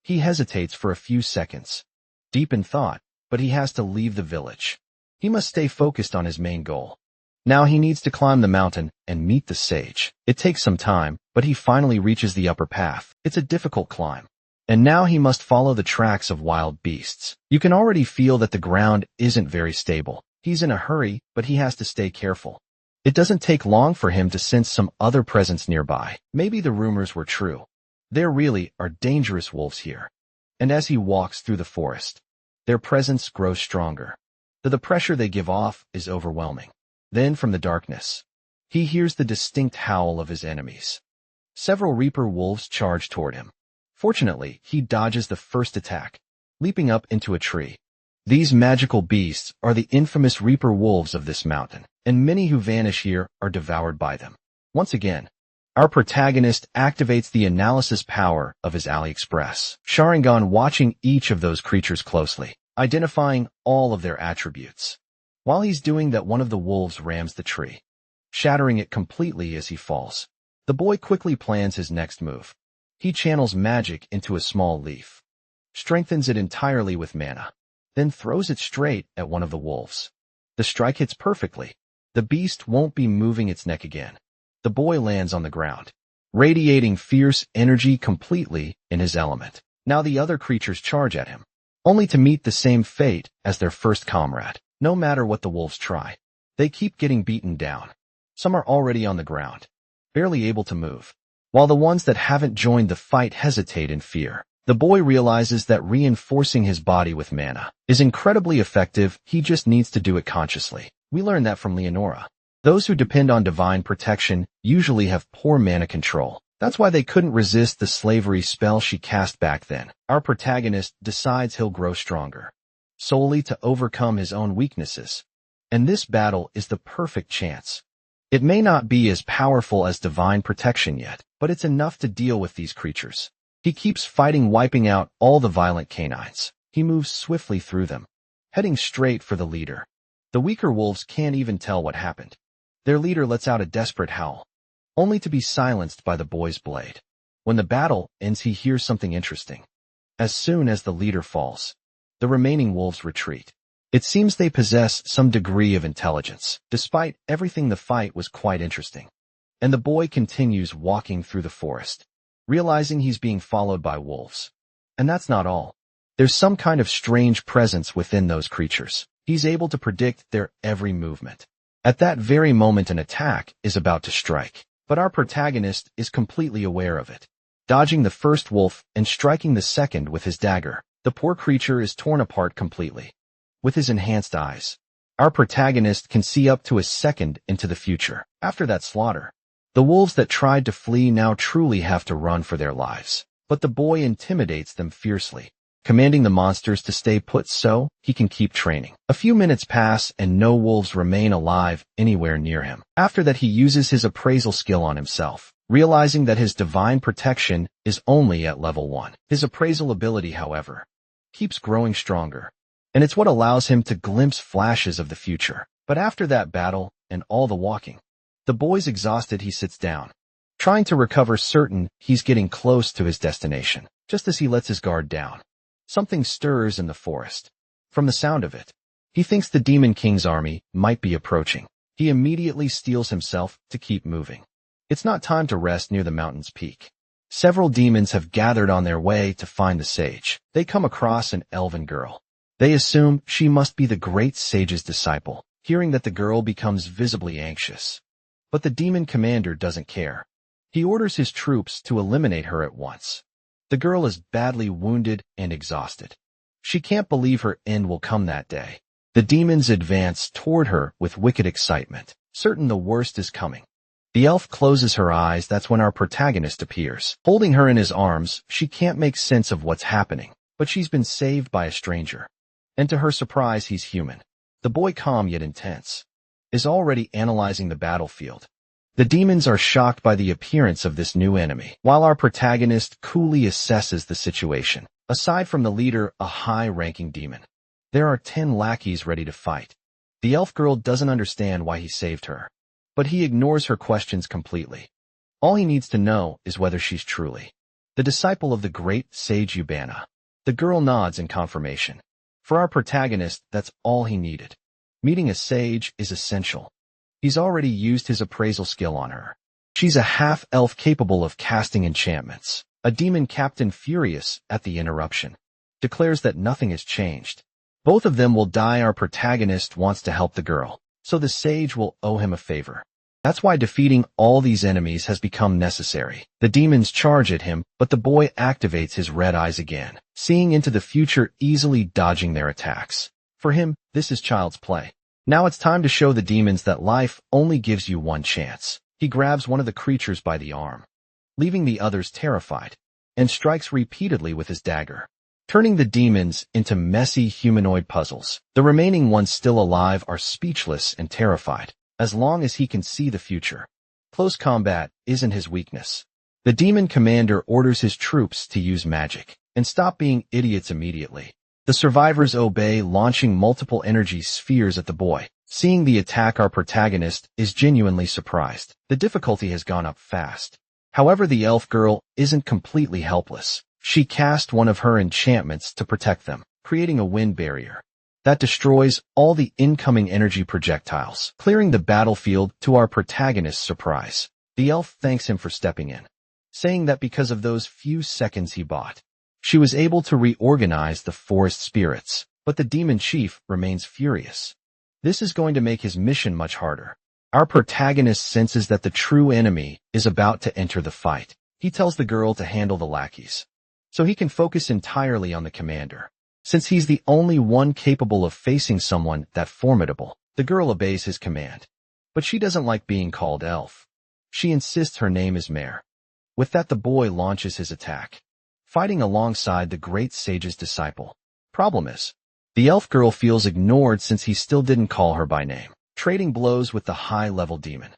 He hesitates for a few seconds, deep in thought, but he has to leave the village. He must stay focused on his main goal. Now he needs to climb the mountain and meet the sage. It takes some time, but he finally reaches the upper path. It's a difficult climb. And now he must follow the tracks of wild beasts. You can already feel that the ground isn't very stable. He's in a hurry, but he has to stay careful. It doesn't take long for him to sense some other presence nearby. Maybe the rumors were true. There really are dangerous wolves here. And as he walks through the forest, their presence grows stronger. The pressure they give off is overwhelming. Then from the darkness, he hears the distinct howl of his enemies. Several Reaper wolves charge toward him. Fortunately, he dodges the first attack, leaping up into a tree. These magical beasts are the infamous Reaper wolves of this mountain, and many who vanish here are devoured by them. Once again, our protagonist activates the analysis power of his AliExpress Sharingan, watching each of those creatures closely, identifying all of their attributes. While he's doing that, one of the wolves rams the tree, shattering it completely as he falls. The boy quickly plans his next move. He channels magic into a small leaf, strengthens it entirely with mana, then throws it straight at one of the wolves. The strike hits perfectly. The beast won't be moving its neck again. The boy lands on the ground, radiating fierce energy, completely in his element. Now the other creatures charge at him, only to meet the same fate as their first comrade. No matter what the wolves try, they keep getting beaten down. Some are already on the ground, barely able to move, while the ones that haven't joined the fight hesitate in fear. The boy realizes that reinforcing his body with mana is incredibly effective. He just needs to do it consciously. We learn that from Leonora. Those who depend on divine protection usually have poor mana control. That's why they couldn't resist the slavery spell she cast back then. Our protagonist decides he'll grow stronger, solely to overcome his own weaknesses. And this battle is the perfect chance. It may not be as powerful as divine protection yet, but it's enough to deal with these creatures. He keeps fighting, wiping out all the violent canines. He moves swiftly through them, heading straight for the leader. The weaker wolves can't even tell what happened. Their leader lets out a desperate howl, only to be silenced by the boy's blade. When the battle ends, he hears something interesting. As soon as the leader falls, the remaining wolves retreat. It seems they possess some degree of intelligence. Despite everything, the fight was quite interesting. And the boy continues walking through the forest, realizing he's being followed by wolves. And that's not all. There's some kind of strange presence within those creatures. He's able to predict their every movement. At that very moment, an attack is about to strike, but our protagonist is completely aware of it, dodging the first wolf and striking the second with his dagger. The poor creature is torn apart completely. with his enhanced eyes. Our protagonist can see up to a second into the future. After that slaughter, the wolves that tried to flee now truly have to run for their lives. But the boy intimidates them fiercely, commanding the monsters to stay put so he can keep training. A few minutes pass and no wolves remain alive anywhere near him. After that, he uses his appraisal skill on himself, realizing that his divine protection is only at level 1. His appraisal ability, however, keeps growing stronger, and it's what allows him to glimpse flashes of the future. But after that battle and all the walking, the boy's exhausted. He sits down, trying to recover, certain he's getting close to his destination. Just as he lets his guard down, something stirs in the forest. From the sound of it, he thinks the Demon King's army might be approaching. He immediately steels himself to keep moving. It's not time to rest near the mountain's peak. Several demons have gathered on their way to find the sage. They come across an elven girl. They assume she must be the great sage's disciple. Hearing that, the girl becomes visibly anxious. But the demon commander doesn't care. He orders his troops to eliminate her at once. The girl is badly wounded and exhausted. She can't believe her end will come that day. The demons advance toward her with wicked excitement, certain the worst is coming. The elf closes her eyes. That's when our protagonist appears. Holding her in his arms, she can't make sense of what's happening, but she's been saved by a stranger. And to her surprise, he's human. The boy, calm yet intense, is already analyzing the battlefield. The demons are shocked by the appearance of this new enemy, while our protagonist coolly assesses the situation. Aside from the leader, a high-ranking demon, there are 10 lackeys ready to fight. The elf girl doesn't understand why he saved her, but he ignores her questions completely. All he needs to know is whether she's truly the disciple of the great sage Ubana. The girl nods in confirmation. For our protagonist, that's all he needed. Meeting a sage is essential. He's already used his appraisal skill on her. She's a half-elf capable of casting enchantments. A demon captain, furious at the interruption, declares that nothing has changed. Both of them will die. Our protagonist wants to help the girl, so the sage will owe him a favor. That's why defeating all these enemies has become necessary. The demons charge at him, but the boy activates his red eyes again, seeing into the future, easily dodging their attacks. For him, this is child's play. Now it's time to show the demons that life only gives you one chance. He grabs one of the creatures by the arm, leaving the others terrified, and strikes repeatedly with his dagger, turning the demons into messy humanoid puzzles. The remaining ones still alive are speechless and terrified. As long as he can see the future, close combat isn't his weakness. The demon commander orders his troops to use magic and stop being idiots immediately. The survivors obey, launching multiple energy spheres at the boy. Seeing the attack, our protagonist is genuinely surprised. The difficulty has gone up fast. However, the elf girl isn't completely helpless. She cast one of her enchantments to protect them, creating a wind barrier that destroys all the incoming energy projectiles, clearing the battlefield. To our protagonist's surprise, the elf thanks him for stepping in, saying that because of those few seconds he bought, she was able to reorganize the forest spirits. But the demon chief remains furious. This is going to make his mission much harder. Our protagonist senses that the true enemy is about to enter the fight. He tells the girl to handle the lackeys, so he can focus entirely on the commander. Since he's the only one capable of facing someone that formidable, the girl obeys his command. But she doesn't like being called elf. She insists her name is Mare. With that, the boy launches his attack, fighting alongside the great sage's disciple. Problem is, the elf girl feels ignored since he still didn't call her by name. Trading blows with the high-level demon,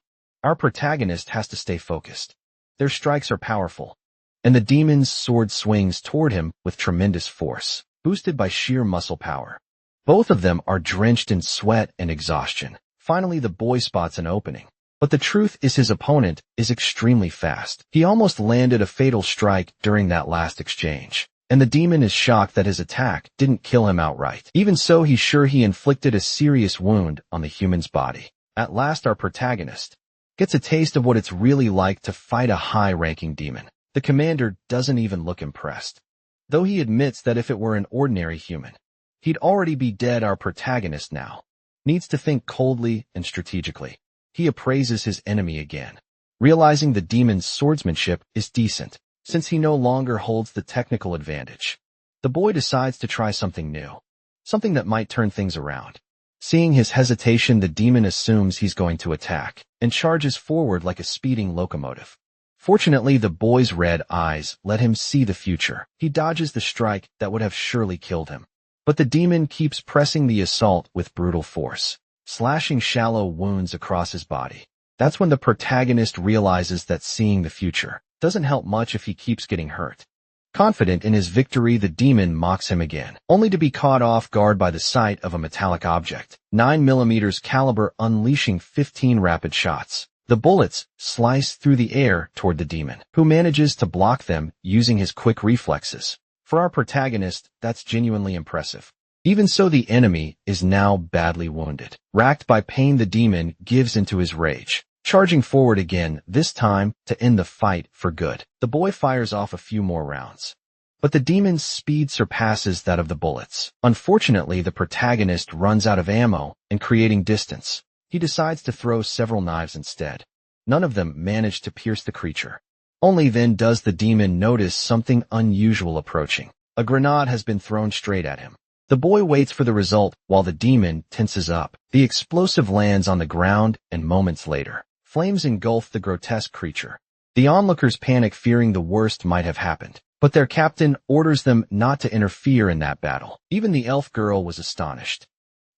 our protagonist has to stay focused. Their strikes are powerful, and the demon's sword swings toward him with tremendous force, boosted by sheer muscle power. Both of them are drenched in sweat and exhaustion. Finally, the boy spots an opening. But the truth is, his opponent is extremely fast. He almost landed a fatal strike during that last exchange, and the demon is shocked that his attack didn't kill him outright. Even so, he's sure he inflicted a serious wound on the human's body. At last, our protagonist gets a taste of what it's really like to fight a high-ranking demon. The commander doesn't even look impressed, though he admits that if it were an ordinary human, he'd already be dead. Our protagonist now needs to think coldly and strategically. He appraises his enemy again, realizing the demon's swordsmanship is decent, since he no longer holds the technical advantage. The boy decides to try something new. something that might turn things around. Seeing his hesitation, the demon assumes he's going to attack and charges forward like a speeding locomotive. Fortunately, the boy's red eyes let him see the future. He dodges the strike that would have surely killed him. But the demon keeps pressing the assault with brutal force, slashing shallow wounds across his body. That's when the protagonist realizes that seeing the future doesn't help much if he keeps getting hurt. Confident in his victory, the demon mocks him again, only to be caught off guard by the sight of a metallic object, 9mm caliber, unleashing 15 rapid shots. The bullets slice through the air toward the demon, who manages to block them using his quick reflexes. For our protagonist, that's genuinely impressive. Even so, the enemy is now badly wounded. Racked by pain, the demon gives into his rage, charging forward again, this time to end the fight for good. The boy fires off a few more rounds, but the demon's speed surpasses that of the bullets. Unfortunately, the protagonist runs out of ammo, and creating distance, he decides to throw several knives instead. None of them manage to pierce the creature. Only then does the demon notice something unusual approaching. A grenade has been thrown straight at him. The boy waits for the result while the demon tenses up. The explosive lands on the ground, and moments later, flames engulf the grotesque creature. The onlookers panic, fearing the worst might have happened, but their captain orders them not to interfere in that battle. Even the elf girl was astonished.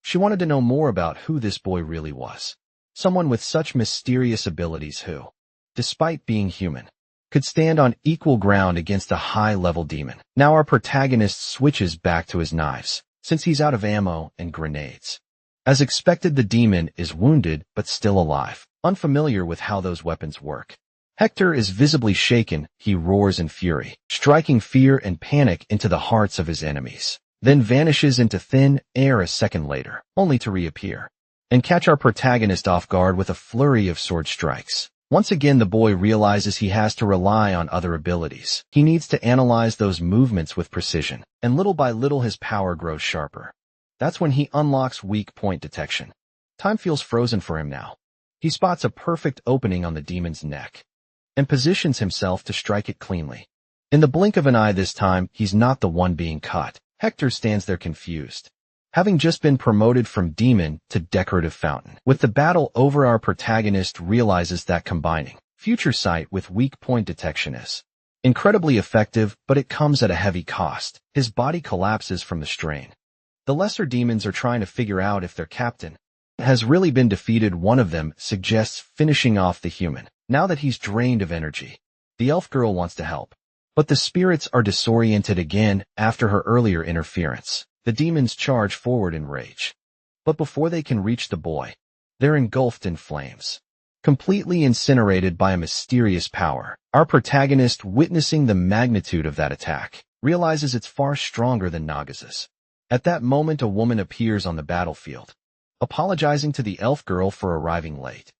She wanted to know more about who this boy really was. Someone with such mysterious abilities who, despite being human, could stand on equal ground against a high-level demon. Now our protagonist switches back to his knives, since he's out of ammo and grenades. As expected, the demon is wounded but still alive, unfamiliar with how those weapons work. Hector is visibly shaken. He roars in fury, striking fear and panic into the hearts of his enemies, then vanishes into thin air a second later, only to reappear and catch our protagonist off guard with a flurry of sword strikes. Once again, the boy realizes he has to rely on other abilities. He needs to analyze those movements with precision, and little by little his power grows sharper. That's when he unlocks weak point detection. Time feels frozen for him now. He spots a perfect opening on the demon's neck and positions himself to strike it cleanly. In the blink of an eye this time, he's not the one being cut. Hector stands there confused, having just been promoted from demon to decorative fountain. With the battle over, our protagonist realizes that combining future sight with weak point detection is incredibly effective, but it comes at a heavy cost. His body collapses from the strain. The lesser demons are trying to figure out if their captain has really been defeated. One of them suggests finishing off the human. Now that he's drained of energy, the elf girl wants to help, but the spirits are disoriented again after her earlier interference. The demons charge forward in rage, but before they can reach the boy, they're engulfed in flames, completely incinerated by a mysterious power. Our protagonist, witnessing the magnitude of that attack, realizes it's far stronger than Nagasa's. At that moment, a woman appears on the battlefield, apologizing to the elf girl for arriving late.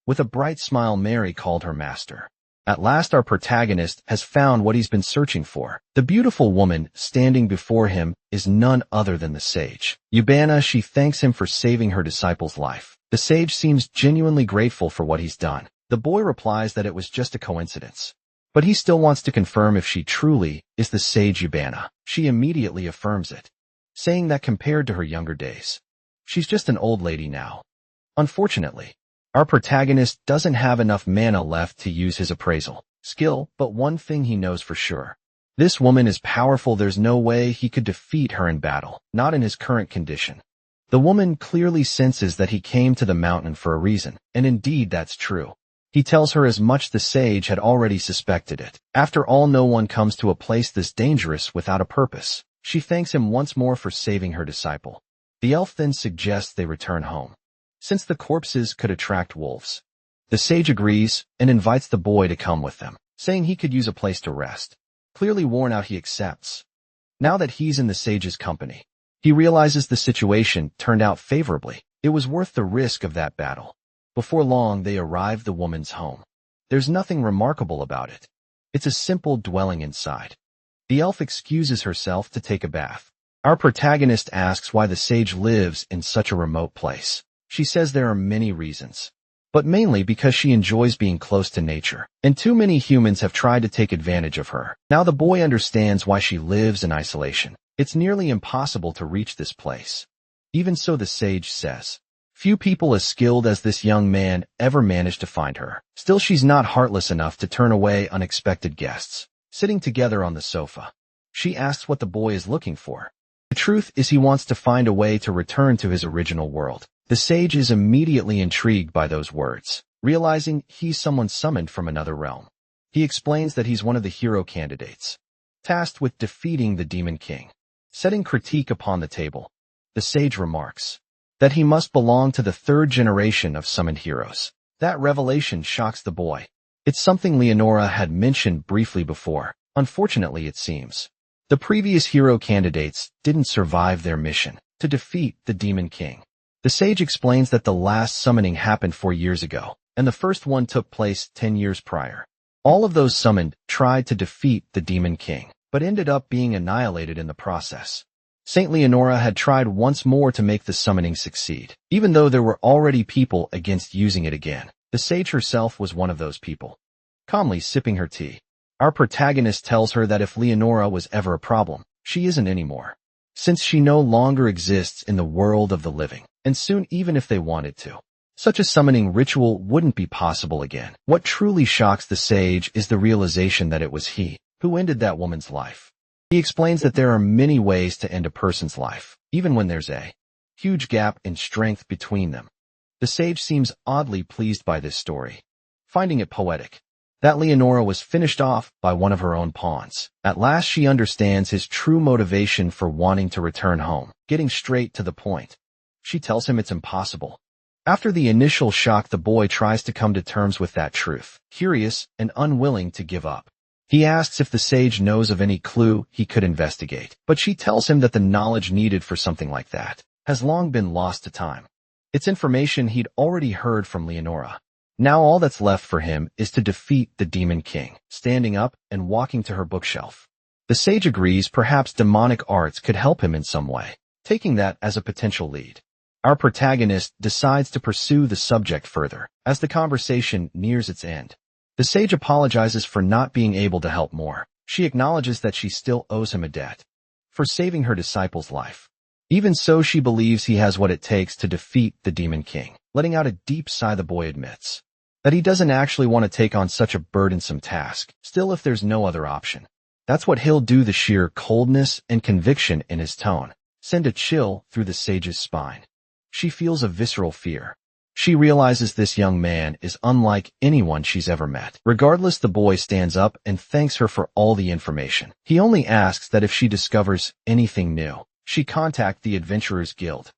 With a bright smile, Mary called her master. At last, our protagonist has found what he's been searching for. The beautiful woman standing before him is none other than the sage Yubana. She thanks him for saving her disciple's life. The sage seems genuinely grateful for what he's done. The boy replies that it was just a coincidence, but he still wants to confirm if she truly is the sage Yubana. She immediately affirms it, saying that compared to her younger days, she's just an old lady now. Unfortunately, our protagonist doesn't have enough mana left to use his appraisal skill, but one thing he knows for sure: this woman is powerful. There's no way he could defeat her in battle, not in his current condition. The woman clearly senses that he came to the mountain for a reason, and indeed that's true. He tells her as much. The sage had already suspected it. After all, no one comes to a place this dangerous without a purpose. She thanks him once more for saving her disciple. The elf then suggests they return home, since the corpses could attract wolves. The sage agrees and invites the boy to come with them, saying he could use a place to rest. Clearly worn out, he accepts. Now that he's in the sage's company, he realizes the situation turned out favorably. It was worth the risk of that battle. Before long, they arrive the woman's home. There's nothing remarkable about it. It's a simple dwelling inside. The elf excuses herself to take a bath. Our protagonist asks why the sage lives in such a remote place. She says there are many reasons, but mainly because she enjoys being close to nature, and too many humans have tried to take advantage of her. Now the boy understands why she lives in isolation. It's nearly impossible to reach this place. Even so, the sage says, few people as skilled as this young man ever managed to find her. Still, she's not heartless enough to turn away unexpected guests. Sitting together on the sofa, she asks what the boy is looking for. The truth is he wants to find a way to return to his original world. The sage is immediately intrigued by those words, realizing he's someone summoned from another realm. He explains that he's one of the hero candidates, tasked with defeating the Demon King. Setting critique upon the table, the sage remarks that he must belong to the third generation of summoned heroes. That revelation shocks the boy. It's something Leonora had mentioned briefly before. Unfortunately, it seems the previous hero candidates didn't survive their mission to defeat the Demon King. The sage explains that the last summoning happened 4 years ago, and the first one took place 10 years prior. All of those summoned tried to defeat the Demon King, but ended up being annihilated in the process. Saint Leonora had tried once more to make the summoning succeed, even though there were already people against using it again. The sage herself was one of those people. Calmly sipping her tea, our protagonist tells her that if Leonora was ever a problem, she isn't anymore, since she no longer exists in the world of the living, and soon even if they wanted to, such a summoning ritual wouldn't be possible again. What truly shocks the sage is the realization that it was he who ended that woman's life. He explains that there are many ways to end a person's life, even when there's a huge gap in strength between them. The sage seems oddly pleased by this story, finding it poetic that Leonora was finished off by one of her own pawns. At last she understands his true motivation for wanting to return home, getting straight to the point. She tells him it's impossible. After the initial shock, the boy tries to come to terms with that truth, curious and unwilling to give up. He asks if the sage knows of any clue he could investigate, but she tells him that the knowledge needed for something like that has long been lost to time. It's information he'd already heard from Leonora. Now all that's left for him is to defeat the Demon King. Standing up and walking to her bookshelf, the sage agrees perhaps demonic arts could help him in some way, taking that as a potential lead. Our protagonist decides to pursue the subject further. As the conversation nears its end, the sage apologizes for not being able to help more. She acknowledges that she still owes him a debt for saving her disciple's life. Even so, she believes he has what it takes to defeat the Demon King. Letting out a deep sigh, the boy admits that he doesn't actually want to take on such a burdensome task. Still, if there's no other option, that's what he'll do. The sheer coldness and conviction in his tone send a chill through the sage's spine. She feels a visceral fear. She realizes this young man is unlike anyone she's ever met. Regardless, the boy stands up and thanks her for all the information. He only asks that if she discovers anything new, she contact the Adventurers Guild.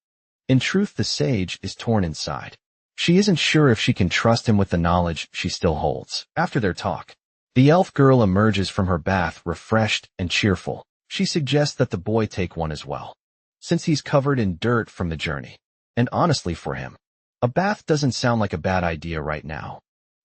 In truth, the sage is torn inside. She isn't sure if she can trust him with the knowledge she still holds. After their talk, the elf girl emerges from her bath refreshed and cheerful. She suggests that the boy take one as well, since he's covered in dirt from the journey. And honestly, for him, a bath doesn't sound like a bad idea right now.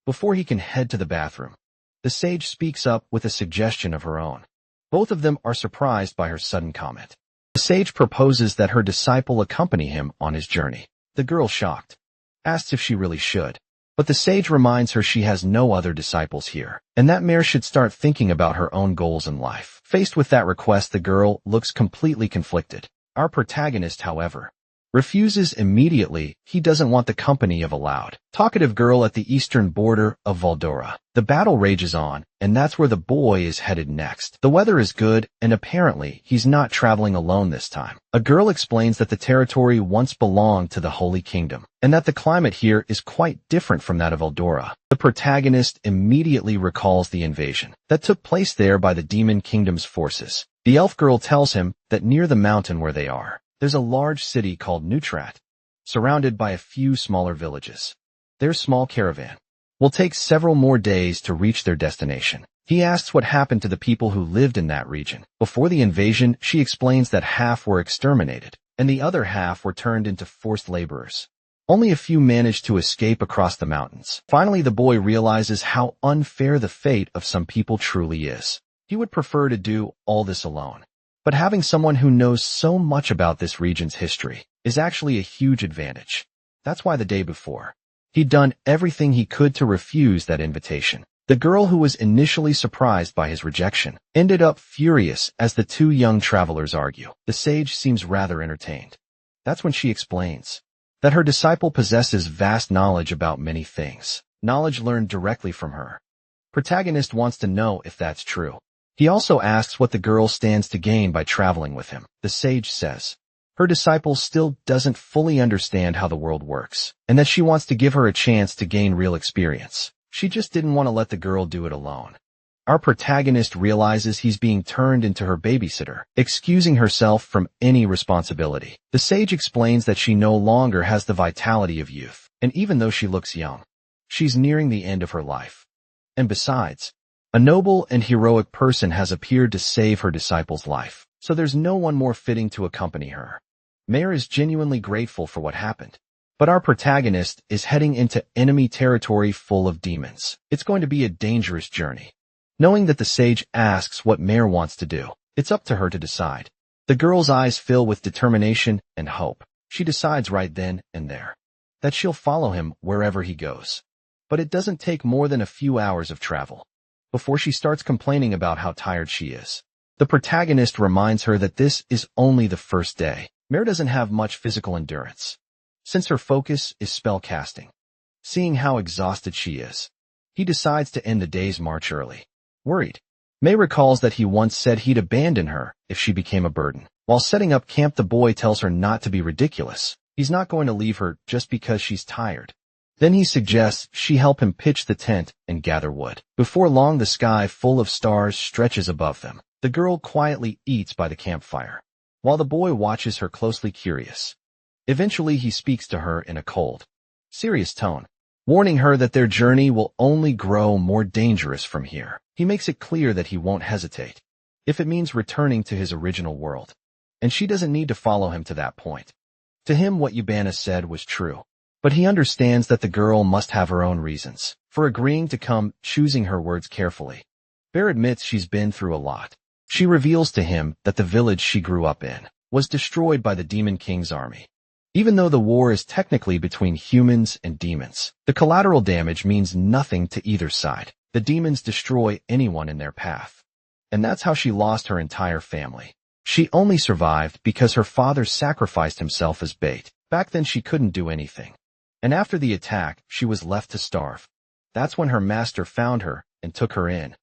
Before he can head to the bathroom, the sage speaks up with a suggestion of her own. Both of them are surprised by her sudden comment. The sage proposes that her disciple accompany him on his journey. The girl, shocked, asks if she really should, but the sage reminds her she has no other disciples here, and that Mare should start thinking about her own goals in life. Faced with that request, the girl looks completely conflicted. Our protagonist, however, refuses immediately. He doesn't want the company of a loud, talkative girl at the eastern border of Valdora. The battle rages on, and that's where the boy is headed next. The weather is good, and apparently he's not traveling alone this time. A girl explains that the territory once belonged to the Holy Kingdom, and that the climate here is quite different from that of Eldora. The protagonist immediately recalls the invasion that took place there by the Demon Kingdom's forces. The elf girl tells him that near the mountain where they are, there's a large city called Neutrat, surrounded by a few smaller villages. Their small caravan will take several more days to reach their destination. He asks what happened to the people who lived in that region. Before the invasion, she explains that half were exterminated, and the other half were turned into forced laborers. Only a few managed to escape across the mountains. Finally, the boy realizes how unfair the fate of some people truly is. He would prefer to do all this alone, but having someone who knows so much about this region's history is actually a huge advantage. That's why the day before, he'd done everything he could to refuse that invitation. The girl, who was initially surprised by his rejection, ended up furious as the two young travelers argue. The sage seems rather entertained. That's when she explains that her disciple possesses vast knowledge about many things, knowledge learned directly from her. Protagonist wants to know if that's true. He also asks what the girl stands to gain by traveling with him. The sage says her disciple still doesn't fully understand how the world works, and that she wants to give her a chance to gain real experience. She just didn't want to let the girl do it alone. Our protagonist realizes he's being turned into her babysitter, excusing herself from any responsibility. The sage explains that she no longer has the vitality of youth, and even though she looks young, she's nearing the end of her life. And besides, a noble and heroic person has appeared to save her disciple's life, so there's no one more fitting to accompany her. Mare is genuinely grateful for what happened. But our protagonist is heading into enemy territory full of demons. It's going to be a dangerous journey. Knowing that the sage asks what Mare wants to do, it's up to her to decide. The girl's eyes fill with determination and hope. She decides right then and there that she'll follow him wherever he goes. But it doesn't take more than a few hours of travel before she starts complaining about how tired she is. The protagonist reminds her that this is only the first day. Mare doesn't have much physical endurance, since her focus is spell casting. Seeing how exhausted she is, he decides to end the day's march early. Worried, May recalls that he once said he'd abandon her if she became a burden. While setting up camp, the boy tells her not to be ridiculous. He's not going to leave her just because she's tired. Then he suggests she help him pitch the tent and gather wood. Before long, the sky full of stars stretches above them. The girl quietly eats by the campfire, while the boy watches her closely, curious. Eventually, he speaks to her in a cold, serious tone, warning her that their journey will only grow more dangerous from here. He makes it clear that he won't hesitate if it means returning to his original world, and she doesn't need to follow him to that point. To him, what Yubana said was true, but he understands that the girl must have her own reasons for agreeing to come, choosing her words carefully. Bear admits she's been through a lot. She reveals to him that the village she grew up in was destroyed by the Demon King's army. Even though the war is technically between humans and demons, the collateral damage means nothing to either side. The demons destroy anyone in their path. And that's how she lost her entire family. She only survived because her father sacrificed himself as bait. Back then she couldn't do anything. And after the attack, she was left to starve. That's when her master found her and took her in.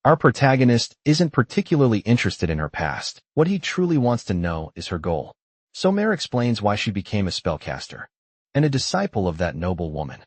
Our protagonist isn't particularly interested in her past. What he truly wants to know is her goal. So Mare explains why she became a spellcaster and a disciple of that noble woman.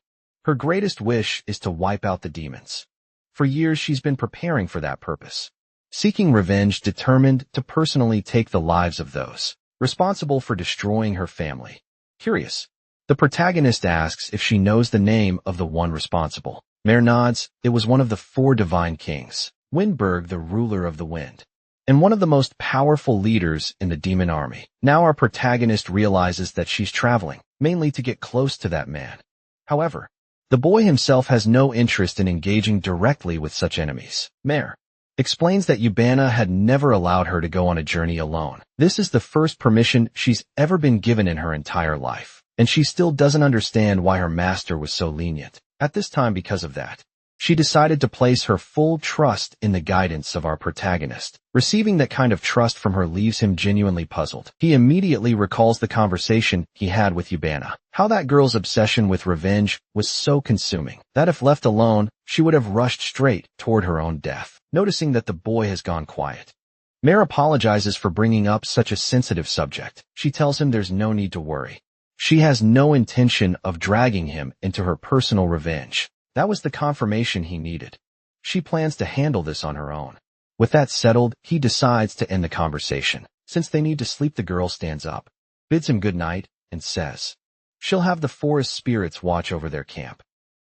Her greatest wish is to wipe out the demons. For years she's been preparing for that purpose, seeking revenge, determined to personally take the lives of those responsible for destroying her family. Curious, the protagonist asks if she knows the name of the one responsible. Mare nods. It was one of the 4 divine kings, Windberg, the ruler of the wind, and one of the most powerful leaders in the demon army. Now our protagonist realizes that she's traveling, mainly to get close to that man. However, the boy himself has no interest in engaging directly with such enemies. Mare explains that Yubana had never allowed her to go on a journey alone. This is the first permission she's ever been given in her entire life, and she still doesn't understand why her master was so lenient. At this time, because of that, she decided to place her full trust in the guidance of our protagonist. Receiving that kind of trust from her leaves him genuinely puzzled. He immediately recalls the conversation he had with Yubana, how that girl's obsession with revenge was so consuming that if left alone, she would have rushed straight toward her own death. Noticing that the boy has gone quiet, Mare apologizes for bringing up such a sensitive subject. She tells him there's no need to worry. She has no intention of dragging him into her personal revenge. That was the confirmation he needed. She plans to handle this on her own. With that settled, he decides to end the conversation. Since they need to sleep, the girl stands up, bids him good night, and says she'll have the forest spirits watch over their camp.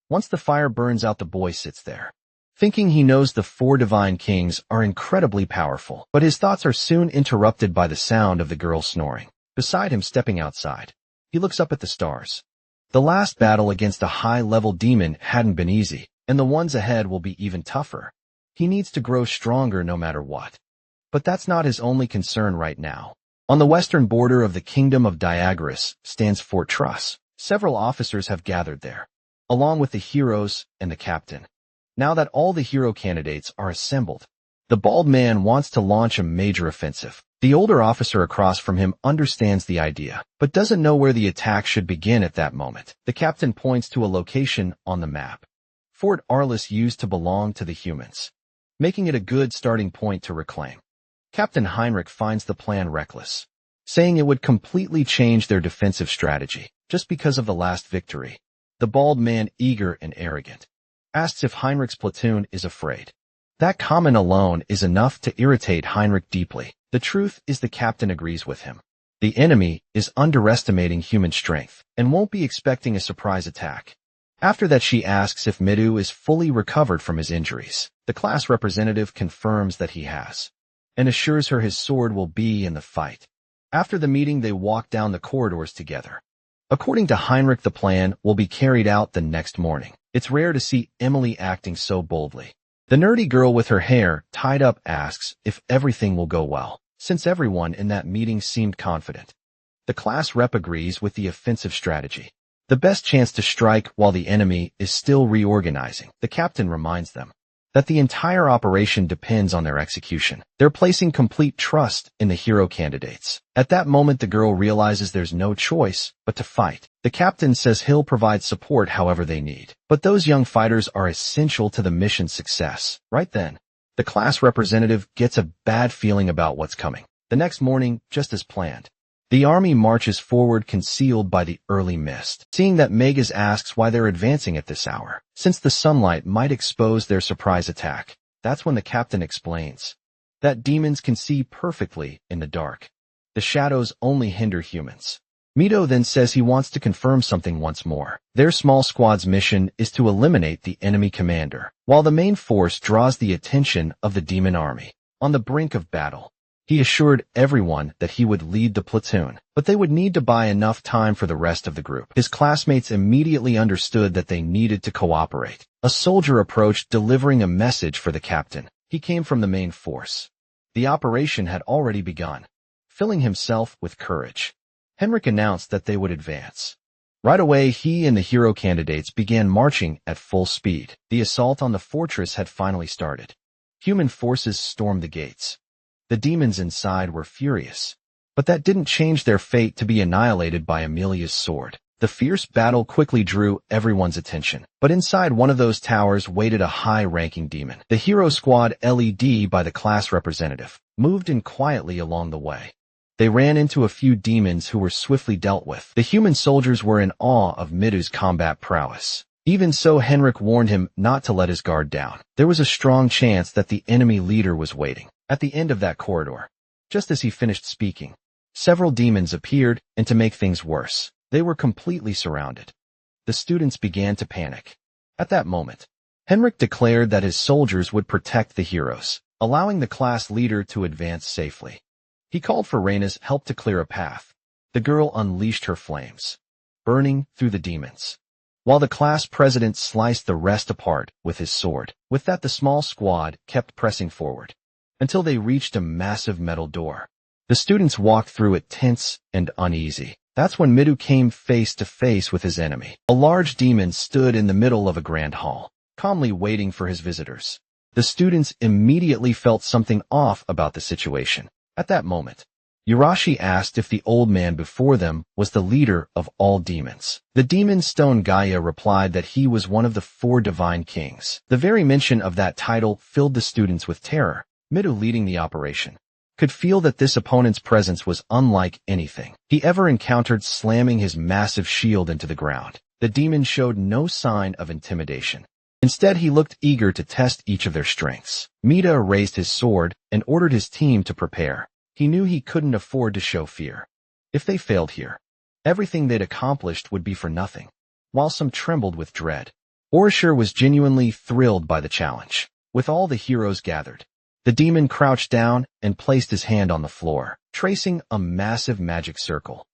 Once the fire burns out, the boy sits there, thinking he knows the 4 divine kings are incredibly powerful, but his thoughts are soon interrupted by the sound of the girl snoring. Beside him, stepping outside, he looks up at the stars. The last battle against a high-level demon hadn't been easy, and the ones ahead will be even tougher. He needs to grow stronger no matter what. But that's not his only concern right now. On the western border of the kingdom of Diagorus stands Fort Truss. Several officers have gathered there, along with the heroes and the captain. Now that all the hero candidates are assembled, the bald man wants to launch a major offensive. The older officer across from him understands the idea, but doesn't know where the attack should begin at that moment. The captain points to a location on the map. Fort Arliss used to belong to the humans, making it a good starting point to reclaim. Captain Heinrich finds the plan reckless, saying it would completely change their defensive strategy just because of the last victory. The bald man, eager and arrogant, asks if Heinrich's platoon is afraid. That comment alone is enough to irritate Heinrich deeply. The truth is the captain agrees with him. The enemy is underestimating human strength and won't be expecting a surprise attack. After that, she asks if Midu is fully recovered from his injuries. The class representative confirms that he has, and assures her his sword will be in the fight. After the meeting, they walk down the corridors together. According to Heinrich, the plan will be carried out the next morning. It's rare to see Emily acting so boldly. The nerdy girl with her hair tied up asks if everything will go well, since everyone in that meeting seemed confident. The class rep agrees with the offensive strategy. The best chance to strike while the enemy is still reorganizing. The captain reminds them that the entire operation depends on their execution. They're placing complete trust in the hero candidates. At that moment, the girl realizes there's no choice but to fight. The captain says he'll provide support however they need, but those young fighters are essential to the mission's success. Right then, the class representative gets a bad feeling about what's coming. The next morning, just as planned, the army marches forward concealed by the early mist. Seeing that, Megas asks why they're advancing at this hour, since the sunlight might expose their surprise attack. That's when the captain explains that demons can see perfectly in the dark. The shadows only hinder humans. Mido then says he wants to confirm something once more. Their small squad's mission is to eliminate the enemy commander, while the main force draws the attention of the demon army. On the brink of battle, he assured everyone that he would lead the platoon, but they would need to buy enough time for the rest of the group. His classmates immediately understood that they needed to cooperate. A soldier approached, delivering a message for the captain. He came from the main force. The operation had already begun. Filling himself with courage, Henrik announced that they would advance. Right away, he and the hero candidates began marching at full speed. The assault on the fortress had finally started. Human forces stormed the gates. The demons inside were furious, but that didn't change their fate to be annihilated by Amelia's sword. The fierce battle quickly drew everyone's attention, but inside one of those towers waited a high-ranking demon. The hero squad, led by the class representative, moved in quietly along the way. They ran into a few demons who were swiftly dealt with. The human soldiers were in awe of Midu's combat prowess. Even so, Henrik warned him not to let his guard down. There was a strong chance that the enemy leader was waiting at the end of that corridor. Just as he finished speaking, several demons appeared, and to make things worse, they were completely surrounded. The students began to panic. At that moment, Henrik declared that his soldiers would protect the heroes, allowing the class leader to advance safely. He called for Reina's help to clear a path. The girl unleashed her flames, burning through the demons, while the class president sliced the rest apart with his sword. With that, the small squad kept pressing forward until they reached a massive metal door. The students walked through it tense and uneasy. That's when Midu came face to face with his enemy. A large demon stood in the middle of a grand hall, calmly waiting for his visitors. The students immediately felt something off about the situation. At that moment, Yurashi asked if the old man before them was the leader of all demons. The demon stone Gaia replied that he was one of the 4 divine kings. The very mention of that title filled the students with terror. Midu, leading the operation, could feel that this opponent's presence was unlike anything he ever encountered, slamming his massive shield into the ground. The demon showed no sign of intimidation. Instead, he looked eager to test each of their strengths. Mida raised his sword and ordered his team to prepare. He knew he couldn't afford to show fear. If they failed here, everything they'd accomplished would be for nothing. While some trembled with dread, Orishir was genuinely thrilled by the challenge. With all the heroes gathered, the demon crouched down and placed his hand on the floor, tracing a massive magic circle.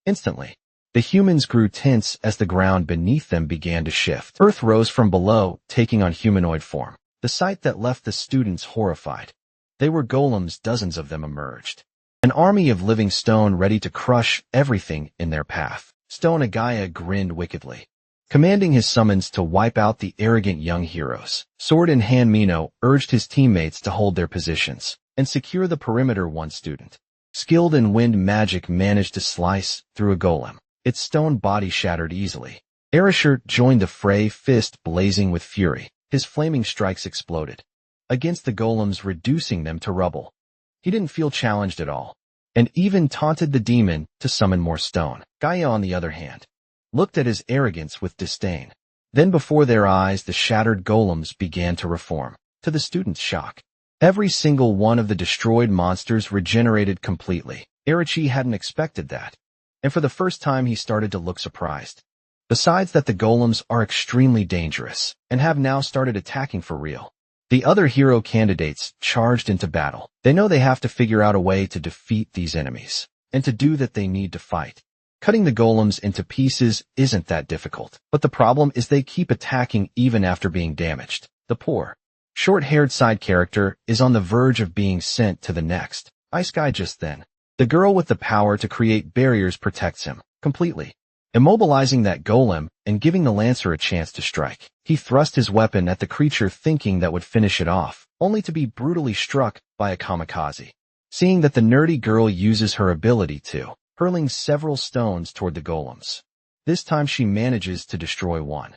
Instantly, the humans grew tense as the ground beneath them began to shift. Earth rose from below, taking on humanoid form. The sight that left the students horrified. They were golems, dozens of them emerged. An army of living stone ready to crush everything in their path. Stone Agaya grinned wickedly. commanding his summons to wipe out the arrogant young heroes. Sword in hand, Mino urged his teammates to hold their positions and secure the perimeter. One student, skilled in wind magic, managed to slice through a golem. Its stone body shattered easily. Erasure joined the fray, fist blazing with fury. His flaming strikes exploded against the golems, reducing them to rubble. He didn't feel challenged at all, and even taunted the demon to summon more stone. Gaia, on the other hand, looked at his arrogance with disdain. Then before their eyes, the shattered golems began to reform. To the student's shock, every single one of the destroyed monsters regenerated completely. Irachi hadn't expected that, and for the first time he started to look surprised. Besides that, the golems are extremely dangerous and have now started attacking for real. The other hero candidates charged into battle. They know they have to figure out a way to defeat these enemies, and to do that they need to fight. Cutting the golems into pieces isn't that difficult, but the problem is they keep attacking even after being damaged. The poor, short-haired side character is on the verge of being sent to the next ice sky. Just then, the girl with the power to create barriers protects him completely, immobilizing that golem and giving the lancer a chance to strike. He thrust his weapon at the creature thinking that would finish it off, only to be brutally struck by a kamikaze. Seeing that the nerdy girl uses her ability to, hurling several stones toward the golems. This time she manages to destroy one,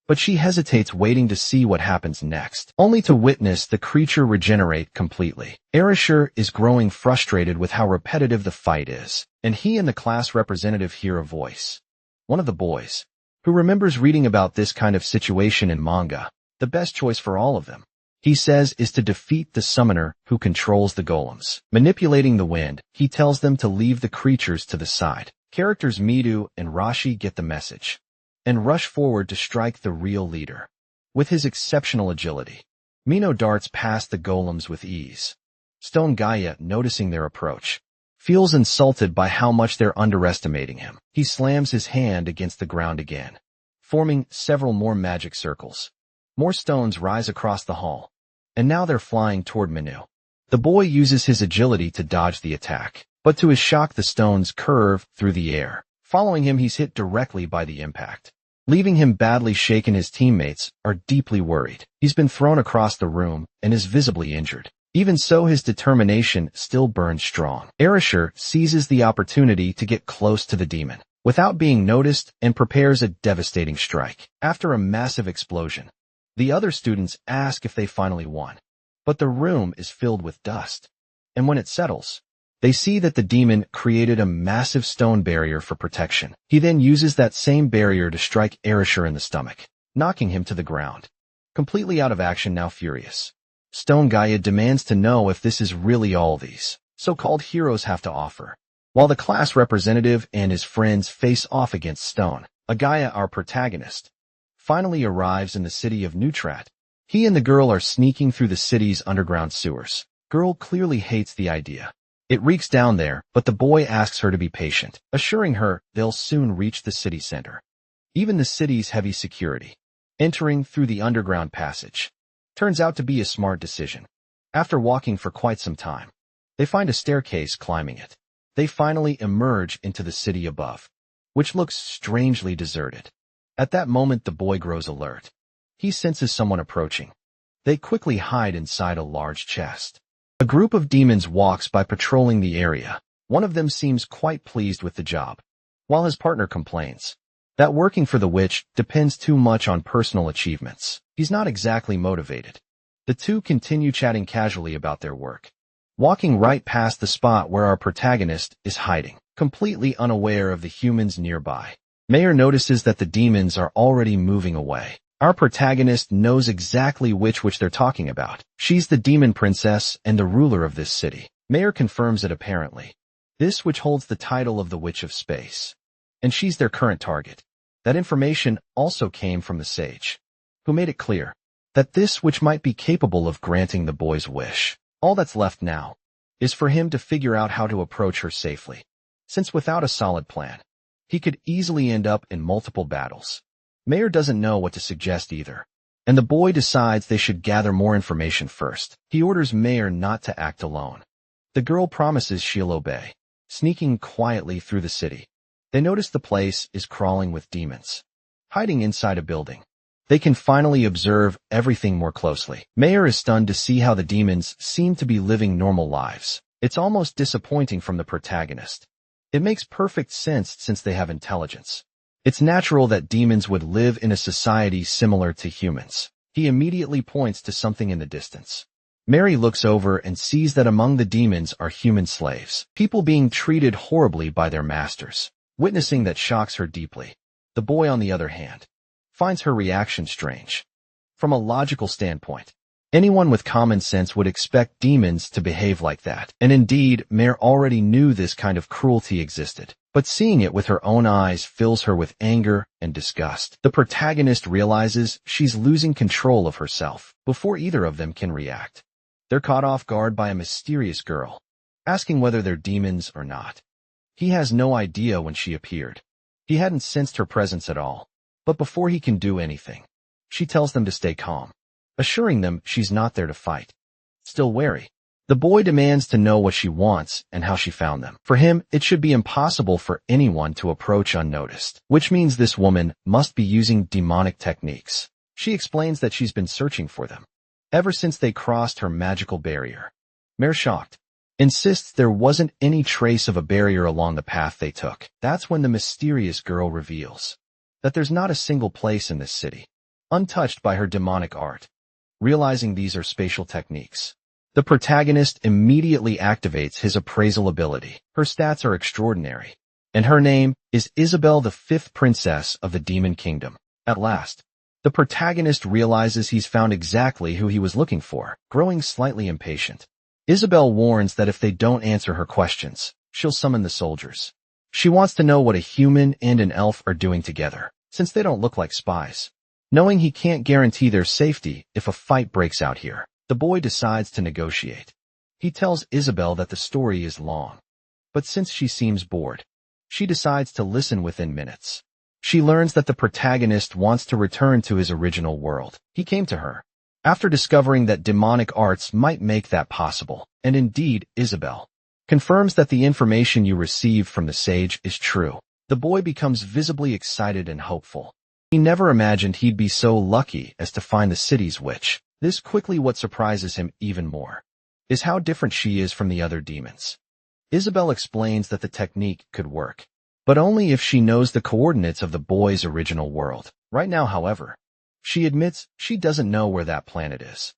but she hesitates, waiting to see what happens next, only to witness the creature regenerate completely. Erasure is growing frustrated with how repetitive the fight is, and he and the class representative hear a voice. One of the boys, who remembers reading about this kind of situation in manga. The best choice for all of them, he says, is to defeat the summoner who controls the golems. Manipulating the wind, he tells them to leave the creatures to the side. Characters Midu and Rashi get the message and rush forward to strike the real leader. With his exceptional agility, Mino darts past the golems with ease. Stone Gaia, noticing their approach, feels insulted by how much they're underestimating him. He slams his hand against the ground again, forming several more magic circles. More stones rise across the hall, and now they're flying toward Minu. The boy uses his agility to dodge the attack, but to his shock the stones curve through the air. Following him, he's hit directly by the impact, leaving him badly shaken. His teammates are deeply worried. He's been thrown across the room and is visibly injured. Even so, his determination still burns strong. Erasure seizes the opportunity to get close to the demon without being noticed and prepares a devastating strike. After a massive explosion, the other students ask if they finally won, but the room is filled with dust, and when it settles, they see that the demon created a massive stone barrier for protection. He then uses that same barrier to strike Erasure in the stomach, knocking him to the ground. Completely out of action now, furious, Stone Gaia demands to know if this is really all these so-called heroes have to offer. While the class representative and his friends face off against Stone, Gaia, our protagonist, finally arrives in the city of Neutrat. He and the girl are sneaking through the city's underground sewers. Girl clearly hates the idea. It reeks down there, but the boy asks her to be patient, assuring her they'll soon reach the city center. Even the city's heavy security, entering through the underground passage, turns out to be a smart decision. After walking for quite some time, they find a staircase. Climbing it, they finally emerge into the city above, which looks strangely deserted. At that moment, the boy grows alert. He senses someone approaching. They quickly hide inside a large chest. A group of demons walks by, patrolling the area. One of them seems quite pleased with the job, while his partner complains that working for the witch depends too much on personal achievements. He's not exactly motivated. The two continue chatting casually about their work, walking right past the spot where our protagonist is hiding, completely unaware of the humans nearby. Mayor notices that the demons are already moving away. Our protagonist knows exactly which they're talking about. She's the demon princess and the ruler of this city. Mayor confirms it apparently. This witch holds the title of the Witch of Space, and she's their current target. That information also came from the sage, who made it clear that this witch might be capable of granting the boy's wish. All that's left now is for him to figure out how to approach her safely, since without a solid plan, he could easily end up in multiple battles. Mayor doesn't know what to suggest either, and the boy decides they should gather more information first. He orders Mayor not to act alone. The girl promises she'll obey. Sneaking quietly through the city, they notice the place is crawling with demons. hiding inside a building. They can finally observe everything more closely. Mayor is stunned to see how the demons seem to be living normal lives. It's almost disappointing from the protagonist. It makes perfect sense since they have intelligence. It's natural that demons would live in a society similar to humans. He immediately points to something in the distance. Mary looks over and sees that among the demons are human slaves, people being treated horribly by their masters. Witnessing that shocks her deeply. The boy, on the other hand, finds her reaction strange. From a logical standpoint, anyone with common sense would expect demons to behave like that. And indeed, Mare already knew this kind of cruelty existed. But seeing it with her own eyes fills her with anger and disgust. The protagonist realizes she's losing control of herself before either of them can react. They're caught off guard by a mysterious girl, asking whether they're demons or not. He has no idea when she appeared. He hadn't sensed her presence at all. But before he can do anything, she tells them to stay calm, assuring them she's not there to fight. Still wary, the boy demands to know what she wants and how she found them. For him, it should be impossible for anyone to approach unnoticed, which means this woman must be using demonic techniques. She explains that she's been searching for them ever since they crossed her magical barrier. Mare, shocked, insists there wasn't any trace of a barrier along the path they took. That's when the mysterious girl reveals that there's not a single place in this city untouched by her demonic art. Realizing these are spatial techniques, the protagonist immediately activates his appraisal ability. Her stats are extraordinary, and her name is Isabel, the 5th princess of the Demon Kingdom. At last, the protagonist realizes he's found exactly who he was looking for. Growing slightly impatient, Isabel warns that if they don't answer her questions, she'll summon the soldiers. She wants to know what a human and an elf are doing together, since they don't look like spies. Knowing he can't guarantee their safety if a fight breaks out here, the boy decides to negotiate. He tells Isabel that the story is long, but since she seems bored, she decides to listen within minutes. She learns that the protagonist wants to return to his original world. He came to her after discovering that demonic arts might make that possible, and indeed, Isabel confirms that the information you received from the sage is true. The boy becomes visibly excited and hopeful. He never imagined he'd be so lucky as to find the city's witch. This quickly what surprises him even more is how different she is from the other demons. Isabel explains that the technique could work, but only if she knows the coordinates of the boy's original world. Right now, however, she admits she doesn't know where that planet is.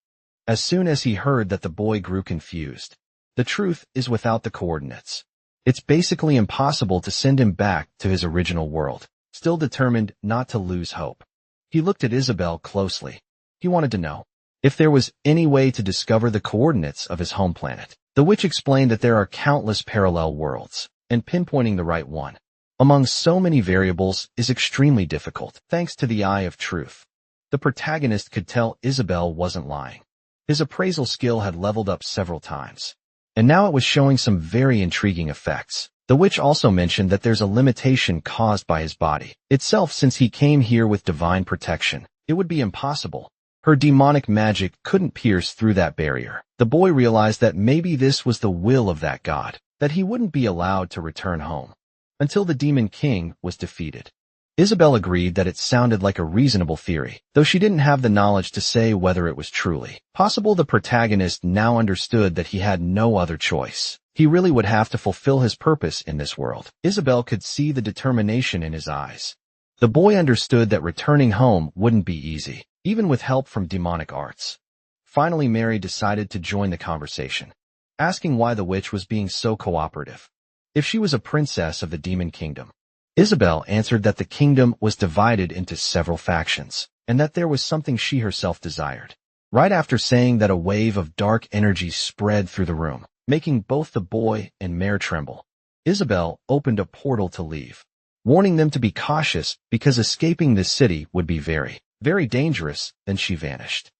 As soon as he heard that, the boy grew confused. The truth is, without the coordinates, it's basically impossible to send him back to his original world. Still determined not to lose hope, he looked at Isabel closely. He wanted to know if there was any way to discover the coordinates of his home planet. The witch explained that there are countless parallel worlds, and pinpointing the right one among so many variables is extremely difficult. Thanks to the eye of truth, the protagonist could tell Isabel wasn't lying. His appraisal skill had leveled up several times, and now it was showing some very intriguing effects. The witch also mentioned that there's a limitation caused by his body itself. Since he came here with divine protection, it would be impossible. Her demonic magic couldn't pierce through that barrier. The boy realized that maybe this was the will of that god, that he wouldn't be allowed to return home until the Demon King was defeated. Isabel agreed that it sounded like a reasonable theory, though she didn't have the knowledge to say whether it was truly possible. The protagonist now understood that he had no other choice. He really would have to fulfill his purpose in this world. Isabel could see the determination in his eyes. The boy understood that returning home wouldn't be easy, even with help from demonic arts. Finally, Mary decided to join the conversation, asking why the witch was being so cooperative. If she was a princess of the Demon Kingdom, Isabel answered that the kingdom was divided into several factions, and that there was something she herself desired. Right after saying that, a wave of dark energy spread through the room, making both the boy and Mare tremble. Isabel opened a portal to leave, warning them to be cautious because escaping this city would be very, very dangerous. Then she vanished,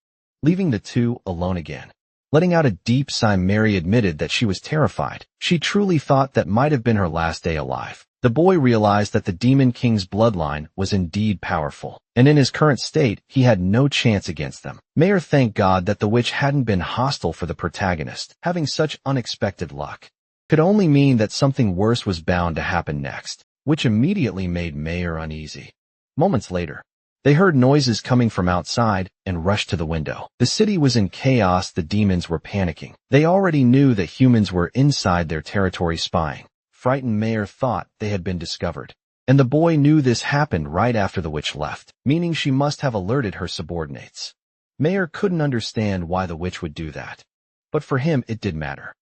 leaving the two alone again. Letting out a deep sigh, Mary admitted that she was terrified. She truly thought that might have been her last day alive. The boy realized that the Demon King's bloodline was indeed powerful, and in his current state, he had no chance against them. Mayor thanked God that the witch hadn't been hostile for the protagonist. Having such unexpected luck could only mean that something worse was bound to happen next, which immediately made Mayor uneasy. Moments later, they heard noises coming from outside and rushed to the window. The city was in chaos. The demons were panicking. They already knew that humans were inside their territory spying. Frightened Mayor thought they had been discovered. And the boy knew this happened right after the witch left, meaning she must have alerted her subordinates. Mayor couldn't understand why the witch would do that. But for him, it did matter.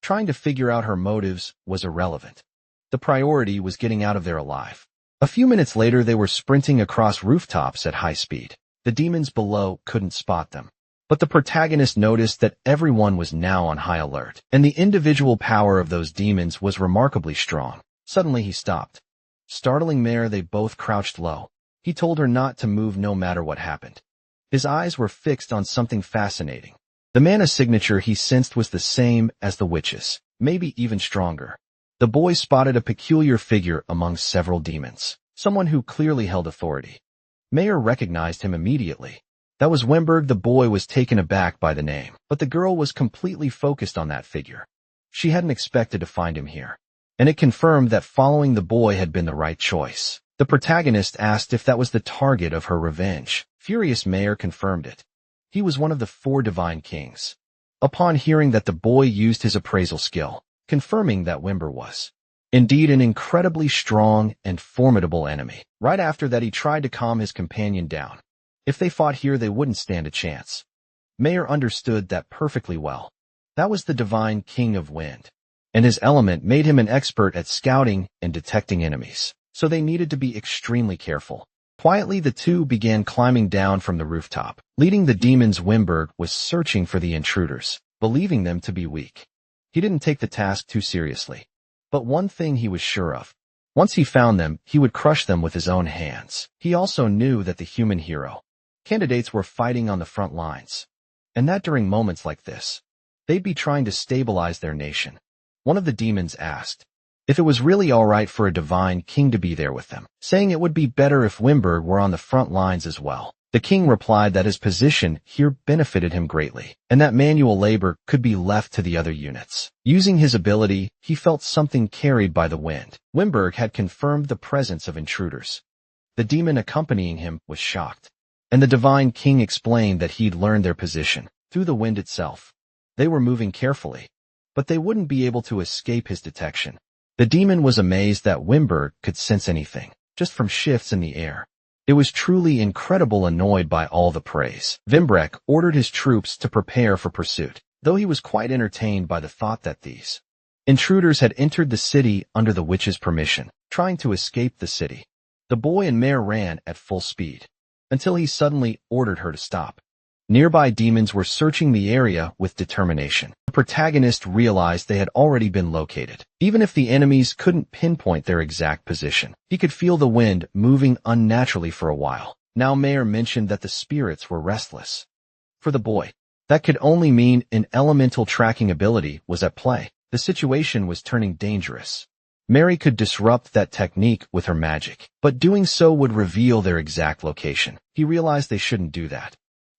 Trying to figure out her motives was irrelevant. The priority was getting out of there alive. A few minutes later, they were sprinting across rooftops at high speed. The demons below couldn't spot them. But the protagonist noticed that everyone was now on high alert, and the individual power of those demons was remarkably strong. Suddenly he stopped. Startling Mare, they both crouched low. He told her not to move no matter what happened. His eyes were fixed on something fascinating. The mana signature he sensed was the same as the witch's, maybe even stronger. The boy spotted a peculiar figure among several demons, someone who clearly held authority. Mayor recognized him immediately. That was Wimberg. The boy was taken aback by the name, but the girl was completely focused on that figure. She hadn't expected to find him here, and it confirmed that following the boy had been the right choice. The protagonist asked if that was the target of her revenge. Furious Mayor confirmed it. He was one of the 4 divine kings. Upon hearing that, the boy used his appraisal skill, confirming that Wimber was indeed an incredibly strong and formidable enemy. Right after that, he tried to calm his companion down. If they fought here, they wouldn't stand a chance. Mayor understood that perfectly well. That was the divine king of wind, and his element made him an expert at scouting and detecting enemies, so they needed to be extremely careful. Quietly, the two began climbing down from the rooftop. Leading the demons, Wimberg was searching for the intruders, believing them to be weak. He didn't take the task too seriously. But one thing he was sure of. Once he found them, he would crush them with his own hands. He also knew that the human hero candidates were fighting on the front lines, and that during moments like this, they'd be trying to stabilize their nation. One of the demons asked if it was really all right for a divine king to be there with them, saying it would be better if Wimberg were on the front lines as well. The king replied that his position here benefited him greatly, and that manual labor could be left to the other units. Using his ability, he felt something carried by the wind. Wimberg had confirmed the presence of intruders. The demon accompanying him was shocked, and the divine king explained that he'd learned their position through the wind itself. They were moving carefully, but they wouldn't be able to escape his detection. The demon was amazed that Wimberg could sense anything, just from shifts in the air. It was truly incredible. Annoyed by all the praise, Wimberg ordered his troops to prepare for pursuit, though he was quite entertained by the thought that these intruders had entered the city under the witch's permission, trying to escape the city. The boy and mare ran at full speed, until he suddenly ordered her to stop. Nearby demons were searching the area with determination. The protagonist realized they had already been located. Even if the enemies couldn't pinpoint their exact position, he could feel the wind moving unnaturally for a while. Now Mayor mentioned that the spirits were restless. For the boy, that could only mean an elemental tracking ability was at play. The situation was turning dangerous. Mary could disrupt that technique with her magic, but doing so would reveal their exact location. He realized they shouldn't do that.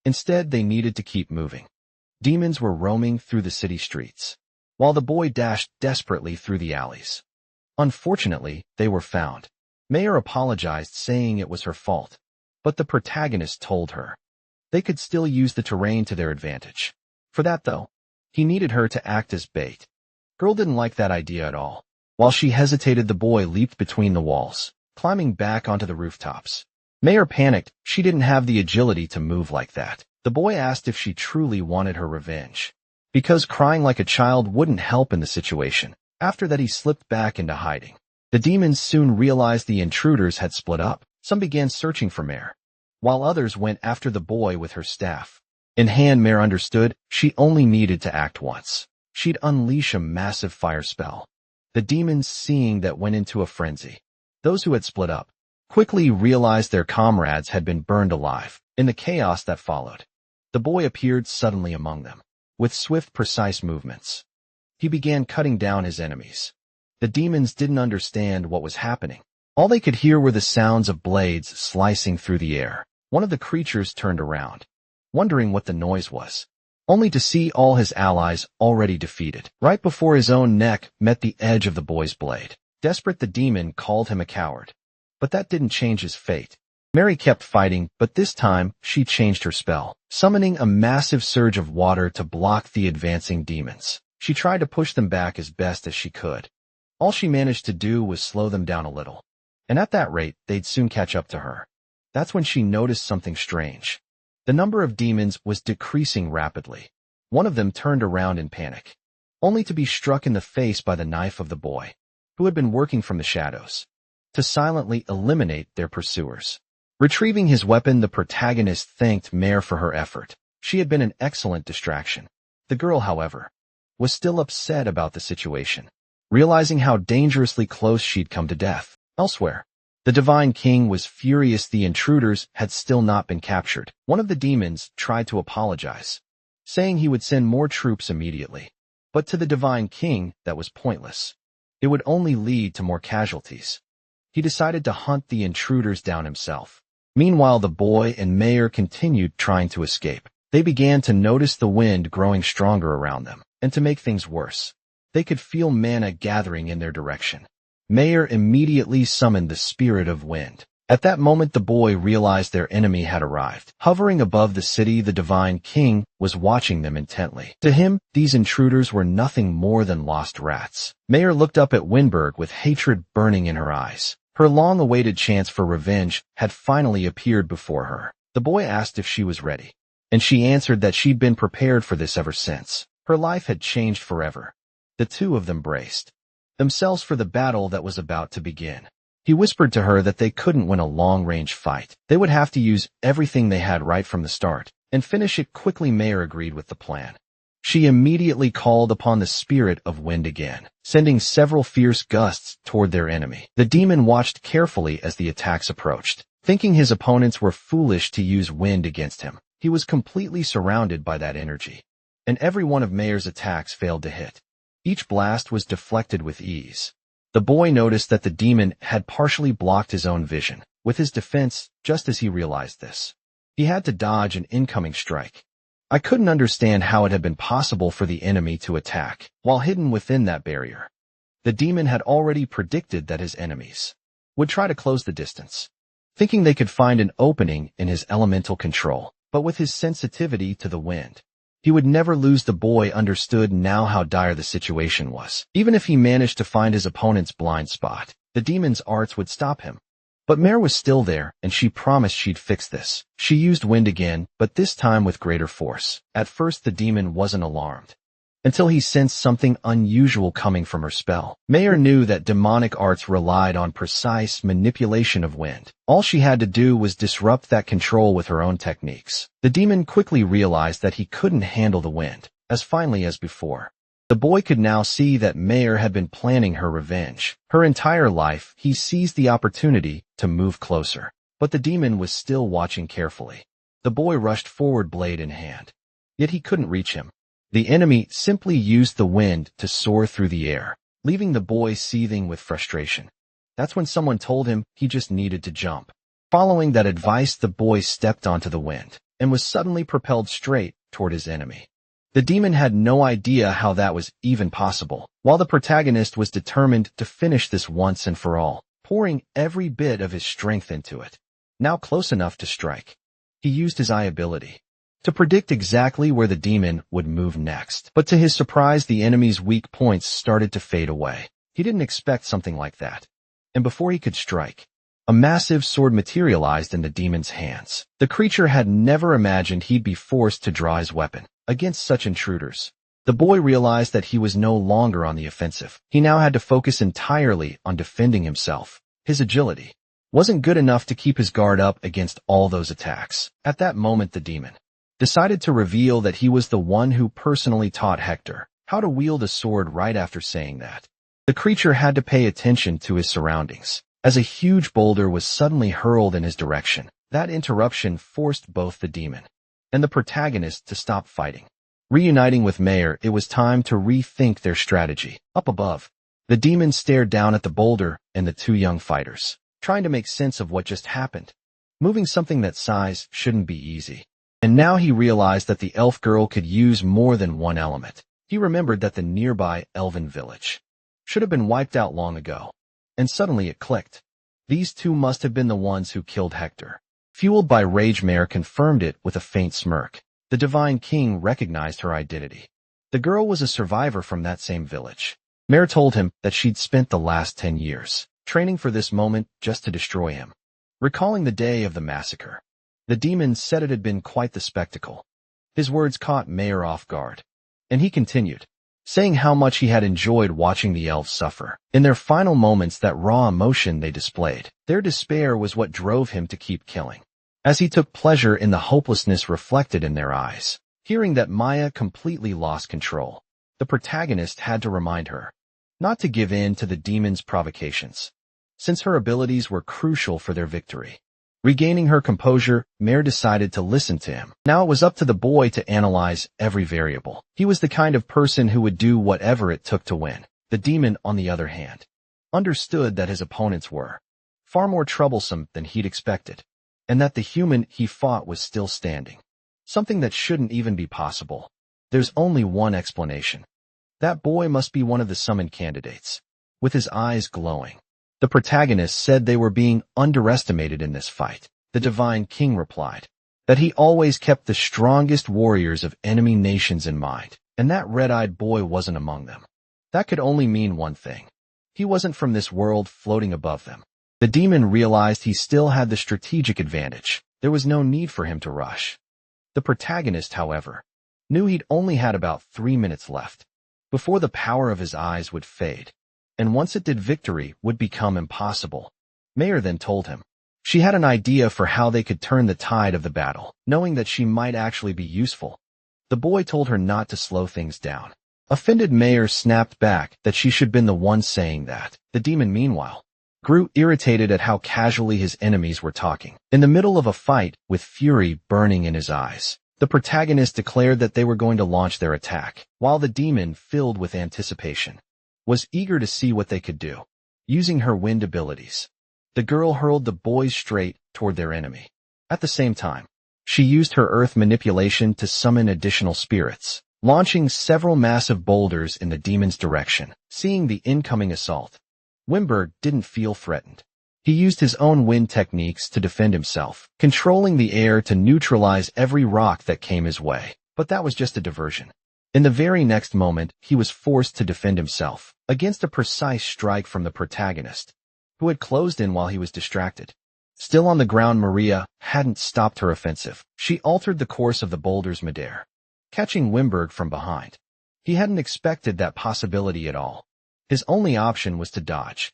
Instead, they needed to keep moving. Demons were roaming through the city streets, while the boy dashed desperately through the alleys. Unfortunately, they were found. Mayor apologized, saying it was her fault, but the protagonist told her they could still use the terrain to their advantage. For that, though, he needed her to act as bait. Girl didn't like that idea at all. While she hesitated, the boy leaped between the walls, climbing back onto the rooftops. Mayor panicked. She didn't have the agility to move like that. The boy asked if she truly wanted her revenge, because crying like a child wouldn't help in the situation. After that, he slipped back into hiding. The demons soon realized the intruders had split up. Some began searching for Mare, while others went after the boy with her staff. In hand, Mare understood she only needed to act once. She'd unleash a massive fire spell. The demons, seeing that, went into a frenzy. Those who had split up quickly realized their comrades had been burned alive. In the chaos that followed, the boy appeared suddenly among them. With swift, precise movements, he began cutting down his enemies. The demons didn't understand what was happening. All they could hear were the sounds of blades slicing through the air. One of the creatures turned around, wondering what the noise was, only to see all his allies already defeated. Right before his own neck met the edge of the boy's blade. Desperate, the demon called him a coward. But that didn't change his fate. Mary kept fighting, but this time, she changed her spell, summoning a massive surge of water to block the advancing demons. She tried to push them back as best as she could. All she managed to do was slow them down a little. And at that rate, they'd soon catch up to her. That's when she noticed something strange. The number of demons was decreasing rapidly. One of them turned around in panic, only to be struck in the face by the knife of the boy, who had been working from the shadows, to silently eliminate their pursuers. Retrieving his weapon, the protagonist thanked Mare for her effort. She had been an excellent distraction. The girl, however, was still upset about the situation, realizing how dangerously close she'd come to death. Elsewhere, the Divine King was furious the intruders had still not been captured. One of the demons tried to apologize, saying he would send more troops immediately. But to the Divine King, that was pointless. It would only lead to more casualties. He decided to hunt the intruders down himself. Meanwhile, the boy and Mayor continued trying to escape. They began to notice the wind growing stronger around them, and to make things worse, they could feel mana gathering in their direction. Mayor immediately summoned the Spirit of Wind. At that moment, the boy realized their enemy had arrived. Hovering above the city, the Divine King was watching them intently. To him, these intruders were nothing more than lost rats. Mayor looked up at Winberg with hatred burning in her eyes. Her long-awaited chance for revenge had finally appeared before her. The boy asked if she was ready, and she answered that she'd been prepared for this ever since. Her life had changed forever. The two of them braced themselves for the battle that was about to begin. He whispered to her that they couldn't win a long-range fight. They would have to use everything they had right from the start, and finish it quickly. Mayor agreed with the plan. She immediately called upon the Spirit of Wind again, sending several fierce gusts toward their enemy. The demon watched carefully as the attacks approached, thinking his opponents were foolish to use wind against him. He was completely surrounded by that energy, and every one of Mayor's attacks failed to hit. Each blast was deflected with ease. The boy noticed that the demon had partially blocked his own vision with his defense. Just as he realized this, he had to dodge an incoming strike. I couldn't understand how it had been possible for the enemy to attack while hidden within that barrier. The demon had already predicted that his enemies would try to close the distance, thinking they could find an opening in his elemental control. But with his sensitivity to the wind, he would never lose. The boy understood now how dire the situation was. Even if he managed to find his opponent's blind spot, the demon's arts would stop him. But Mare was still there, and she promised she'd fix this. She used wind again, but this time with greater force. At first, the demon wasn't alarmed, until he sensed something unusual coming from her spell. Mayor knew that demonic arts relied on precise manipulation of wind. All she had to do was disrupt that control with her own techniques. The demon quickly realized that he couldn't handle the wind as finely as before. The boy could now see that Mayor had been planning her revenge. Her entire life, he seized the opportunity to move closer. But the demon was still watching carefully. The boy rushed forward, blade in hand. Yet he couldn't reach him. The enemy simply used the wind to soar through the air, leaving the boy seething with frustration. That's when someone told him he just needed to jump. Following that advice, the boy stepped onto the wind and was suddenly propelled straight toward his enemy. The demon had no idea how that was even possible, while the protagonist was determined to finish this once and for all, pouring every bit of his strength into it. Now close enough to strike, he used his eye ability to predict exactly where the demon would move next. But to his surprise, the enemy's weak points started to fade away. He didn't expect something like that. And before he could strike, a massive sword materialized in the demon's hands. The creature had never imagined he'd be forced to draw his weapon against such intruders. The boy realized that he was no longer on the offensive. He now had to focus entirely on defending himself. His agility wasn't good enough to keep his guard up against all those attacks. At that moment, the demon decided to reveal that he was the one who personally taught Hector how to wield a sword. Right after saying that, the creature had to pay attention to his surroundings, as a huge boulder was suddenly hurled in his direction. That interruption forced both the demon and the protagonist to stop fighting. Reuniting with Mayor, it was time to rethink their strategy. Up above, the demon stared down at the boulder and the two young fighters, trying to make sense of what just happened. Moving something that size shouldn't be easy. And now he realized that the elf girl could use more than one element. He remembered that the nearby elven village should have been wiped out long ago. And suddenly it clicked. These two must have been the ones who killed Hector. Fueled by rage, Mare confirmed it with a faint smirk. The Divine King recognized her identity. The girl was a survivor from that same village. Mare told him that she'd spent the last 10 years training for this moment just to destroy him. Recalling the day of the massacre, the demon said it had been quite the spectacle. His words caught Mare off guard, and he continued, saying how much he had enjoyed watching the elves suffer. In their final moments, that raw emotion they displayed, their despair was what drove him to keep killing, as he took pleasure in the hopelessness reflected in their eyes. Hearing that Maya completely lost control, the protagonist had to remind her not to give in to the demon's provocations, since her abilities were crucial for their victory. Regaining her composure, Mare decided to listen to him. Now it was up to the boy to analyze every variable. He was the kind of person who would do whatever it took to win. The demon, on the other hand, understood that his opponents were far more troublesome than he'd expected, and that the human he fought was still standing. Something that shouldn't even be possible. There's only one explanation. That boy must be one of the summoned candidates. With his eyes glowing, the protagonist said they were being underestimated in this fight. The Divine King replied that he always kept the strongest warriors of enemy nations in mind, and that red-eyed boy wasn't among them. That could only mean one thing. He wasn't from this world floating above them. The demon realized he still had the strategic advantage. There was no need for him to rush. The protagonist, however, knew he'd only had about 3 minutes left before the power of his eyes would fade, and once it did, victory would become impossible. Mare then told him she had an idea for how they could turn the tide of the battle, knowing that she might actually be useful. The boy told her not to slow things down. Offended, Mare snapped back that she should have been the one saying that. The demon, meanwhile, grew irritated at how casually his enemies were talking. In the middle of a fight, with fury burning in his eyes, the protagonist declared that they were going to launch their attack, while the demon, filled with anticipation, was eager to see what they could do. Using her wind abilities, the girl hurled the boys straight toward their enemy. At the same time, she used her earth manipulation to summon additional spirits, launching several massive boulders in the demon's direction. Seeing the incoming assault, Wimberg didn't feel threatened. He used his own wind techniques to defend himself, controlling the air to neutralize every rock that came his way. But that was just a diversion. In the very next moment, he was forced to defend himself against a precise strike from the protagonist, who had closed in while he was distracted. Still on the ground, Maria hadn't stopped her offensive. She altered the course of the boulders midair, catching Wimberg from behind. He hadn't expected that possibility at all. His only option was to dodge.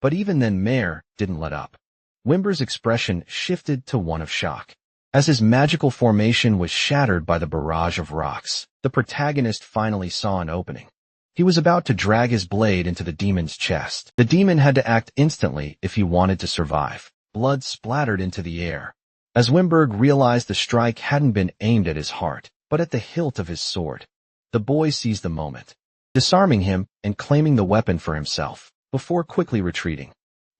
But even then, Mare didn't let up. Wimber's expression shifted to one of shock, as his magical formation was shattered by the barrage of rocks. The protagonist finally saw an opening. He was about to drag his blade into the demon's chest. The demon had to act instantly if he wanted to survive. Blood splattered into the air, as Wimberg realized the strike hadn't been aimed at his heart, but at the hilt of his sword. The boy seized the moment, disarming him and claiming the weapon for himself, before quickly retreating.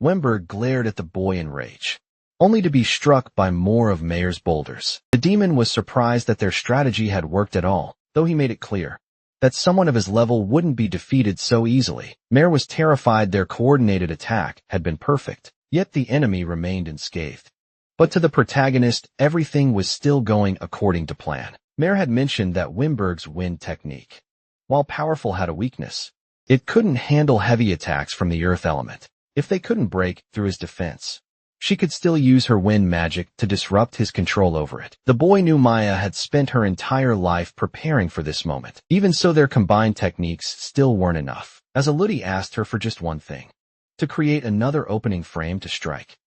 Wimberg glared at the boy in rage, only to be struck by more of Mare's boulders. The demon was surprised that their strategy had worked at all, though he made it clear that someone of his level wouldn't be defeated so easily. Mare was terrified their coordinated attack had been perfect, yet the enemy remained unscathed. But to the protagonist, everything was still going according to plan. Mare had mentioned that Wimberg's wind technique, while powerful, had a weakness. It couldn't handle heavy attacks from the earth element. If they couldn't break through his defense, she could still use her wind magic to disrupt his control over it. The boy knew Maya had spent her entire life preparing for this moment. Even so, their combined techniques still weren't enough, as Aludi asked her for just one thing: to create another opening frame to strike.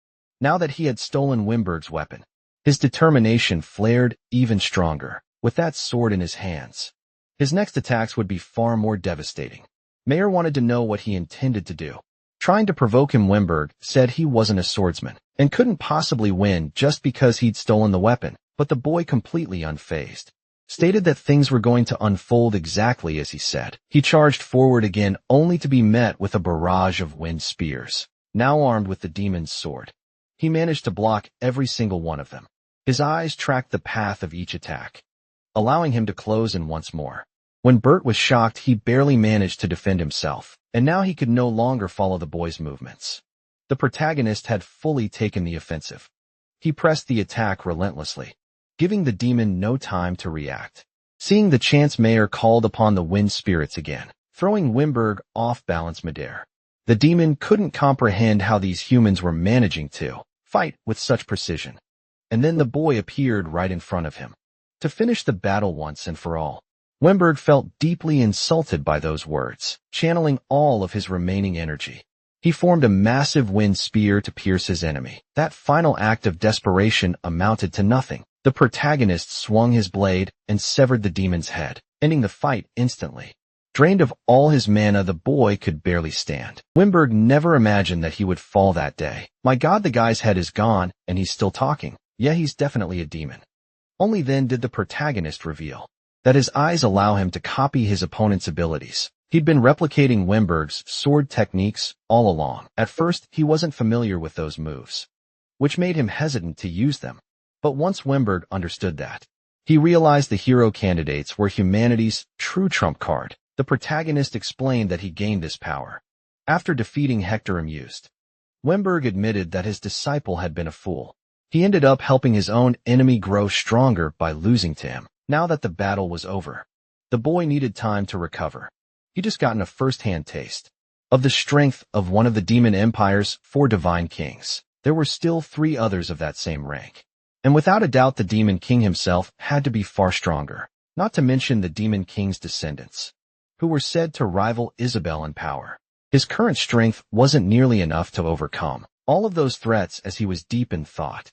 Now that he had stolen Wimberg's weapon, his determination flared even stronger. With that sword in his hands, his next attacks would be far more devastating. Mare wanted to know what he intended to do. Trying to provoke him, Wimberg said he wasn't a swordsman and couldn't possibly win just because he'd stolen the weapon. But the boy, completely unfazed, stated that things were going to unfold exactly as he said. He charged forward again, only to be met with a barrage of wind spears. Now armed with the demon's sword, he managed to block every single one of them. His eyes tracked the path of each attack, allowing him to close in once more. When Bert was shocked, he barely managed to defend himself, and now he could no longer follow the boy's movements. The protagonist had fully taken the offensive. He pressed the attack relentlessly, giving the demon no time to react. Seeing the chance, Mayer called upon the wind spirits again, throwing Wimberg off balance midair. The demon couldn't comprehend how these humans were managing to fight with such precision. And then the boy appeared right in front of him. To finish the battle once and for all. Wimberg felt deeply insulted by those words, channeling all of his remaining energy. He formed a massive wind spear to pierce his enemy. That final act of desperation amounted to nothing. The protagonist swung his blade and severed the demon's head, ending the fight instantly. Drained of all his mana, the boy could barely stand. Wimberg never imagined that he would fall that day. My God, the guy's head is gone, and he's still talking. Yeah, he's definitely a demon. Only then did the protagonist reveal that his eyes allow him to copy his opponent's abilities. He'd been replicating Wimberg's sword techniques all along. At first, he wasn't familiar with those moves, which made him hesitant to use them. But once Wimberg understood that, he realized the hero candidates were humanity's true trump card. The protagonist explained that he gained this power after defeating Hector Amused. Wimberg admitted that his disciple had been a fool. He ended up helping his own enemy grow stronger by losing to him. Now that the battle was over, the boy needed time to recover. He'd just gotten a first-hand taste of the strength of one of the demon empire's 4 divine kings. There were still 3 others of that same rank. And without a doubt, the Demon King himself had to be far stronger, not to mention the Demon King's descendants, who were said to rival Isabel in power. His current strength wasn't nearly enough to overcome all of those threats. As he was deep in thought,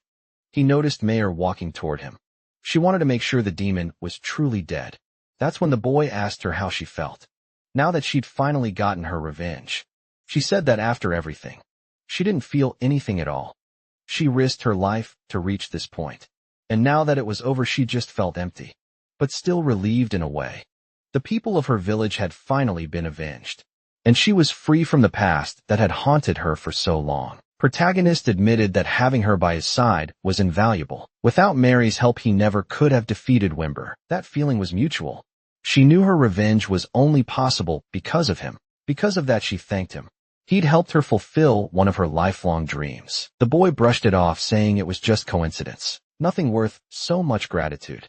he noticed Mayer walking toward him. She wanted to make sure the demon was truly dead. That's when the boy asked her how she felt, now that she'd finally gotten her revenge. She said that after everything, she didn't feel anything at all. She risked her life to reach this point, and now that it was over, she just felt empty, but still relieved in a way. The people of her village had finally been avenged, and she was free from the past that had haunted her for so long. Protagonist admitted that having her by his side was invaluable. Without Mary's help, he never could have defeated Wimber. That feeling was mutual. She knew her revenge was only possible because of him. Because of that, she thanked him. He'd helped her fulfill one of her lifelong dreams. The boy brushed it off, saying it was just coincidence, nothing worth so much gratitude.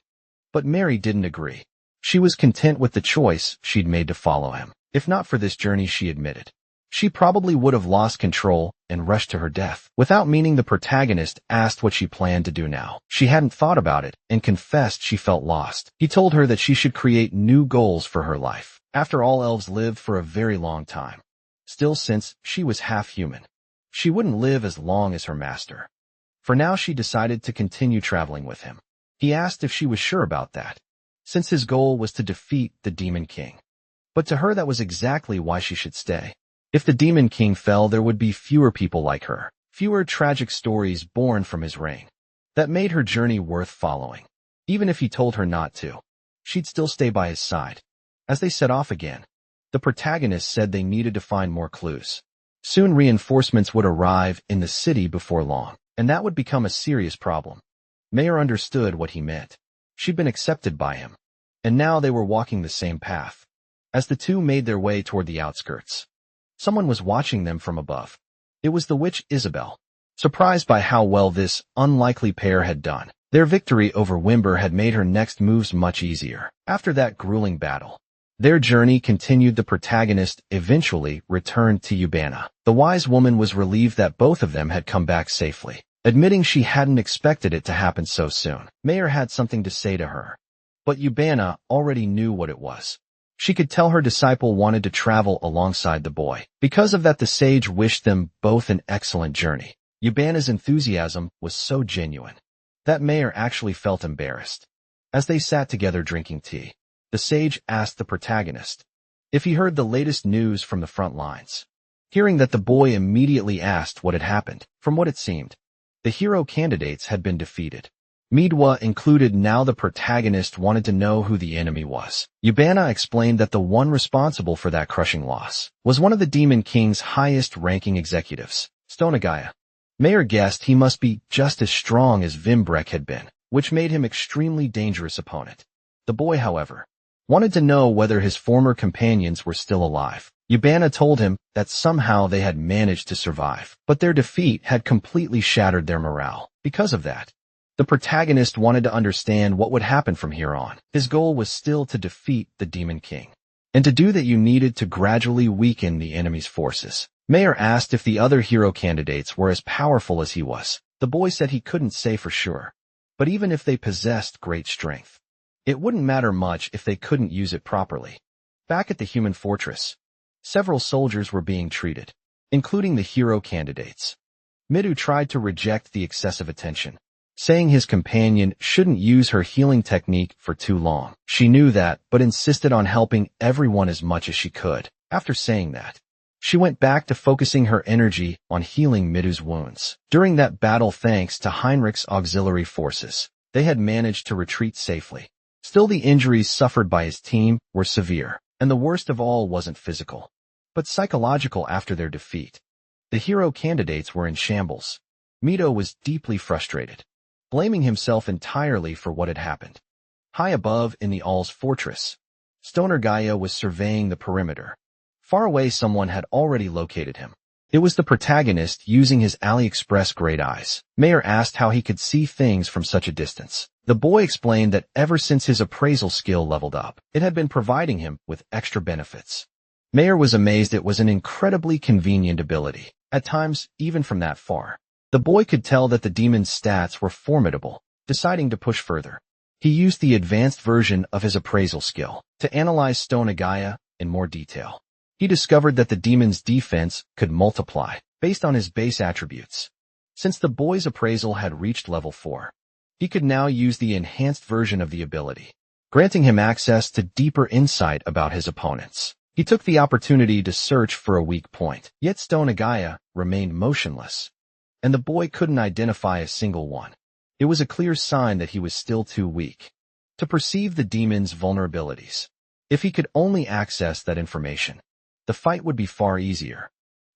But Mary didn't agree. She was content with the choice she'd made to follow him. If not for this journey, she admitted, she probably would have lost control and rushed to her death. Without meaning, the protagonist asked what she planned to do now. She hadn't thought about it and confessed she felt lost. He told her that she should create new goals for her life. After all, elves lived for a very long time. Still, since she was half human, she wouldn't live as long as her master. For now, she decided to continue traveling with him. He asked if she was sure about that, since his goal was to defeat the Demon King. But to her, that was exactly why she should stay. If the Demon King fell, there would be fewer people like her, fewer tragic stories born from his reign. That made her journey worth following. Even if he told her not to, she'd still stay by his side. As they set off again, the protagonist said they needed to find more clues. Soon reinforcements would arrive in the city before long, and that would become a serious problem. Mayer understood what he meant. She'd been accepted by him, and now they were walking the same path. As the two made their way toward the outskirts, someone was watching them from above. It was the witch Isabel. Surprised by how well this unlikely pair had done, their victory over Wimber had made her next moves much easier. After that grueling battle, their journey continued. The protagonist eventually returned to Ubana. The wise woman was relieved that both of them had come back safely, admitting she hadn't expected it to happen so soon. Mayer had something to say to her, but Ubana already knew what it was. She could tell her disciple wanted to travel alongside the boy. Because of that, the sage wished them both an excellent journey. Ubana's enthusiasm was so genuine that Mayer actually felt embarrassed. As they sat together drinking tea, the sage asked the protagonist if he heard the latest news from the front lines. Hearing that, the boy immediately asked what had happened. From what it seemed, the hero candidates had been defeated, Manhwa included. Now the protagonist wanted to know who the enemy was. Ubana explained that the one responsible for that crushing loss was one of the Demon King's highest-ranking executives, Stonagaya. Mayer guessed he must be just as strong as Vimbrek had been, which made him extremely dangerous opponent. The boy, however, wanted to know whether his former companions were still alive. Yubana told him that somehow they had managed to survive, but their defeat had completely shattered their morale. Because of that, the protagonist wanted to understand what would happen from here on. His goal was still to defeat the Demon King. And to do that you needed to gradually weaken the enemy's forces. Mayer asked if the other hero candidates were as powerful as he was. The boy said he couldn't say for sure. But even if they possessed great strength, it wouldn't matter much if they couldn't use it properly. Back at the human fortress, several soldiers were being treated, including the hero candidates. Midu tried to reject the excessive attention, saying his companion shouldn't use her healing technique for too long. She knew that, but insisted on helping everyone as much as she could. After saying that, she went back to focusing her energy on healing Midu's wounds. During that battle, thanks to Heinrich's auxiliary forces, they had managed to retreat safely. Still, the injuries suffered by his team were severe, and the worst of all wasn't physical, but psychological. After their defeat, the hero candidates were in shambles. Mido was deeply frustrated, blaming himself entirely for what had happened. High above in the All's fortress, Stoner Gaia was surveying the perimeter. Far away, someone had already located him. It was the protagonist using his AliExpress great eyes. Mayer asked how he could see things from such a distance. The boy explained that ever since his appraisal skill leveled up, it had been providing him with extra benefits. Mayer was amazed. It was an incredibly convenient ability. At times, even from that far, the boy could tell that the demon's stats were formidable. Deciding to push further, he used the advanced version of his appraisal skill to analyze Stoner Gaia in more detail. He discovered that the demon's defense could multiply based on his base attributes. Since the boy's appraisal had reached level 4, he could now use the enhanced version of the ability, granting him access to deeper insight about his opponents. He took the opportunity to search for a weak point, yet Stoner Gaia remained motionless, and the boy couldn't identify a single one. It was a clear sign that he was still too weak to perceive the demon's vulnerabilities. If he could only access that information, the fight would be far easier.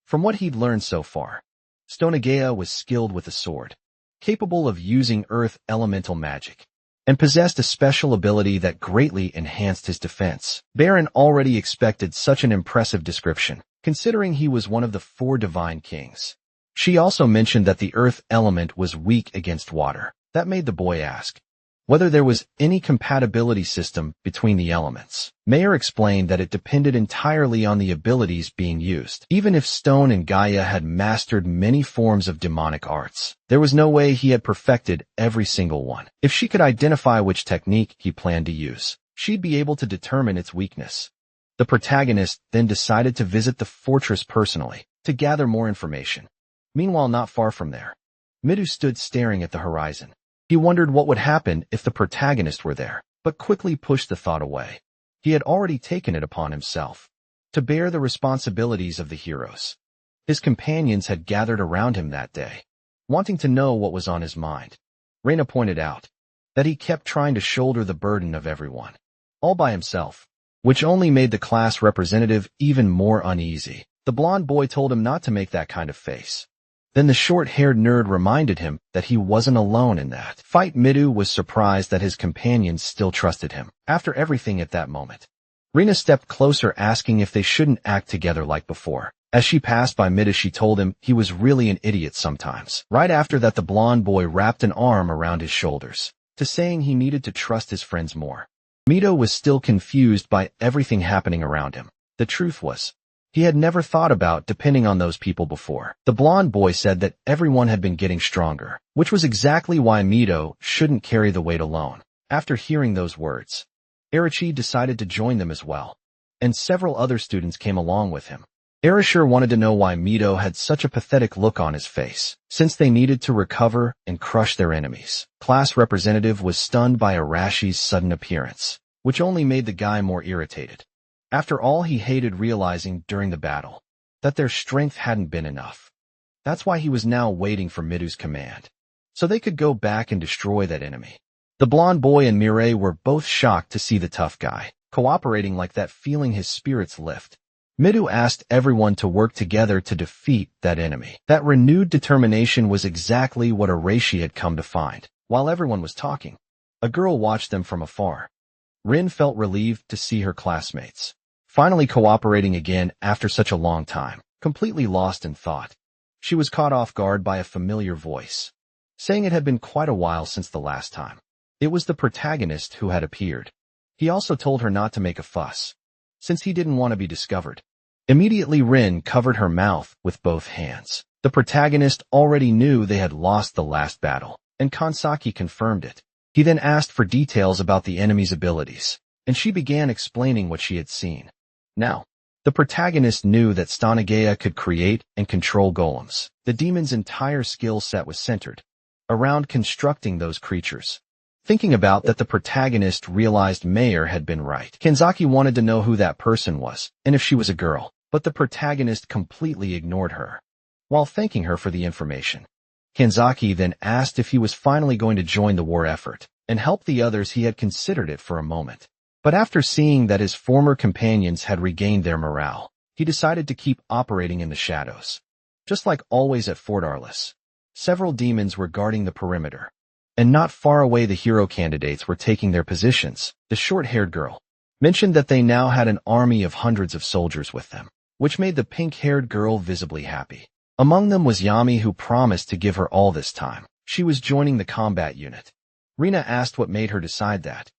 From what he'd learned so far, Stoner Gaia was skilled with a sword, capable of using earth elemental magic, and possessed a special ability that greatly enhanced his defense. Baron already expected such an impressive description, considering he was one of the 4 divine kings. She also mentioned that the earth element was weak against water. That made the boy ask whether there was any compatibility system between the elements. Mayer explained that it depended entirely on the abilities being used. Even if Stone and Gaia had mastered many forms of demonic arts, there was no way he had perfected every single one. If she could identify which technique he planned to use, she'd be able to determine its weakness. The protagonist then decided to visit the fortress personally to gather more information. Meanwhile, not far from there, Midu stood staring at the horizon. He wondered what would happen if the protagonist were there, but quickly pushed the thought away. He had already taken it upon himself to bear the responsibilities of the heroes. His companions had gathered around him that day, wanting to know what was on his mind. Reina pointed out that he kept trying to shoulder the burden of everyone, all by himself, which only made the class representative even more uneasy. The blonde boy told him not to make that kind of face. Then the short-haired nerd reminded him that he wasn't alone in that fight. Midu was surprised that his companions still trusted him. After everything at that moment, Rina stepped closer, asking if they shouldn't act together like before. As she passed by Midu, she told him he was really an idiot sometimes. Right after that, the blonde boy wrapped an arm around his shoulders, saying he needed to trust his friends more. Mido was still confused by everything happening around him. The truth was, he had never thought about depending on those people before. The blonde boy said that everyone had been getting stronger, which was exactly why Mido shouldn't carry the weight alone. After hearing those words, Erichi decided to join them as well, and several other students came along with him. Erishur wanted to know why Mido had such a pathetic look on his face, since they needed to recover and crush their enemies. Class representative was stunned by Arashi's sudden appearance, which only made the guy more irritated. After all, he hated realizing during the battle that their strength hadn't been enough. That's why he was now waiting for Midu's command, so they could go back and destroy that enemy. The blonde boy and Mireille were both shocked to see the tough guy cooperating like that, feeling his spirits lift. Midu asked everyone to work together to defeat that enemy. That renewed determination was exactly what Arashi had come to find. While everyone was talking, a girl watched them from afar. Rin felt relieved to see her classmates finally cooperating again after such a long time, completely lost in thought. She was caught off guard by a familiar voice, saying it had been quite a while since the last time. It was the protagonist who had appeared. He also told her not to make a fuss, since he didn't want to be discovered. Immediately Rin covered her mouth with both hands. The protagonist already knew they had lost the last battle, and Kansaki confirmed it. He then asked for details about the enemy's abilities, and she began explaining what she had seen. Now, the protagonist knew that Stanagaya could create and control golems. The demon's entire skill set was centered around constructing those creatures. Thinking about that, the protagonist realized Mayer had been right. Kanzaki wanted to know who that person was, and if she was a girl, but the protagonist completely ignored her. While thanking her for the information, Kanzaki then asked if he was finally going to join the war effort and help the others. He had considered it for a moment, but after seeing that his former companions had regained their morale, he decided to keep operating in the shadows. Just like always at Fort Arliss, several demons were guarding the perimeter, and not far away the hero candidates were taking their positions. The short-haired girl mentioned that they now had an army of hundreds of soldiers with them, which made the pink-haired girl visibly happy. Among them was Yami, who promised to give her all this time. She was joining the combat unit. Rina asked what made her decide that,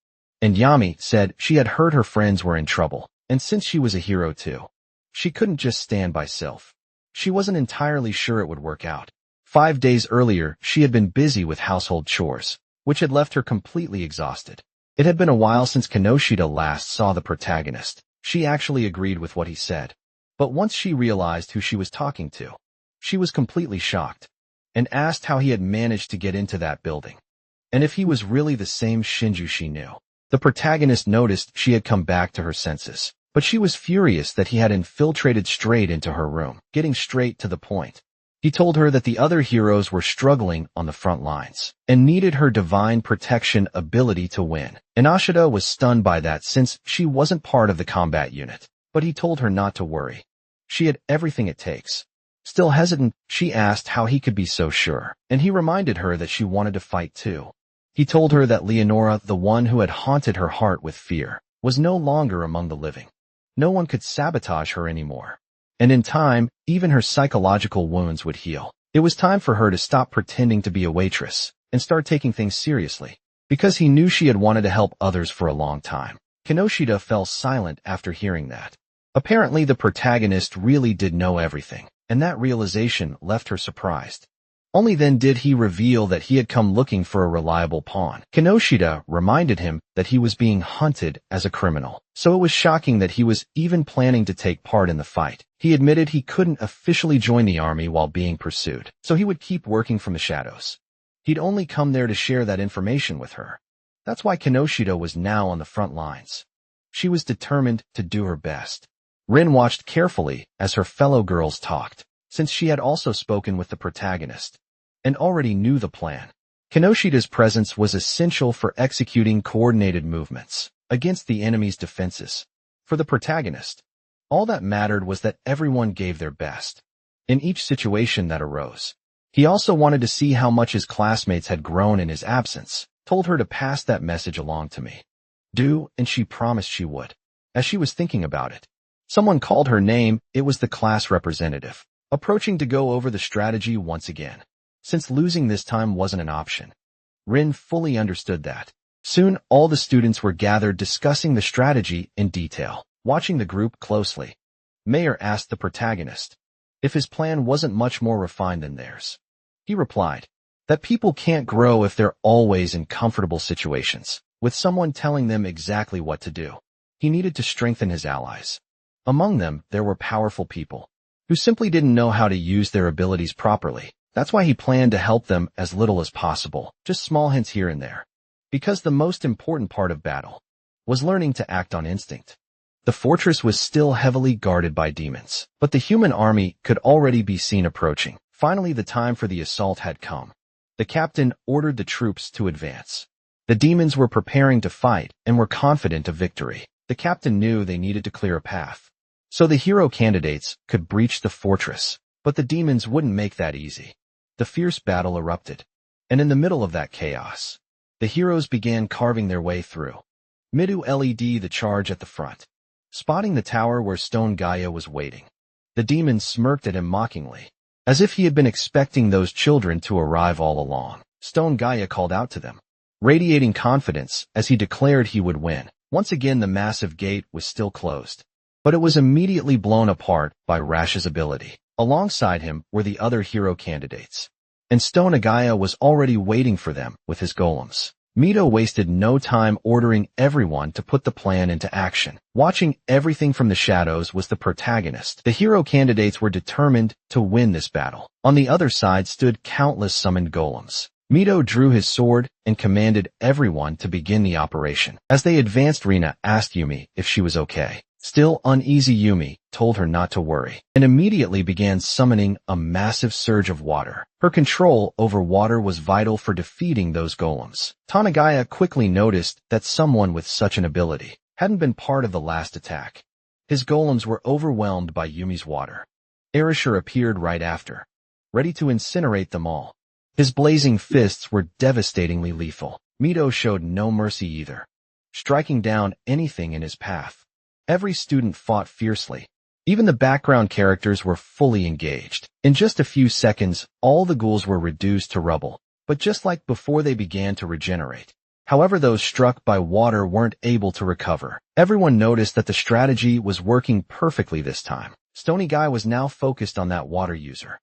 and Yami said she had heard her friends were in trouble, and since she was a hero too, she couldn't just stand by Sylph. She wasn't entirely sure it would work out. 5 days earlier, she had been busy with household chores, which had left her completely exhausted. It had been a while since Kinoshita last saw the protagonist. She actually agreed with what he said, but once she realized who she was talking to, she was completely shocked, and asked how he had managed to get into that building, and if he was really the same Shinju she knew. The protagonist noticed she had come back to her senses, but she was furious that he had infiltrated straight into her room, getting straight to the point. He told her that the other heroes were struggling on the front lines and needed her divine protection ability to win. Inashida was stunned by that since she wasn't part of the combat unit, but he told her not to worry. She had everything it takes. Still hesitant, she asked how he could be so sure, and he reminded her that she wanted to fight too. He told her that Leonora, the one who had haunted her heart with fear, was no longer among the living. No one could sabotage her anymore. And in time, even her psychological wounds would heal. It was time for her to stop pretending to be a waitress and start taking things seriously, because he knew she had wanted to help others for a long time. Kinoshita fell silent after hearing that. Apparently the protagonist really did know everything, and that realization left her surprised. Only then did he reveal that he had come looking for a reliable pawn. Kinoshita reminded him that he was being hunted as a criminal, so it was shocking that he was even planning to take part in the fight. He admitted he couldn't officially join the army while being pursued, so he would keep working from the shadows. He'd only come there to share that information with her. That's why Kinoshita was now on the front lines. She was determined to do her best. Rin watched carefully as her fellow girls talked, since she had also spoken with the protagonist and already knew the plan. Kinoshita's presence was essential for executing coordinated movements against the enemy's defenses. For the protagonist, all that mattered was that everyone gave their best in each situation that arose. He also wanted to see how much his classmates had grown in his absence, told her to pass that message along to me. And she promised she would. As she was thinking about it, someone called her name. It was the class representative, approaching to go over the strategy once again. Since losing this time wasn't an option, Rin fully understood that. Soon, all the students were gathered discussing the strategy in detail, watching the group closely. Mayer asked the protagonist if his plan wasn't much more refined than theirs. He replied that people can't grow if they're always in comfortable situations, with someone telling them exactly what to do. He needed to strengthen his allies. Among them, there were powerful people who simply didn't know how to use their abilities properly. That's why he planned to help them as little as possible, just small hints here and there. Because the most important part of battle was learning to act on instinct. The fortress was still heavily guarded by demons, but the human army could already be seen approaching. Finally, the time for the assault had come. The captain ordered the troops to advance. The demons were preparing to fight and were confident of victory. The captain knew they needed to clear a path so the hero candidates could breach the fortress, but the demons wouldn't make that easy. The fierce battle erupted, and in the middle of that chaos, the heroes began carving their way through. Midu led the charge at the front. spotting the tower where Stone Gaia was waiting. The demon smirked at him mockingly, as if he had been expecting those children to arrive all along. Stone Gaia called out to them, radiating confidence as he declared he would win. Once again, the massive gate was still closed, but it was immediately blown apart by Rash's ability. Alongside him were the other hero candidates, and Stone Gaia was already waiting for them with his golems. Mito wasted no time ordering everyone to put the plan into action. Watching everything from the shadows was the protagonist. The hero candidates were determined to win this battle. On the other side stood countless summoned golems. Mito drew his sword and commanded everyone to begin the operation. As they advanced, Rina asked Yumi if she was okay. Still uneasy, Yumi told her not to worry, and immediately began summoning a massive surge of water. Her control over water was vital for defeating those golems. Tanagaya quickly noticed that someone with such an ability hadn't been part of the last attack. His golems were overwhelmed by Yumi's water. Erishur appeared right after, ready to incinerate them all. His blazing fists were devastatingly lethal. Mito showed no mercy either, striking down anything in his path. Every student fought fiercely. Even the background characters were fully engaged. In just a few seconds, all the ghouls were reduced to rubble, but just like before, they began to regenerate. However, those struck by water weren't able to recover. Everyone noticed that the strategy was working perfectly this time. Stony Guy was now focused on that water user,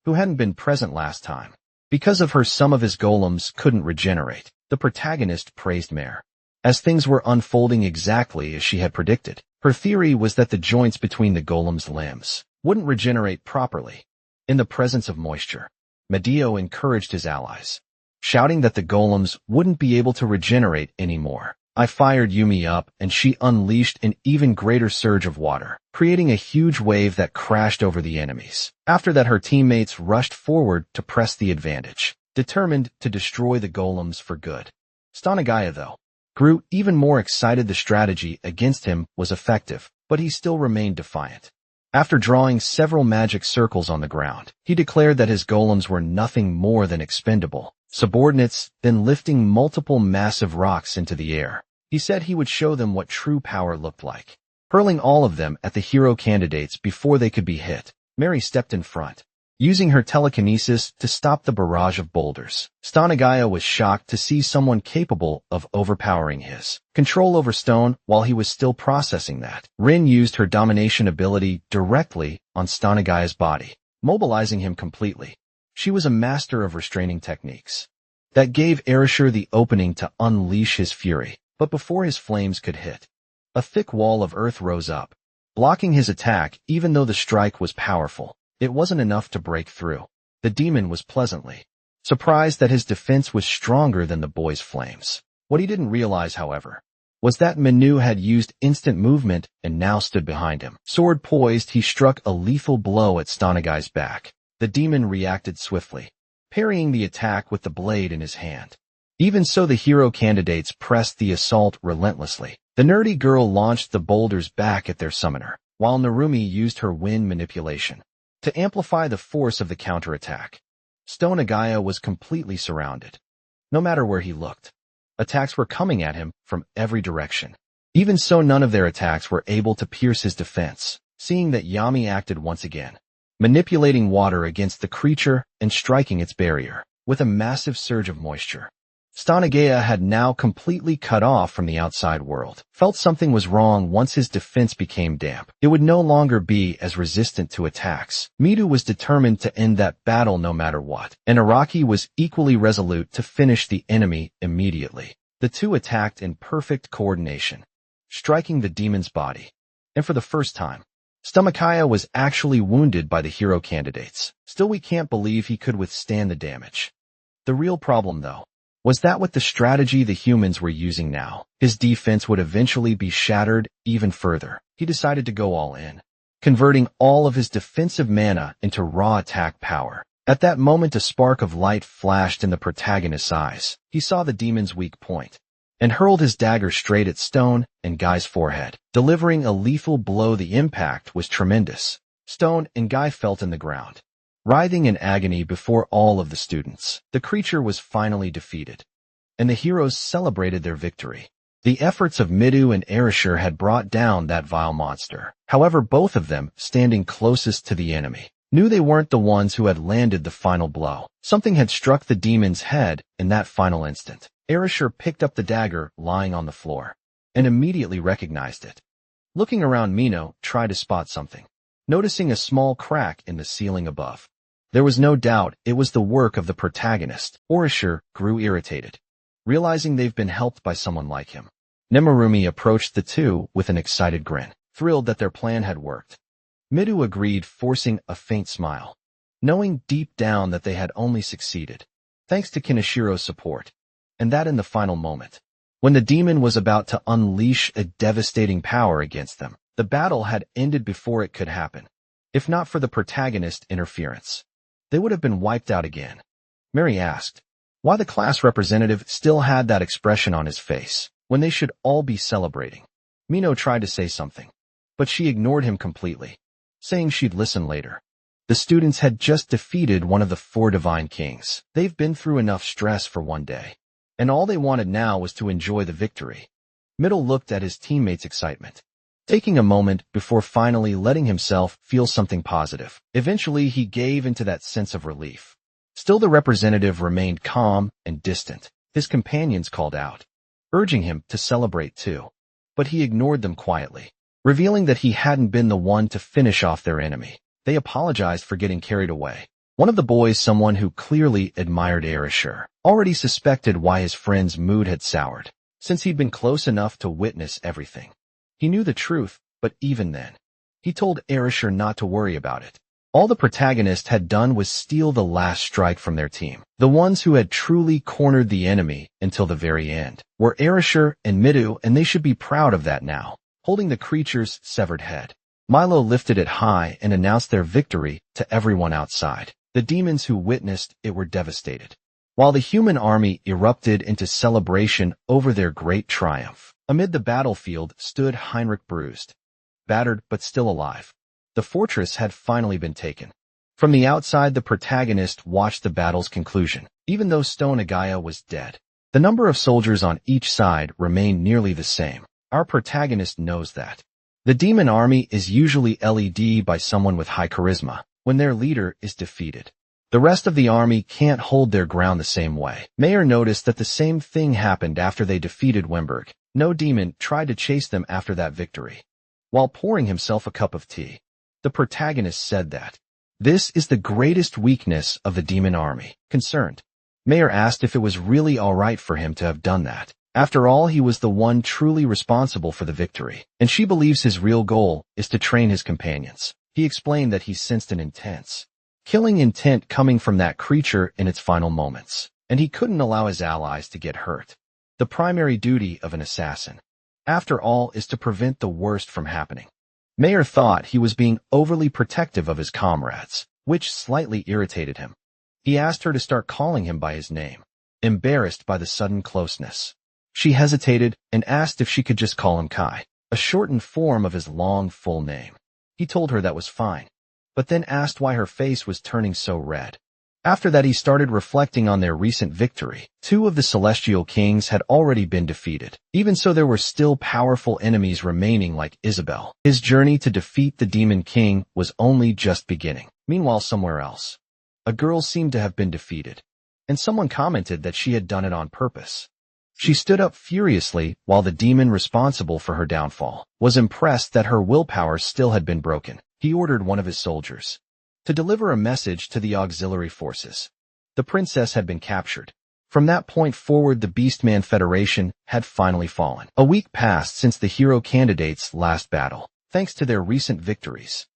who hadn't been present last time. Because of her, some of his golems couldn't regenerate. The protagonist praised Mare, as things were unfolding exactly as she had predicted. Her theory was that the joints between the golem's limbs wouldn't regenerate properly in the presence of moisture. Medio encouraged his allies, shouting that the golems wouldn't be able to regenerate anymore. I fired Yumi up, and she unleashed an even greater surge of water, creating a huge wave that crashed over the enemies. After that, her teammates rushed forward to press the advantage, determined to destroy the golems for good. Stanagaya, though, grew even more excited. The strategy against him was effective, but he still remained defiant. After drawing several magic circles on the ground, he declared that his golems were nothing more than expendable subordinates, then lifting multiple massive rocks into the air. He said he would show them what true power looked like, hurling all of them at the hero candidates before they could be hit. Mary stepped in front, using her telekinesis to stop the barrage of boulders. Stanagaya was shocked to see someone capable of overpowering his control over stone while he was still processing that. Rin used her domination ability directly on Stanagaya's body, mobilizing him completely. She was a master of restraining techniques that gave Erishur the opening to unleash his fury. But before his flames could hit, a thick wall of earth rose up, blocking his attack. Even though the strike was powerful, it wasn't enough to break through. The demon was pleasantly surprised that his defense was stronger than the boy's flames. What he didn't realize, however, was that Manu had used instant movement and now stood behind him. Sword poised, he struck a lethal blow at Stanagai's back. The demon reacted swiftly, parrying the attack with the blade in his hand. Even so, the hero candidates pressed the assault relentlessly. The nerdy girl launched the boulders back at their summoner, while Narumi used her wind manipulation to amplify the force of the counterattack. Stonagaya was completely surrounded. No matter where he looked, attacks were coming at him from every direction. Even so, none of their attacks were able to pierce his defense. Seeing that, Yami acted once again, manipulating water against the creature and striking its barrier with a massive surge of moisture. Stanagaya had now completely cut off from the outside world. Felt something was wrong once his defense became damp. It would no longer be as resistant to attacks. Midu was determined to end that battle no matter what, and Araki was equally resolute to finish the enemy immediately. The two attacked in perfect coordination, striking the demon's body. And for the first time, Stomakaya was actually wounded by the hero candidates. Still, we can't believe he could withstand the damage. The real problem, though, was that with the strategy the humans were using now, his defense would eventually be shattered even further. He decided to go all in, converting all of his defensive mana into raw attack power. At that moment, a spark of light flashed in the protagonist's eyes. He saw the demon's weak point and hurled his dagger straight at Stone and Guy's forehead, delivering a lethal blow. The impact was tremendous. Stone and Guy fell in the ground, writhing in agony before all of the students. The creature was finally defeated, and the heroes celebrated their victory. The efforts of Midu and Erishur had brought down that vile monster. However, both of them, standing closest to the enemy, knew they weren't the ones who had landed the final blow. Something had struck the demon's head in that final instant. Erishur picked up the dagger lying on the floor and immediately recognized it. Looking around, Mino tried to spot something, noticing a small crack in the ceiling above. There was no doubt it was the work of the protagonist. Erishur grew irritated, realizing they've been helped by someone like him. Nemurumi approached the two with an excited grin, thrilled that their plan had worked. Midu agreed, forcing a faint smile, knowing deep down that they had only succeeded, thanks to Kinishiro's support, and that in the final moment, when the demon was about to unleash a devastating power against them, the battle had ended before it could happen. If not for the protagonist's interference, they would have been wiped out again. Mary asked why the class representative still had that expression on his face when they should all be celebrating. Mino tried to say something, but she ignored him completely, saying she'd listen later. The students had just defeated one of the 4 divine kings. They've been through enough stress for one day, and all they wanted now was to enjoy the victory. Middle looked at his teammates' excitement, taking a moment before finally letting himself feel something positive. Eventually, he gave into that sense of relief. Still, the representative remained calm and distant. His companions called out, urging him to celebrate too, but he ignored them quietly, revealing that he hadn't been the one to finish off their enemy. They apologized for getting carried away. One of the boys, someone who clearly admired Erishur, already suspected why his friend's mood had soured, since he'd been close enough to witness everything. He knew the truth, but even then, he told Erishur not to worry about it. All the protagonist had done was steal the last strike from their team. The ones who had truly cornered the enemy until the very end were Erishur and Midu, and they should be proud of that now. Holding the creature's severed head, Milo lifted it high and announced their victory to everyone outside. The demons who witnessed it were devastated, while the human army erupted into celebration over their great triumph. Amid the battlefield stood Heinrich, bruised, battered, but still alive. The fortress had finally been taken. From the outside, the protagonist watched the battle's conclusion. Even though Stone Agaya was dead, the number of soldiers on each side remained nearly the same. Our protagonist knows that. The demon army is usually led by someone with high charisma. When their leader is defeated, the rest of the army can't hold their ground the same way. Mayer noticed that the same thing happened after they defeated Wimberg. No demon tried to chase them after that victory. While pouring himself a cup of tea, the protagonist said that this is the greatest weakness of the demon army. Concerned, Mayer asked if it was really all right for him to have done that. After all, he was the one truly responsible for the victory, and she believes his real goal is to train his companions. He explained that he sensed an intense, killing intent coming from that creature in its final moments, and he couldn't allow his allies to get hurt. The primary duty of an assassin, after all, is to prevent the worst from happening. Mayer thought he was being overly protective of his comrades, which slightly irritated him. He asked her to start calling him by his name, embarrassed by the sudden closeness. She hesitated and asked if she could just call him Kai, a shortened form of his long, full name. He told her that was fine, but then asked why her face was turning so red. After that, he started reflecting on their recent victory. 2 of the Celestial Kings had already been defeated. Even so, there were still powerful enemies remaining like Isabel. His journey to defeat the Demon King was only just beginning. Meanwhile, somewhere else, a girl seemed to have been defeated, and someone commented that she had done it on purpose. She stood up furiously while the demon responsible for her downfall was impressed that her willpower still had been broken. He ordered one of his soldiers to deliver a message to the auxiliary forces. The princess had been captured. From that point forward, the Beastman Federation had finally fallen. A week passed since the hero candidates' last battle. Thanks to their recent victories,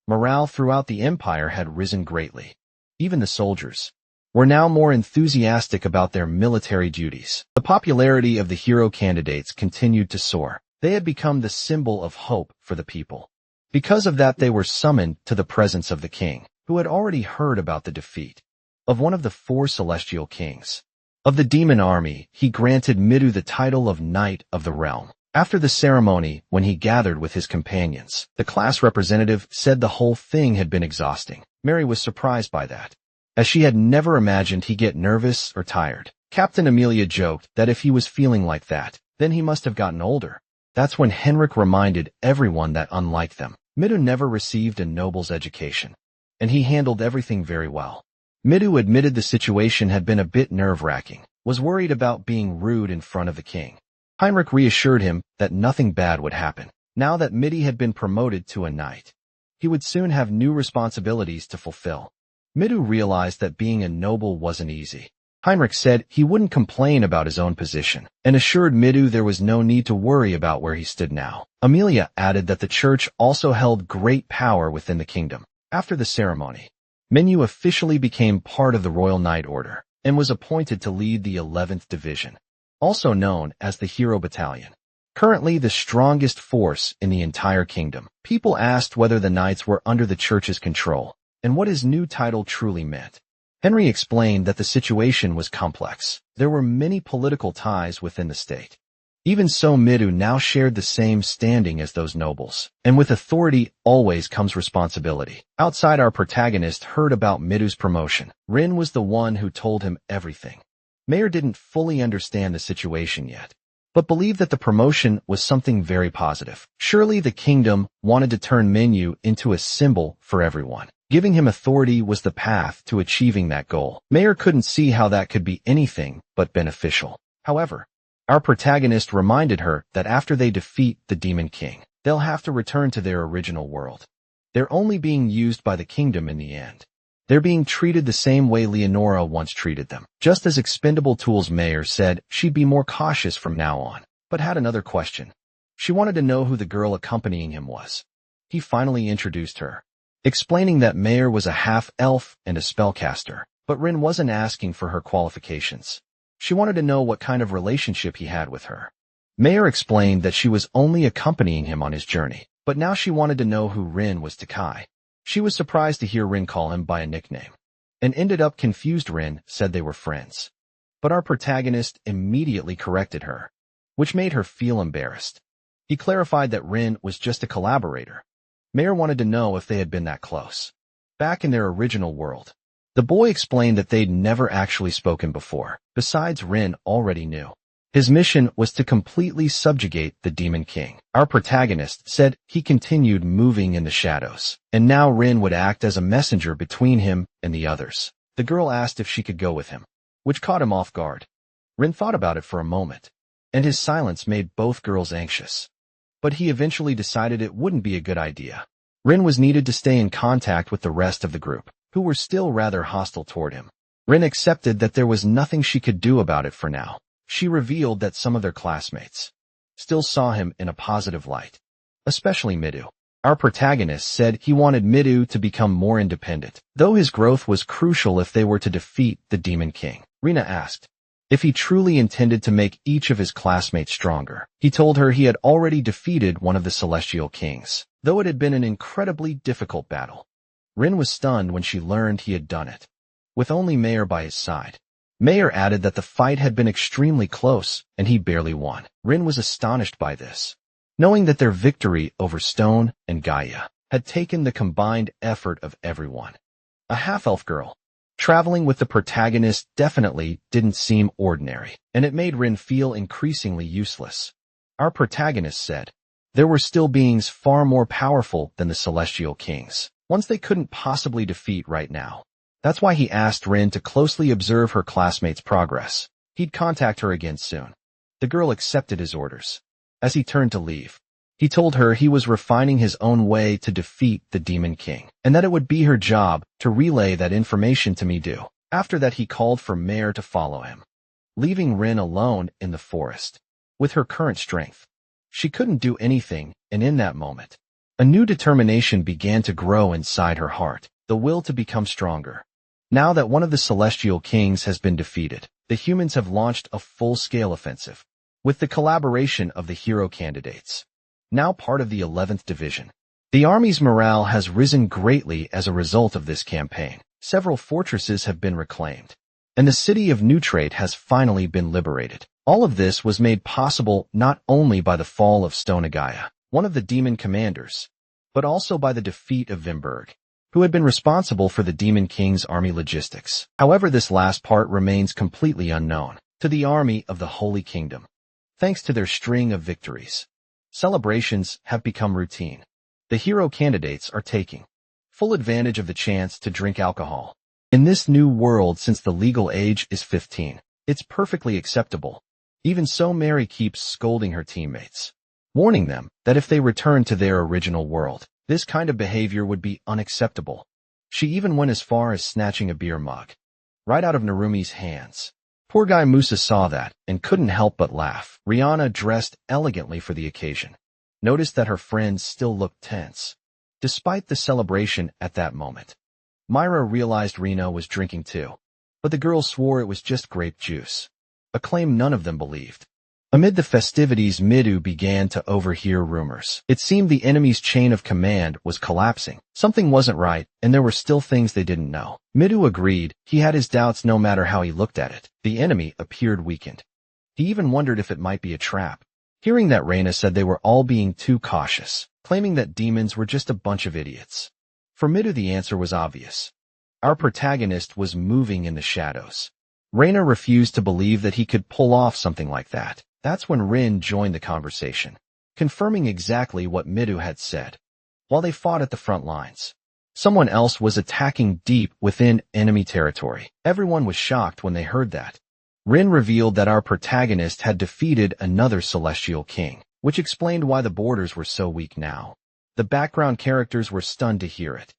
morale throughout the empire had risen greatly. Even the soldiers were now more enthusiastic about their military duties. The popularity of the hero candidates continued to soar. They had become the symbol of hope for the people. Because of that, they were summoned to the presence of the king, who had already heard about the defeat of one of the 4 celestial kings. Of the demon army, he granted Midu the title of Knight of the Realm. After the ceremony, when he gathered with his companions, the class representative said the whole thing had been exhausting. Mary was surprised by that, as she had never imagined he'd get nervous or tired. Captain Amelia joked that if he was feeling like that, Then he must have gotten older. That's when Henrik reminded everyone that unlike them, Midu never received a noble's education, and he handled everything very well. Midu admitted the situation had been a bit nerve-wracking, was worried about being rude in front of the king. Heinrich reassured him that nothing bad would happen. Now that Midi had been promoted to a knight, he would soon have new responsibilities to fulfill. Midu realized that being a noble wasn't easy. Heinrich said he wouldn't complain about his own position, and assured Midu there was no need to worry about where he stood now. Amelia added that the church also held great power within the kingdom. After the ceremony, Menu officially became part of the Royal Knight Order, and was appointed to lead the 11th Division, also known as the Hero Battalion. Currently the strongest force in the entire kingdom. People asked whether the knights were under the church's control, and what his new title truly meant. Henry explained that the situation was complex. There were many political ties within the state. Even so, Midu now shared the same standing as those nobles, and with authority always comes responsibility. Outside, our protagonist heard about Midu's promotion. Rin was the one who told him everything. Mayor didn't fully understand the situation yet, but believed that the promotion was something very positive. Surely the kingdom wanted to turn Menu into a symbol for everyone. Giving him authority was the path to achieving that goal. Mayor couldn't see how that could be anything but beneficial. However, our protagonist reminded her that after they defeat the Demon King, they'll have to return to their original world. They're only being used by the kingdom in the end. They're being treated the same way Leonora once treated them. Just as expendable tools, Mayor said she'd be more cautious from now on, but had another question. She wanted to know who the girl accompanying him was. He finally introduced her, explaining that Mayor was a half-elf and a spellcaster, but Rin wasn't asking for her qualifications. She wanted to know what kind of relationship he had with her. Mayor explained that she was only accompanying him on his journey, but now she wanted to know who Rin was to Kai. She was surprised to hear Rin call him by a nickname, and ended up confused. Rin said they were friends, but our protagonist immediately corrected her, which made her feel embarrassed. He clarified that Rin was just a collaborator. Mayor wanted to know if they had been that close. Back in their original world, the boy explained that they'd never actually spoken before. Besides, Rin already knew. His mission was to completely subjugate the Demon King. Our protagonist said he continued moving in the shadows, and now Rin would act as a messenger between him and the others. The girl asked if she could go with him, which caught him off guard. Rin thought about it for a moment, and his silence made both girls anxious. But he eventually decided it wouldn't be a good idea. Rin was needed to stay in contact with the rest of the group, who were still rather hostile toward him. Rin accepted that there was nothing she could do about it for now. She revealed that some of their classmates still saw him in a positive light, especially Midu. Our protagonist said he wanted Midu to become more independent, though his growth was crucial if they were to defeat the Demon King. Rina asked if he truly intended to make each of his classmates stronger. He told her he had already defeated one of the Celestial Kings, though it had been an incredibly difficult battle. Rin was stunned when she learned he had done it, with only Mayor by his side. Mayor added that the fight had been extremely close, and he barely won. Rin was astonished by this, knowing that their victory over Stone and Gaia had taken the combined effort of everyone. A half-elf girl traveling with the protagonist definitely didn't seem ordinary, and it made Rin feel increasingly useless. Our protagonist said there were still beings far more powerful than the Celestial Kings, ones they couldn't possibly defeat right now. That's why he asked Rin to closely observe her classmates' progress. He'd contact her again soon. The girl accepted his orders. As he turned to leave, he told her he was refining his own way to defeat the Demon King, and that it would be her job to relay that information to Midu. After that, he called for Mare to follow him, leaving Rin alone in the forest. With her current strength, she couldn't do anything, and in that moment, a new determination began to grow inside her heart, the will to become stronger. Now that one of the Celestial Kings has been defeated, the humans have launched a full-scale offensive, with the collaboration of the hero candidates, now part of the 11th Division. The army's morale has risen greatly as a result of this campaign. Several fortresses have been reclaimed, and the city of Neutrate has finally been liberated. All of this was made possible not only by the fall of Stonegaya, one of the demon commanders, but also by the defeat of Vimberg, who had been responsible for the Demon King's army logistics. However, this last part remains completely unknown to the army of the Holy Kingdom. thanks to their string of victories. Celebrations have become routine. The hero candidates are taking full advantage of the chance to drink alcohol. In this new world, since the legal age is 15, it's perfectly acceptable. Even so, Mary keeps scolding her teammates, warning them that if they return to their original world, this kind of behavior would be unacceptable. She even went as far as snatching a beer mug right out of Narumi's hands. Poor guy Musa saw that and couldn't help but laugh. Rihanna, dressed elegantly for the occasion, noticed that her friends still looked tense, despite the celebration at that moment. Myra realized Rina was drinking too, but the girls swore it was just grape juice, a claim none of them believed. Amid the festivities, Midou began to overhear rumors. It seemed the enemy's chain of command was collapsing. Something wasn't right, and there were still things they didn't know. Midou agreed. He had his doubts no matter how he looked at it. The enemy appeared weakened. He even wondered if it might be a trap. Hearing that, Reina said they were all being too cautious, claiming that demons were just a bunch of idiots. For Midou, the answer was obvious. Our protagonist was moving in the shadows. Reina refused to believe that he could pull off something like that. That's when Rin joined the conversation, confirming exactly what Midou had said. While they fought at the front lines, someone else was attacking deep within enemy territory. Everyone was shocked when they heard that. Rin revealed that our protagonist had defeated another celestial king, which explained why the borders were so weak now. The background characters were stunned to hear it.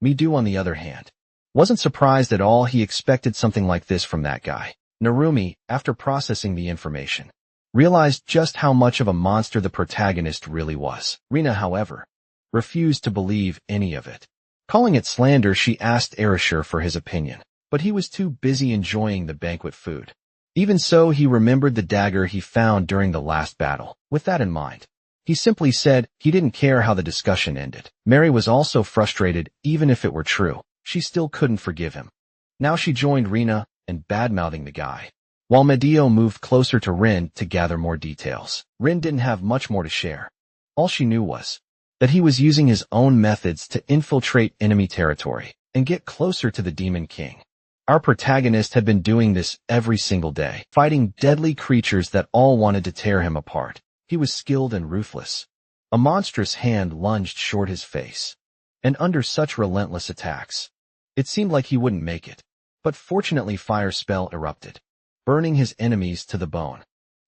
Midou, on the other hand, wasn't surprised at all. He expected something like this from that guy. Narumi, after processing the information, realized just how much of a monster the protagonist really was. Rina, however, refused to believe any of it. Calling it slander, she asked Erishur for his opinion, but he was too busy enjoying the banquet food. Even so, he remembered the dagger he found during the last battle. With that in mind, he simply said he didn't care how the discussion ended. Mary was also frustrated. Even if it were true, she still couldn't forgive him. Now she joined Rina in badmouthing the guy, while Medio moved closer to Rin to gather more details. Rin didn't have much more to share. All she knew was that he was using his own methods to infiltrate enemy territory and get closer to the Demon King. Our protagonist had been doing this every single day, fighting deadly creatures that all wanted to tear him apart. He was skilled and ruthless. A monstrous hand lunged short his face, and under such relentless attacks, it seemed like he wouldn't make it. But fortunately, fire spell erupted, burning his enemies to the bone.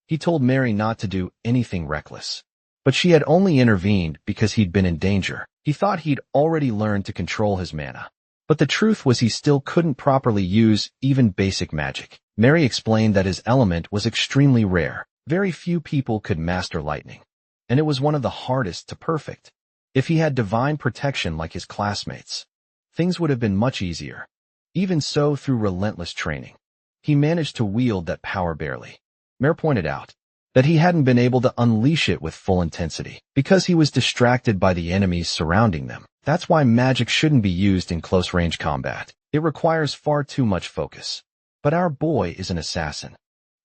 He told Mary not to do anything reckless, but she had only intervened because he'd been in danger. He thought he'd already learned to control his mana, but the truth was he still couldn't properly use even basic magic. Mary explained that his element was extremely rare. Very few people could master lightning, and it was one of the hardest to perfect. If he had divine protection like his classmates, things would have been much easier. Even so, through relentless training, he managed to wield that power barely. Mare pointed out that he hadn't been able to unleash it with full intensity because he was distracted by the enemies surrounding them. That's why magic shouldn't be used in close-range combat. It requires far too much focus. But our boy is an assassin,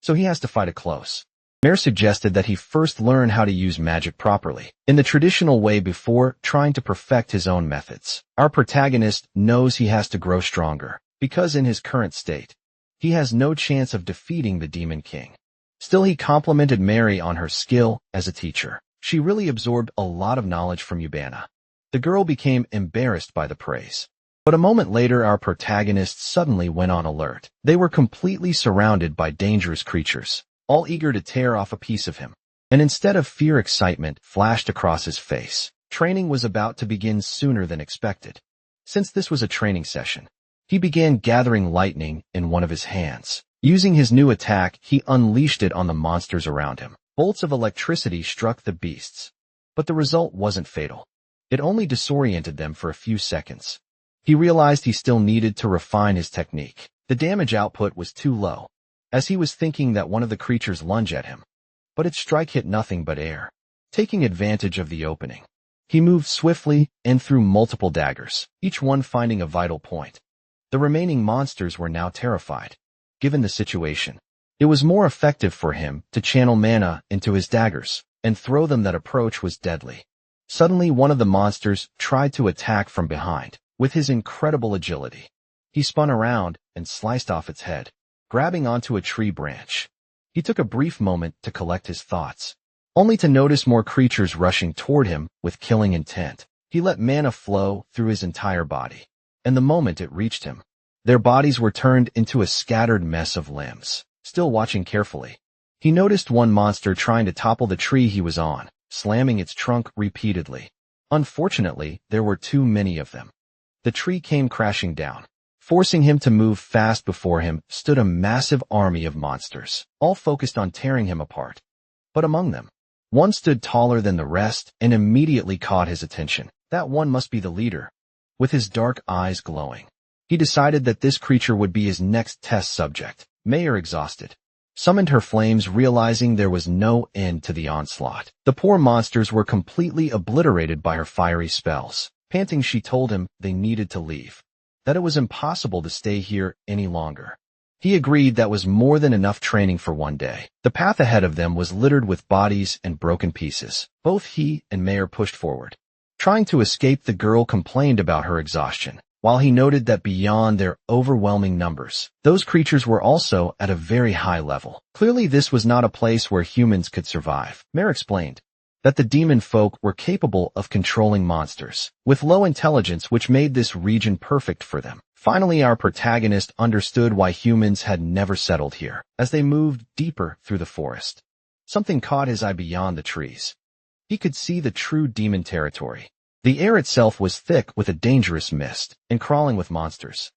so he has to fight it close. Mare suggested that he first learn how to use magic properly, in the traditional way, before trying to perfect his own methods. Our protagonist knows he has to grow stronger, because in his current state, he has no chance of defeating the Demon King. Still, he complimented Mary on her skill as a teacher. She really absorbed a lot of knowledge from Yubana. The girl became embarrassed by the praise. But a moment later, our protagonist suddenly went on alert. They were completely surrounded by dangerous creatures, all eager to tear off a piece of him. And instead of fear, excitement flashed across his face. Training was about to begin sooner than expected. Since this was a training session, he began gathering lightning in one of his hands. Using his new attack, he unleashed it on the monsters around him. Bolts of electricity struck the beasts, but the result wasn't fatal. It only disoriented them for a few seconds. He realized he still needed to refine his technique. The damage output was too low, as he was thinking that one of the creatures lunged at him, but its strike hit nothing but air. Taking advantage of the opening, he moved swiftly and threw multiple daggers, each one finding a vital point. The remaining monsters were now terrified. Given the situation, it was more effective for him to channel mana into his daggers and throw them. That approach was deadly. Suddenly, one of the monsters tried to attack from behind. With his incredible agility, he spun around and sliced off its head, grabbing onto a tree branch. He took a brief moment to collect his thoughts, only to notice more creatures rushing toward him with killing intent. He let mana flow through his entire body, and the moment it reached him, their bodies were turned into a scattered mess of limbs. Still watching carefully, he noticed one monster trying to topple the tree he was on, slamming its trunk repeatedly. Unfortunately, there were too many of them. The tree came crashing down, forcing him to move fast. Before him stood a massive army of monsters, all focused on tearing him apart. But among them, one stood taller than the rest and immediately caught his attention. That one must be the leader, with his dark eyes glowing. He decided that this creature would be his next test subject. Mayor, exhausted, summoned her flames, realizing there was no end to the onslaught. The poor monsters were completely obliterated by her fiery spells. Panting, she told him they needed to leave, that it was impossible to stay here any longer. He agreed that was more than enough training for one day. The path ahead of them was littered with bodies and broken pieces. Both he and Mayor pushed forward, trying to escape. The girl complained about her exhaustion, while he noted that beyond their overwhelming numbers, those creatures were also at a very high level. Clearly, this was not a place where humans could survive. Mayor explained that the demon folk were capable of controlling monsters with low intelligence, which made this region perfect for them. Finally, our protagonist understood why humans had never settled here. As they moved deeper through the forest, something caught his eye beyond the trees. He could see the true demon territory. The air itself was thick with a dangerous mist and crawling with monsters.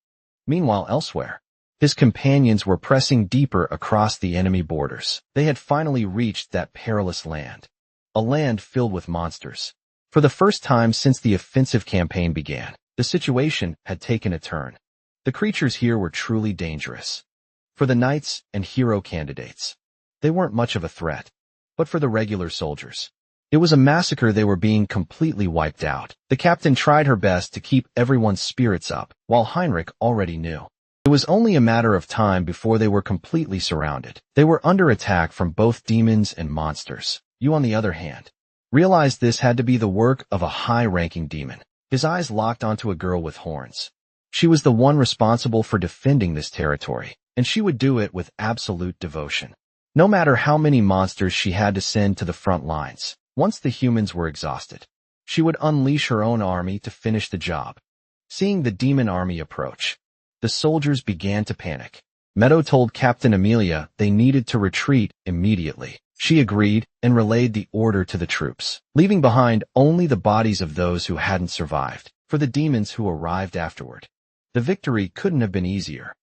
Meanwhile, elsewhere, his companions were pressing deeper across the enemy borders. They had finally reached that perilous land, a land filled with monsters. For the first time since the offensive campaign began, the situation had taken a turn. The creatures here were truly dangerous. For the knights and hero candidates, they weren't much of a threat. But for the regular soldiers, it was a massacre. They were being completely wiped out. The captain tried her best to keep everyone's spirits up, while Heinrich already knew it was only a matter of time before they were completely surrounded. They were under attack from both demons and monsters. You, on the other hand, realized this had to be the work of a high-ranking demon. His eyes locked onto a girl with horns. She was the one responsible for defending this territory, and she would do it with absolute devotion, no matter how many monsters she had to send to the front lines. Once the humans were exhausted, she would unleash her own army to finish the job. Seeing the demon army approach, the soldiers began to panic. Meadow told Captain Amelia they needed to retreat immediately. She agreed and relayed the order to the troops, leaving behind only the bodies of those who hadn't survived. For the demons who arrived afterward, the victory couldn't have been easier.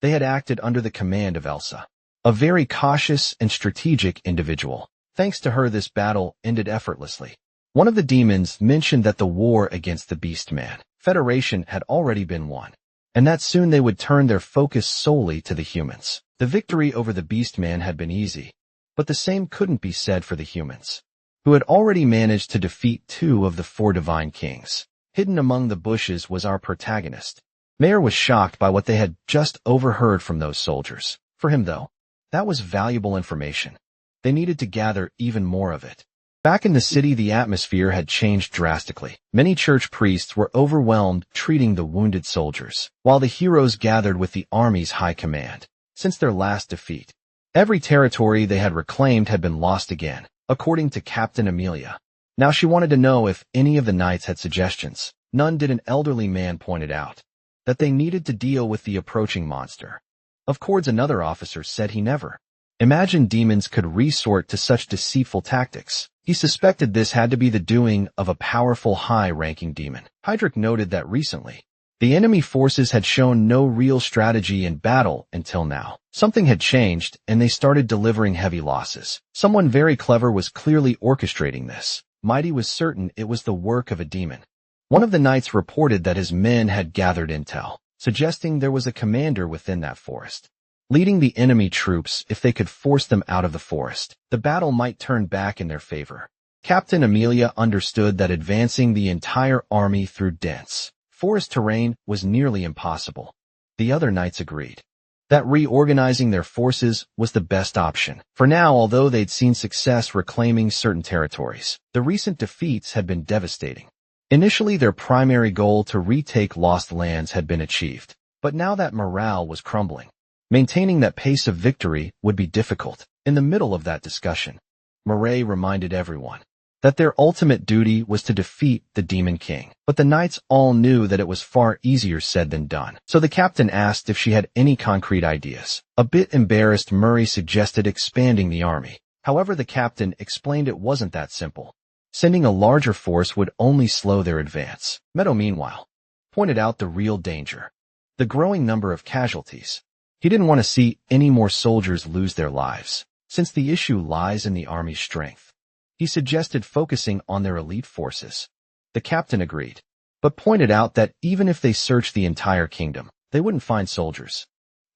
They had acted under the command of Elsa, a very cautious and strategic individual. Thanks to her, this battle ended effortlessly. One of the demons mentioned that the war against the Beastman Federation had already been won, and that soon they would turn their focus solely to the humans. The victory over the Beastman had been easy, but the same couldn't be said for the humans, who had already managed to defeat 2 of the 4 divine kings. Hidden among the bushes was our protagonist. Mayor was shocked by what they had just overheard from those soldiers. For him, though, that was valuable information. They needed to gather even more of it. Back in the city, the atmosphere had changed drastically. Many church priests were overwhelmed treating the wounded soldiers, while the heroes gathered with the army's high command. Since their last defeat, every territory they had reclaimed had been lost again, according to Captain Amelia. Now she wanted to know if any of the knights had suggestions. None did. An elderly man pointed out that they needed to deal with the approaching monster. Of course, another officer said he never imagined demons could resort to such deceitful tactics. He suspected this had to be the doing of a powerful high-ranking demon. Heydrich noted that recently, the enemy forces had shown no real strategy in battle until now. Something had changed, and they started delivering heavy losses. Someone very clever was clearly orchestrating this. Mighty was certain it was the work of a demon. One of the knights reported that his men had gathered intel, suggesting there was a commander within that forest, leading the enemy troops. If they could force them out of the forest, the battle might turn back in their favor. Captain Amelia understood that advancing the entire army through dense forest terrain was nearly impossible. The other knights agreed that reorganizing their forces was the best option. For now, although they'd seen success reclaiming certain territories, the recent defeats had been devastating. Initially, their primary goal to retake lost lands had been achieved, but now that morale was crumbling, maintaining that pace of victory would be difficult. In the middle of that discussion, Murray reminded everyone that their ultimate duty was to defeat the Demon King. But the knights all knew that it was far easier said than done. So the captain asked if she had any concrete ideas. A bit embarrassed, Murray suggested expanding the army. However, the captain explained it wasn't that simple. Sending a larger force would only slow their advance. Meadow, meanwhile, pointed out the real danger: the growing number of casualties. He didn't want to see any more soldiers lose their lives, since the issue lies in the army's strength. He suggested focusing on their elite forces. The captain agreed, but pointed out that even if they searched the entire kingdom, they wouldn't find soldiers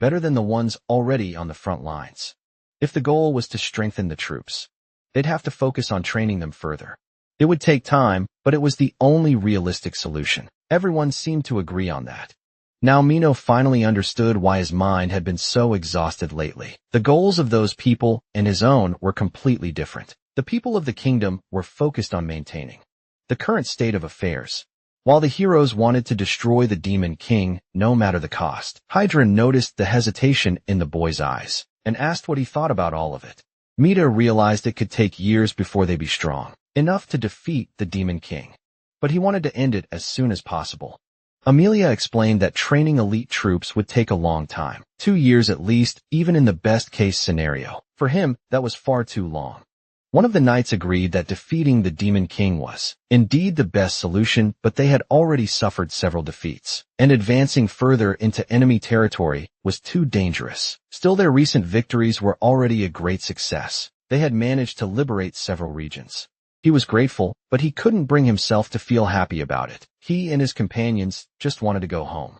better than the ones already on the front lines. If the goal was to strengthen the troops, they'd have to focus on training them further. It would take time, but it was the only realistic solution. Everyone seemed to agree on that. Now Mino finally understood why his mind had been so exhausted lately. The goals of those people and his own were completely different. The people of the kingdom were focused on maintaining the current state of affairs, while the heroes wanted to destroy the Demon King no matter the cost. Hydra noticed the hesitation in the boy's eyes and asked what he thought about all of it. Mita realized it could take years before they be strong enough to defeat the Demon King, but he wanted to end it as soon as possible. Amelia explained that training elite troops would take a long time, 2 years at least, even in the best-case scenario. For him, that was far too long. One of the knights agreed that defeating the Demon King was indeed the best solution, but they had already suffered several defeats, and advancing further into enemy territory was too dangerous. Still, their recent victories were already a great success. They had managed to liberate several regions. He was grateful, but he couldn't bring himself to feel happy about it. He and his companions just wanted to go home.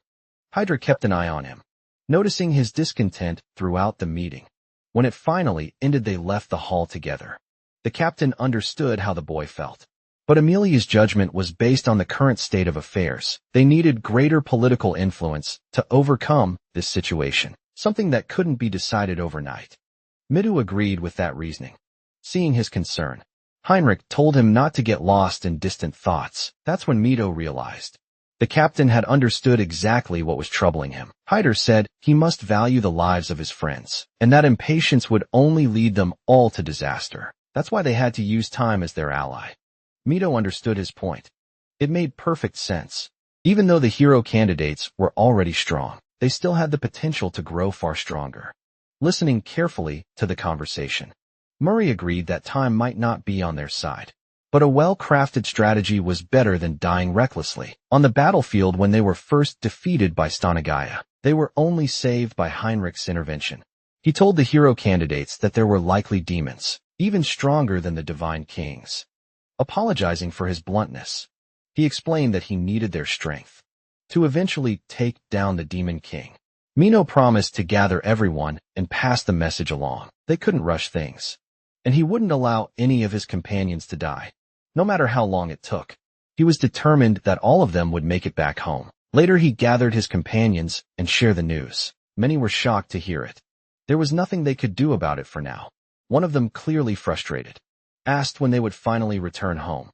Hydra kept an eye on him, noticing his discontent throughout the meeting. When it finally ended, they left the hall together. The captain understood how the boy felt, but Amelia's judgment was based on the current state of affairs. They needed greater political influence to overcome this situation, something that couldn't be decided overnight. Midu agreed with that reasoning. Seeing his concern, Heinrich told him not to get lost in distant thoughts. That's when Mito realized the captain had understood exactly what was troubling him. Hyder said he must value the lives of his friends, and that impatience would only lead them all to disaster. That's why they had to use time as their ally. Mito understood his point. It made perfect sense. Even though the hero candidates were already strong, they still had the potential to grow far stronger. Listening carefully to the conversation, Murray agreed that time might not be on their side, but a well-crafted strategy was better than dying recklessly. On the battlefield, when they were first defeated by Stanagaya, they were only saved by Heinrich's intervention. He told the hero candidates that there were likely demons, even stronger than the Divine Kings. Apologizing for his bluntness, he explained that he needed their strength to eventually take down the Demon King. Mino promised to gather everyone and pass the message along. They couldn't rush things, and he wouldn't allow any of his companions to die, no matter how long it took. He was determined that all of them would make it back home. Later, he gathered his companions and shared the news. Many were shocked to hear it. There was nothing they could do about it for now. One of them, clearly frustrated, asked when they would finally return home.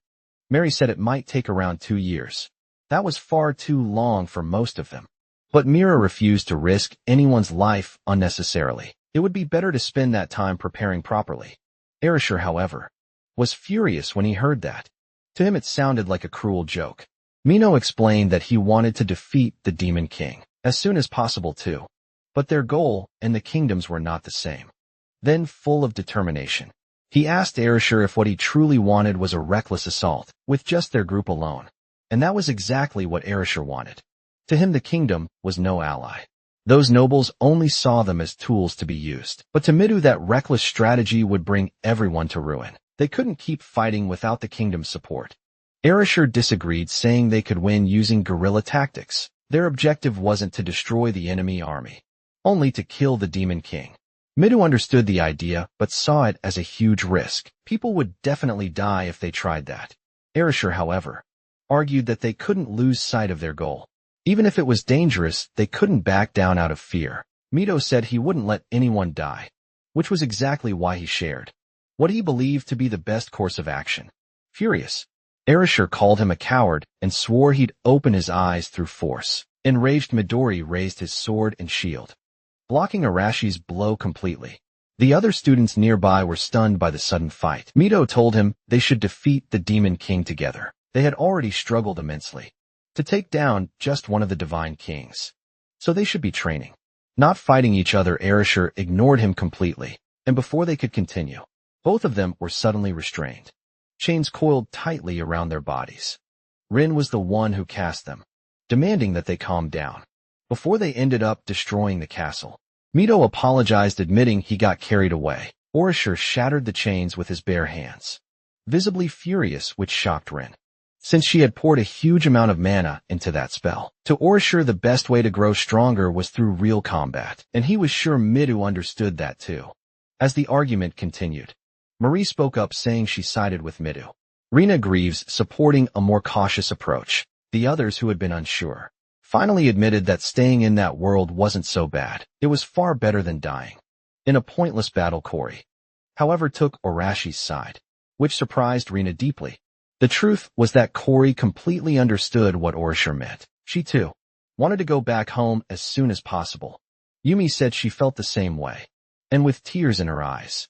Mary said it might take around 2 years. That was far too long for most of them. But Mira refused to risk anyone's life unnecessarily. It would be better to spend that time preparing properly. Erishur, however, was furious when he heard that. To him it sounded like a cruel joke. Mino explained that he wanted to defeat the Demon King as soon as possible too. But their goal and the kingdoms were not the same. Then, full of determination, he asked Erishur if what he truly wanted was a reckless assault with just their group alone. And that was exactly what Erishur wanted. To him, the kingdom was no ally. Those nobles only saw them as tools to be used. But to Midu, that reckless strategy would bring everyone to ruin. They couldn't keep fighting without the kingdom's support. Erishur disagreed, saying they could win using guerrilla tactics. Their objective wasn't to destroy the enemy army, only to kill the Demon King. Midu understood the idea, but saw it as a huge risk. People would definitely die if they tried that. Erishur, however, argued that they couldn't lose sight of their goal. Even if it was dangerous, they couldn't back down out of fear. Mito said he wouldn't let anyone die, which was exactly why he shared what he believed to be the best course of action. Furious, Erishur called him a coward and swore he'd open his eyes through force. Enraged, Midori raised his sword and shield, blocking Arashi's blow completely. The other students nearby were stunned by the sudden fight. Mito told him they should defeat the Demon King together. They had already struggled immensely to take down just one of the Divine Kings, so they should be training, not fighting each other. Erasure ignored him completely, and before they could continue, both of them were suddenly restrained, chains coiled tightly around their bodies. Rin was the one who cast them, demanding that they calm down, before they ended up destroying the castle. Mito apologized, admitting he got carried away. Erasure shattered the chains with his bare hands, visibly furious, which shocked Rin, since she had poured a huge amount of mana into that spell. To Erasure, the best way to grow stronger was through real combat, and he was sure Midu understood that too. As the argument continued, Marie spoke up, saying she sided with Midu. Rena Greaves, supporting a more cautious approach. The others, who had been unsure, finally admitted that staying in that world wasn't so bad. It was far better than dying in a pointless battle. Corey, however, took Arashi's side, which surprised Rena deeply. The truth was that Corey completely understood what Erasure meant. She too wanted to go back home as soon as possible. Yumi said she felt the same way, and with tears in her eyes,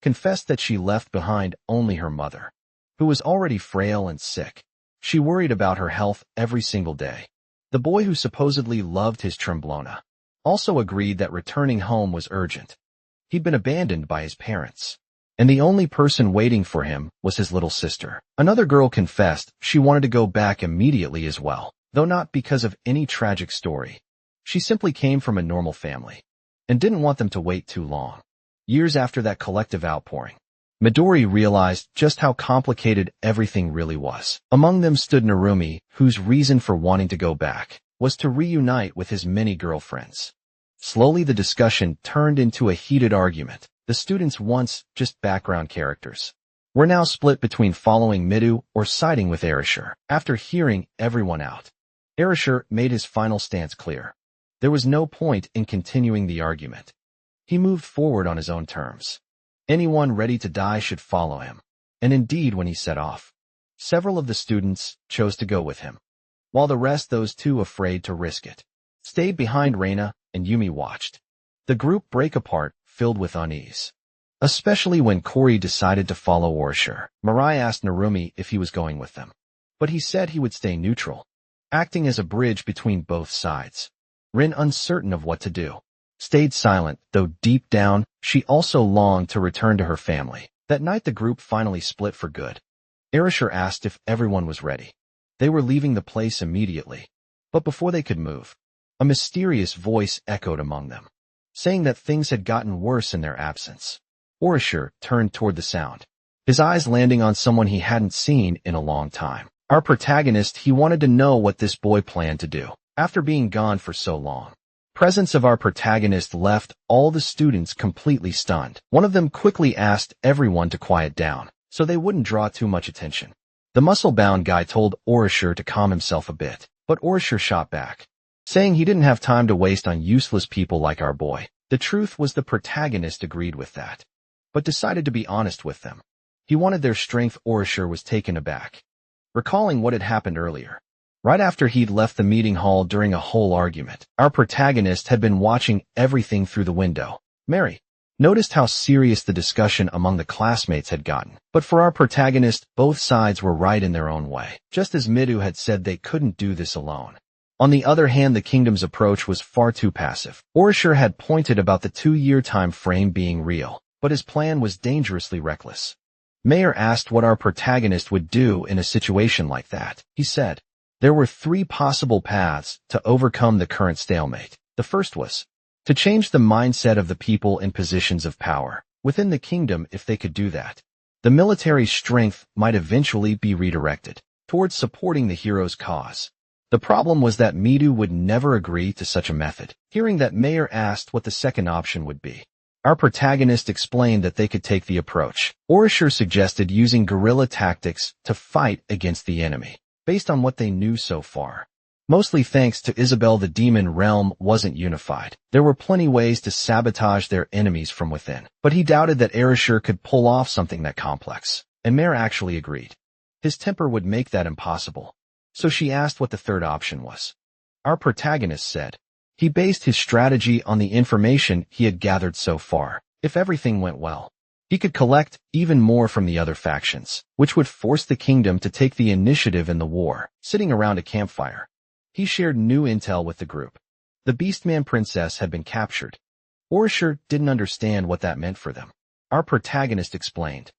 confessed that she left behind only her mother, who was already frail and sick. She worried about her health every single day. The boy, who supposedly loved his Tremblona, also agreed that returning home was urgent. He'd been abandoned by his parents, and the only person waiting for him was his little sister. Another girl confessed she wanted to go back immediately as well, though not because of any tragic story. She simply came from a normal family and didn't want them to wait too long. Years after that collective outpouring, Midori realized just how complicated everything really was. Among them stood Narumi, whose reason for wanting to go back was to reunite with his many girlfriends. Slowly the discussion turned into a heated argument. The students, once just background characters, were now split between following Midu or siding with Erasure. After hearing everyone out, Erasure made his final stance clear. There was no point in continuing the argument. He moved forward on his own terms. Anyone ready to die should follow him. And indeed, when he set off, several of the students chose to go with him, while the rest, those too afraid to risk it, stayed behind. Reina and Yumi watched the group break apart, filled with unease, especially when Corey decided to follow Erasure. Mirai asked Narumi if he was going with them, but he said he would stay neutral, acting as a bridge between both sides. Rin, uncertain of what to do, stayed silent, though deep down she also longed to return to her family. That night the group finally split for good. Erasure asked if everyone was ready. They were leaving the place immediately, but before they could move, a mysterious voice echoed among them, saying that things had gotten worse in their absence. Erasure turned toward the sound, his eyes landing on someone he hadn't seen in a long time. Our protagonist. He wanted to know what this boy planned to do after being gone for so long. Presence of our protagonist left all the students completely stunned. One of them quickly asked everyone to quiet down, so they wouldn't draw too much attention. The muscle-bound guy told Erasure to calm himself a bit, but Erasure shot back, saying he didn't have time to waste on useless people like our boy. The truth was the protagonist agreed with that, but decided to be honest with them. He wanted their strength. Erasure was taken aback, recalling what had happened earlier. Right after he'd left the meeting hall during a whole argument, our protagonist had been watching everything through the window. Mary noticed how serious the discussion among the classmates had gotten. But for our protagonist, both sides were right in their own way. Just as Midu had said, they couldn't do this alone. On the other hand, the kingdom's approach was far too passive. Erasure had pointed about the 2-year time frame being real, but his plan was dangerously reckless. Mayor asked what our protagonist would do in a situation like that. He said there were 3 possible paths to overcome the current stalemate. The first was to change the mindset of the people in positions of power within the kingdom. If they could do that, the military strength might eventually be redirected towards supporting the hero's cause. The problem was that Midu would never agree to such a method. Hearing that, Mayor asked what the second option would be. Our protagonist explained that they could take the approach. Erasure suggested using guerrilla tactics to fight against the enemy, based on what they knew so far. Mostly thanks to Isabel, the demon realm wasn't unified. There were plenty ways to sabotage their enemies from within, but he doubted that Erasure could pull off something that complex, and Mare actually agreed. His temper would make that impossible. So she asked what the third option was. Our protagonist said he based his strategy on the information he had gathered so far. If everything went well, he could collect even more from the other factions, which would force the kingdom to take the initiative in the war. Sitting around a campfire, he shared new intel with the group. The Beastman princess had been captured. Orishar didn't understand what that meant for them. Our protagonist explained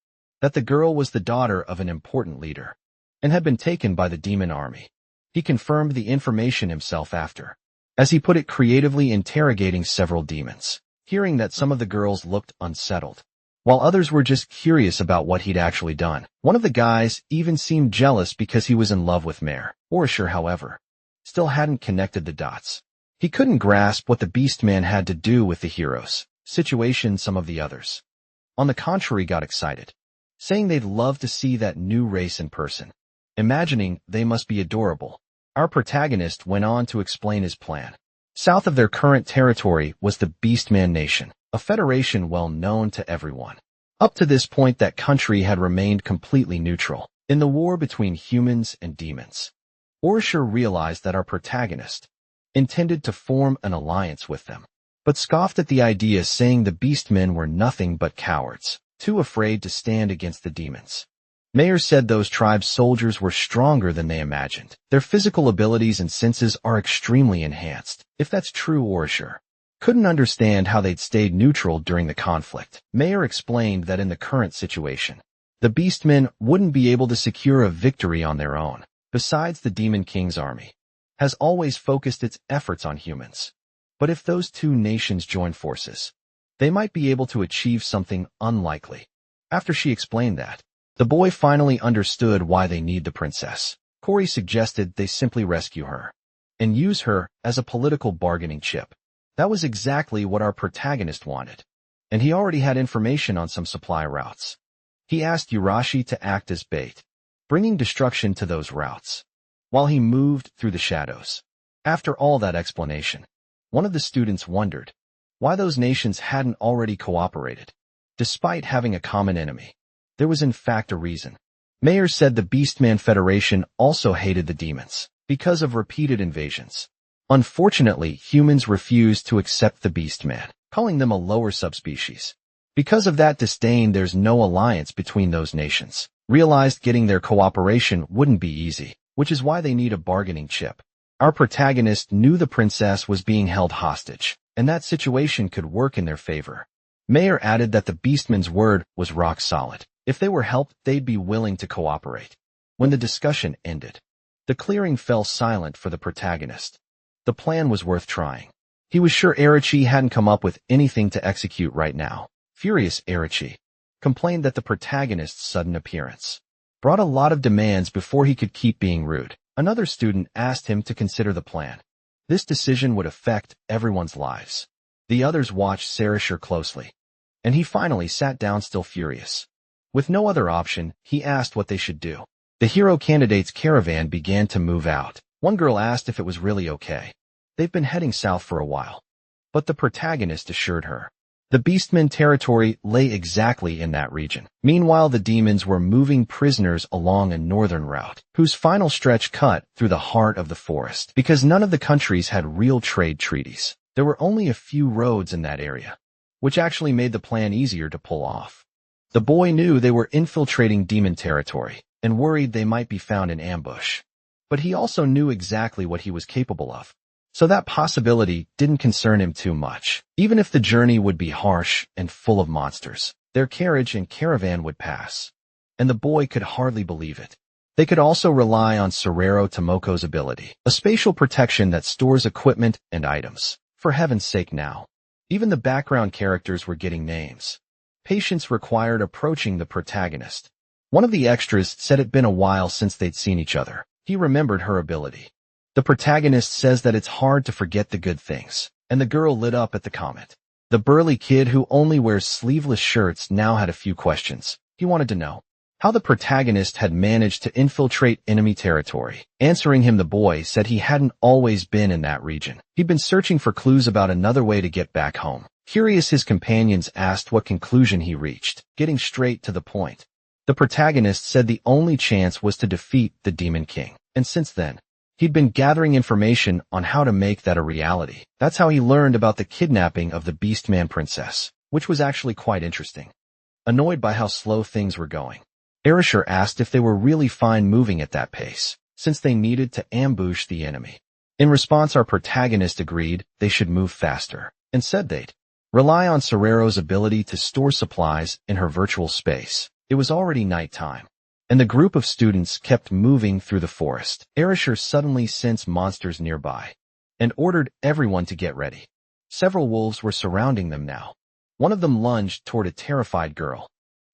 that the girl was the daughter of an important leader and had been taken by the demon army. He confirmed the information himself after, as he put it, creatively interrogating several demons. Hearing that some of the girls looked unsettled, while others were just curious about what he'd actually done. One of the guys even seemed jealous because he was in love with Mare. Orishar, however, still hadn't connected the dots. He couldn't grasp what the Beastman had to do with the hero's situation. Some of the others, on the contrary, got excited, saying they'd love to see that new race in person, imagining they must be adorable. Our protagonist went on to explain his plan. South of their current territory was the Beastman Nation, a federation well known to everyone. Up to this point, that country had remained completely neutral in the war between humans and demons. Orishar realized that our protagonist intended to form an alliance with them, but scoffed at the idea, saying the Beastmen were nothing but cowards, too afraid to stand against the demons. Mayer said those tribes' soldiers were stronger than they imagined. Their physical abilities and senses are extremely enhanced. If that's true, Orishar couldn't understand how they'd stayed neutral during the conflict. Mayer explained that in the current situation, the Beastmen wouldn't be able to secure a victory on their own. Besides, the Demon King's army has always focused its efforts on humans. But if those two nations join forces, they might be able to achieve something unlikely. After she explained that, the boy finally understood why they need the princess. Corey suggested they simply rescue her and use her as a political bargaining chip. That was exactly what our protagonist wanted, and he already had information on some supply routes. He asked Urashi to act as bait, bringing destruction to those routes, while he moved through the shadows. After all that explanation, one of the students wondered why those nations hadn't already cooperated, despite having a common enemy. There was in fact a reason. Mayer said the Beastman Federation also hated the demons because of repeated invasions. Unfortunately, humans refused to accept the Beastman, calling them a lower subspecies. Because of that disdain, there's no alliance between those nations. Realized getting their cooperation wouldn't be easy, which is why they need a bargaining chip. Our protagonist knew the princess was being held hostage, and that situation could work in their favor. Mayer added that the Beastman's word was rock solid. If they were helped, they'd be willing to cooperate. When the discussion ended, the clearing fell silent for the protagonist. The plan was worth trying. He was sure Erichi hadn't come up with anything to execute right now. Furious, Erichi complained that the protagonist's sudden appearance brought a lot of demands before he could keep being rude. Another student asked him to consider the plan. This decision would affect everyone's lives. The others watched Sarashir closely, and he finally sat down, still furious. With no other option, he asked what they should do. The hero candidates' caravan began to move out. One girl asked if it was really okay. They've been heading south for a while, but the protagonist assured her the Beastman territory lay exactly in that region. Meanwhile, the demons were moving prisoners along a northern route, whose final stretch cut through the heart of the forest. Because none of the countries had real trade treaties, there were only a few roads in that area, which actually made the plan easier to pull off. The boy knew they were infiltrating demon territory and worried they might be found in ambush. But he also knew exactly what he was capable of, so that possibility didn't concern him too much. Even if the journey would be harsh and full of monsters, their carriage and caravan would pass, and the boy could hardly believe it. They could also rely on Sorero Tomoko's ability, a spatial protection that stores equipment and items. For heaven's sake now. Even the background characters were getting names. Patience required approaching the protagonist. One of the extras said it'd been a while since they'd seen each other. He remembered her ability. The protagonist says that it's hard to forget the good things, and the girl lit up at the comment. The burly kid who only wears sleeveless shirts now had a few questions. He wanted to know how the protagonist had managed to infiltrate enemy territory. Answering him, the boy said he hadn't always been in that region. He'd been searching for clues about another way to get back home. Curious, his companions asked what conclusion he reached, getting straight to the point. The protagonist said the only chance was to defeat the Demon King, and since then, he'd been gathering information on how to make that a reality. That's how he learned about the kidnapping of the Beastman princess. which was actually quite interesting. Annoyed by how slow things were going, Erasure asked if they were really fine moving at that pace, since they needed to ambush the enemy. In response, our protagonist agreed they should move faster, and said they'd rely on Cerero's ability to store supplies in her virtual space. It was already nighttime, and the group of students kept moving through the forest. Erasure suddenly sensed monsters nearby, and ordered everyone to get ready. Several wolves were surrounding them now. One of them lunged toward a terrified girl,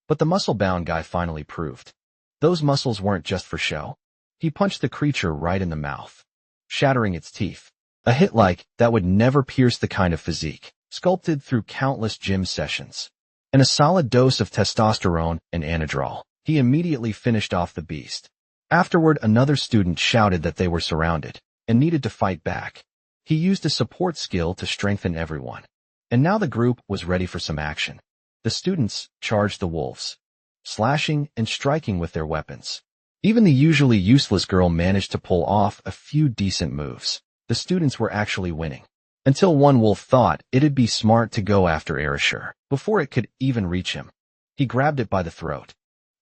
but the muscle-bound guy finally proved those muscles weren't just for show. He punched the creature right in the mouth, shattering its teeth. A hit like that would never pierce the kind of physique sculpted through countless gym sessions, and a solid dose of testosterone and anadrol. He immediately finished off the beast. Afterward, another student shouted that they were surrounded and needed to fight back. He used a support skill to strengthen everyone, and now the group was ready for some action. The students charged the wolves, slashing and striking with their weapons. Even the usually useless girl managed to pull off a few decent moves. The students were actually winning, until one wolf thought it'd be smart to go after Erasure before it could even reach him. He grabbed it by the throat.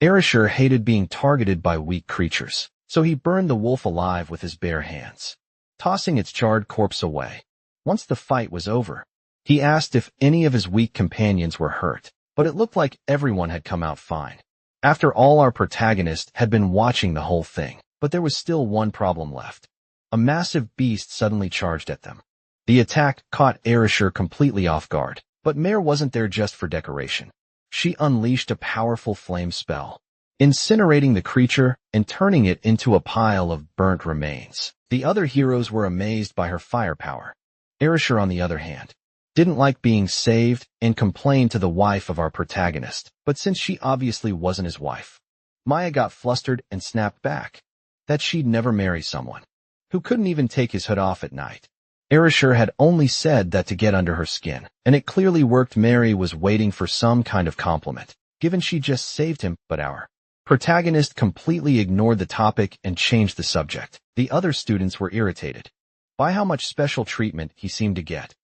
Erasure hated being targeted by weak creatures, so he burned the wolf alive with his bare hands, tossing its charred corpse away. Once the fight was over, he asked if any of his weak companions were hurt, but it looked like everyone had come out fine. After all, our protagonist had been watching the whole thing, but there was still one problem left. A massive beast suddenly charged at them. The attack caught Erasure completely off guard, but Mare wasn't there just for decoration. She unleashed a powerful flame spell, incinerating the creature and turning it into a pile of burnt remains. The other heroes were amazed by her firepower. Erasure, on the other hand, didn't like being saved and complained to the wife of our protagonist, but since she obviously wasn't his wife, Maya got flustered and snapped back that she'd never marry someone who couldn't even take his hood off at night. Erasure had only said that to get under her skin, and it clearly worked. Mary was waiting for some kind of compliment, given she just saved him, but our protagonist completely ignored the topic and changed the subject. The other students were irritated by how much special treatment he seemed to get,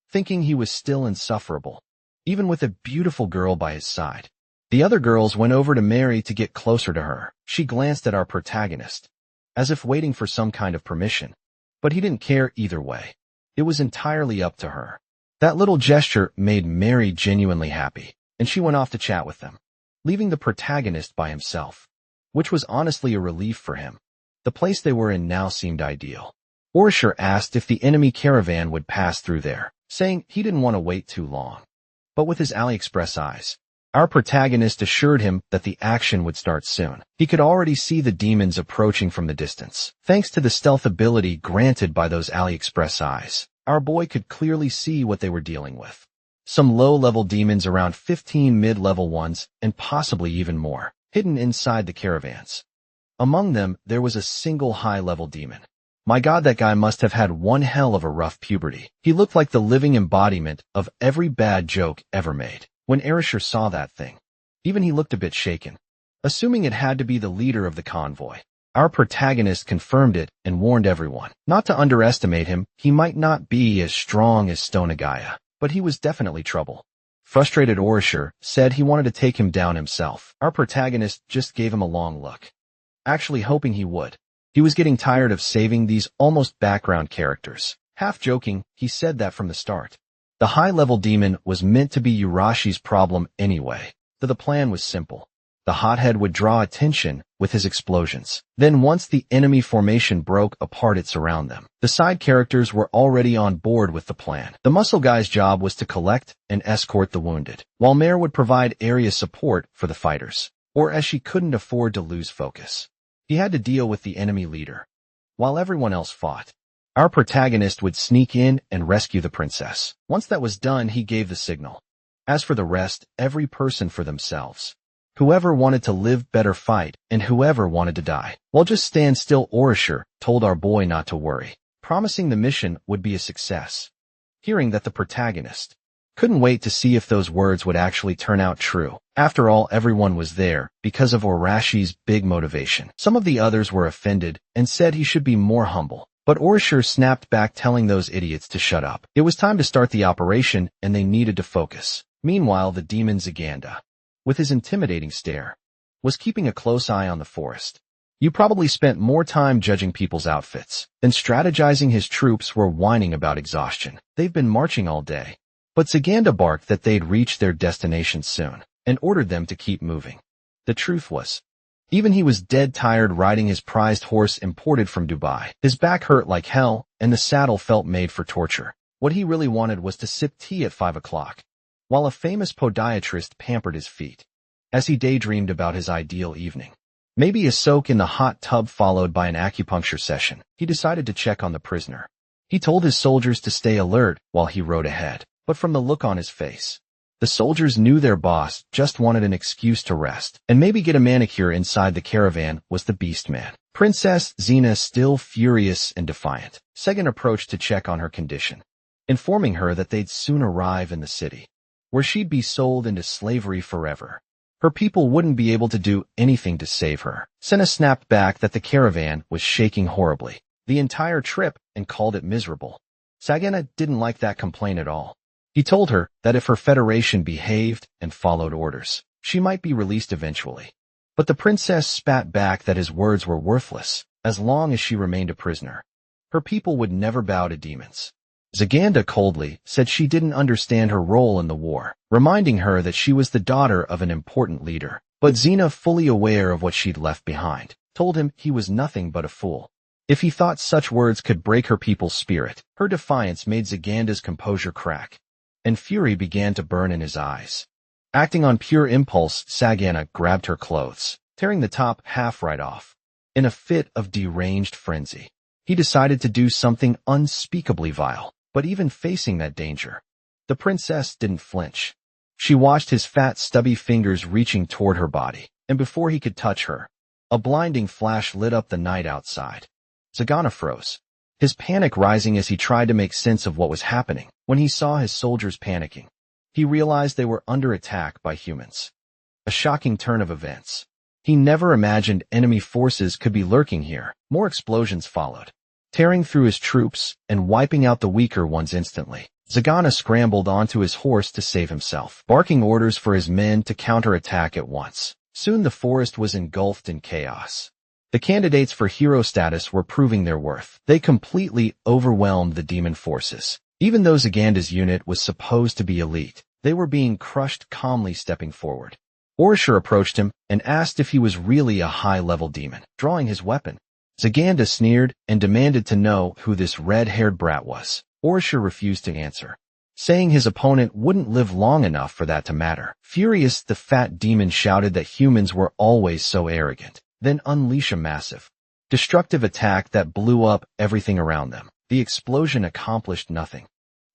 thinking he was still insufferable, even with a beautiful girl by his side. The other girls went over to Mary to get closer to her. She glanced at our protagonist, as if waiting for some kind of permission, but he didn't care either way. It was entirely up to her. That little gesture made Mary genuinely happy, and she went off to chat with them, leaving the protagonist by himself, which was honestly a relief for him. The place they were in now seemed ideal. Erasure asked if the enemy caravan would pass through there, saying he didn't want to wait too long. But with his AliExpress eyes, our protagonist assured him that the action would start soon. He could already see the demons approaching from the distance. Thanks to the stealth ability granted by those AliExpress eyes, our boy could clearly see what they were dealing with. Some low-level demons, around 15 mid-level ones, and possibly even more, hidden inside the caravans. Among them, there was a single high-level demon. My God, that guy must have had one hell of a rough puberty. He looked like the living embodiment of every bad joke ever made. When Erasure saw that thing, even he looked a bit shaken. Assuming it had to be the leader of the convoy, our protagonist confirmed it and warned everyone not to underestimate him. He might not be as strong as Stonagaya, but he was definitely trouble. Frustrated Erasure said he wanted to take him down himself. Our protagonist just gave him a long look, actually hoping he would. He was getting tired of saving these almost background characters. Half joking, he said that from the start. The high-level demon was meant to be Urashi's problem anyway, so the plan was simple. The hothead would draw attention with his explosions. Then once the enemy formation broke apart, it surround them. The side characters were already on board with the plan. The muscle guy's job was to collect and escort the wounded, while Mare would provide area support for the fighters, or as she couldn't afford to lose focus, he had to deal with the enemy leader, while everyone else fought. Our protagonist would sneak in and rescue the princess. Once that was done, he gave the signal. As for the rest, every person for themselves. Whoever wanted to live better fight, and whoever wanted to die. Well, just stand still. Erasure told our boy not to worry, promising the mission would be a success. Hearing that, the protagonist couldn't wait to see if those words would actually turn out true. After all, everyone was there because of Urashi's big motivation. Some of the others were offended and said he should be more humble. But Erasure snapped back, telling those idiots to shut up. It was time to start the operation, and they needed to focus. Meanwhile, the demon Zaganda, with his intimidating stare, was keeping a close eye on the forest. You probably spent more time judging people's outfits than strategizing. His troops were whining about exhaustion. They've been marching all day. But Zaganda barked that they'd reach their destination soon and ordered them to keep moving. The truth was, even he was dead tired riding his prized horse imported from Dubai. His back hurt like hell, and the saddle felt made for torture. What he really wanted was to sip tea at 5 o'clock, while a famous podiatrist pampered his feet, as he daydreamed about his ideal evening. Maybe a soak in the hot tub followed by an acupuncture session. He decided to check on the prisoner. He told his soldiers to stay alert while he rode ahead, but from the look on his face, the soldiers knew their boss just wanted an excuse to rest and maybe get a manicure. Inside the caravan was the beast man. Princess Xena, still furious and defiant. Sagan approached to check on her condition, informing her that they'd soon arrive in the city, where she'd be sold into slavery forever. Her people wouldn't be able to do anything to save her. Senna snapped back that the caravan was shaking horribly the entire trip and called it miserable. Sagana didn't like that complaint at all. He told her that if her federation behaved and followed orders, she might be released eventually. But the princess spat back that his words were worthless as long as she remained a prisoner. Her people would never bow to demons. Zaganda coldly said she didn't understand her role in the war, reminding her that she was the daughter of an important leader. But Xena, fully aware of what she'd left behind, told him he was nothing but a fool. If he thought such words could break her people's spirit, her defiance made Zaganda's composure crack, and fury began to burn in his eyes. Acting on pure impulse, Sagana grabbed her clothes, tearing the top half right off. In a fit of deranged frenzy, he decided to do something unspeakably vile. But even facing that danger, the princess didn't flinch. She watched his fat, stubby fingers reaching toward her body, and before he could touch her, a blinding flash lit up the night outside. Zagana froze, his panic rising as he tried to make sense of what was happening. When he saw his soldiers panicking, he realized they were under attack by humans. A shocking turn of events. He never imagined enemy forces could be lurking here. More explosions followed, tearing through his troops and wiping out the weaker ones instantly. Zagana scrambled onto his horse to save himself, barking orders for his men to counterattack at once. Soon the forest was engulfed in chaos. The candidates for hero status were proving their worth. They completely overwhelmed the demon forces. Even though Zaganda's unit was supposed to be elite, they were being crushed. Calmly stepping forward, Orishur approached him and asked if he was really a high-level demon. Drawing his weapon, Zaganda sneered and demanded to know who this red-haired brat was. Orishur refused to answer, saying his opponent wouldn't live long enough for that to matter. Furious, the fat demon shouted that humans were always so arrogant, then unleash a massive, destructive attack that blew up everything around them. The explosion accomplished nothing.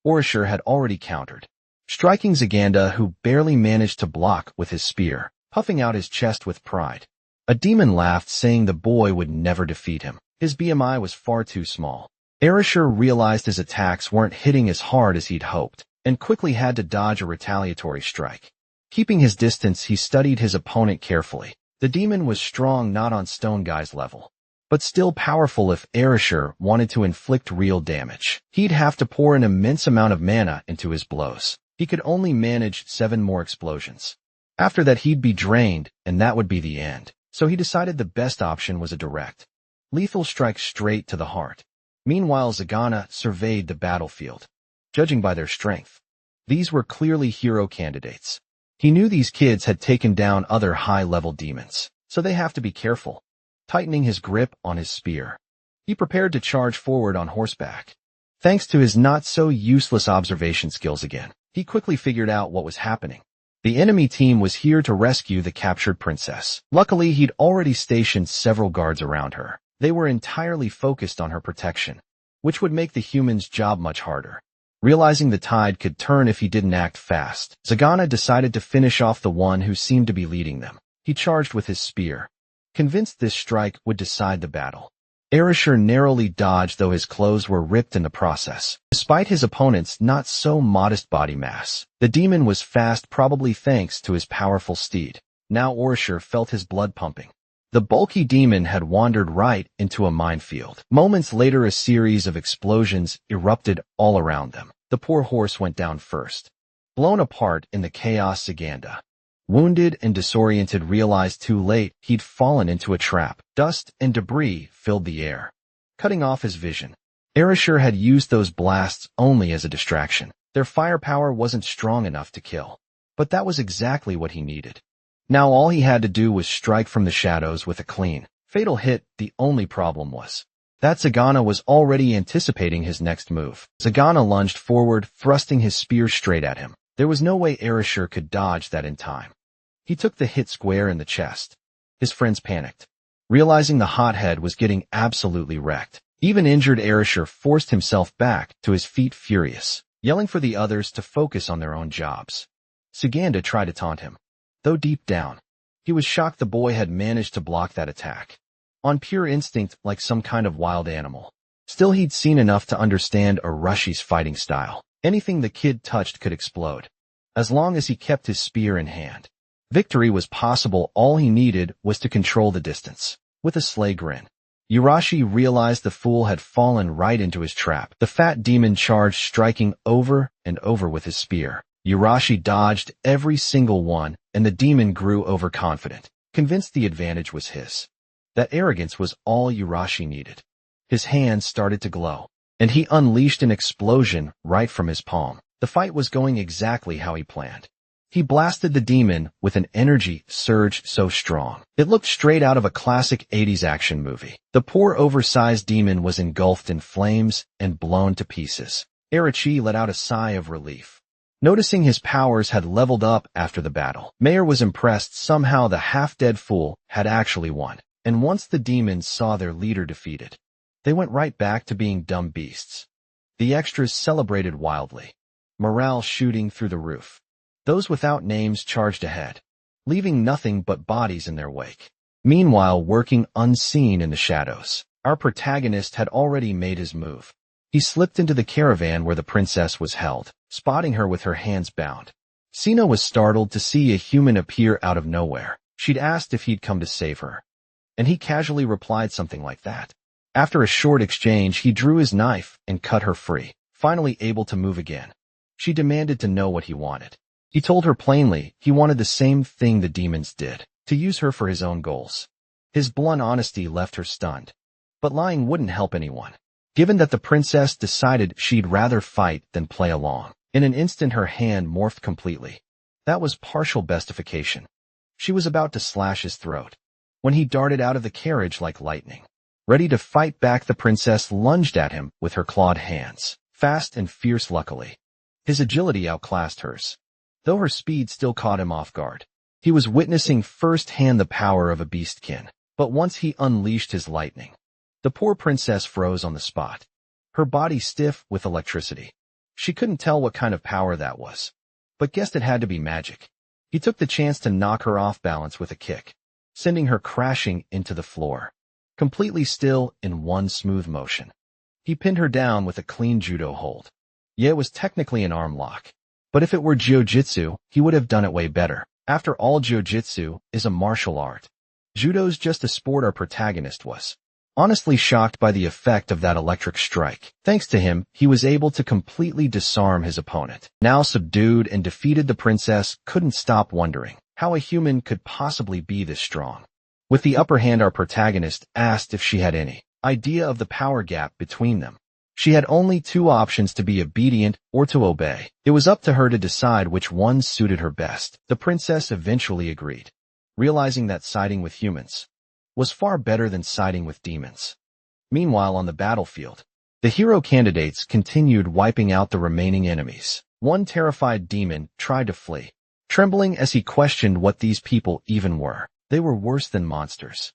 Orishur had already countered, striking Zaganda, who barely managed to block with his spear, puffing out his chest with pride. A demon laughed, saying the boy would never defeat him. His BMI was far too small. Orishur realized his attacks weren't hitting as hard as he'd hoped, and quickly had to dodge a retaliatory strike. Keeping his distance, he studied his opponent carefully. The demon was strong, not on Stone Guy's level, but still powerful. If Orishur wanted to inflict real damage, he'd have to pour an immense amount of mana into his blows. He could only manage 7 more explosions. After that, he'd be drained, and that would be the end. So he decided the best option was a direct, lethal strike straight to the heart. Meanwhile, Zagana surveyed the battlefield. Judging by their strength, these were clearly hero candidates. He knew these kids had taken down other high-level demons, so they have to be careful. Tightening his grip on his spear, he prepared to charge forward on horseback. Thanks to his not-so-useless observation skills again, he quickly figured out what was happening. The enemy team was here to rescue the captured princess. Luckily, he'd already stationed several guards around her. They were entirely focused on her protection, which would make the humans' job much harder. Realizing the tide could turn if he didn't act fast, Zagana decided to finish off the one who seemed to be leading them. He charged with his spear, convinced this strike would decide the battle. Orishur narrowly dodged, though his clothes were ripped in the process. Despite his opponent's not-so-modest body mass, the demon was fast, probably thanks to his powerful steed. Now Orishur felt his blood pumping. The bulky demon had wandered right into a minefield. Moments later, a series of explosions erupted all around them. The poor horse went down first, blown apart in the chaos. Saganda, wounded and disoriented, realized too late he'd fallen into a trap. Dust and debris filled the air, cutting off his vision. Erasure had used those blasts only as a distraction. Their firepower wasn't strong enough to kill, but that was exactly what he needed. Now all he had to do was strike from the shadows with a clean, fatal hit. The only problem was that Sagana was already anticipating his next move. Sagana lunged forward, thrusting his spear straight at him. There was no way Erasure could dodge that in time. He took the hit square in the chest. His friends panicked, realizing the hothead was getting absolutely wrecked. Even injured Erasure forced himself back to his feet, furious, yelling for the others to focus on their own jobs. Saganda tried to taunt him, though deep down, he was shocked the boy had managed to block that attack, on pure instinct like some kind of wild animal. Still, he'd seen enough to understand Arashi's fighting style. Anything the kid touched could explode, as long as he kept his spear in hand. Victory was possible. All he needed was to control the distance. With a sly grin, Arashi realized the fool had fallen right into his trap. The fat demon charged, striking over and over with his spear. Arashi dodged every single one, and the demon grew overconfident, convinced the advantage was his. That arrogance was all Arashi needed. His hands started to glow, and he unleashed an explosion right from his palm. The fight was going exactly how he planned. He blasted the demon with an energy surge so strong it looked straight out of a classic 80s action movie. The poor oversized demon was engulfed in flames and blown to pieces. Arashi let out a sigh of relief, noticing his powers had leveled up after the battle. Mayor was impressed. Somehow the half-dead fool had actually won, and once the demons saw their leader defeated, they went right back to being dumb beasts. The extras celebrated wildly, morale shooting through the roof. Those without names charged ahead, leaving nothing but bodies in their wake. Meanwhile, working unseen in the shadows, our protagonist had already made his move. He slipped into the caravan where the princess was held, spotting her with her hands bound. Sina was startled to see a human appear out of nowhere. She'd asked if he'd come to save her, and he casually replied something like that. After a short exchange, he drew his knife and cut her free. Finally able to move again, she demanded to know what he wanted. He told her plainly he wanted the same thing the demons did, to use her for his own goals. His blunt honesty left her stunned, but lying wouldn't help anyone, given that the princess decided she'd rather fight than play along. In an instant her hand morphed completely. That was partial bestification. She was about to slash his throat, when he darted out of the carriage like lightning. Ready to fight back, the princess lunged at him with her clawed hands, fast and fierce. Luckily, his agility outclassed hers, though her speed still caught him off guard. He was witnessing firsthand the power of a beastkin, but once he unleashed his lightning, the poor princess froze on the spot, her body stiff with electricity. She couldn't tell what kind of power that was, but guessed it had to be magic. He took the chance to knock her off balance with a kick, sending her crashing into the floor, completely still in one smooth motion. He pinned her down with a clean judo hold. Yeah, it was technically an arm lock, but if it were jiu-jitsu, he would have done it way better. After all, jiu-jitsu is a martial art. Judo's just a sport. Our protagonist was honestly shocked by the effect of that electric strike. Thanks to him, he was able to completely disarm his opponent. Now subdued and defeated, the princess couldn't stop wondering how a human could possibly be this strong. With the upper hand, our protagonist asked if she had any idea of the power gap between them. She had only two options: to be obedient or to obey. It was up to her to decide which one suited her best. The princess eventually agreed, realizing that siding with humans was far better than siding with demons. Meanwhile, on the battlefield, the hero candidates continued wiping out the remaining enemies. One terrified demon tried to flee, trembling as he questioned what these people even were. They were worse than monsters.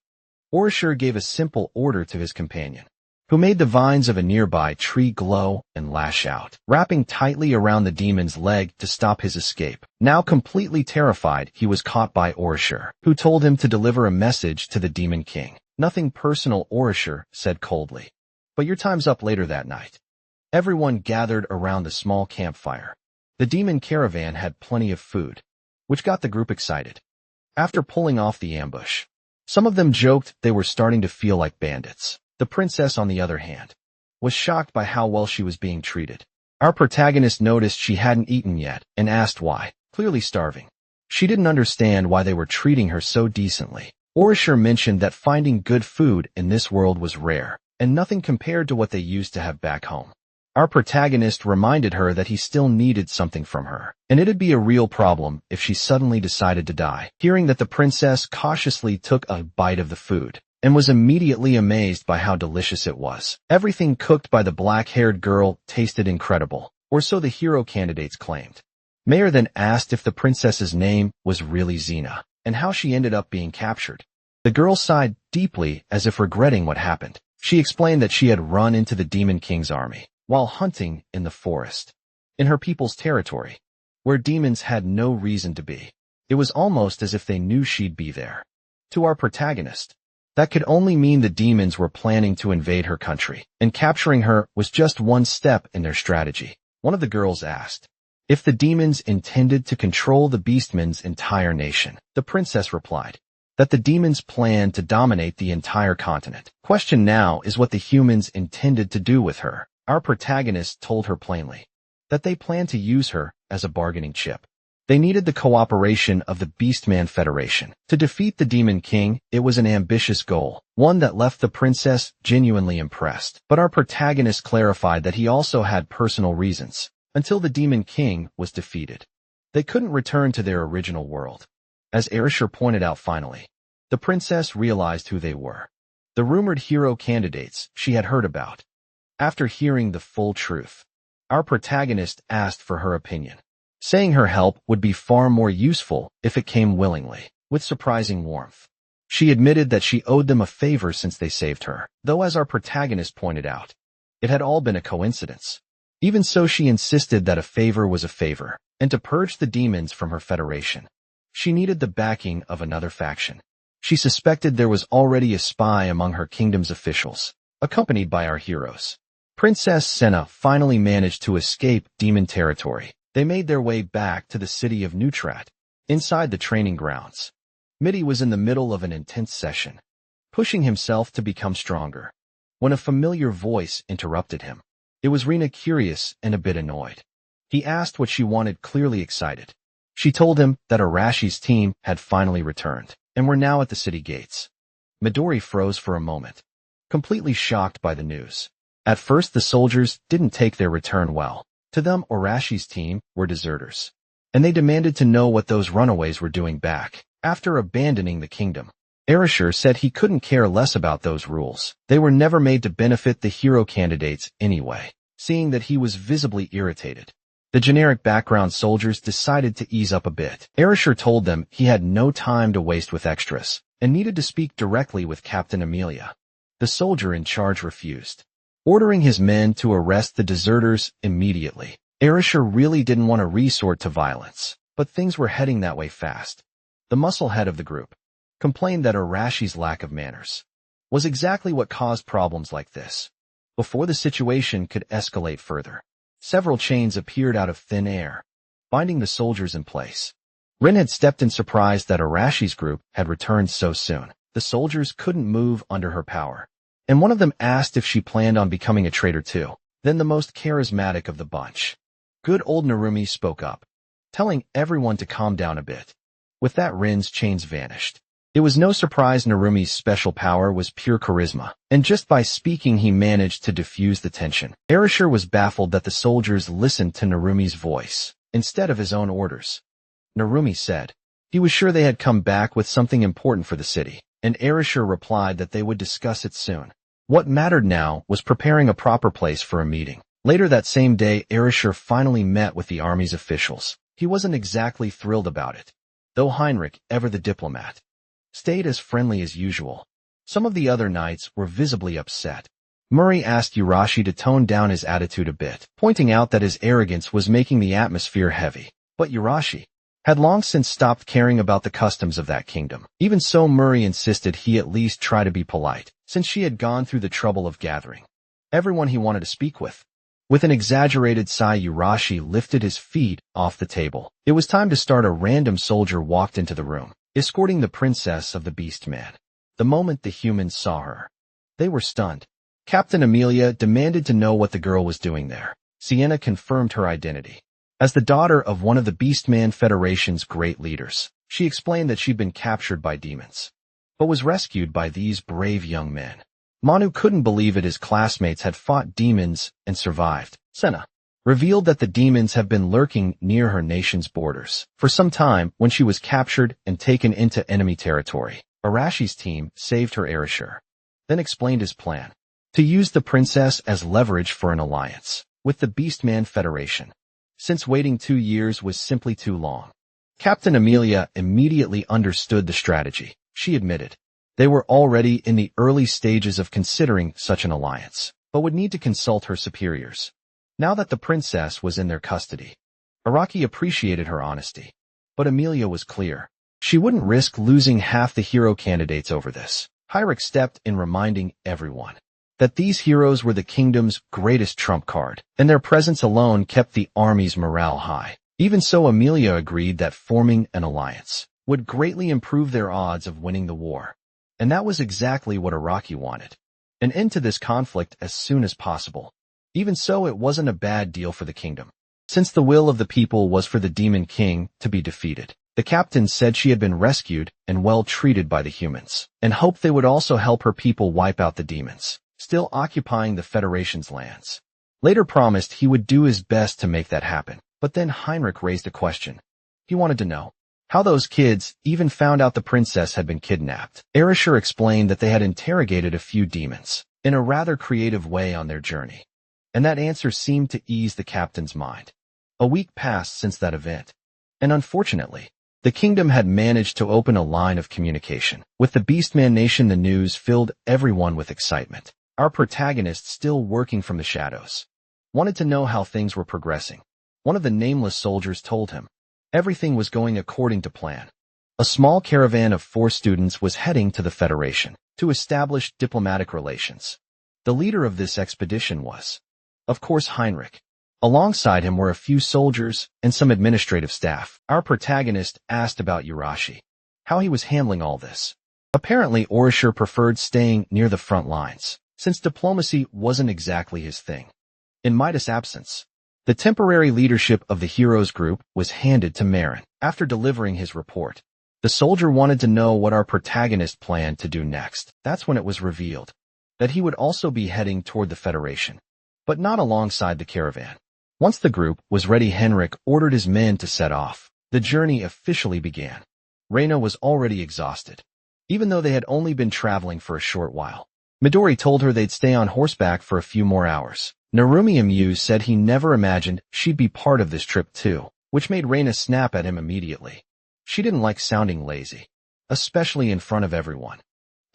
Orishur gave a simple order to his companion, who made the vines of a nearby tree glow and lash out, wrapping tightly around the demon's leg to stop his escape. Now completely terrified, he was caught by Orishur, who told him to deliver a message to the Demon King. Nothing personal, Orishur said coldly, but your time's up. Later that night, everyone gathered around the small campfire. The demon caravan had plenty of food, which got the group excited. After pulling off the ambush, some of them joked they were starting to feel like bandits. The princess, on the other hand, was shocked by how well she was being treated. Our protagonist noticed she hadn't eaten yet and asked why, clearly starving. She didn't understand why they were treating her so decently. Orishur mentioned that finding good food in this world was rare, and nothing compared to what they used to have back home. Our protagonist reminded her that he still needed something from her, and it'd be a real problem if she suddenly decided to die. Hearing that, the princess cautiously took a bite of the food, and was immediately amazed by how delicious it was. Everything cooked by the black-haired girl tasted incredible, or so the hero candidates claimed. Mayer then asked if the princess's name was really Xena, and how she ended up being captured. The girl sighed deeply as if regretting what happened. She explained that she had run into the Demon King's army while hunting in the forest, in her people's territory, where demons had no reason to be. It was almost as if they knew she'd be there. To our protagonist, that could only mean the demons were planning to invade her country, and capturing her was just one step in their strategy. One of the girls asked if the demons intended to control the Beastmen's entire nation. The princess replied that the demons planned to dominate the entire continent. Question now is what the humans intended to do with her. Our protagonist told her plainly that they planned to use her as a bargaining chip. They needed the cooperation of the Beastman Federation. To defeat the Demon King, it was an ambitious goal, one that left the princess genuinely impressed. But our protagonist clarified that he also had personal reasons. Until the Demon King was defeated, they couldn't return to their original world. As Erishur pointed out finally, the princess realized who they were. The rumored hero candidates she had heard about. After hearing the full truth, our protagonist asked for her opinion, saying her help would be far more useful if it came willingly. With surprising warmth, she admitted that she owed them a favor since they saved her, though as our protagonist pointed out, it had all been a coincidence. Even so, she insisted that a favor was a favor, and to purge the demons from her federation, she needed the backing of another faction. She suspected there was already a spy among her kingdom's officials, accompanied by our heroes. Princess Senna finally managed to escape demon territory. They made their way back to the city of Neutrat. Inside the training grounds, Midi was in the middle of an intense session, pushing himself to become stronger, when a familiar voice interrupted him. It was Rena, curious and a bit annoyed. He asked what she wanted, clearly excited. She told him that Arashi's team had finally returned, and were now at the city gates. Midori froze for a moment, completely shocked by the news. At first, the soldiers didn't take their return well. To them, Arashi's team were deserters, and they demanded to know what those runaways were doing back after abandoning the kingdom. Erishur said he couldn't care less about those rules. They were never made to benefit the hero candidates anyway. Seeing that he was visibly irritated, the generic background soldiers decided to ease up a bit. Erishur told them he had no time to waste with extras, and needed to speak directly with Captain Amelia. The soldier in charge refused, ordering his men to arrest the deserters immediately. Erishur really didn't want to resort to violence, but things were heading that way fast. The muscle head of the group complained that Arashi's lack of manners was exactly what caused problems like this. Before the situation could escalate further, several chains appeared out of thin air, binding the soldiers in place. Rin had stepped in, surprised that Arashi's group had returned so soon. The soldiers couldn't move under her power, and one of them asked if she planned on becoming a traitor too. Then the most charismatic of the bunch, good old Narumi, spoke up, telling everyone to calm down a bit. With that, Rin's chains vanished. It was no surprise Narumi's special power was pure charisma, and just by speaking he managed to diffuse the tension. Erishur was baffled that the soldiers listened to Narumi's voice instead of his own orders. Narumi said he was sure they had come back with something important for the city, and Erishur replied that they would discuss it soon. What mattered now was preparing a proper place for a meeting. Later that same day, Erishur finally met with the army's officials. He wasn't exactly thrilled about it, though Heinrich, ever the diplomat, stayed as friendly as usual. Some of the other knights were visibly upset. Murray asked Urashi to tone down his attitude a bit, pointing out that his arrogance was making the atmosphere heavy. But Urashi had long since stopped caring about the customs of that kingdom. Even so, Murray insisted he at least try to be polite, since she had gone through the trouble of gathering everyone he wanted to speak with. With an exaggerated sigh, Urashi lifted his feet off the table. It was time to start. A random soldier walked into the room, escorting the princess of the Beastman. The moment the humans saw her, they were stunned. Captain Amelia demanded to know what the girl was doing there. Sienna confirmed her identity. As the daughter of one of the Beastman Federation's great leaders, she explained that she'd been captured by demons, but was rescued by these brave young men. Manu couldn't believe it. His classmates had fought demons and survived. Senna revealed that the demons have been lurking near her nation's borders for some time when she was captured and taken into enemy territory. Arashi's team saved her Erasure, then explained his plan to use the princess as leverage for an alliance with the Beastman Federation, since waiting 2 years was simply too long. Captain Amelia immediately understood the strategy. She admitted they were already in the early stages of considering such an alliance, but would need to consult her superiors now that the princess was in their custody. Araki appreciated her honesty, but Amelia was clear. She wouldn't risk losing half the hero candidates over this. Heinrich stepped in, reminding everyone that these heroes were the kingdom's greatest trump card, and their presence alone kept the army's morale high. Even so, Amelia agreed that forming an alliance would greatly improve their odds of winning the war. And that was exactly what Araki wanted. An end to this conflict as soon as possible. Even so, it wasn't a bad deal for the kingdom, since the will of the people was for the Demon King to be defeated. The captain said she had been rescued and well treated by the humans, and hoped they would also help her people wipe out the demons still occupying the Federation's lands. Later promised he would do his best to make that happen, but then Heinrich raised a question. He wanted to know how those kids even found out the princess had been kidnapped. Erasure explained that they had interrogated a few demons in a rather creative way on their journey, and that answer seemed to ease the captain's mind. A week passed since that event, and unfortunately, the kingdom had managed to open a line of communication with the Beastman Nation. The news filled everyone with excitement. Our protagonist, still working from the shadows, wanted to know how things were progressing. One of the nameless soldiers told him everything was going according to plan. A small caravan of 4 students was heading to the Federation to establish diplomatic relations. The leader of this expedition was, of course, Heinrich. Alongside him were a few soldiers and some administrative staff. Our protagonist asked about Urashi, how he was handling all this. Apparently, Orishir preferred staying near the front lines, since diplomacy wasn't exactly his thing. In Midas' absence, the temporary leadership of the heroes group was handed to Marin. After delivering his report, the soldier wanted to know what our protagonist planned to do next. That's when it was revealed that he would also be heading toward the Federation, but not alongside the caravan. Once the group was ready, Henrik ordered his men to set off. The journey officially began. Reina was already exhausted, even though they had only been traveling for a short while. Midori told her they'd stay on horseback for a few more hours. Narumi, amused, said he never imagined she'd be part of this trip too, which made Reina snap at him immediately. She didn't like sounding lazy, especially in front of everyone.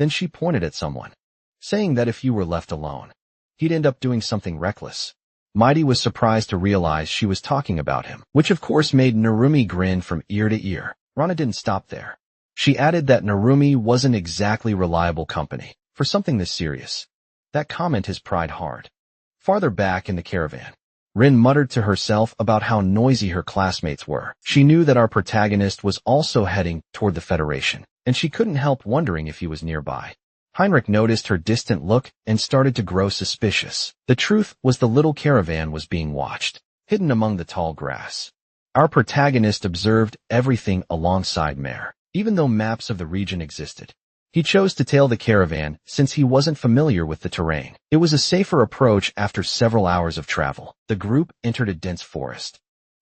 Then she pointed at someone, saying that if you were left alone, he'd end up doing something reckless. Mighty was surprised to realize she was talking about him, which of course made Narumi grin from ear to ear. Rana didn't stop there. She added that Narumi wasn't exactly reliable company for something this serious. That comment his pride hard. Farther back in the caravan, Rin muttered to herself about how noisy her classmates were. She knew that our protagonist was also heading toward the Federation, and she couldn't help wondering if he was nearby. Heinrich noticed her distant look and started to grow suspicious. The truth was the little caravan was being watched, hidden among the tall grass. Our protagonist observed everything alongside Mare. Even though maps of the region existed, he chose to tail the caravan since he wasn't familiar with the terrain. It was a safer approach. After several hours of travel, the group entered a dense forest.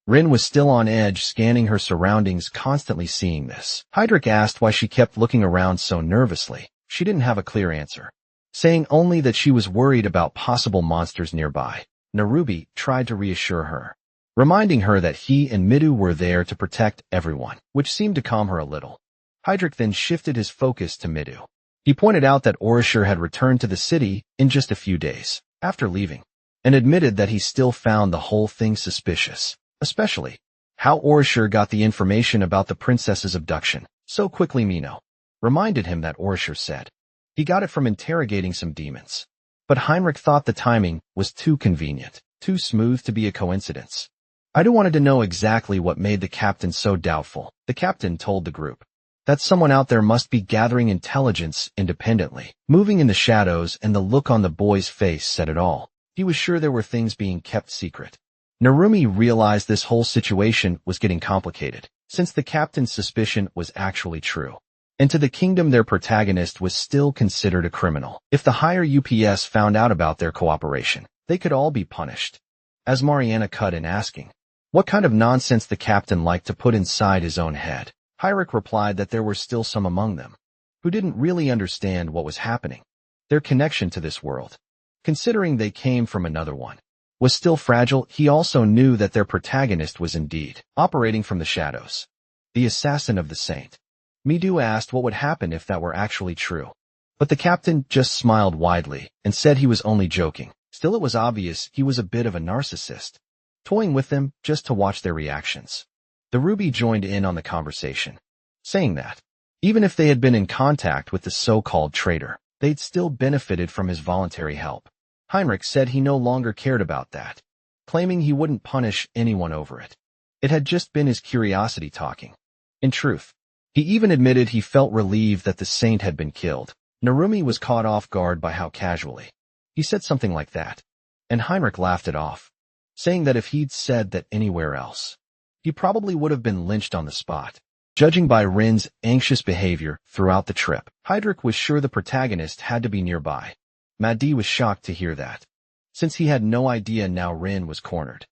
Rin was still on edge, scanning her surroundings, constantly seeing this. Heinrich asked why she kept looking around so nervously. She didn't have a clear answer, saying only that she was worried about possible monsters nearby. Narubi tried to reassure her, reminding her that he and Midu were there to protect everyone, which seemed to calm her a little. Heinrich then shifted his focus to Midu. He pointed out that Orishir had returned to the city in just a few days after leaving, and admitted that he still found the whole thing suspicious, especially how Orishir got the information about the princess's abduction so quickly. Mino reminded him that Orishir said he got it from interrogating some demons. But Heinrich thought the timing was too convenient, too smooth to be a coincidence. I wanted to know exactly what made the captain so doubtful. The captain told the group that someone out there must be gathering intelligence independently, moving in the shadows, and the look on the boy's face said it all. He was sure there were things being kept secret. Narumi realized this whole situation was getting complicated, since the captain's suspicion was actually true. And to the kingdom, their protagonist was still considered a criminal. If the higher UPS found out about their cooperation, they could all be punished. As Mariana cut in asking what kind of nonsense the captain liked to put inside his own head, Hyrik replied that there were still some among them who didn't really understand what was happening. Their connection to this world, considering they came from another one, was still fragile. He also knew that their protagonist was indeed operating from the shadows, the assassin of the saint. Midu asked what would happen if that were actually true, but the captain just smiled widely and said he was only joking. Still, it was obvious he was a bit of a narcissist, toying with them just to watch their reactions. The Ruby joined in on the conversation, saying that even if they had been in contact with the so-called traitor, they'd still benefited from his voluntary help. Heinrich said he no longer cared about that, claiming he wouldn't punish anyone over it. It had just been his curiosity talking. In truth, he even admitted he felt relieved that the saint had been killed. Narumi was caught off guard by how casually he said something like that, and Heinrich laughed it off, saying that if he'd said that anywhere else, he probably would have been lynched on the spot. Judging by Rin's anxious behavior throughout the trip, Heinrich was sure the protagonist had to be nearby. Madi was shocked to hear that, since he had no idea now Rin was cornered,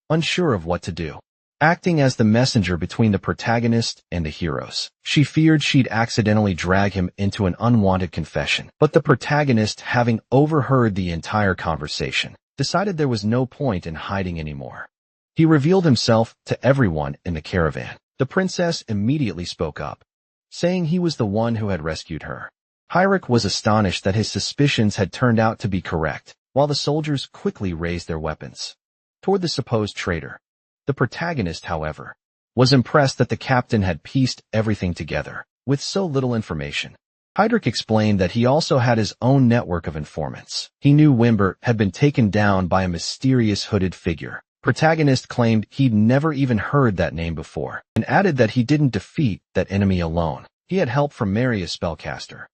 unsure of what to do. Acting as the messenger between the protagonist and the heroes, she feared she'd accidentally drag him into an unwanted confession. But the protagonist, having overheard the entire conversation, decided there was no point in hiding anymore. He revealed himself to everyone in the caravan. The princess immediately spoke up, saying he was the one who had rescued her. Heinrich was astonished that his suspicions had turned out to be correct, while the soldiers quickly raised their weapons toward the supposed traitor. The protagonist, however, was impressed that the captain had pieced everything together with so little information. Heinrich explained that he also had his own network of informants. He knew Wimber had been taken down by a mysterious hooded figure. Protagonist claimed he'd never even heard that name before, and added that he didn't defeat that enemy alone. He had help from Mary, a spellcaster.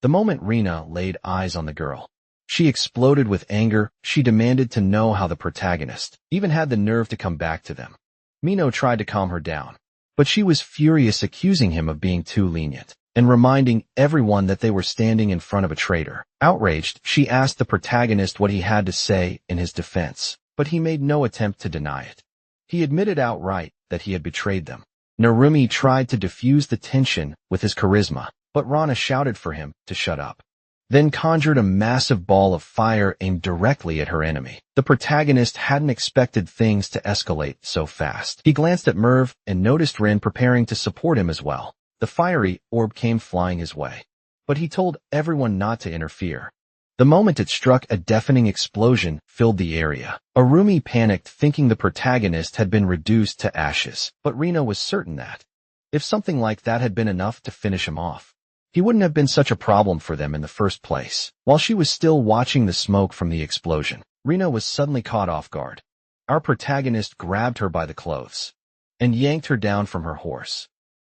The moment Rina laid eyes on the girl, she exploded with anger. She demanded to know how the protagonist even had the nerve to come back to them. Mino tried to calm her down, but she was furious, accusing him of being too lenient and reminding everyone that they were standing in front of a traitor. Outraged, she asked the protagonist what he had to say in his defense, but he made no attempt to deny it. He admitted outright that he had betrayed them. Narumi tried to diffuse the tension with his charisma, but Rana shouted for him to shut up, then conjured a massive ball of fire aimed directly at her enemy. The protagonist hadn't expected things to escalate so fast. He glanced at Merv and noticed Rin preparing to support him as well. The fiery orb came flying his way, but he told everyone not to interfere. The moment it struck, a deafening explosion filled the area. Arumi panicked, thinking the protagonist had been reduced to ashes, but Rina was certain that if something like that had been enough to finish him off, he wouldn't have been such a problem for them in the first place. While she was still watching the smoke from the explosion, Rina was suddenly caught off guard. Our protagonist grabbed her by the clothes and yanked her down from her horse.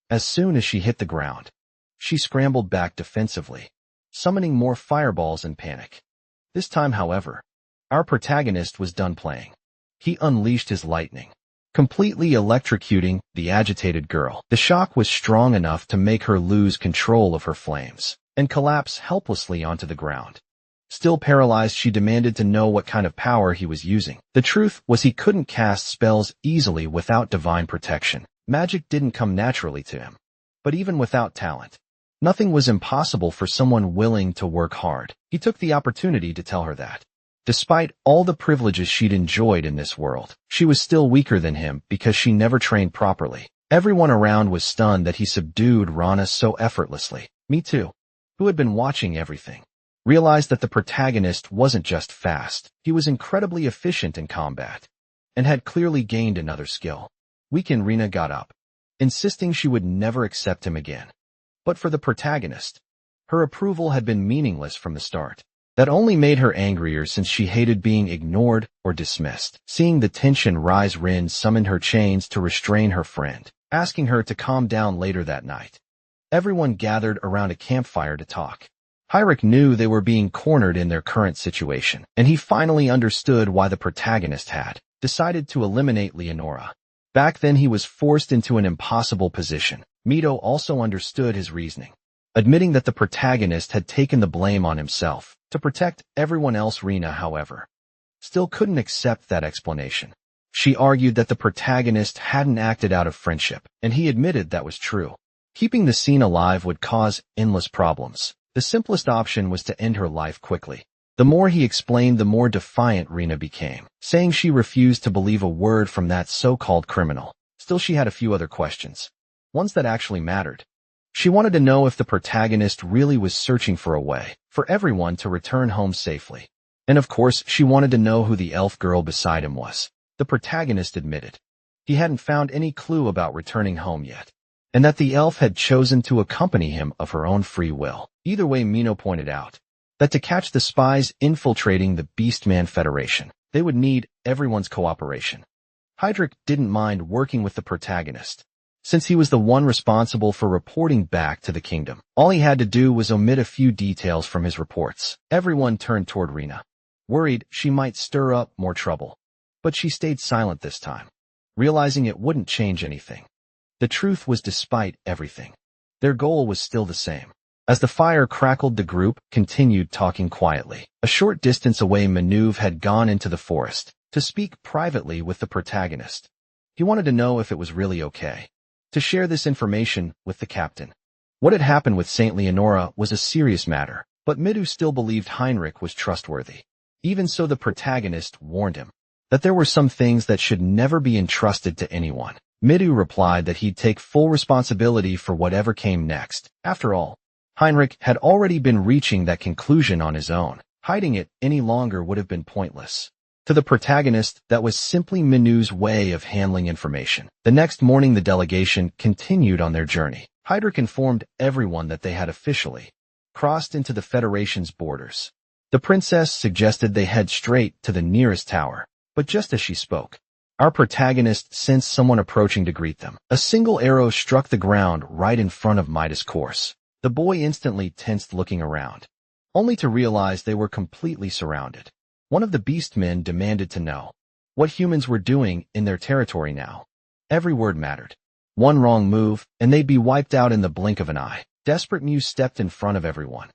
As soon as she hit the ground, she scrambled back defensively, summoning more fireballs in panic. This time, however, our protagonist was done playing. He unleashed his lightning, completely electrocuting the agitated girl. The shock was strong enough to make her lose control of her flames and collapse helplessly onto the ground. Still paralyzed, she demanded to know what kind of power he was using. The truth was he couldn't cast spells easily without divine protection. Magic didn't come naturally to him. But even without talent, nothing was impossible for someone willing to work hard. He took the opportunity to tell her that, despite all the privileges she'd enjoyed in this world, she was still weaker than him because she never trained properly. Everyone around was stunned that he subdued Rana so effortlessly. Me too, who had been watching everything, realized that the protagonist wasn't just fast, he was incredibly efficient in combat, and had clearly gained another skill. Weakened, Rina got up, insisting she would never accept him again. But for the protagonist, her approval had been meaningless from the start. That only made her angrier, since she hated being ignored or dismissed. Seeing the tension rise, Rin summoned her chains to restrain her friend, asking her to calm down. Later that night, everyone gathered around a campfire to talk. Heinrich knew they were being cornered in their current situation, and he finally understood why the protagonist had decided to eliminate Leonora. Back then he was forced into an impossible position. Mito also understood his reasoning, admitting that the protagonist had taken the blame on himself to protect everyone else. Rina, however, still couldn't accept that explanation. She argued that the protagonist hadn't acted out of friendship, and he admitted that was true. Keeping the scene alive would cause endless problems. The simplest option was to end her life quickly. The more he explained, the more defiant Rina became, saying she refused to believe a word from that so-called criminal. Still, she had a few other questions, ones that actually mattered. She wanted to know if the protagonist really was searching for a way for everyone to return home safely. And of course, she wanted to know who the elf girl beside him was. The protagonist admitted he hadn't found any clue about returning home yet, and that the elf had chosen to accompany him of her own free will. Either way, Mino pointed out that to catch the spies infiltrating the Beastman Federation, they would need everyone's cooperation. Heinrich didn't mind working with the protagonist, since he was the one responsible for reporting back to the kingdom. All he had to do was omit a few details from his reports. Everyone turned toward Rina, worried she might stir up more trouble. But she stayed silent this time, realizing it wouldn't change anything. The truth was, despite everything, their goal was still the same. As the fire crackled, the group continued talking quietly. A short distance away, Manhwa had gone into the forest to speak privately with the protagonist. He wanted to know if it was really okay to share this information with the captain. What had happened with Saint Leonora was a serious matter, but Manhwa still believed Heinrich was trustworthy. Even so, the protagonist warned him that there were some things that should never be entrusted to anyone. Manhwa replied that he'd take full responsibility for whatever came next. After all, Heinrich had already been reaching that conclusion on his own. Hiding it any longer would have been pointless. To the protagonist, that was simply Manhwa's way of handling information. The next morning, the delegation continued on their journey. Heinrich informed everyone that they had officially crossed into the Federation's borders. The princess suggested they head straight to the nearest tower, but just as she spoke, our protagonist sensed someone approaching to greet them. A single arrow struck the ground right in front of Midas' course. The boy instantly tensed, looking around, only to realize they were completely surrounded. One of the beastmen demanded to know what humans were doing in their territory now. Every word mattered. One wrong move, and they'd be wiped out in the blink of an eye. Desperate, Mew stepped in front of everyone,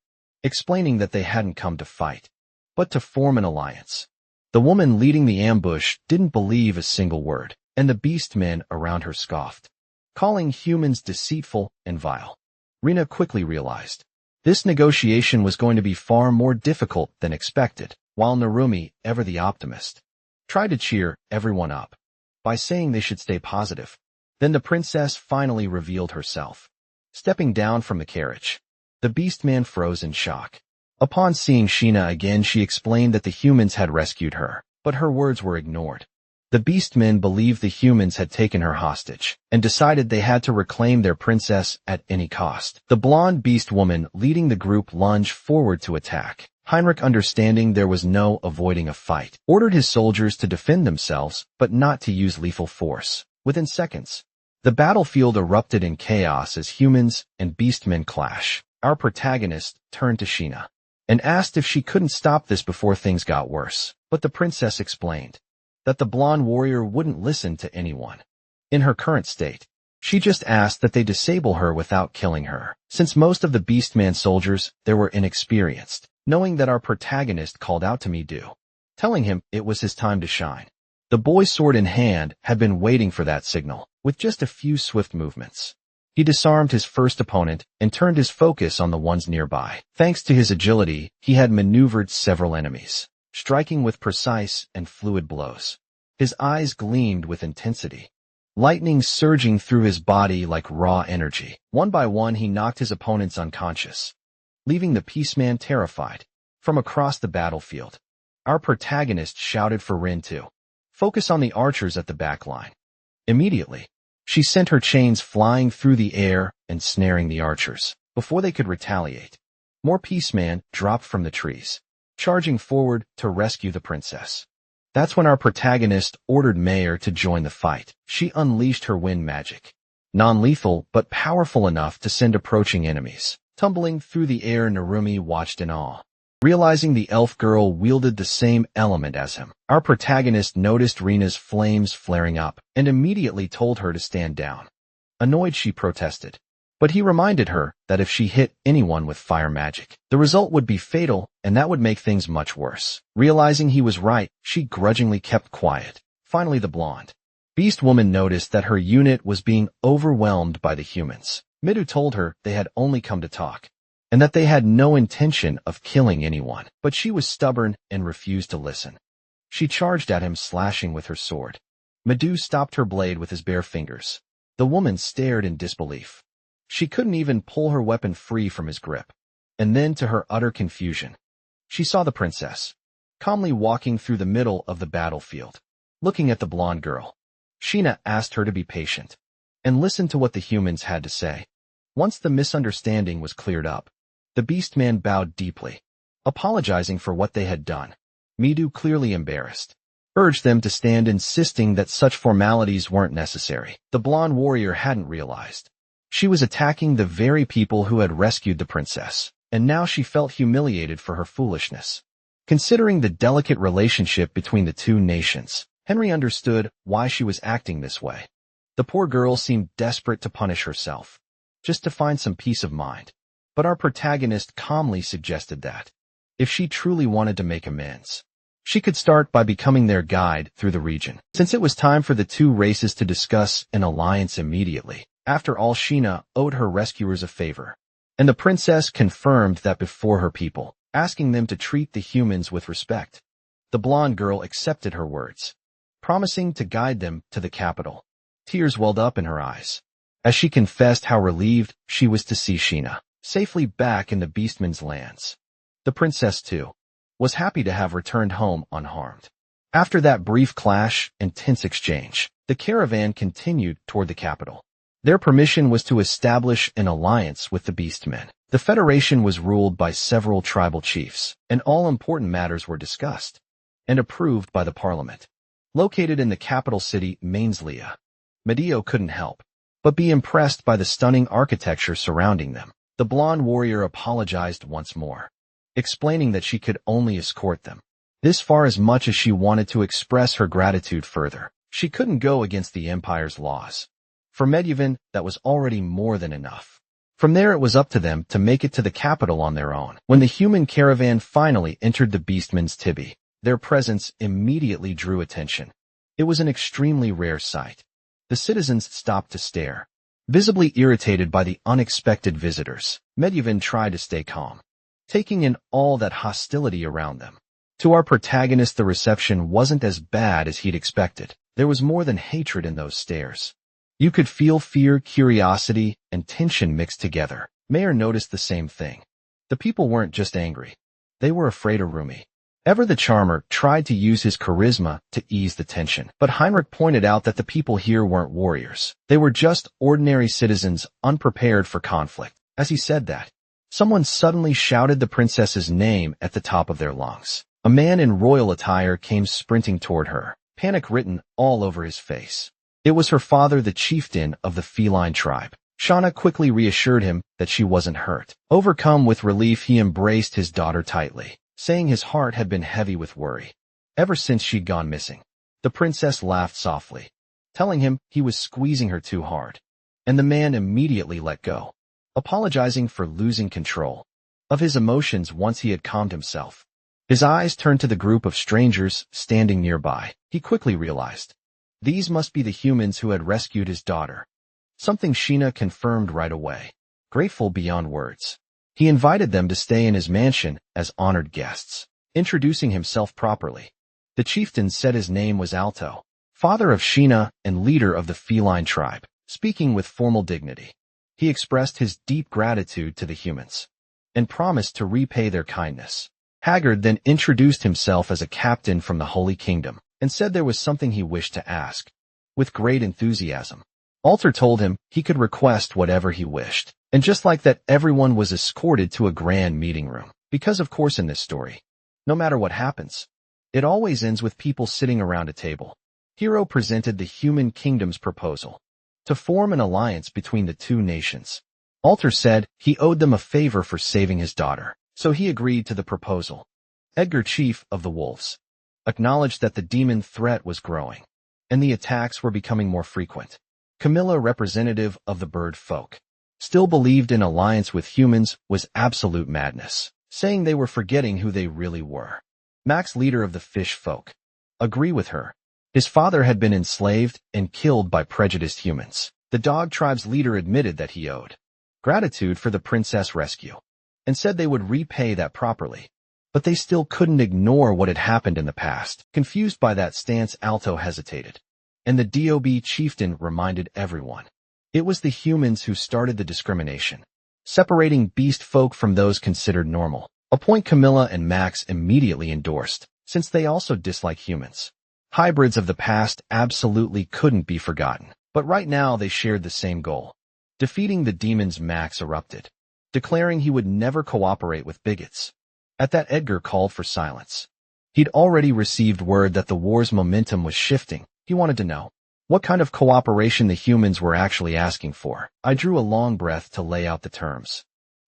explaining that they hadn't come to fight, but to form an alliance. The woman leading the ambush didn't believe a single word, and the beastmen around her scoffed, calling humans deceitful and vile. Rina quickly realized this negotiation was going to be far more difficult than expected, while Narumi, ever the optimist, tried to cheer everyone up by saying they should stay positive. Then the princess finally revealed herself, stepping down from the carriage. The beastman froze in shock. Upon seeing Sheena again, she explained that the humans had rescued her, but her words were ignored. The beastmen believed the humans had taken her hostage and decided they had to reclaim their princess at any cost. The blonde beast woman leading the group lunged forward to attack. Heinrich, understanding there was no avoiding a fight, ordered his soldiers to defend themselves, but not to use lethal force. Within seconds, the battlefield erupted in chaos as humans and beastmen clash. Our protagonist turned to Sheena and asked if she couldn't stop this before things got worse. But the princess explained that the blonde warrior wouldn't listen to anyone. In her current state, she just asked that they disable her without killing her. Since most of the beastman soldiers there were inexperienced, knowing that our protagonist called out to Mido, telling him it was his time to shine. The boy, sword in hand, had been waiting for that signal. With just a few swift movements, he disarmed his first opponent and turned his focus on the ones nearby. Thanks to his agility, he had maneuvered several enemies, striking with precise and fluid blows. His eyes gleamed with intensity, lightning surging through his body like raw energy. One by one, he knocked his opponents unconscious, leaving the beastman terrified. From across the battlefield, our protagonist shouted for Rin to focus on the archers at the back line. Immediately, she sent her chains flying through the air and snaring the archers. Before they could retaliate, more beastmen dropped from the trees, charging forward to rescue the princess. That's when our protagonist ordered Mayer to join the fight. She unleashed her wind magic, non-lethal but powerful enough to send approaching enemies Tumbling through the air, Narumi watched in awe. Realizing the elf girl wielded the same element as him, our protagonist noticed Rina's flames flaring up and immediately told her to stand down. Annoyed, she protested. But he reminded her that if she hit anyone with fire magic, the result would be fatal, and that would make things much worse. Realizing he was right, she grudgingly kept quiet. Finally, the blonde beast woman noticed that her unit was being overwhelmed by the humans. Midu told her they had only come to talk, and that they had no intention of killing anyone. But she was stubborn and refused to listen. She charged at him, slashing with her sword. Midu stopped her blade with his bare fingers. The woman stared in disbelief. She couldn't even pull her weapon free from his grip. And then, to her utter confusion, she saw the princess, calmly walking through the middle of the battlefield. Looking at the blonde girl, Sheena asked her to be patient and listen to what the humans had to say. Once the misunderstanding was cleared up, the beastman bowed deeply, apologizing for what they had done. Midu, clearly embarrassed, urged them to stand, insisting that such formalities weren't necessary. The blonde warrior hadn't realized she was attacking the very people who had rescued the princess, and now she felt humiliated for her foolishness. Considering the delicate relationship between the two nations, Henry understood why she was acting this way. The poor girl seemed desperate to punish herself, just to find some peace of mind. But our protagonist calmly suggested that, if she truly wanted to make amends, she could start by becoming their guide through the region. Since it was time for the two races to discuss an alliance immediately, after all, Sheena owed her rescuers a favor, and the princess confirmed that before her people, asking them to treat the humans with respect. The blonde girl accepted her words, promising to guide them to the capital. Tears welled up in her eyes as she confessed how relieved she was to see Sheena safely back in the beastman's lands. The princess, too, was happy to have returned home unharmed. After that brief clash and tense exchange, the caravan continued toward the capital. Their permission was to establish an alliance with the beastmen. The Federation was ruled by several tribal chiefs, and all important matters were discussed and approved by the parliament. Located in the capital city, Mainslia, Medio couldn't help but be impressed by the stunning architecture surrounding them. The blonde warrior apologized once more, explaining that she could only escort them this far, as much as she wanted to express her gratitude further. She couldn't go against the Empire's laws. For Medievan, that was already more than enough. From there, it was up to them to make it to the capital on their own. When the human caravan finally entered the beastman's Tibi, their presence immediately drew attention. It was an extremely rare sight. The citizens stopped to stare, visibly irritated by the unexpected visitors. Medievan tried to stay calm, taking in all that hostility around them. To our protagonist, the reception wasn't as bad as he'd expected. There was more than hatred in those stares. You could feel fear, curiosity, and tension mixed together. Mayer noticed the same thing. The people weren't just angry. They were afraid of Rumi. Ever the Charmer tried to use his charisma to ease the tension, but Heinrich pointed out that the people here weren't warriors. They were just ordinary citizens unprepared for conflict. As he said that, someone suddenly shouted the princess's name at the top of their lungs. A man in royal attire came sprinting toward her, panic written all over his face. It was her father, the chieftain of the feline tribe. Shauna quickly reassured him that she wasn't hurt. Overcome with relief, he embraced his daughter tightly, saying his heart had been heavy with worry ever since she'd gone missing. The princess laughed softly, telling him he was squeezing her too hard, and the man immediately let go, apologizing for losing control of his emotions once he had calmed himself. His eyes turned to the group of strangers standing nearby. He quickly realized these must be the humans who had rescued his daughter, something Sheena confirmed right away. Grateful beyond words, he invited them to stay in his mansion as honored guests. Introducing himself properly, the chieftain said his name was Alto, father of Sheena and leader of the feline tribe. Speaking with formal dignity, he expressed his deep gratitude to the humans and promised to repay their kindness. Haggard then introduced himself as a captain from the Holy Kingdom and said there was something he wished to ask. With great enthusiasm, Alter told him he could request whatever he wished, and just like that, everyone was escorted to a grand meeting room. Because of course in this story, no matter what happens, it always ends with people sitting around a table. Hero presented the human kingdom's proposal to form an alliance between the two nations. Alter said he owed them a favor for saving his daughter, so he agreed to the proposal. Edgar, chief of the wolves, acknowledged that the demon threat was growing, and the attacks were becoming more frequent. Camilla, representative of the bird folk, still believed an alliance with humans was absolute madness, saying they were forgetting who they really were. Max, leader of the fish folk, agreed with her. His father had been enslaved and killed by prejudiced humans. The dog tribe's leader admitted that he owed gratitude for the princess rescue, and said they would repay that properly. But they still couldn't ignore what had happened in the past. Confused by that stance, Alto hesitated, and the DOB chieftain reminded everyone. It was the humans who started the discrimination, separating beast folk from those considered normal, a point Camilla and Max immediately endorsed, since they also dislike humans. Hybrids of the past absolutely couldn't be forgotten, but right now they shared the same goal. Defeating the demons. Max erupted, declaring he would never cooperate with bigots. At that, Edgar called for silence. He'd already received word that the war's momentum was shifting. He wanted to know what kind of cooperation the humans were actually asking for. I drew a long breath to lay out the terms.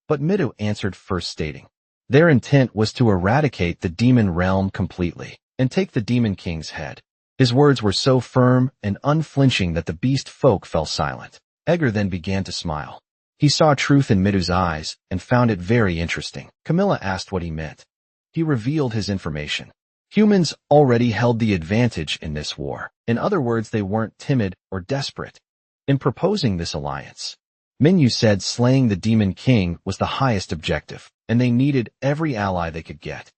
But Midu answered first, stating their intent was to eradicate the demon realm completely and take the demon king's head. His words were so firm and unflinching that the beast folk fell silent. Edgar then began to smile. He saw truth in Midu's eyes and found it very interesting. Camilla asked what he meant. He revealed his information. Humans already held the advantage in this war. In other words, they weren't timid or desperate. In proposing this alliance, Minyu said slaying the Demon King was the highest objective, and they needed every ally they could get.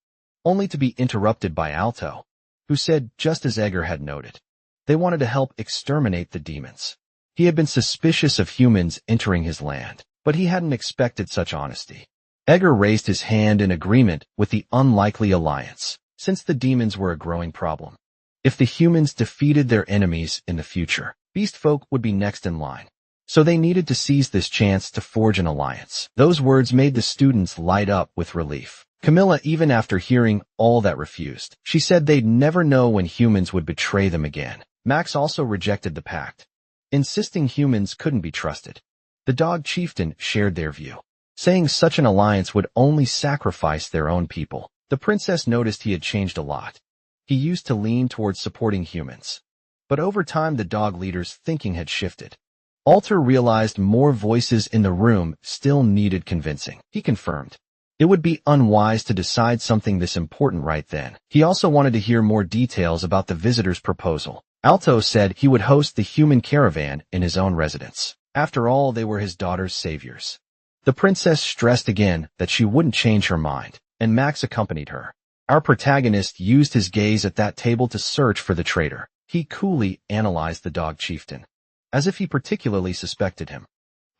Only to be interrupted by Alto, who said just as Edgar had noted. They wanted to help exterminate the demons. He had been suspicious of humans entering his land, but he hadn't expected such honesty. Edgar raised his hand in agreement with the unlikely alliance, since the demons were a growing problem. If the humans defeated their enemies in the future, beast folk would be next in line. So they needed to seize this chance to forge an alliance. Those words made the students light up with relief. Camilla, even after hearing all that, refused. She said they'd never know when humans would betray them again. Max also rejected the pact, insisting humans couldn't be trusted. The dog chieftain shared their view, saying such an alliance would only sacrifice their own people. The princess noticed he had changed a lot. He used to lean towards supporting humans, but over time the dog leader's thinking had shifted. Alter realized more voices in the room still needed convincing. He confirmed it would be unwise to decide something this important right then. He also wanted to hear more details about the visitor's proposal. Alto said he would host the human caravan in his own residence. After all, they were his daughter's saviors. The princess stressed again that she wouldn't change her mind, and Max accompanied her. Our protagonist used his gaze at that table to search for the traitor. He coolly analyzed the dog chieftain, as if he particularly suspected him.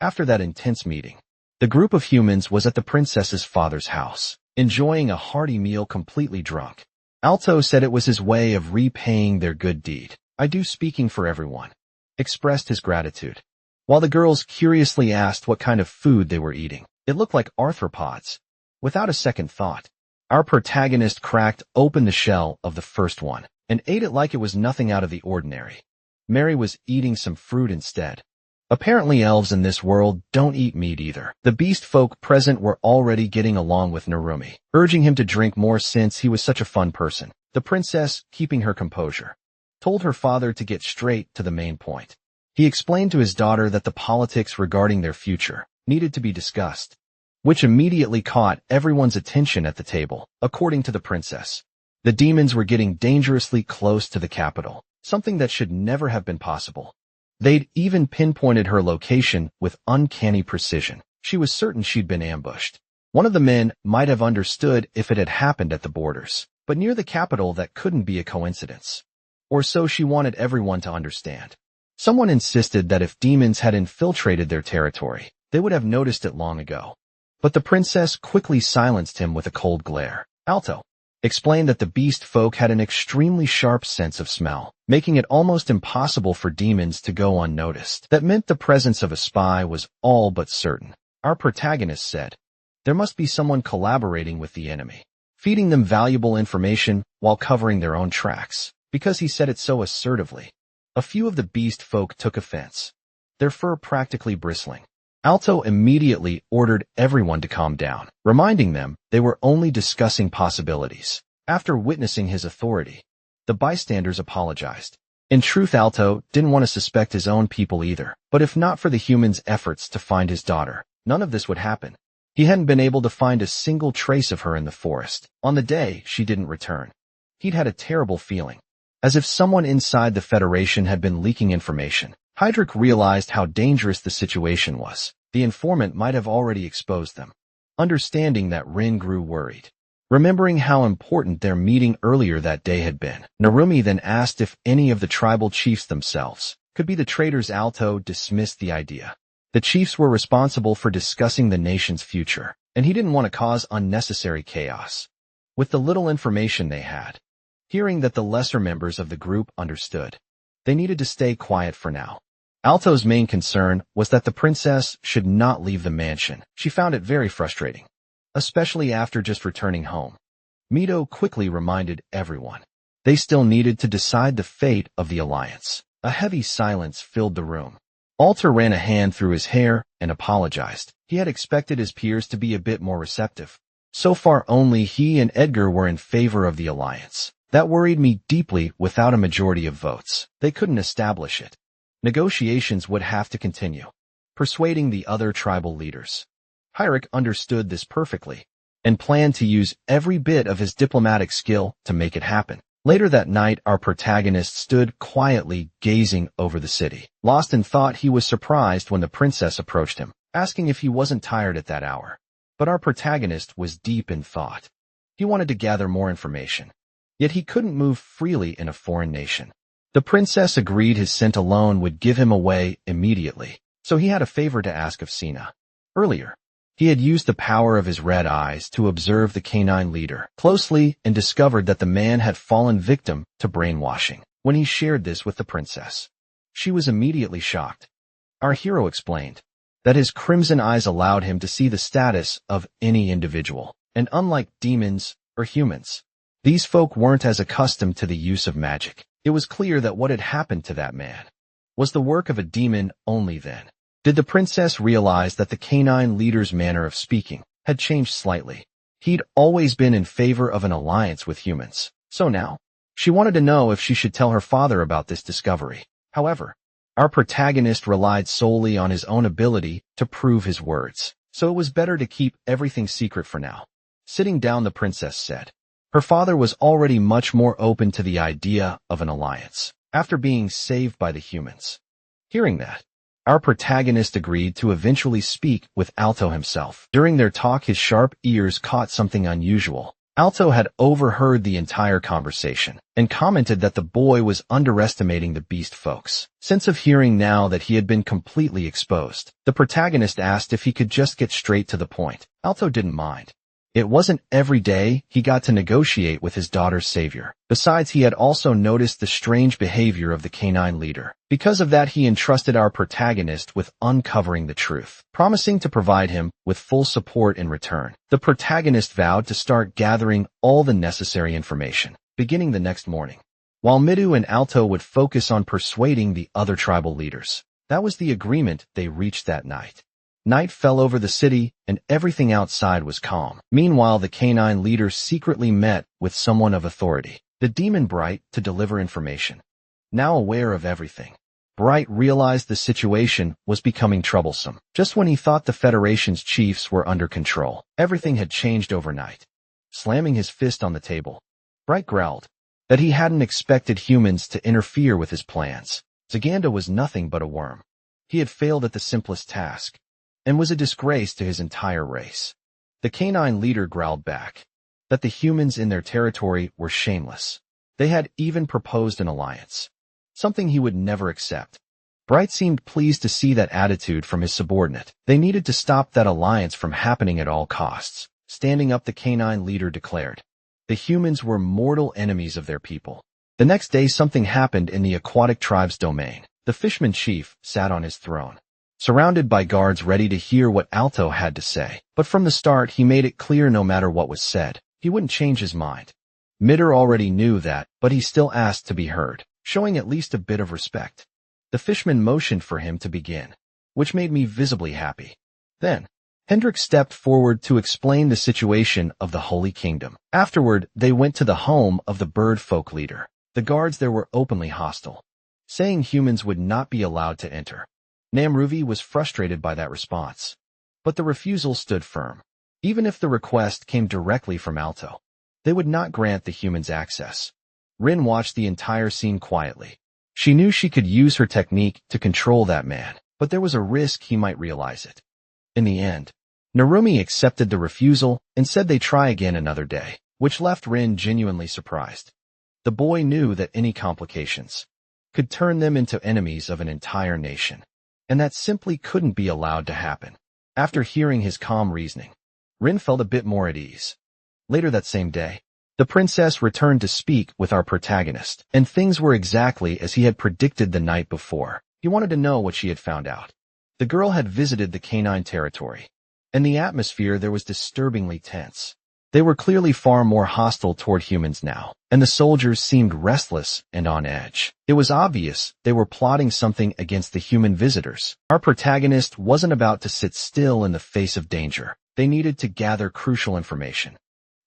After that intense meeting, the group of humans was at the princess's father's house, enjoying a hearty meal completely drunk. Alto said it was his way of repaying their good deed. I do, speaking for everyone, expressed his gratitude, while the girls curiously asked what kind of food they were eating. It looked like arthropods. Without a second thought, our protagonist cracked open the shell of the first one and ate it like it was nothing out of the ordinary. Mary was eating some fruit instead. Apparently elves in this world don't eat meat either. The beast folk present were already getting along with Narumi, urging him to drink more since he was such a fun person. The princess, keeping her composure, told her father to get straight to the main point. He explained to his daughter that the politics regarding their future needed to be discussed, which immediately caught everyone's attention at the table. According to the princess, the demons were getting dangerously close to the capital, something that should never have been possible. They'd even pinpointed her location with uncanny precision. She was certain she'd been ambushed. One of the men might have understood if it had happened at the borders, but near the capital that couldn't be a coincidence. Or so she wanted everyone to understand. Someone insisted that if demons had infiltrated their territory, they would have noticed it long ago. But the princess quickly silenced him with a cold glare. Alto explained that the beast folk had an extremely sharp sense of smell, making it almost impossible for demons to go unnoticed. That meant the presence of a spy was all but certain. Our protagonist said there must be someone collaborating with the enemy, feeding them valuable information while covering their own tracks, because he said it so assertively. A few of the beast folk took offense, their fur practically bristling. Alto immediately ordered everyone to calm down, reminding them they were only discussing possibilities. After witnessing his authority, the bystanders apologized. In truth, Alto didn't want to suspect his own people either, but if not for the humans' efforts to find his daughter, none of this would happen. He hadn't been able to find a single trace of her in the forest on the day she didn't return. He'd had a terrible feeling, as if someone inside the Federation had been leaking information. Heydrich realized how dangerous the situation was. The informant might have already exposed them. Understanding that, Rin grew worried. Remembering how important their meeting earlier that day had been, Narumi then asked if any of the tribal chiefs themselves could be the traitors. Alto dismissed the idea. The chiefs were responsible for discussing the nation's future, and he didn't want to cause unnecessary chaos. With the little information they had, hearing that the lesser members of the group understood, they needed to stay quiet for now. Alto's main concern was that the princess should not leave the mansion. She found it very frustrating, especially after just returning home. Mito quickly reminded everyone they still needed to decide the fate of the alliance. A heavy silence filled the room. Alter ran a hand through his hair and apologized. He had expected his peers to be a bit more receptive. So far, only he and Edgar were in favor of the alliance. That worried me deeply. Without a majority of votes, they couldn't establish it. Negotiations would have to continue, persuading the other tribal leaders. Heydrich understood this perfectly and planned to use every bit of his diplomatic skill to make it happen. Later that night, our protagonist stood quietly gazing over the city, lost in thought. He was surprised when the princess approached him, asking if he wasn't tired at that hour. But our protagonist was deep in thought. He wanted to gather more information, yet he couldn't move freely in a foreign nation. The princess agreed his scent alone would give him away immediately, so he had a favor to ask of Sina. Earlier, he had used the power of his red eyes to observe the canine leader closely and discovered that the man had fallen victim to brainwashing. When he shared this with the princess, she was immediately shocked. Our hero explained that his crimson eyes allowed him to see the status of any individual, and unlike demons or humans, these folk weren't as accustomed to the use of magic. It was clear that what had happened to that man was the work of a demon. Only then did the princess realize that the canine leader's manner of speaking had changed slightly. He'd always been in favor of an alliance with humans, so now she wanted to know if she should tell her father about this discovery. However, our protagonist relied solely on his own ability to prove his words, so it was better to keep everything secret for now. Sitting down, the princess said her father was already much more open to the idea of an alliance after being saved by the humans. Hearing that, our protagonist agreed to eventually speak with Alto himself. During their talk, his sharp ears caught something unusual. Alto had overheard the entire conversation and commented that the boy was underestimating the beast folks. Sense of hearing now that he had been completely exposed, the protagonist asked if he could just get straight to the point. Alto didn't mind. It wasn't every day he got to negotiate with his daughter's savior. Besides, he had also noticed the strange behavior of the canine leader. Because of that, he entrusted our protagonist with uncovering the truth, promising to provide him with full support in return. The protagonist vowed to start gathering all the necessary information, beginning the next morning, while Midu and Alto would focus on persuading the other tribal leaders. That was the agreement they reached that night. Night fell over the city, and everything outside was calm. Meanwhile, the canine leader secretly met with someone of authority, the demon Bright, to deliver information. Now aware of everything, Bright realized the situation was becoming troublesome. Just when he thought the Federation's chiefs were under control, everything had changed overnight. Slamming his fist on the table, Bright growled that he hadn't expected humans to interfere with his plans. Zaganda was nothing but a worm. He had failed at the simplest task and was a disgrace to his entire race. The canine leader growled back that the humans in their territory were shameless. They had even proposed an alliance, something he would never accept. Bright seemed pleased to see that attitude from his subordinate. They needed to stop that alliance from happening at all costs. Standing up, the canine leader declared the humans were mortal enemies of their people. The next day, something happened in the aquatic tribe's domain. The fishman chief sat on his throne, surrounded by guards ready to hear what Alto had to say. But from the start, he made it clear no matter what was said, he wouldn't change his mind. Mitter already knew that, but he still asked to be heard, showing at least a bit of respect. The fishman motioned for him to begin. which made me visibly happy. Then, Hendrik stepped forward to explain the situation of the Holy Kingdom. Afterward, they went to the home of the bird folk leader. The guards there were openly hostile, saying humans would not be allowed to enter. Namruvi was frustrated by that response, but the refusal stood firm. Even if the request came directly from Alto, they would not grant the humans access. Rin watched the entire scene quietly. She knew she could use her technique to control that man, but there was a risk he might realize it. In the end, Narumi accepted the refusal and said they'd try again another day, which left Rin genuinely surprised. The boy knew that any complications could turn them into enemies of an entire nation, and that simply couldn't be allowed to happen. After hearing his calm reasoning, Rin felt a bit more at ease. Later that same day, the princess returned to speak with our protagonist, and things were exactly as he had predicted the night before. He wanted to know what she had found out. The girl had visited the canine territory, and the atmosphere there was disturbingly tense. They were clearly far more hostile toward humans now, and the soldiers seemed restless and on edge. It was obvious they were plotting something against the human visitors. Our protagonist wasn't about to sit still in the face of danger. They needed to gather crucial information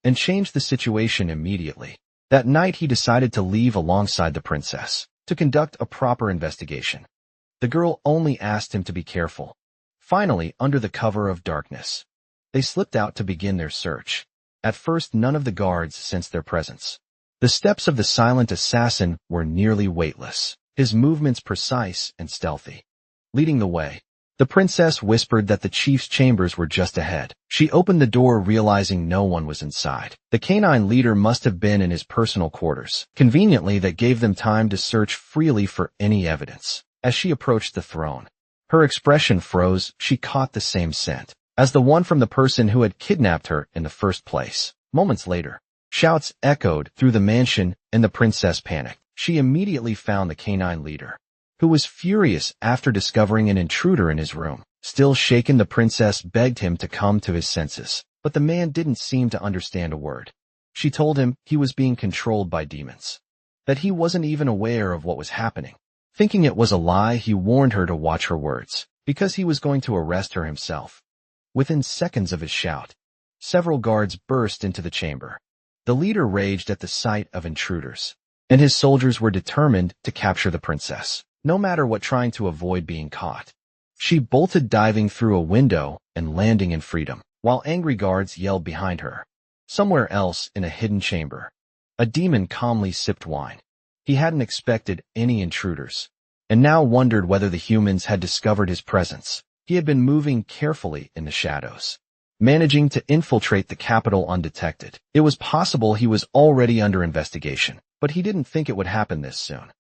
and change the situation immediately. That night he decided to leave alongside the princess to conduct a proper investigation. The girl only asked him to be careful. Finally, under the cover of darkness, they slipped out to begin their search. At first, none of the guards sensed their presence. The steps of the silent assassin were nearly weightless, his movements precise and stealthy. Leading the way, the princess whispered that the chief's chambers were just ahead. She opened the door, realizing no one was inside. The canine leader must have been in his personal quarters. Conveniently, that gave them time to search freely for any evidence. As she approached the throne, her expression froze. She caught the same scent as the one from the person who had kidnapped her in the first place. Moments later, shouts echoed through the mansion and the princess panicked. She immediately found the canine leader, who was furious after discovering an intruder in his room. Still shaken, the princess begged him to come to his senses, but the man didn't seem to understand a word. She told him he was being controlled by demons, that he wasn't even aware of what was happening. Thinking it was a lie, he warned her to watch her words, because he was going to arrest her himself. Within seconds of his shout, several guards burst into the chamber. The leader raged at the sight of intruders, and his soldiers were determined to capture the princess, no matter what, trying to avoid being caught. She bolted, diving through a window and landing in freedom, while angry guards yelled behind her. Somewhere else, in a hidden chamber, a demon calmly sipped wine. He hadn't expected any intruders, and now wondered whether the humans had discovered his presence. He had been moving carefully in the shadows, managing to infiltrate the capital undetected. It was possible he was already under investigation, but he didn't think it would happen this soon.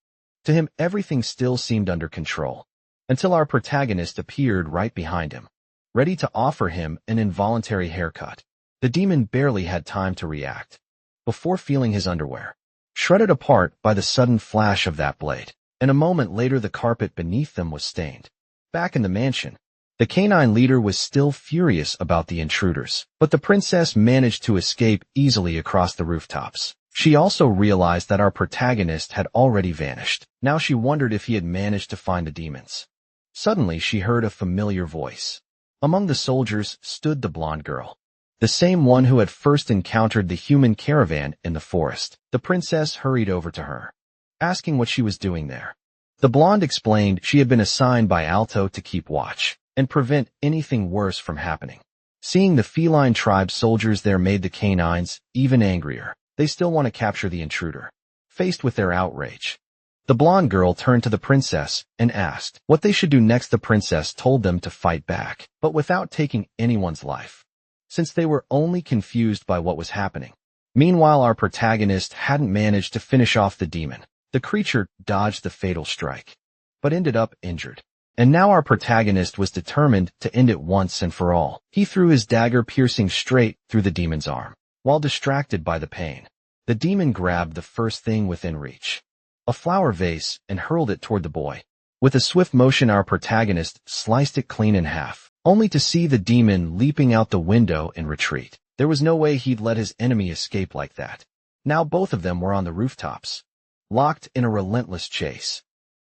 To him, everything still seemed under control, until our protagonist appeared right behind him, ready to offer him an involuntary haircut. The demon barely had time to react before feeling his underwear shredded apart by the sudden flash of that blade, and a moment later the carpet beneath them was stained. Back in the mansion, the canine leader was still furious about the intruders, but the princess managed to escape easily across the rooftops. She also realized that our protagonist had already vanished. Now she wondered if he had managed to find the demons. Suddenly she heard a familiar voice. Among the soldiers stood the blonde girl, the same one who had first encountered the human caravan in the forest. The princess hurried over to her, asking what she was doing there. The blonde explained she had been assigned by Alto to keep watch and prevent anything worse from happening. Seeing the feline tribe soldiers there made the canines even angrier. They still want to capture the intruder. Faced with their outrage, the blonde girl turned to the princess and asked what they should do next. The princess told them to fight back, but without taking anyone's life, since they were only confused by what was happening. Meanwhile, our protagonist hadn't managed to finish off the demon. The creature dodged the fatal strike, but ended up injured. And now our protagonist was determined to end it once and for all. He threw his dagger, piercing straight through the demon's arm. While distracted by the pain, the demon grabbed the first thing within reach, a flower vase, and hurled it toward the boy. With a swift motion, our protagonist sliced it clean in half, only to see the demon leaping out the window in retreat. There was no way he'd let his enemy escape like that. Now both of them were on the rooftops, locked in a relentless chase.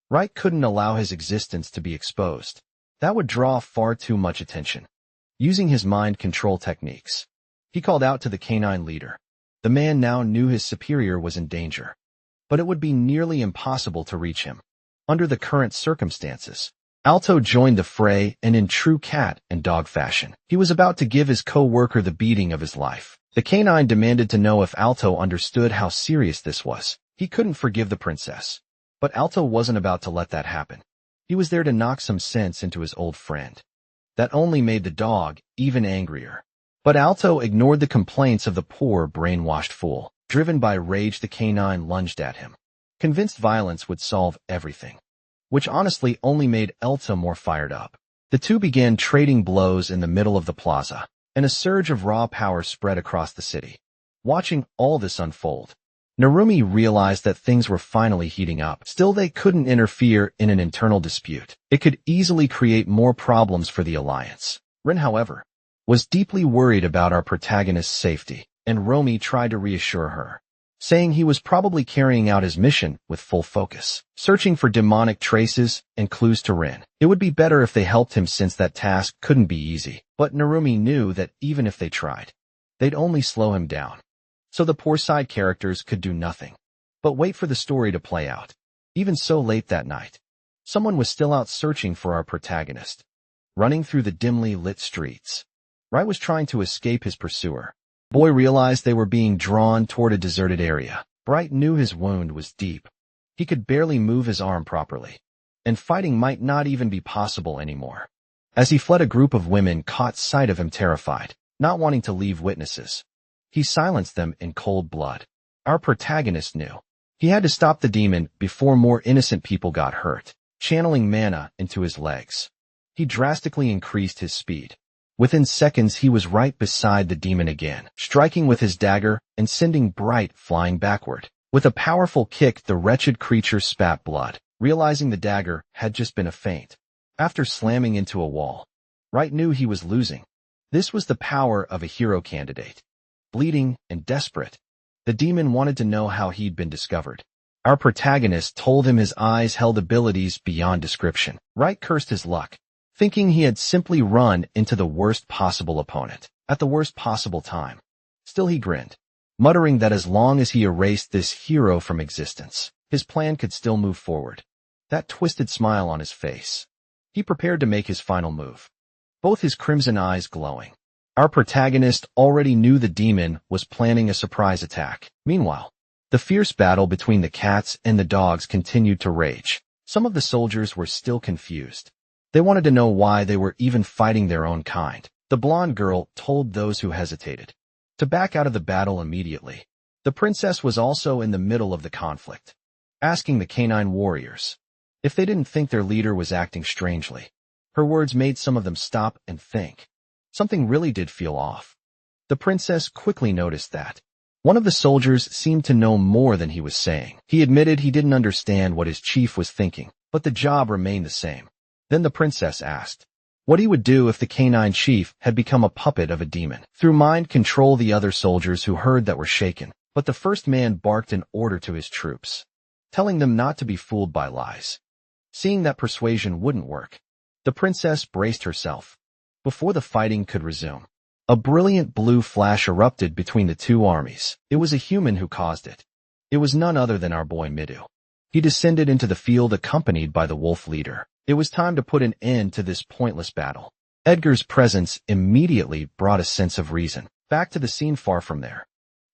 Wright couldn't allow his existence to be exposed. That would draw far too much attention. Using his mind control techniques, he called out to the canine leader. The man now knew his superior was in danger, but it would be nearly impossible to reach him under the current circumstances. Alto joined the fray, and in true cat and dog fashion, he was about to give his co-worker the beating of his life. The canine demanded to know if Alto understood how serious this was. He couldn't forgive the princess, but Alto wasn't about to let that happen. He was there to knock some sense into his old friend. That only made the dog even angrier. But Alto ignored the complaints of the poor, brainwashed fool. Driven by rage, the canine lunged at him, convinced violence would solve everything, which honestly only made Alto more fired up. The two began trading blows in the middle of the plaza, and a surge of raw power spread across the city. Watching all this unfold, Narumi realized that things were finally heating up. Still, they couldn't interfere in an internal dispute. It could easily create more problems for the alliance. Rin, however, was deeply worried about our protagonist's safety, and Romy tried to reassure her, saying he was probably carrying out his mission with full focus, searching for demonic traces and clues to Rin. It would be better if they helped him since that task couldn't be easy, but Narumi knew that even if they tried, they'd only slow him down. So the poor side characters could do nothing but wait for the story to play out. Even so, late that night, someone was still out searching for our protagonist, running through the dimly lit streets. Rai was trying to escape his pursuer. Boy realized they were being drawn toward a deserted area. Bright knew his wound was deep. He could barely move his arm properly, and fighting might not even be possible anymore. As he fled, a group of women caught sight of him, terrified, not wanting to leave witnesses. He silenced them in cold blood. Our protagonist knew he had to stop the demon before more innocent people got hurt. Channeling mana into his legs, he drastically increased his speed. Within seconds, he was right beside the demon again, striking with his dagger and sending Bright flying backward. With a powerful kick, the wretched creature spat blood, realizing the dagger had just been a feint. After slamming into a wall, Bright knew he was losing. This was the power of a hero candidate. Bleeding and desperate, the demon wanted to know how he'd been discovered. Our protagonist told him his eyes held abilities beyond description. Bright cursed his luck, thinking he had simply run into the worst possible opponent at the worst possible time. Still, he grinned, muttering that as long as he erased this hero from existence, his plan could still move forward. That twisted smile on his face, he prepared to make his final move, both his crimson eyes glowing. Our protagonist already knew the demon was planning a surprise attack. Meanwhile, the fierce battle between the cats and the dogs continued to rage. Some of the soldiers were still confused. They wanted to know why they were even fighting their own kind. The blonde girl told those who hesitated to back out of the battle immediately. The princess was also in the middle of the conflict, asking the canine warriors if they didn't think their leader was acting strangely. Her words made some of them stop and think. Something really did feel off. The princess quickly noticed that one of the soldiers seemed to know more than he was saying. He admitted he didn't understand what his chief was thinking, but the job remained the same. Then the princess asked what he would do if the canine chief had become a puppet of a demon. Through mind control, the other soldiers who heard that were shaken, but the first man barked an order to his troops, telling them not to be fooled by lies. Seeing that persuasion wouldn't work, the princess braced herself. Before the fighting could resume, a brilliant blue flash erupted between the two armies. It was a human who caused it. It was none other than our boy Midu. He descended into the field accompanied by the wolf leader. It was time to put an end to this pointless battle. Edgar's presence immediately brought a sense of reason. Back to the scene far from there.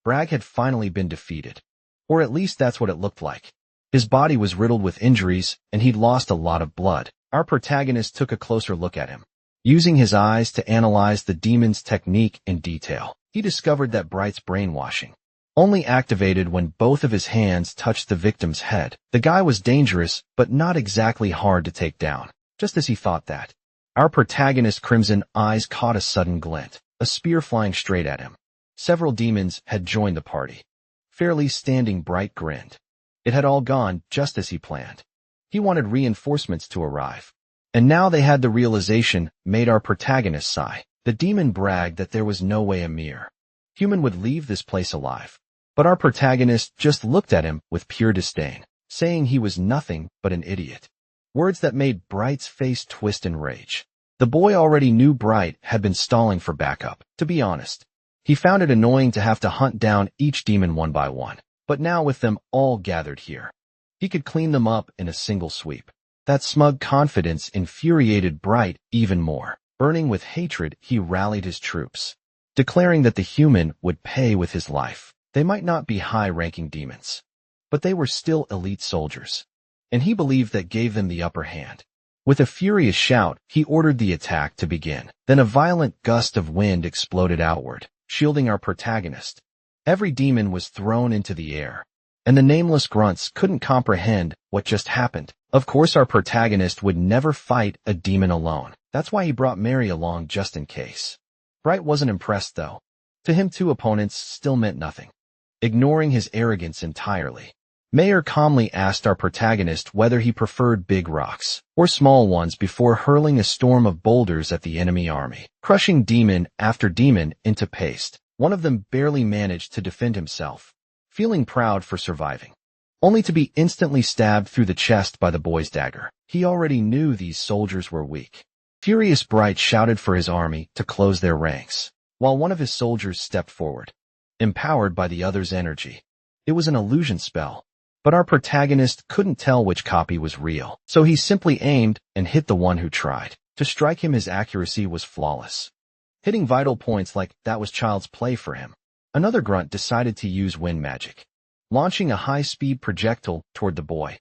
Bragg had finally been defeated. Or at least that's what it looked like. His body was riddled with injuries, and he'd lost a lot of blood. Our protagonist took a closer look at him. Using his eyes to analyze the demon's technique in detail, he discovered that Bright's brainwashing only activated when both of his hands touched the victim's head. The guy was dangerous, but not exactly hard to take down. Just as he thought that, our protagonist's crimson eyes caught a sudden glint, a spear flying straight at him. Several demons had joined the party. Fairly standing, Bright grinned. It had all gone just as he planned. He wanted reinforcements to arrive. And now they had. The realization made our protagonist sigh. The demon bragged that there was no way a mere human would leave this place alive. But our protagonist just looked at him with pure disdain, saying he was nothing but an idiot. Words that made Bright's face twist in rage. The boy already knew Bright had been stalling for backup. To be honest, he found it annoying to have to hunt down each demon one by one. But now with them all gathered here, he could clean them up in a single sweep. That smug confidence infuriated Bright even more. Burning with hatred, he rallied his troops, declaring that the human would pay with his life. They might not be high-ranking demons, but they were still elite soldiers, and he believed that gave them the upper hand. With a furious shout, he ordered the attack to begin. Then a violent gust of wind exploded outward, shielding our protagonist. Every demon was thrown into the air, and the nameless grunts couldn't comprehend what just happened. Of course, our protagonist would never fight a demon alone. That's why he brought Mary along just in case. Bright wasn't impressed, though. To him, 2 opponents still meant nothing. Ignoring his arrogance entirely, Mayor calmly asked our protagonist whether he preferred big rocks or small ones before hurling a storm of boulders at the enemy army, crushing demon after demon into paste. One of them barely managed to defend himself, feeling proud for surviving, only to be instantly stabbed through the chest by the boy's dagger. He already knew these soldiers were weak. Furious Bright shouted for his army to close their ranks, while one of his soldiers stepped forward, empowered by the other's energy. It was an illusion spell, but our protagonist couldn't tell which copy was real, so he simply aimed and hit the one who tried to strike him. His accuracy was flawless, hitting vital points like that was child's play for him. Another grunt decided to use wind magic, launching a high-speed projectile toward the boy.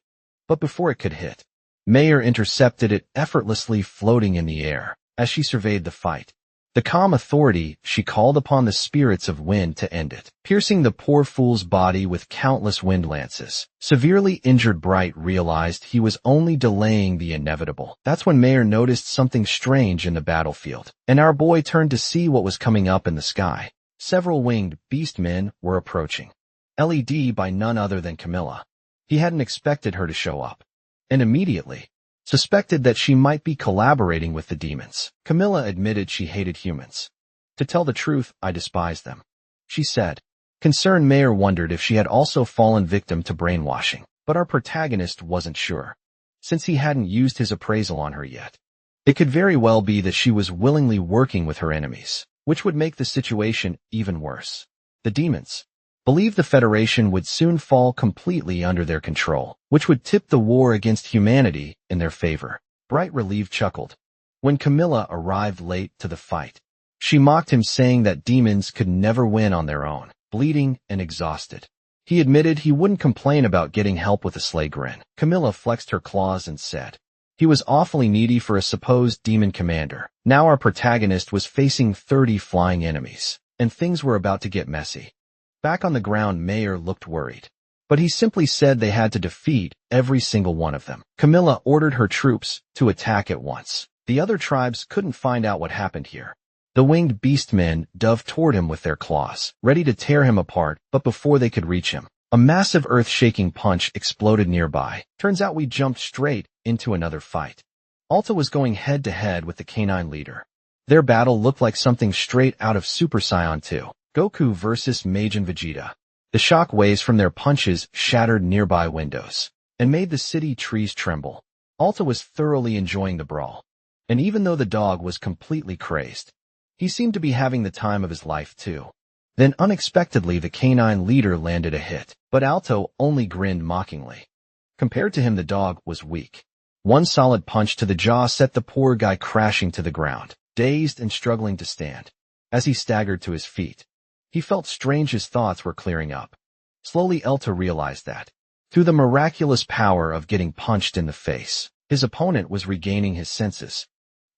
But before it could hit, Mayor intercepted it, effortlessly floating in the air. As she surveyed the fight, the calm authority, she called upon the spirits of wind to end it, piercing the poor fool's body with countless wind lances. Severely injured Bright realized he was only delaying the inevitable. That's when Mayor noticed something strange in the battlefield, and our boy turned to see what was coming up in the sky. Several winged beastmen were approaching, led by none other than Camilla. He hadn't expected her to show up, and immediately suspected that she might be collaborating with the demons. Camilla admitted she hated humans. To tell the truth, I despise them, she said. Concerned Mayor wondered if she had also fallen victim to brainwashing, but our protagonist wasn't sure, since he hadn't used his appraisal on her yet. It could very well be that she was willingly working with her enemies, which would make the situation even worse. The demons believed the Federation would soon fall completely under their control, which would tip the war against humanity in their favor. Bright, relieved, chuckled when Camilla arrived late to the fight. She mocked him, saying that demons could never win on their own. Bleeding and exhausted, he admitted he wouldn't complain about getting help with a sly grin. Camilla flexed her claws and said he was awfully needy for a supposed demon commander. Now our protagonist was facing 30 flying enemies, and things were about to get messy. Back on the ground, Mayor looked worried, but he simply said they had to defeat every single one of them. Camilla ordered her troops to attack at once. The other tribes couldn't find out what happened here. The winged beastmen dove toward him with their claws, ready to tear him apart, but before they could reach him, a massive earth-shaking punch exploded nearby. Turns out we jumped straight into another fight. Alta was going head-to-head with the canine leader. Their battle looked like something straight out of Super Saiyan 2. Goku versus Majin Vegeta. The shock waves from their punches shattered nearby windows and made the city trees tremble. Alta was thoroughly enjoying the brawl, and even though the dog was completely crazed, he seemed to be having the time of his life too. Then unexpectedly the canine leader landed a hit, but Alto only grinned mockingly. Compared to him, the dog was weak. One solid punch to the jaw set the poor guy crashing to the ground, dazed and struggling to stand. As he staggered to his feet, he felt strange. His thoughts were clearing up. Slowly Alta realized that, through the miraculous power of getting punched in the face, his opponent was regaining his senses.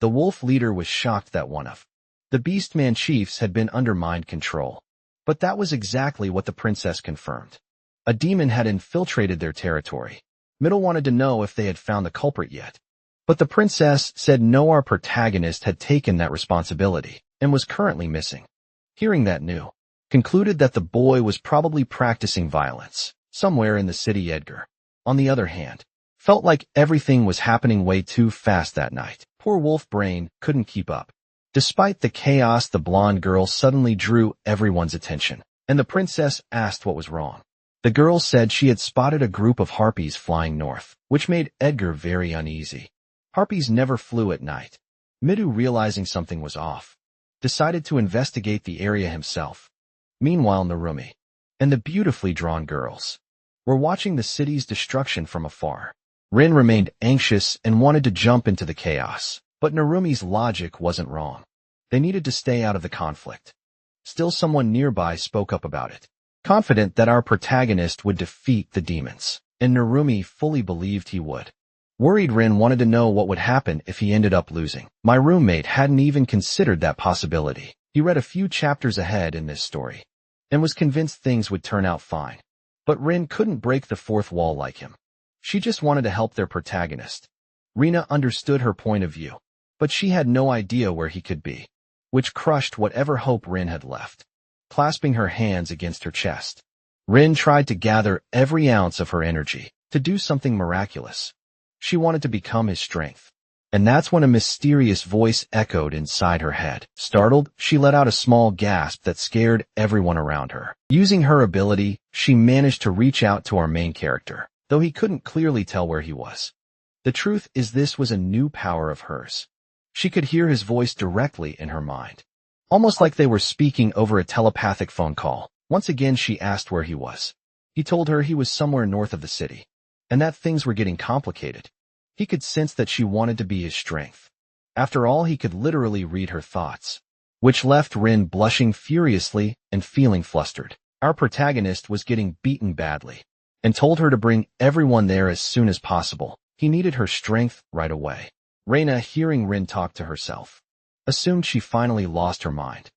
The wolf leader was shocked that one of the Beastman chiefs had been under mind control. But that was exactly what the princess confirmed. A demon had infiltrated their territory. Middle wanted to know if they had found the culprit yet, but the princess said no. Our protagonist had taken that responsibility and was currently missing. Hearing that, New concluded that the boy was probably practicing violence somewhere in the city. Edgar, on the other hand, felt like everything was happening way too fast that night. Poor wolf brain couldn't keep up. Despite the chaos, the blonde girl suddenly drew everyone's attention, and the princess asked what was wrong. The girl said she had spotted a group of harpies flying north, which made Edgar very uneasy. Harpies never flew at night. Midhu, realizing something was off, decided to investigate the area himself. Meanwhile, Narumi and the beautifully drawn girls were watching the city's destruction from afar. Rin remained anxious and wanted to jump into the chaos, but Narumi's logic wasn't wrong. They needed to stay out of the conflict. Still, someone nearby spoke up about it, confident that our protagonist would defeat the demons, and Narumi fully believed he would. Worried, Rin wanted to know what would happen if he ended up losing. My roommate hadn't even considered that possibility. He read a few chapters ahead in this story and was convinced things would turn out fine. But Rin couldn't break the fourth wall like him. She just wanted to help their protagonist. Rina understood her point of view, but she had no idea where he could be, which crushed whatever hope Rin had left. Clasping her hands against her chest, Rin tried to gather every ounce of her energy to do something miraculous. She wanted to become his strength. And that's when a mysterious voice echoed inside her head. Startled, she let out a small gasp that scared everyone around her. Using her ability, she managed to reach out to our main character, though he couldn't clearly tell where he was. The truth is, this was a new power of hers. She could hear his voice directly in her mind, almost like they were speaking over a telepathic phone call. Once again, she asked where he was. He told her he was somewhere north of the city, and that things were getting complicated. He could sense that she wanted to be his strength. After all, he could literally read her thoughts, which left Rin blushing furiously and feeling flustered. Our protagonist was getting beaten badly, and told her to bring everyone there as soon as possible. He needed her strength right away. Reina, hearing Rin talk to herself, assumed she finally lost her mind.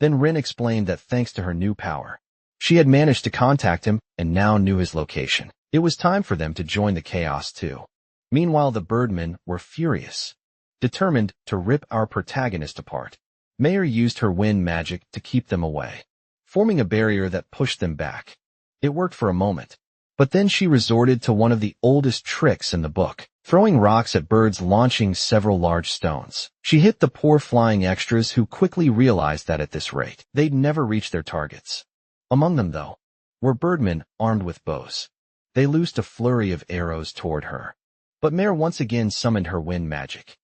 Then Rin explained that thanks to her new power, she had managed to contact him and now knew his location. It was time for them to join the chaos too. Meanwhile, the birdmen were furious, determined to rip our protagonist apart. Mayor used her wind magic to keep them away, forming a barrier that pushed them back. It worked for a moment, but then she resorted to one of the oldest tricks in the book, throwing rocks at birds, launching several large stones. She hit the poor flying extras, who quickly realized that at this rate, they'd never reach their targets. Among them, though, were birdmen armed with bows. They loosed a flurry of arrows toward her, but Mare once again summoned her wind magic,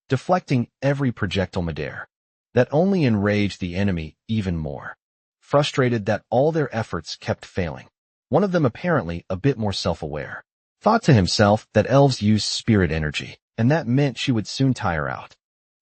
deflecting every projectile midair. That only enraged the enemy even more, frustrated that all their efforts kept failing. One of them, apparently a bit more self-aware, thought to himself that elves use spirit energy, and that meant she would soon tire out.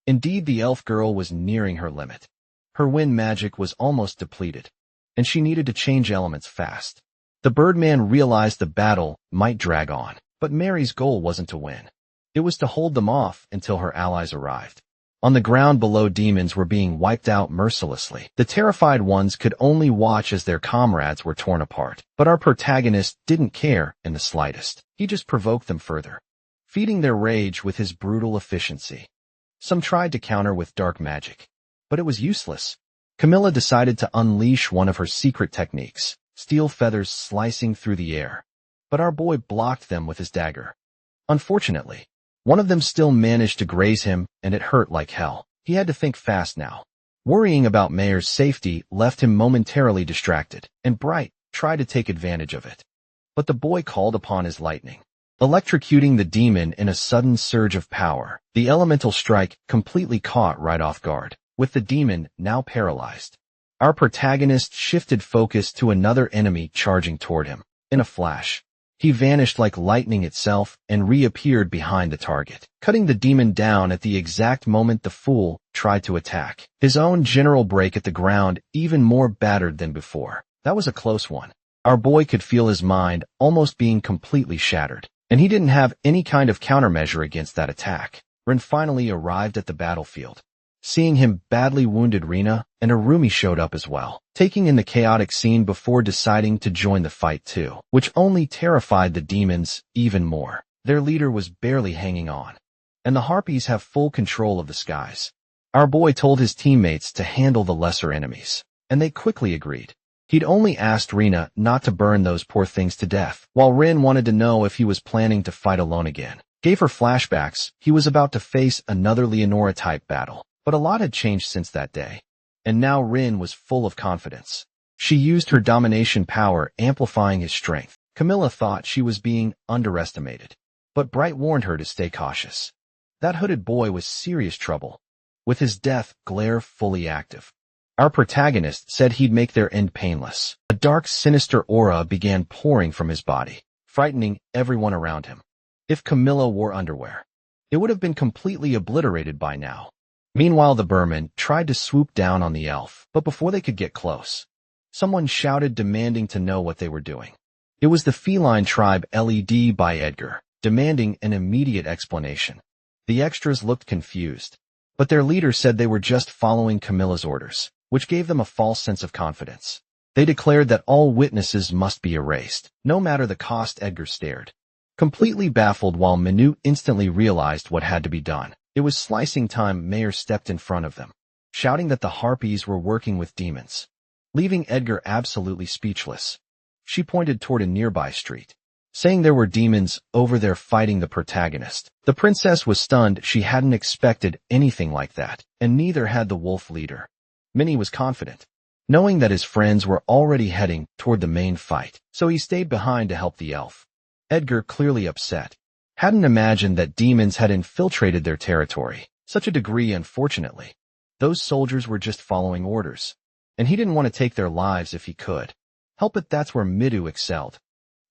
Indeed, the elf girl was nearing her limit. Her wind magic was almost depleted, and she needed to change elements fast. The Birdman realized the battle might drag on, but Mary's goal wasn't to win. It was to hold them off until her allies arrived. On the ground below, demons were being wiped out mercilessly. The terrified ones could only watch as their comrades were torn apart. But our protagonist didn't care in the slightest. He just provoked them further, feeding their rage with his brutal efficiency. Some tried to counter with dark magic, but it was useless. Camilla decided to unleash one of her secret techniques, steel feathers slicing through the air. But our boy blocked them with his dagger. Unfortunately, one of them still managed to graze him, and it hurt like hell. He had to think fast now. Worrying about Mayer's safety left him momentarily distracted, and Bright tried to take advantage of it. But the boy called upon his lightning, electrocuting the demon in a sudden surge of power. The elemental strike completely caught right off guard, with the demon now paralyzed. Our protagonist shifted focus to another enemy charging toward him. In a flash, he vanished like lightning itself and reappeared behind the target, cutting the demon down at the exact moment the fool tried to attack. His own general break at the ground, even more battered than before. That was a close one. Our boy could feel his mind almost being completely shattered, and he didn't have any kind of countermeasure against that attack. Rin finally arrived at the battlefield. Seeing him badly wounded, Rina and Arumi showed up as well, taking in the chaotic scene before deciding to join the fight too, which only terrified the demons even more. Their leader was barely hanging on, and the harpies have full control of the skies. Our boy told his teammates to handle the lesser enemies, and they quickly agreed. He'd only asked Rina not to burn those poor things to death, while Rin wanted to know if he was planning to fight alone again. Gave her flashbacks. He was about to face another Leonora-type battle. But a lot had changed since that day, and now Rin was full of confidence. She used her domination power, amplifying his strength. Camilla thought she was being underestimated, but Bright warned her to stay cautious. That hooded boy was serious trouble, with his death glare fully active. Our protagonist said he'd make their end painless. A dark, sinister aura began pouring from his body, frightening everyone around him. If Camilla wore underwear, it would have been completely obliterated by now. Meanwhile, the Burman tried to swoop down on the elf, but before they could get close, someone shouted, demanding to know what they were doing. It was the feline tribe led by Edgar, demanding an immediate explanation. The extras looked confused, but their leader said they were just following Camilla's orders, which gave them a false sense of confidence. They declared that all witnesses must be erased, no matter the cost. Edgar stared, completely baffled, while Manu instantly realized what had to be done. It was slicing time. Mayor stepped in front of them, shouting that the harpies were working with demons, leaving Edgar absolutely speechless. She pointed toward a nearby street, saying there were demons over there fighting the protagonist. The princess was stunned. She hadn't expected anything like that, and neither had the wolf leader. Minnie was confident, knowing that his friends were already heading toward the main fight, so he stayed behind to help the elf. Edgar, clearly upset, hadn't imagined that demons had infiltrated their territory. Such a degree, unfortunately. Those soldiers were just following orders, and he didn't want to take their lives if he could help it. That's where Midou excelled.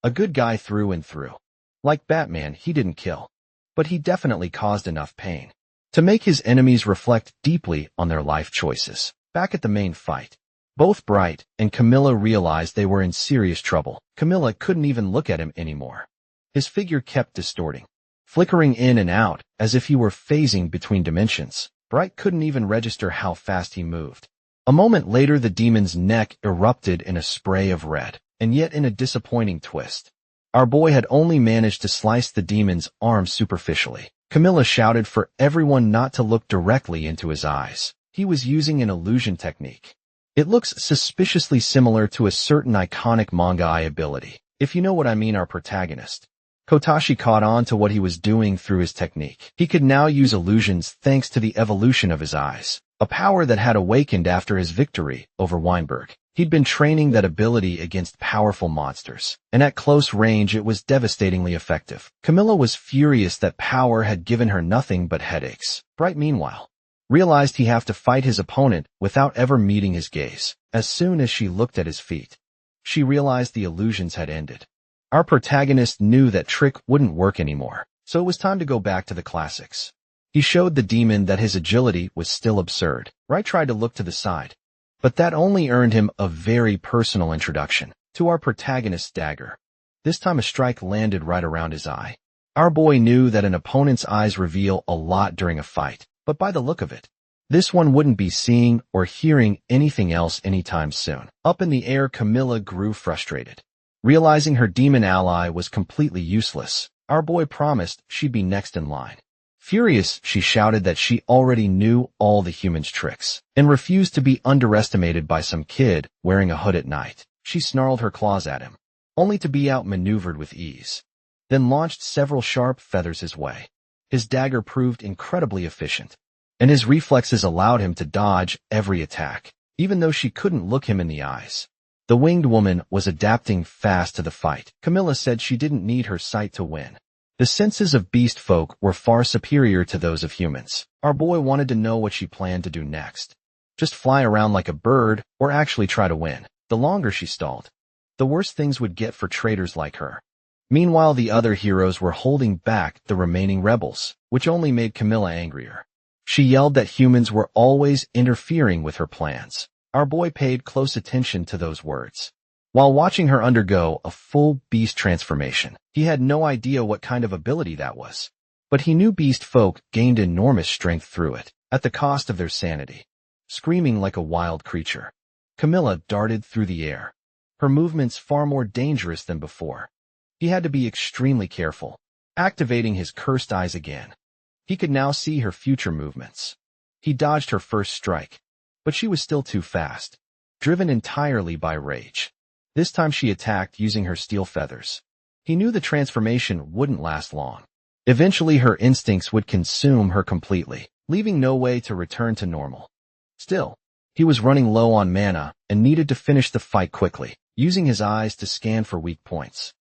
A good guy through and through. Like Batman, he didn't kill, but he definitely caused enough pain to make his enemies reflect deeply on their life choices. Back at the main fight, both Bright and Camilla realized they were in serious trouble. Camilla couldn't even look at him anymore. His figure kept distorting, flickering in and out as if he were phasing between dimensions. Bright couldn't even register how fast he moved. A moment later, the demon's neck erupted in a spray of red, and yet in a disappointing twist. Our boy had only managed to slice the demon's arm superficially. Camilla shouted for everyone not to look directly into his eyes. He was using an illusion technique. It looks suspiciously similar to a certain iconic manga eye ability, if you know what I mean. Our protagonist, Kotashi, caught on to what he was doing through his technique. He could now use illusions thanks to the evolution of his eyes, a power that had awakened after his victory over Weinberg. He'd been training that ability against powerful monsters, and at close range it was devastatingly effective. Camilla was furious that power had given her nothing but headaches. Bright, meanwhile, realized he had to fight his opponent without ever meeting his gaze. As soon as she looked at his feet, she realized the illusions had ended. Our protagonist knew that trick wouldn't work anymore, so it was time to go back to the classics. He showed the demon that his agility was still absurd. Bright tried to look to the side, but that only earned him a very personal introduction to our protagonist's dagger. This time a strike landed right around his eye. Our boy knew that an opponent's eyes reveal a lot during a fight, but by the look of it, this one wouldn't be seeing or hearing anything else anytime soon. Up in the air, Camilla grew frustrated. Realizing her demon ally was completely useless, our boy promised she'd be next in line. Furious, she shouted that she already knew all the humans' tricks and refused to be underestimated by some kid wearing a hood at night. She snarled her claws at him, only to be outmaneuvered with ease, then launched several sharp feathers his way. His dagger proved incredibly efficient, and his reflexes allowed him to dodge every attack, even though she couldn't look him in the eyes. The winged woman was adapting fast to the fight. Camilla said she didn't need her sight to win. The senses of beast folk were far superior to those of humans. Our boy wanted to know what she planned to do next. Just fly around like a bird, or actually try to win. The longer she stalled, the worse things would get for traitors like her. Meanwhile, the other heroes were holding back the remaining rebels, which only made Camilla angrier. She yelled that humans were always interfering with her plans. Our boy paid close attention to those words. While watching her undergo a full beast transformation, he had no idea what kind of ability that was. But he knew beast folk gained enormous strength through it, at the cost of their sanity. Screaming like a wild creature, Camilla darted through the air, her movements far more dangerous than before. He had to be extremely careful, activating his cursed eyes again. He could now see her future movements. He dodged her first strike, but she was still too fast, driven entirely by rage. This time she attacked using her steel feathers. He knew the transformation wouldn't last long. Eventually her instincts would consume her completely, leaving no way to return to normal. Still, he was running low on mana and needed to finish the fight quickly, using his eyes to scan for weak points.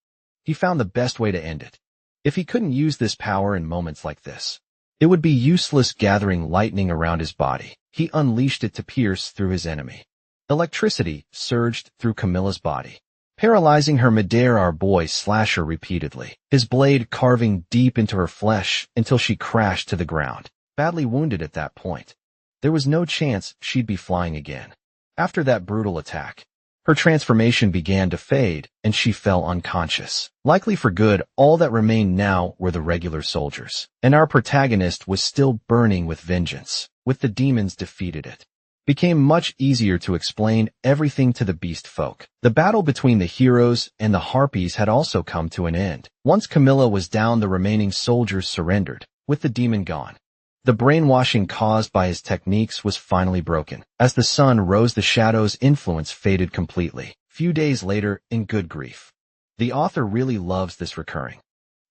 He found the best way to end it. If he couldn't use this power in moments like this, it would be useless gathering lightning around his body. He unleashed it to pierce through his enemy. Electricity surged through Camilla's body, paralyzing her midair. Our boy slashed her repeatedly, his blade carving deep into her flesh until she crashed to the ground, badly wounded at that point. There was no chance she'd be flying again. After that brutal attack, her transformation began to fade, and she fell unconscious. Likely for good, all that remained now were the regular soldiers, and our protagonist was still burning with vengeance. With the demons defeated, it became much easier to explain everything to the beast folk. The battle between the heroes and the harpies had also come to an end. Once Camilla was down, the remaining soldiers surrendered, with the demon gone. The brainwashing caused by his techniques was finally broken. As the sun rose, the shadow's influence faded completely. Few days later, in good grief. The author really loves this recurring.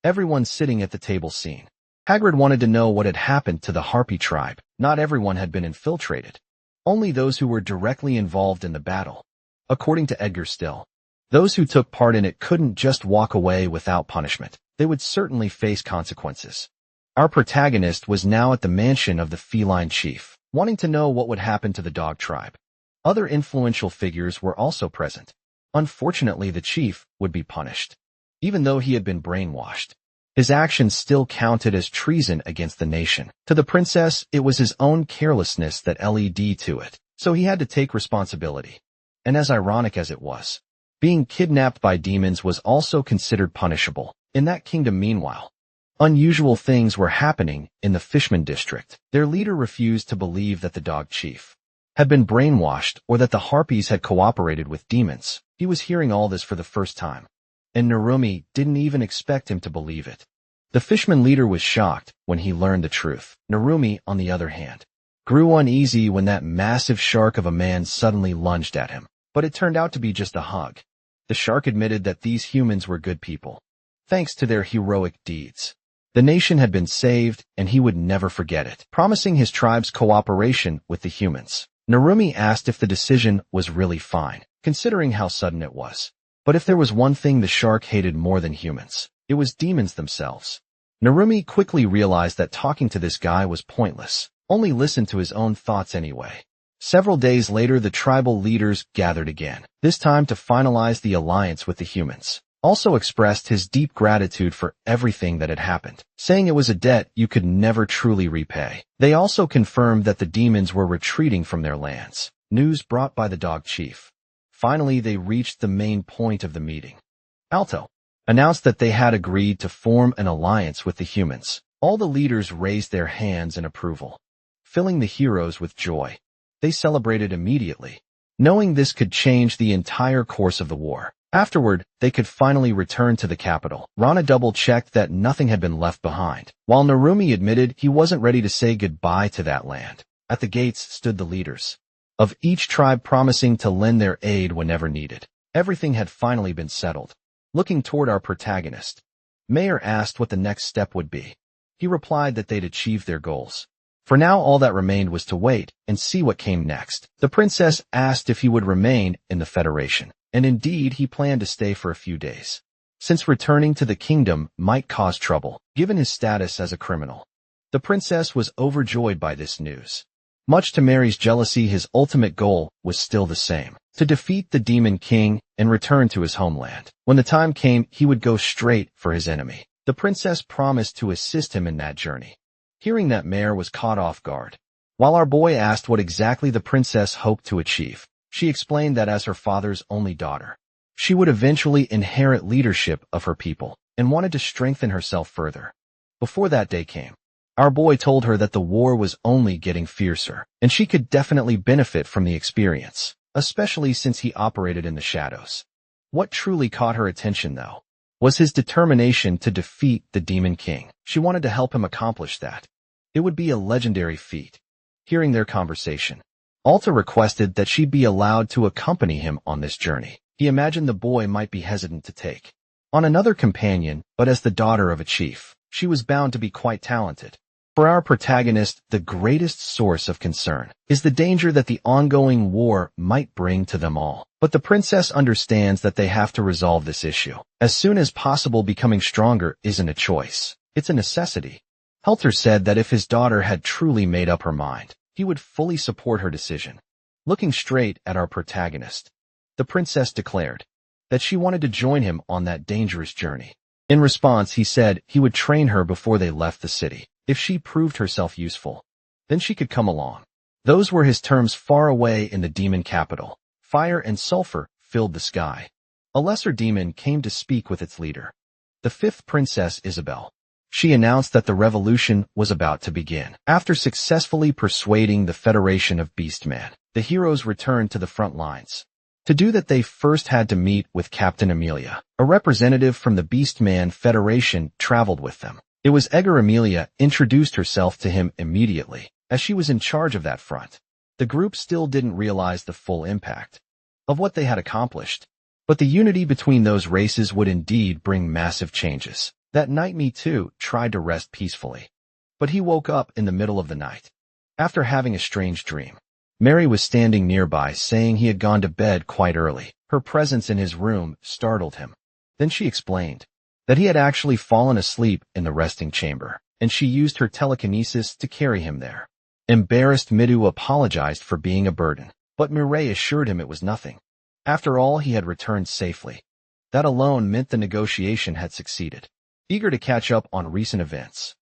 Everyone sitting at the table scene. Hagrid wanted to know what had happened to the Harpy tribe. Not everyone had been infiltrated. Only those who were directly involved in the battle. According to Edgar Still, those who took part in it couldn't just walk away without punishment. They would certainly face consequences. Our protagonist was now at the mansion of the feline chief, wanting to know what would happen to the dog tribe. Other influential figures were also present. Unfortunately, the chief would be punished. Even though he had been brainwashed, his actions still counted as treason against the nation. To the princess, it was his own carelessness that led to it, so he had to take responsibility. And as ironic as it was, being kidnapped by demons was also considered punishable. In that kingdom, meanwhile, unusual things were happening in the Fishman district. Their leader refused to believe that the dog chief had been brainwashed or that the harpies had cooperated with demons. He was hearing all this for the first time, and Narumi didn't even expect him to believe it. The Fishman leader was shocked when he learned the truth. Narumi, on the other hand, grew uneasy when that massive shark of a man suddenly lunged at him. But it turned out to be just a hug. The shark admitted that these humans were good people, thanks to their heroic deeds. The nation had been saved, and he would never forget it, promising his tribe's cooperation with the humans. Narumi asked if the decision was really fine, considering how sudden it was. But if there was one thing the shark hated more than humans, it was demons themselves. Narumi quickly realized that talking to this guy was pointless. Only listen to his own thoughts anyway. Several days later, the tribal leaders gathered again, this time to finalize the alliance with the humans. Also expressed his deep gratitude for everything that had happened, saying it was a debt you could never truly repay. They also confirmed that the demons were retreating from their lands. News brought by the dog chief. Finally, they reached the main point of the meeting. Alto announced that they had agreed to form an alliance with the humans. All the leaders raised their hands in approval, filling the heroes with joy. They celebrated immediately, knowing this could change the entire course of the war. Afterward, they could finally return to the capital. Rana double-checked that nothing had been left behind, while Narumi admitted he wasn't ready to say goodbye to that land. At the gates stood the leaders of each tribe, promising to lend their aid whenever needed. Everything had finally been settled. Looking toward our protagonist, Mayor asked what the next step would be. He replied that they'd achieved their goals. For now, all that remained was to wait and see what came next. The princess asked if he would remain in the Federation, and indeed he planned to stay for a few days, since returning to the kingdom might cause trouble, given his status as a criminal. The princess was overjoyed by this news. Much to Mary's jealousy, his ultimate goal was still the same: to defeat the Demon King and return to his homeland. When the time came, he would go straight for his enemy. The princess promised to assist him in that journey. Hearing that, Mare was caught off guard. While our boy asked what exactly the princess hoped to achieve, she explained that as her father's only daughter, she would eventually inherit leadership of her people and wanted to strengthen herself further. Before that day came, our boy told her that the war was only getting fiercer, and she could definitely benefit from the experience, especially since he operated in the shadows. What truly caught her attention, though, was his determination to defeat the Demon King. She wanted to help him accomplish that. It would be a legendary feat. Hearing their conversation, Alta requested that she be allowed to accompany him on this journey. He imagined the boy might be hesitant to take on another companion, but as the daughter of a chief, she was bound to be quite talented. For For our protagonist, the greatest source of concern is the danger that the ongoing war might bring to them all. But the princess understands that they have to resolve this issue. As soon as possible, becoming stronger isn't a choice. It's a necessity. Helter said that if his daughter had truly made up her mind, he would fully support her decision. Looking straight at our protagonist, the princess declared that she wanted to join him on that dangerous journey. In response, he said he would train her before they left the city. If she proved herself useful, then she could come along. Those were his terms. Far away in the demon capital, fire and sulfur filled the sky. A lesser demon came to speak with its leader, the fifth princess Isabel. She announced that the revolution was about to begin. After successfully persuading the Federation of Beastmen, the heroes returned to the front lines. To do that, they first had to meet with Captain Amelia. A representative from the Beastman Federation traveled with them. It was Edgar. Amelia introduced herself to him immediately, as she was in charge of that front. The group still didn't realize the full impact of what they had accomplished, but the unity between those races would indeed bring massive changes. That night, Me Too tried to rest peacefully, but he woke up in the middle of the night after having a strange dream. Mary was standing nearby, saying he had gone to bed quite early. Her presence in his room startled him. Then she explained that he had actually fallen asleep in the resting chamber, and she used her telekinesis to carry him there. Embarrassed, Midou apologized for being a burden, but Mireille assured him it was nothing. After all, he had returned safely. That alone meant the negotiation had succeeded. Eager to catch up on recent events,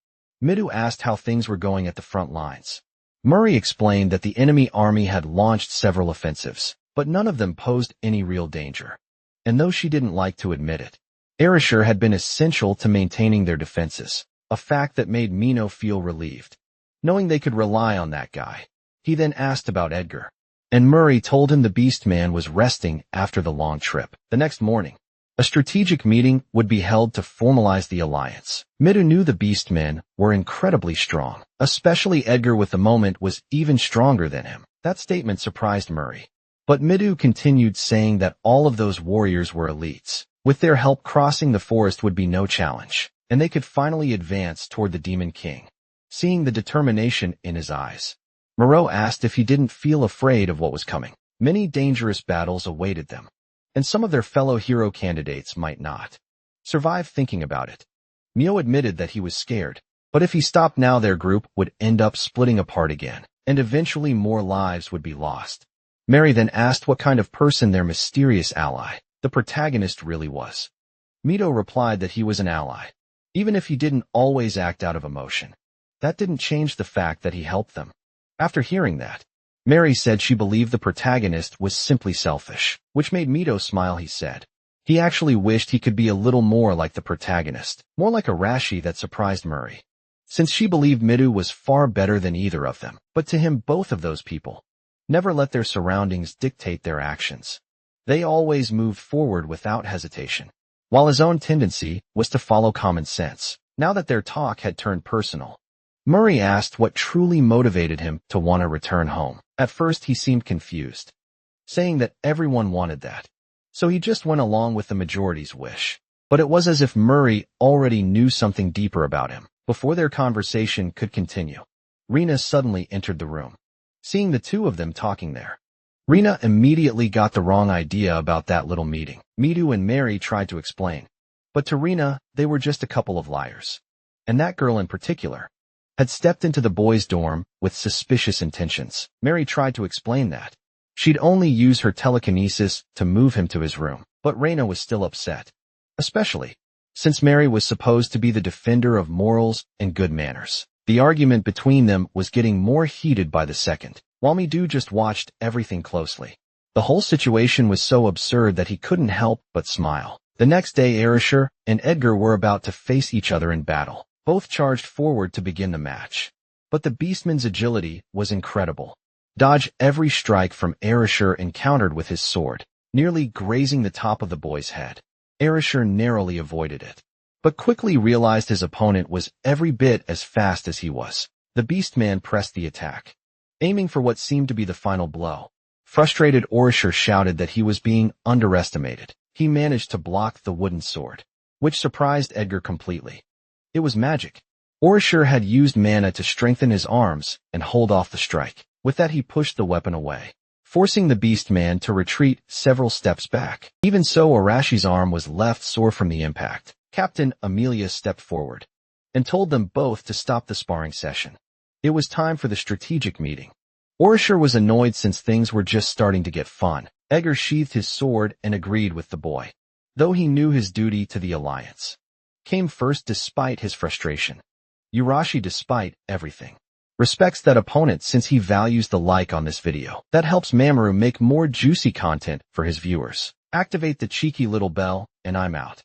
Midou asked how things were going at the front lines. Murray explained that the enemy army had launched several offensives, but none of them posed any real danger. And though she didn't like to admit it, Erasure had been essential to maintaining their defenses, a fact that made Mino feel relieved, knowing they could rely on that guy. He then asked about Edgar, and Murray told him the Beastman was resting after the long trip. The next morning, a strategic meeting would be held to formalize the alliance. Midou knew the Beastmen were incredibly strong, especially Edgar. With the moment was even stronger than him. That statement surprised Murray. But Midou continued, saying that all of those warriors were elites. With their help, crossing the forest would be no challenge, and they could finally advance toward the Demon King. Seeing the determination in his eyes, Moreau asked if he didn't feel afraid of what was coming. Many dangerous battles awaited them, and some of their fellow hero candidates might not survive. Thinking about it, Mio admitted that he was scared, but if he stopped now, their group would end up splitting apart again, and eventually more lives would be lost. Mary then asked what kind of person their mysterious ally, the protagonist, really was. Mito replied that he was an ally, even if he didn't always act out of emotion. That didn't change the fact that he helped them. After hearing that, Mary said she believed the protagonist was simply selfish, which made Mito smile. He said he actually wished he could be a little more like the protagonist, more like a Rashi. That surprised Murray, since she believed Midou was far better than either of them. But to him, both of those people never let their surroundings dictate their actions. They always moved forward without hesitation, while his own tendency was to follow common sense. Now that their talk had turned personal, Murray asked what truly motivated him to want to return home. At first, he seemed confused, saying that everyone wanted that, so he just went along with the majority's wish. But it was as if Murray already knew something deeper about him. Before their conversation could continue, Rena suddenly entered the room. Seeing the two of them talking there, Rena immediately got the wrong idea about that little meeting. Midou and Mary tried to explain, but to Rena, they were just a couple of liars. And that girl in particular had stepped into the boys' dorm with suspicious intentions. Mary tried to explain that she'd only use her telekinesis to move him to his room, but Rena was still upset, especially since Mary was supposed to be the defender of morals and good manners. The argument between them was getting more heated by the second, while Midou just watched everything closely. The whole situation was so absurd that he couldn't help but smile. The next day, Erasure and Edgar were about to face each other in battle. Both charged forward to begin the match, but the Beastman's agility was incredible. Dodged every strike from Erasure encountered with his sword, nearly grazing the top of the boy's head. Erasure narrowly avoided it, but quickly realized his opponent was every bit as fast as he was. The Beastman pressed the attack, aiming for what seemed to be the final blow. Frustrated, Erasure shouted that he was being underestimated. He managed to block the wooden sword, which surprised Edgar completely. It was magic. Orishur had used mana to strengthen his arms and hold off the strike. With that, he pushed the weapon away, forcing the beast man to retreat several steps back. Even so, Arashi's arm was left sore from the impact. Captain Amelia stepped forward and told them both to stop the sparring session. It was time for the strategic meeting. Orishur was annoyed since things were just starting to get fun. Edgar sheathed his sword and agreed with the boy, though he knew his duty to the alliance came first despite his frustration. Urashi, despite everything, respects that opponent since he values the like on this video. That helps Mamoru make more juicy content for his viewers. Activate the cheeky little bell, and I'm out.